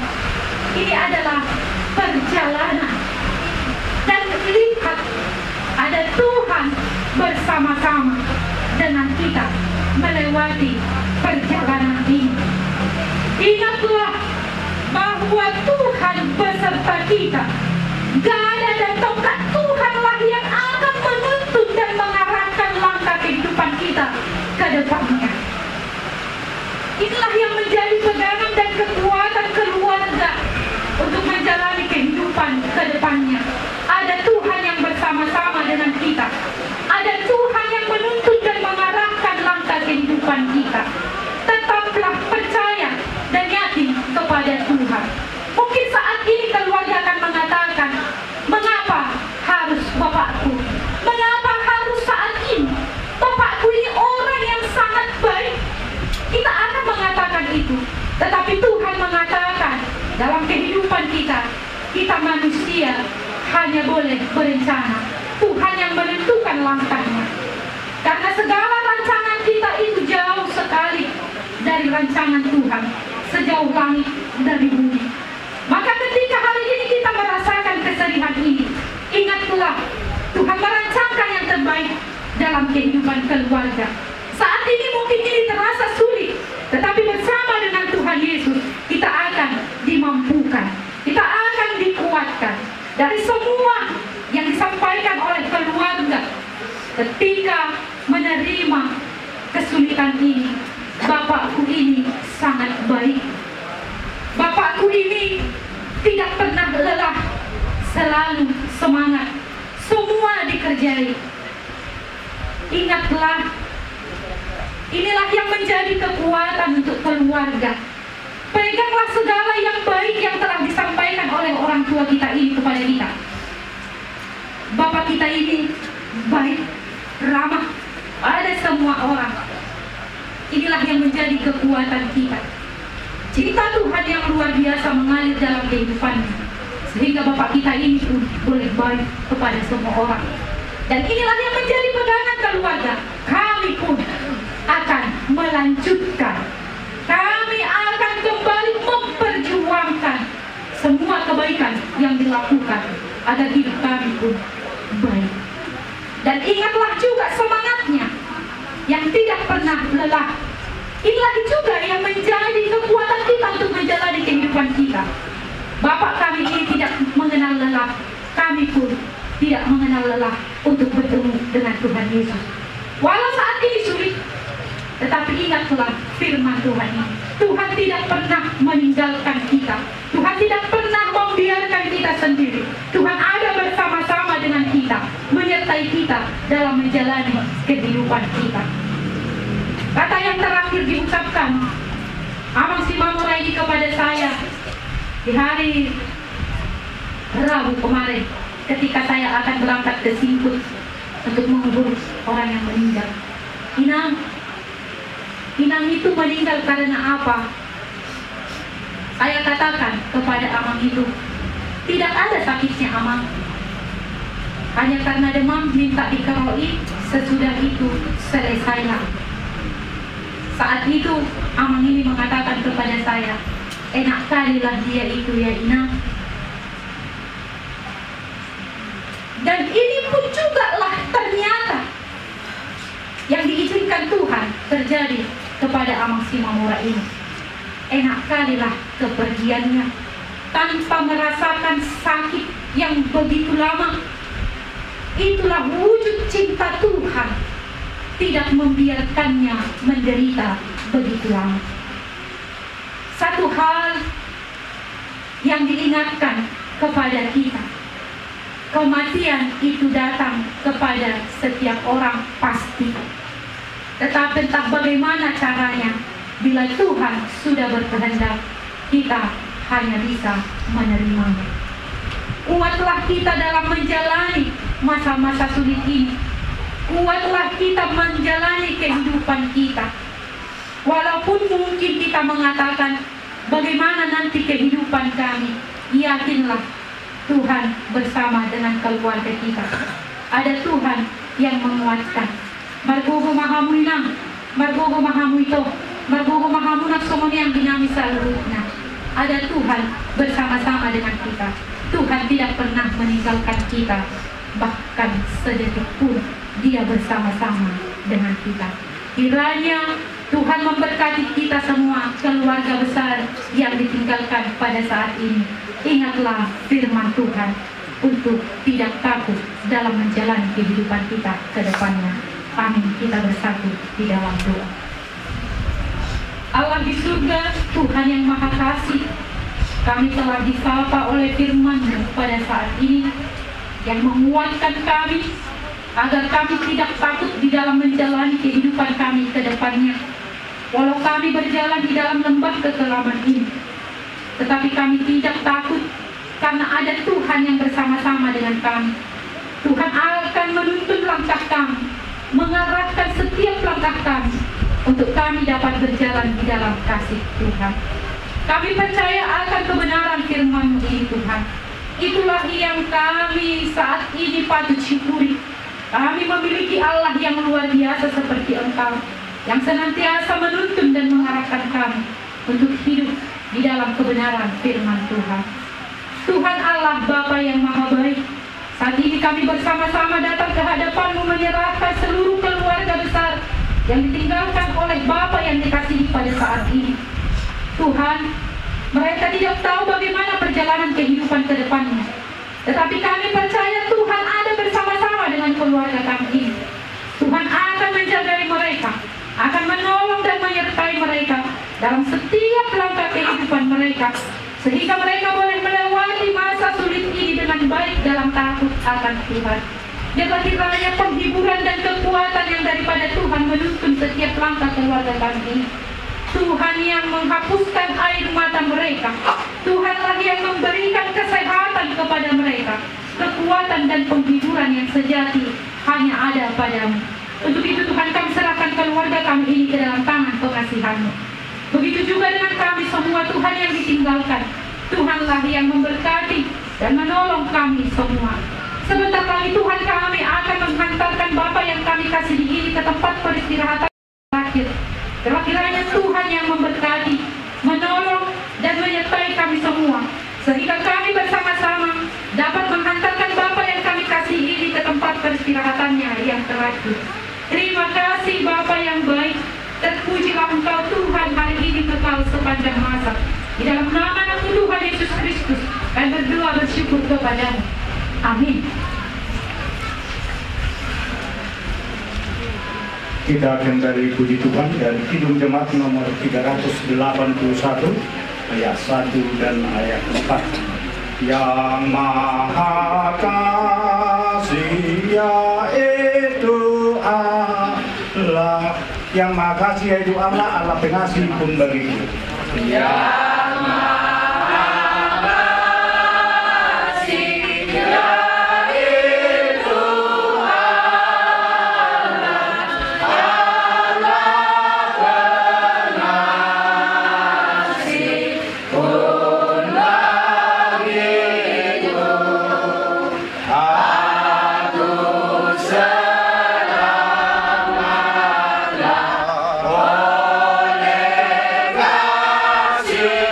Speaker 20: ini adalah perjalanan. Dan lihat, ada Tuhan bersama-sama dengan kita melewati perjalanan ini. Ingatlah bahwa Tuhan beserta kita. Gada dan tongkat Tuhanlah yang akan menuntun dan mengarahkan langkah kehidupan kita ke depannya. Inilah yang menjadi pegangan dan kekuatan keluarga untuk menjalani kehidupan ke depannya. Ada Tuhan yang bersama-sama dengan kita. Ada Tuhan yang menuntun dan mengarahkan langkah kehidupan kita. Tetaplah percaya dan yakin kepada Tuhan. Mungkin saat ini keluarga akan mengatakan, mengapa harus bapakku? Mengapa harus saat ini? Bapakku ini orang yang sangat baik. Kita akan mengatakan itu. Tetapi Tuhan mengatakan dalam kehidupan kita, kita manusia hanya boleh berencana. Tuhan yang menentukan langkahnya. Karena segala rancangan kita itu jauh sekali dari rancangan Tuhan, sejauh langit dari bumi. Maka ketika hari ini kita merasakan kesedihan ini, ingatlah Tuhan merancangkan yang terbaik dalam kehidupan keluarga. Saat ini mungkin ini terasa sulit, tetapi bersama dengan Tuhan Yesus kita akan dimampukan, kita akan dikuatkan dari semua yang disampaikan oleh keluarga ketika menerima kesulitan ini. Bapakku ini sangat baik. Bapakku ini tidak pernah lelah, selalu semangat, semua dikerjai. Ingatlah, inilah yang menjadi kekuatan untuk keluarga. Peganglah segala yang baik yang telah disampaikan oleh orang tua kita ini kepada kita. Bapak kita ini baik, ramah, ada semua orang. Inilah yang menjadi kekuatan kita. Cinta Tuhan yang luar biasa mengalir dalam kehidupannya, sehingga Bapak kita ini pun boleh baik kepada semua orang. Dan inilah yang menjadi pegangan keluarga. Kami pun akan melanjutkan. Kami akan kembali memperjuangkan semua kebaikan yang dilakukan agar hidup kami pun baik. Dan ingatlah juga semangatnya yang tidak pernah lelah. Inilah juga yang menjadi kekuatan kita untuk menjalani kehidupan kita. Bapak kami ini tidak mengenal lelah, kami pun tidak mengenal lelah untuk bertemu dengan Tuhan Yesus. Walau saat ini sulit, tetapi ingatlah firman Tuhan ini. Tuhan tidak pernah meninggalkan kita. Tuhan tidak pernah membiarkan kita sendiri. Tuhan ada bersama-sama dengan kita, menyertai kita dalam menjalani kehidupan kita. Kata yang terakhir diucapkan Amang Simamuraini kepada saya di hari Rabu kemarin, ketika saya akan berangkat ke Singkut untuk mengurus orang yang meninggal. Inang itu meninggal karena apa? Saya katakan kepada Amang itu, tidak ada sakitnya Amang, hanya karena demam minta dikeroi, sesudah itu selesailah. Saat itu Amang ini mengatakan kepada saya, enak kalilah dia itu ya Inang. Dan ini pun juga lah ternyata yang diizinkan Tuhan terjadi kepada Amang Simamura ini. Enak kalilah kepergiannya tanpa merasakan sakit yang begitu lama. Itulah wujud cinta Tuhan, tidak membiarkannya menderita begitu lama. Satu hal yang diingatkan kepada kita, kematian itu datang kepada setiap orang pasti. Tetapi entah bagaimana caranya, bila Tuhan sudah berkehendak, kita hanya bisa menerimanya. Kuatlah kita dalam menjalani masa-masa sulit ini. Kuatlah kita menjalani kehidupan kita. Walaupun mungkin kita mengatakan, bagaimana nanti kehidupan kami? Yakinlah, Tuhan bersama dengan keluarga kita. Ada Tuhan yang menguatkan. Margogo mahamuinang, margogo mahamuito, margogo mahamunak somoni yang dinamis seluruhnya. Ada Tuhan bersama-sama dengan kita. Tuhan tidak pernah meninggalkan kita, bahkan sedetik pun Dia bersama-sama dengan kita. Kiranya Tuhan memberkati kita semua, keluarga besar yang ditinggalkan pada saat ini. Ingatlah firman Tuhan untuk tidak takut dalam menjalani kehidupan kita ke depannya. Amin. Kita bersatu di dalam doa. Allah di surga, Tuhan yang Maha Kasih, kami telah disapa oleh firman-Mu pada saat ini yang menguatkan kami agar kami tidak takut di dalam menjalani kehidupan kami ke depannya. Walau kami berjalan di dalam lembah kekelaman ini, tetapi kami tidak takut karena ada Tuhan yang bersama-sama dengan kami. Tuhan akan menuntun langkah kami, mengarahkan setiap langkah kami untuk kami dapat berjalan di dalam kasih Tuhan. Kami percaya akan kebenaran firman-Mu ini, Tuhan. Itulah yang kami saat ini patut syukuri. Kami memiliki Allah yang luar biasa seperti Engkau, yang senantiasa menuntun dan mengarahkan kami untuk hidup di dalam kebenaran firman Tuhan. Tuhan Allah Bapa yang Maha Baik, saat ini kami bersama-sama datang ke hadapan-Mu menyerahkan seluruh keluarga besar yang ditinggalkan oleh Bapa yang dikasihi pada saat ini. Tuhan, mereka tidak tahu bagaimana perjalanan kehidupan ke depannya, tetapi kami percaya Tuhan ada bersama-sama dengan keluarga kami ini. Tuhan akan menjagai mereka, akan menolong dan menyertai mereka dalam setiap langkah kehidupan mereka, sehingga mereka boleh melewati masa sulit ini dengan baik dalam takut akan Tuhan. Biarlah kiranya penghiburan dan kekuatan yang daripada Tuhan menuntun setiap langkah keluarga kami ini. Tuhan yang menghapuskan air mata mereka, Tuhanlah yang memberikan kesehatan kepada mereka. Kekuatan dan penghiburan yang sejati hanya ada padamu. Untuk itu Tuhan, kami serahkan keluarga kami ini ke dalam tangan pengasihan-Mu. Begitu juga dengan kami semua, Tuhan, yang ditinggalkan. Tuhanlah yang memberkati dan menolong kami semua. Sebentar lagi Tuhan, kami akan menghantarkan Bapa yang kami kasihi ini ke tempat peristirahatan terakhir. Kiranya Tuhan yang memberkati, menolong dan menyertai kami semua, sehingga kami bersama-sama dapat menghantarkan Bapa yang kami kasihi ini ke tempat peristirahatannya yang terakhir. Terima kasih Bapa yang baik. Terpujilah Engkau Tuhan hari ini kekal sepanjang masa. Di dalam nama Tuhan Yesus Kristus, kami berdoa bersyukur kepada-Mu. Amin.
Speaker 1: Kita kembali puji Tuhan dari Kidung Jemaat nomor 381 ayat 1 dan ayat 4. Yang Maha Kasih yaitu Allah, yang Maha Kasih yaitu Allah, Allah pengasih pun bagiku. Yang Maha
Speaker 9: Yeah.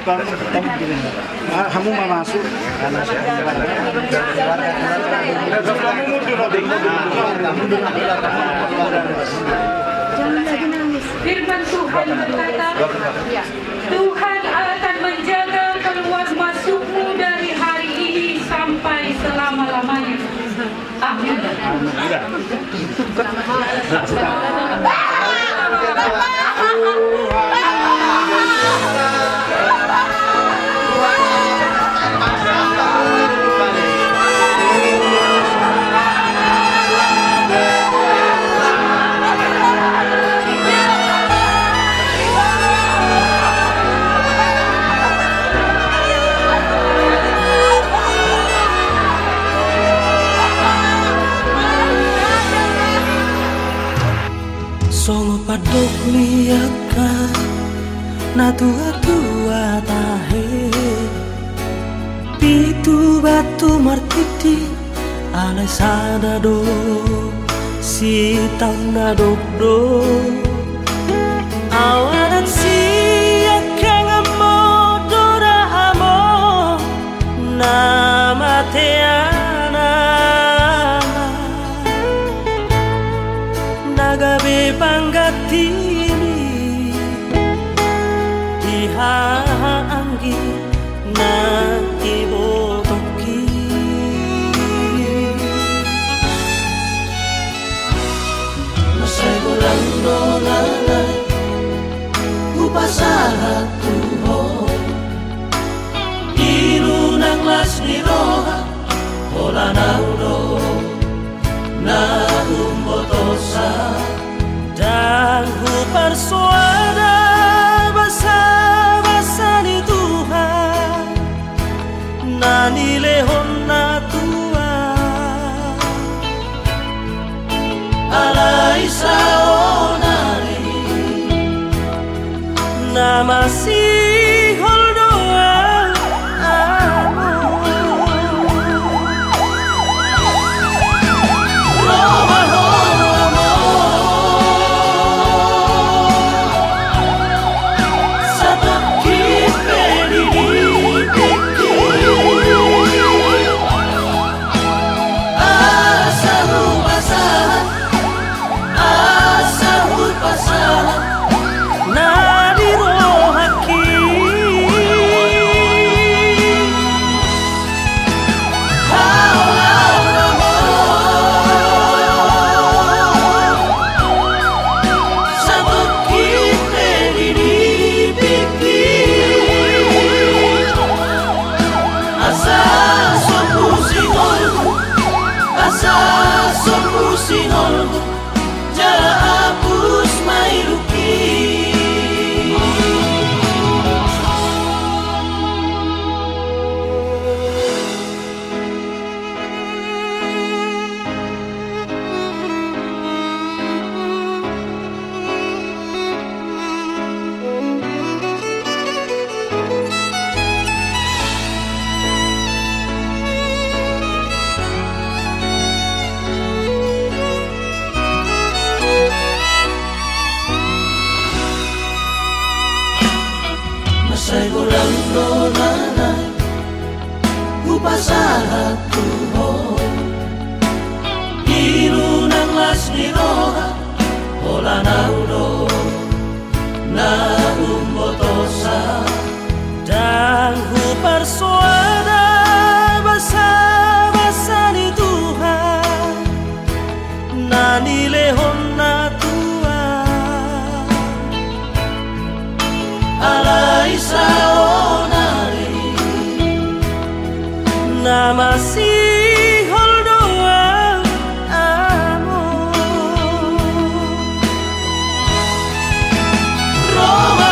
Speaker 9: Kamu mau masuk?
Speaker 20: Firman Tuhan berkata, Tuhan akan menjaga keluar masukmu dari hari ini sampai selama-lamanya. Amin.
Speaker 21: Songo padok liaka na tua-tua tahe pitu batu martiti alai sada do si tauna do awaran si akang amo dora amo nama teana nagabe panggatini dihaanggi na ibotoki masay bulan dolana upasahat Tuhan irunang las niroha hola naudo na umbotosa dan huparsuara basa-basa ni Tuhan nani lehon na tua alai saonari na masih holdoa upasahat Tuhan irunang las niroha hola naudo na umbotosa dan huparsuara basa-basa ni Tuhan nani lehon na tua alai saonari na masih holdoa amo Roma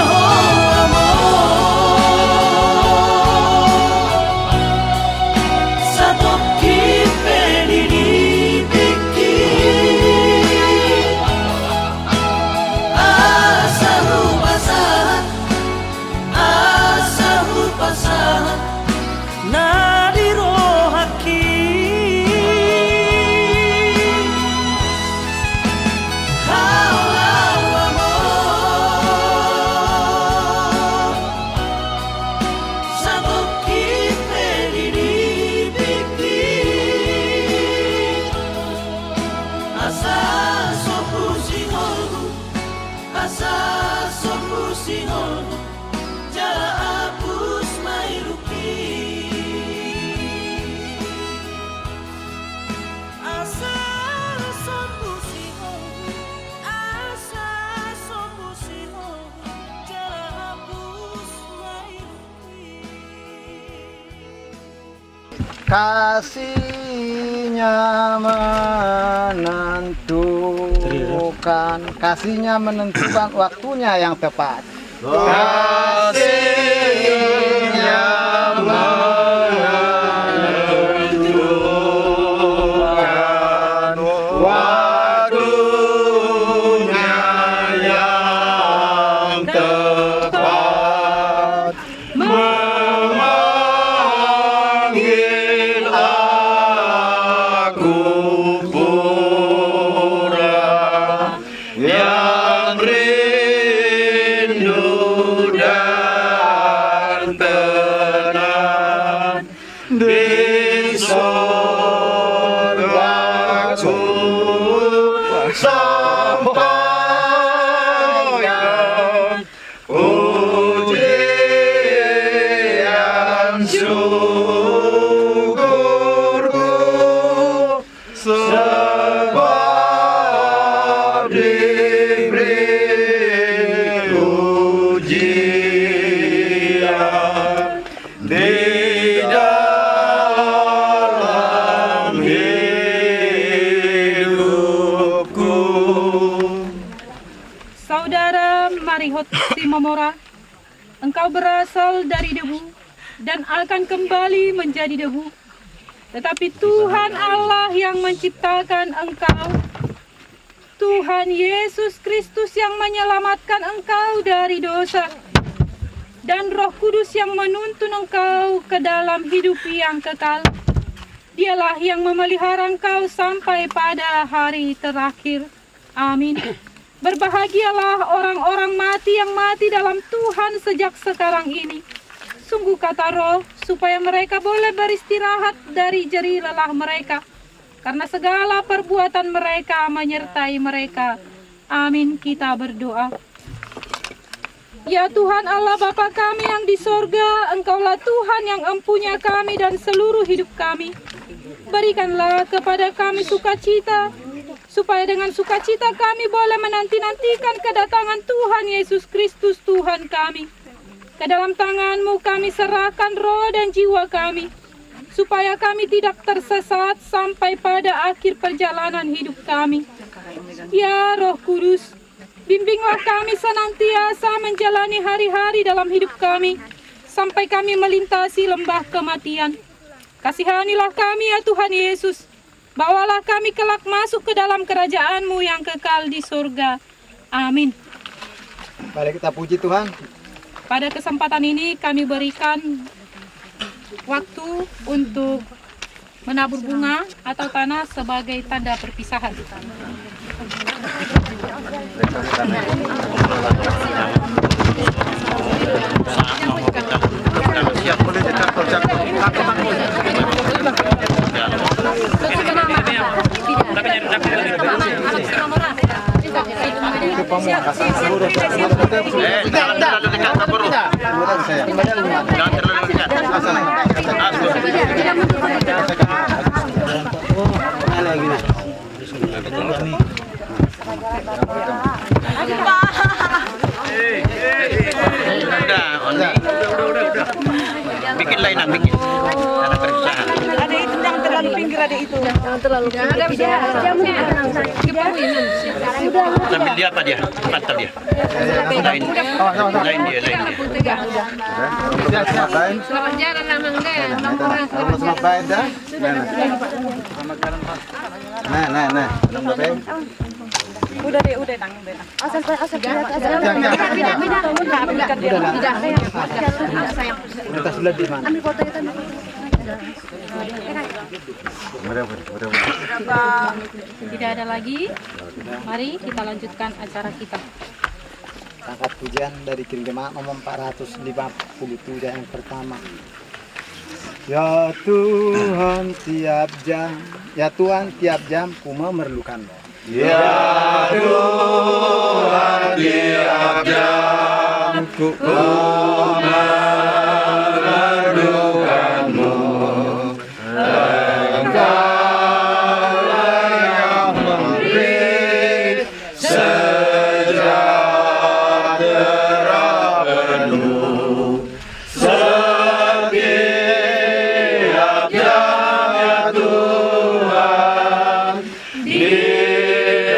Speaker 21: asa sopusingolku, asa sopusingolku, jala hapus mailuki. Asa sopusingolku, asa sopusingolku, jala hapus mailuki.
Speaker 8: Kasihnya menentukan waktunya yang tepat.
Speaker 21: Kasihnya menentukan waktunya yang tepat, memanggil aku pura yang rindu dan tenang di sorgaku sampaikan pujian syukurku sebab diberi ujian di dalam hidupku.
Speaker 20: Saudara Marihot Simomora, engkau berasal dari debu dan akan kembali menjadi debu. Tetapi Tuhan Allah yang menciptakan engkau, Tuhan Yesus Kristus yang menyelamatkan engkau dari dosa, dan Roh Kudus yang menuntun engkau ke dalam hidup yang kekal. Dialah yang memelihara engkau sampai pada hari terakhir. Amin. Berbahagialah orang-orang mati yang mati dalam Tuhan sejak sekarang ini. Sungguh kata Roh, supaya mereka boleh beristirahat dari jerih lelah mereka, karena segala perbuatan mereka menyertai mereka. Amin. Kita berdoa. Ya Tuhan Allah Bapa kami yang di sorga, Engkaulah Tuhan yang empunya kami dan seluruh hidup kami. Berikanlah kepada kami sukacita, supaya dengan sukacita kami boleh menanti-nantikan kedatangan Tuhan Yesus Kristus Tuhan kami. Ke dalam tangan-Mu kami serahkan roh dan jiwa kami, supaya kami tidak tersesat sampai pada akhir perjalanan hidup kami. Ya Roh Kudus, bimbinglah kami senantiasa menjalani hari-hari dalam hidup kami, sampai kami melintasi lembah kematian. Kasihanilah kami ya Tuhan Yesus, bawalah kami kelak masuk ke dalam kerajaan-Mu yang kekal di surga. Amin.
Speaker 8: Mari kita puji Tuhan.
Speaker 20: Pada kesempatan ini kami berikan waktu untuk menabur bunga atau tanah sebagai tanda perpisahan.
Speaker 12: Bikin lainan, bikin. Ada perpisahan.
Speaker 20: Ada itu yang terlalu pinggir, ada itu. Yang terlalu pinggir.
Speaker 12: Sambil dia apa dia? Pantal dia. Lain. Lain dia, lain dia.
Speaker 21: Selamat jalan Amang deh.
Speaker 8: Selamat baik dah. Nah.
Speaker 20: Udah tanggung deh.
Speaker 21: Asal.
Speaker 8: Kita sudah di mana?
Speaker 21: Ambil foto kita.
Speaker 20: Tidak ada lagi. Mari kita lanjutkan acara kita.
Speaker 8: Tangkat pujian dari Kirim Jemaat nomor 457 yang pertama. Ya Tuhan tiap jam ku memerlukanmu.
Speaker 11: Ya Tuhan tiap jam ku memerlukanmu. Engkaulah yang memberi sejahtera penuh. Setiap jam ya Tuhan,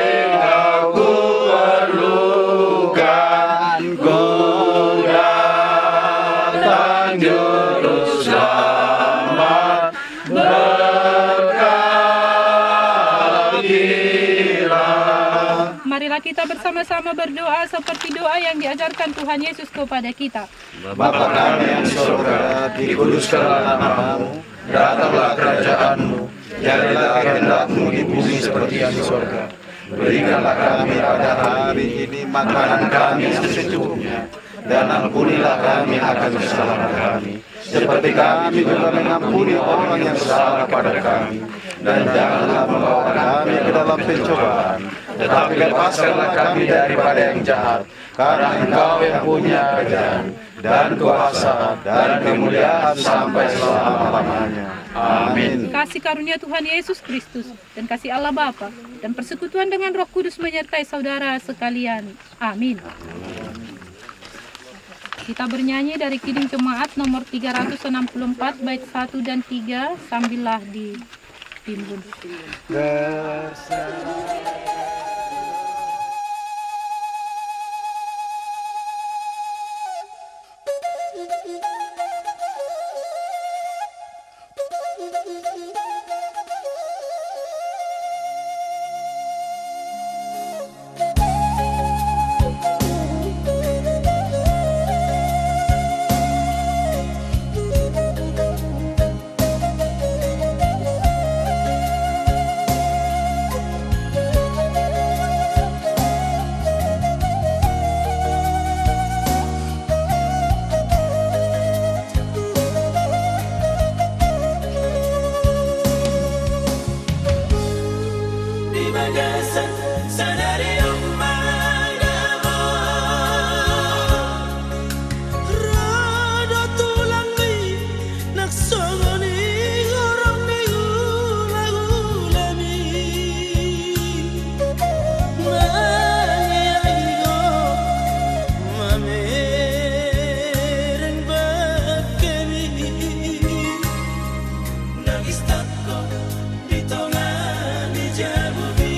Speaker 11: Engkau ku perlukan, ku datang juru selamat bergembira.
Speaker 20: Marilah kita bersama-sama berdoa seperti doa yang diajarkan Tuhan Yesus kepada kita.
Speaker 11: Bapa kami yang di surga, dikuduskanlah namamu, datanglah kerajaanmu, jadilah kehendak-Mu di bumi seperti yang di surga. Berikanlah kami pada hari ini makanan kami yang secukupnya, dan ampunilah kami akan kesalahan kami, seperti kami juga mengampuni orang yang bersalah pada kami. Dan janganlah membawa kami ke dalam pencobaan, tetapi lepaskanlah kami daripada yang jahat, karena Engkau yang punya kerajaan dan kuasa dan kemuliaan sampai selama-lamanya. Amin.
Speaker 20: Kasih karunia Tuhan Yesus Kristus dan kasih Allah Bapa dan persekutuan dengan Roh Kudus menyertai saudara sekalian. Amin. Kita bernyanyi dari Kidung Jemaat nomor 364 bait 1 dan 3, sambillah dipimpin.
Speaker 21: Nangis takut di tengah di jabubi.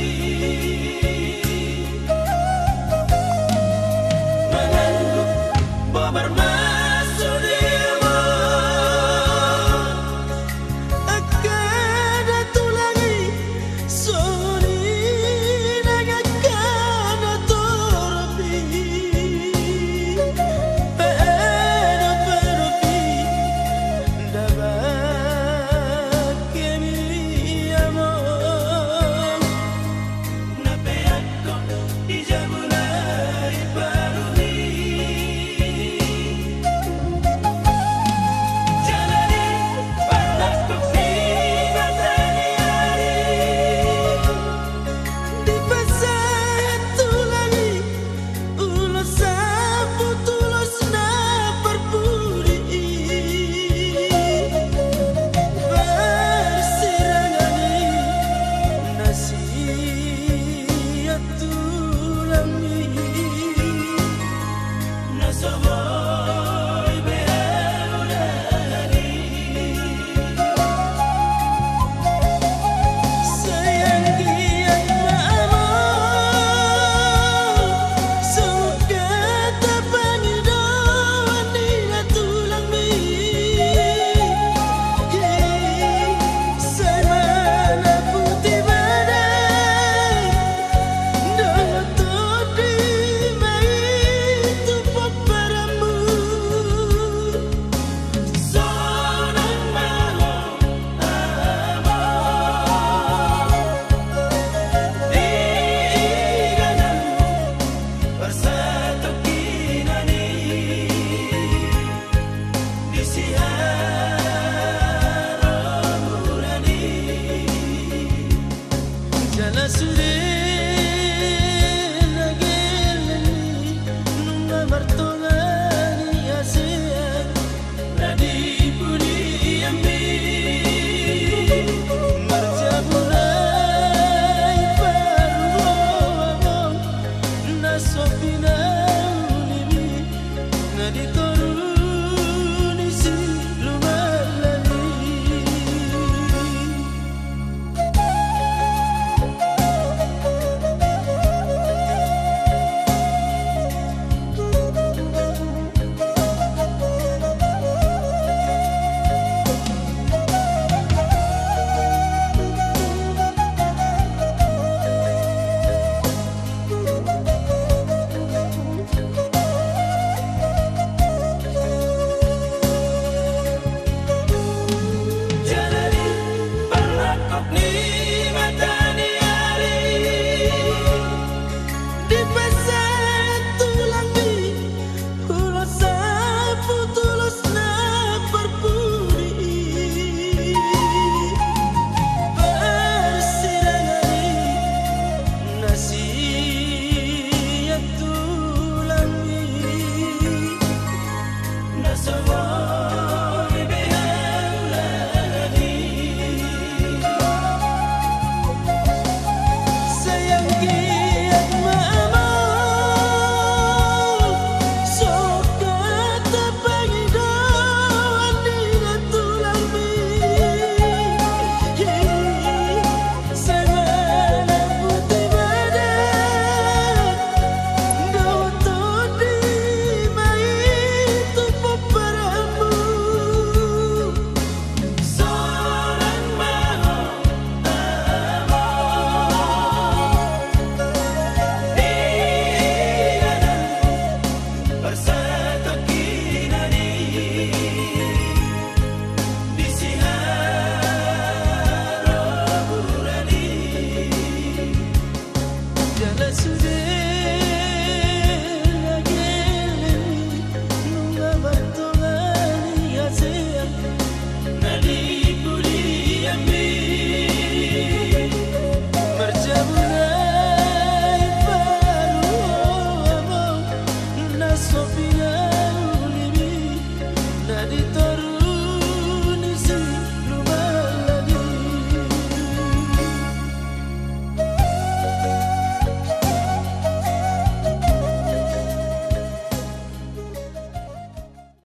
Speaker 21: Sudah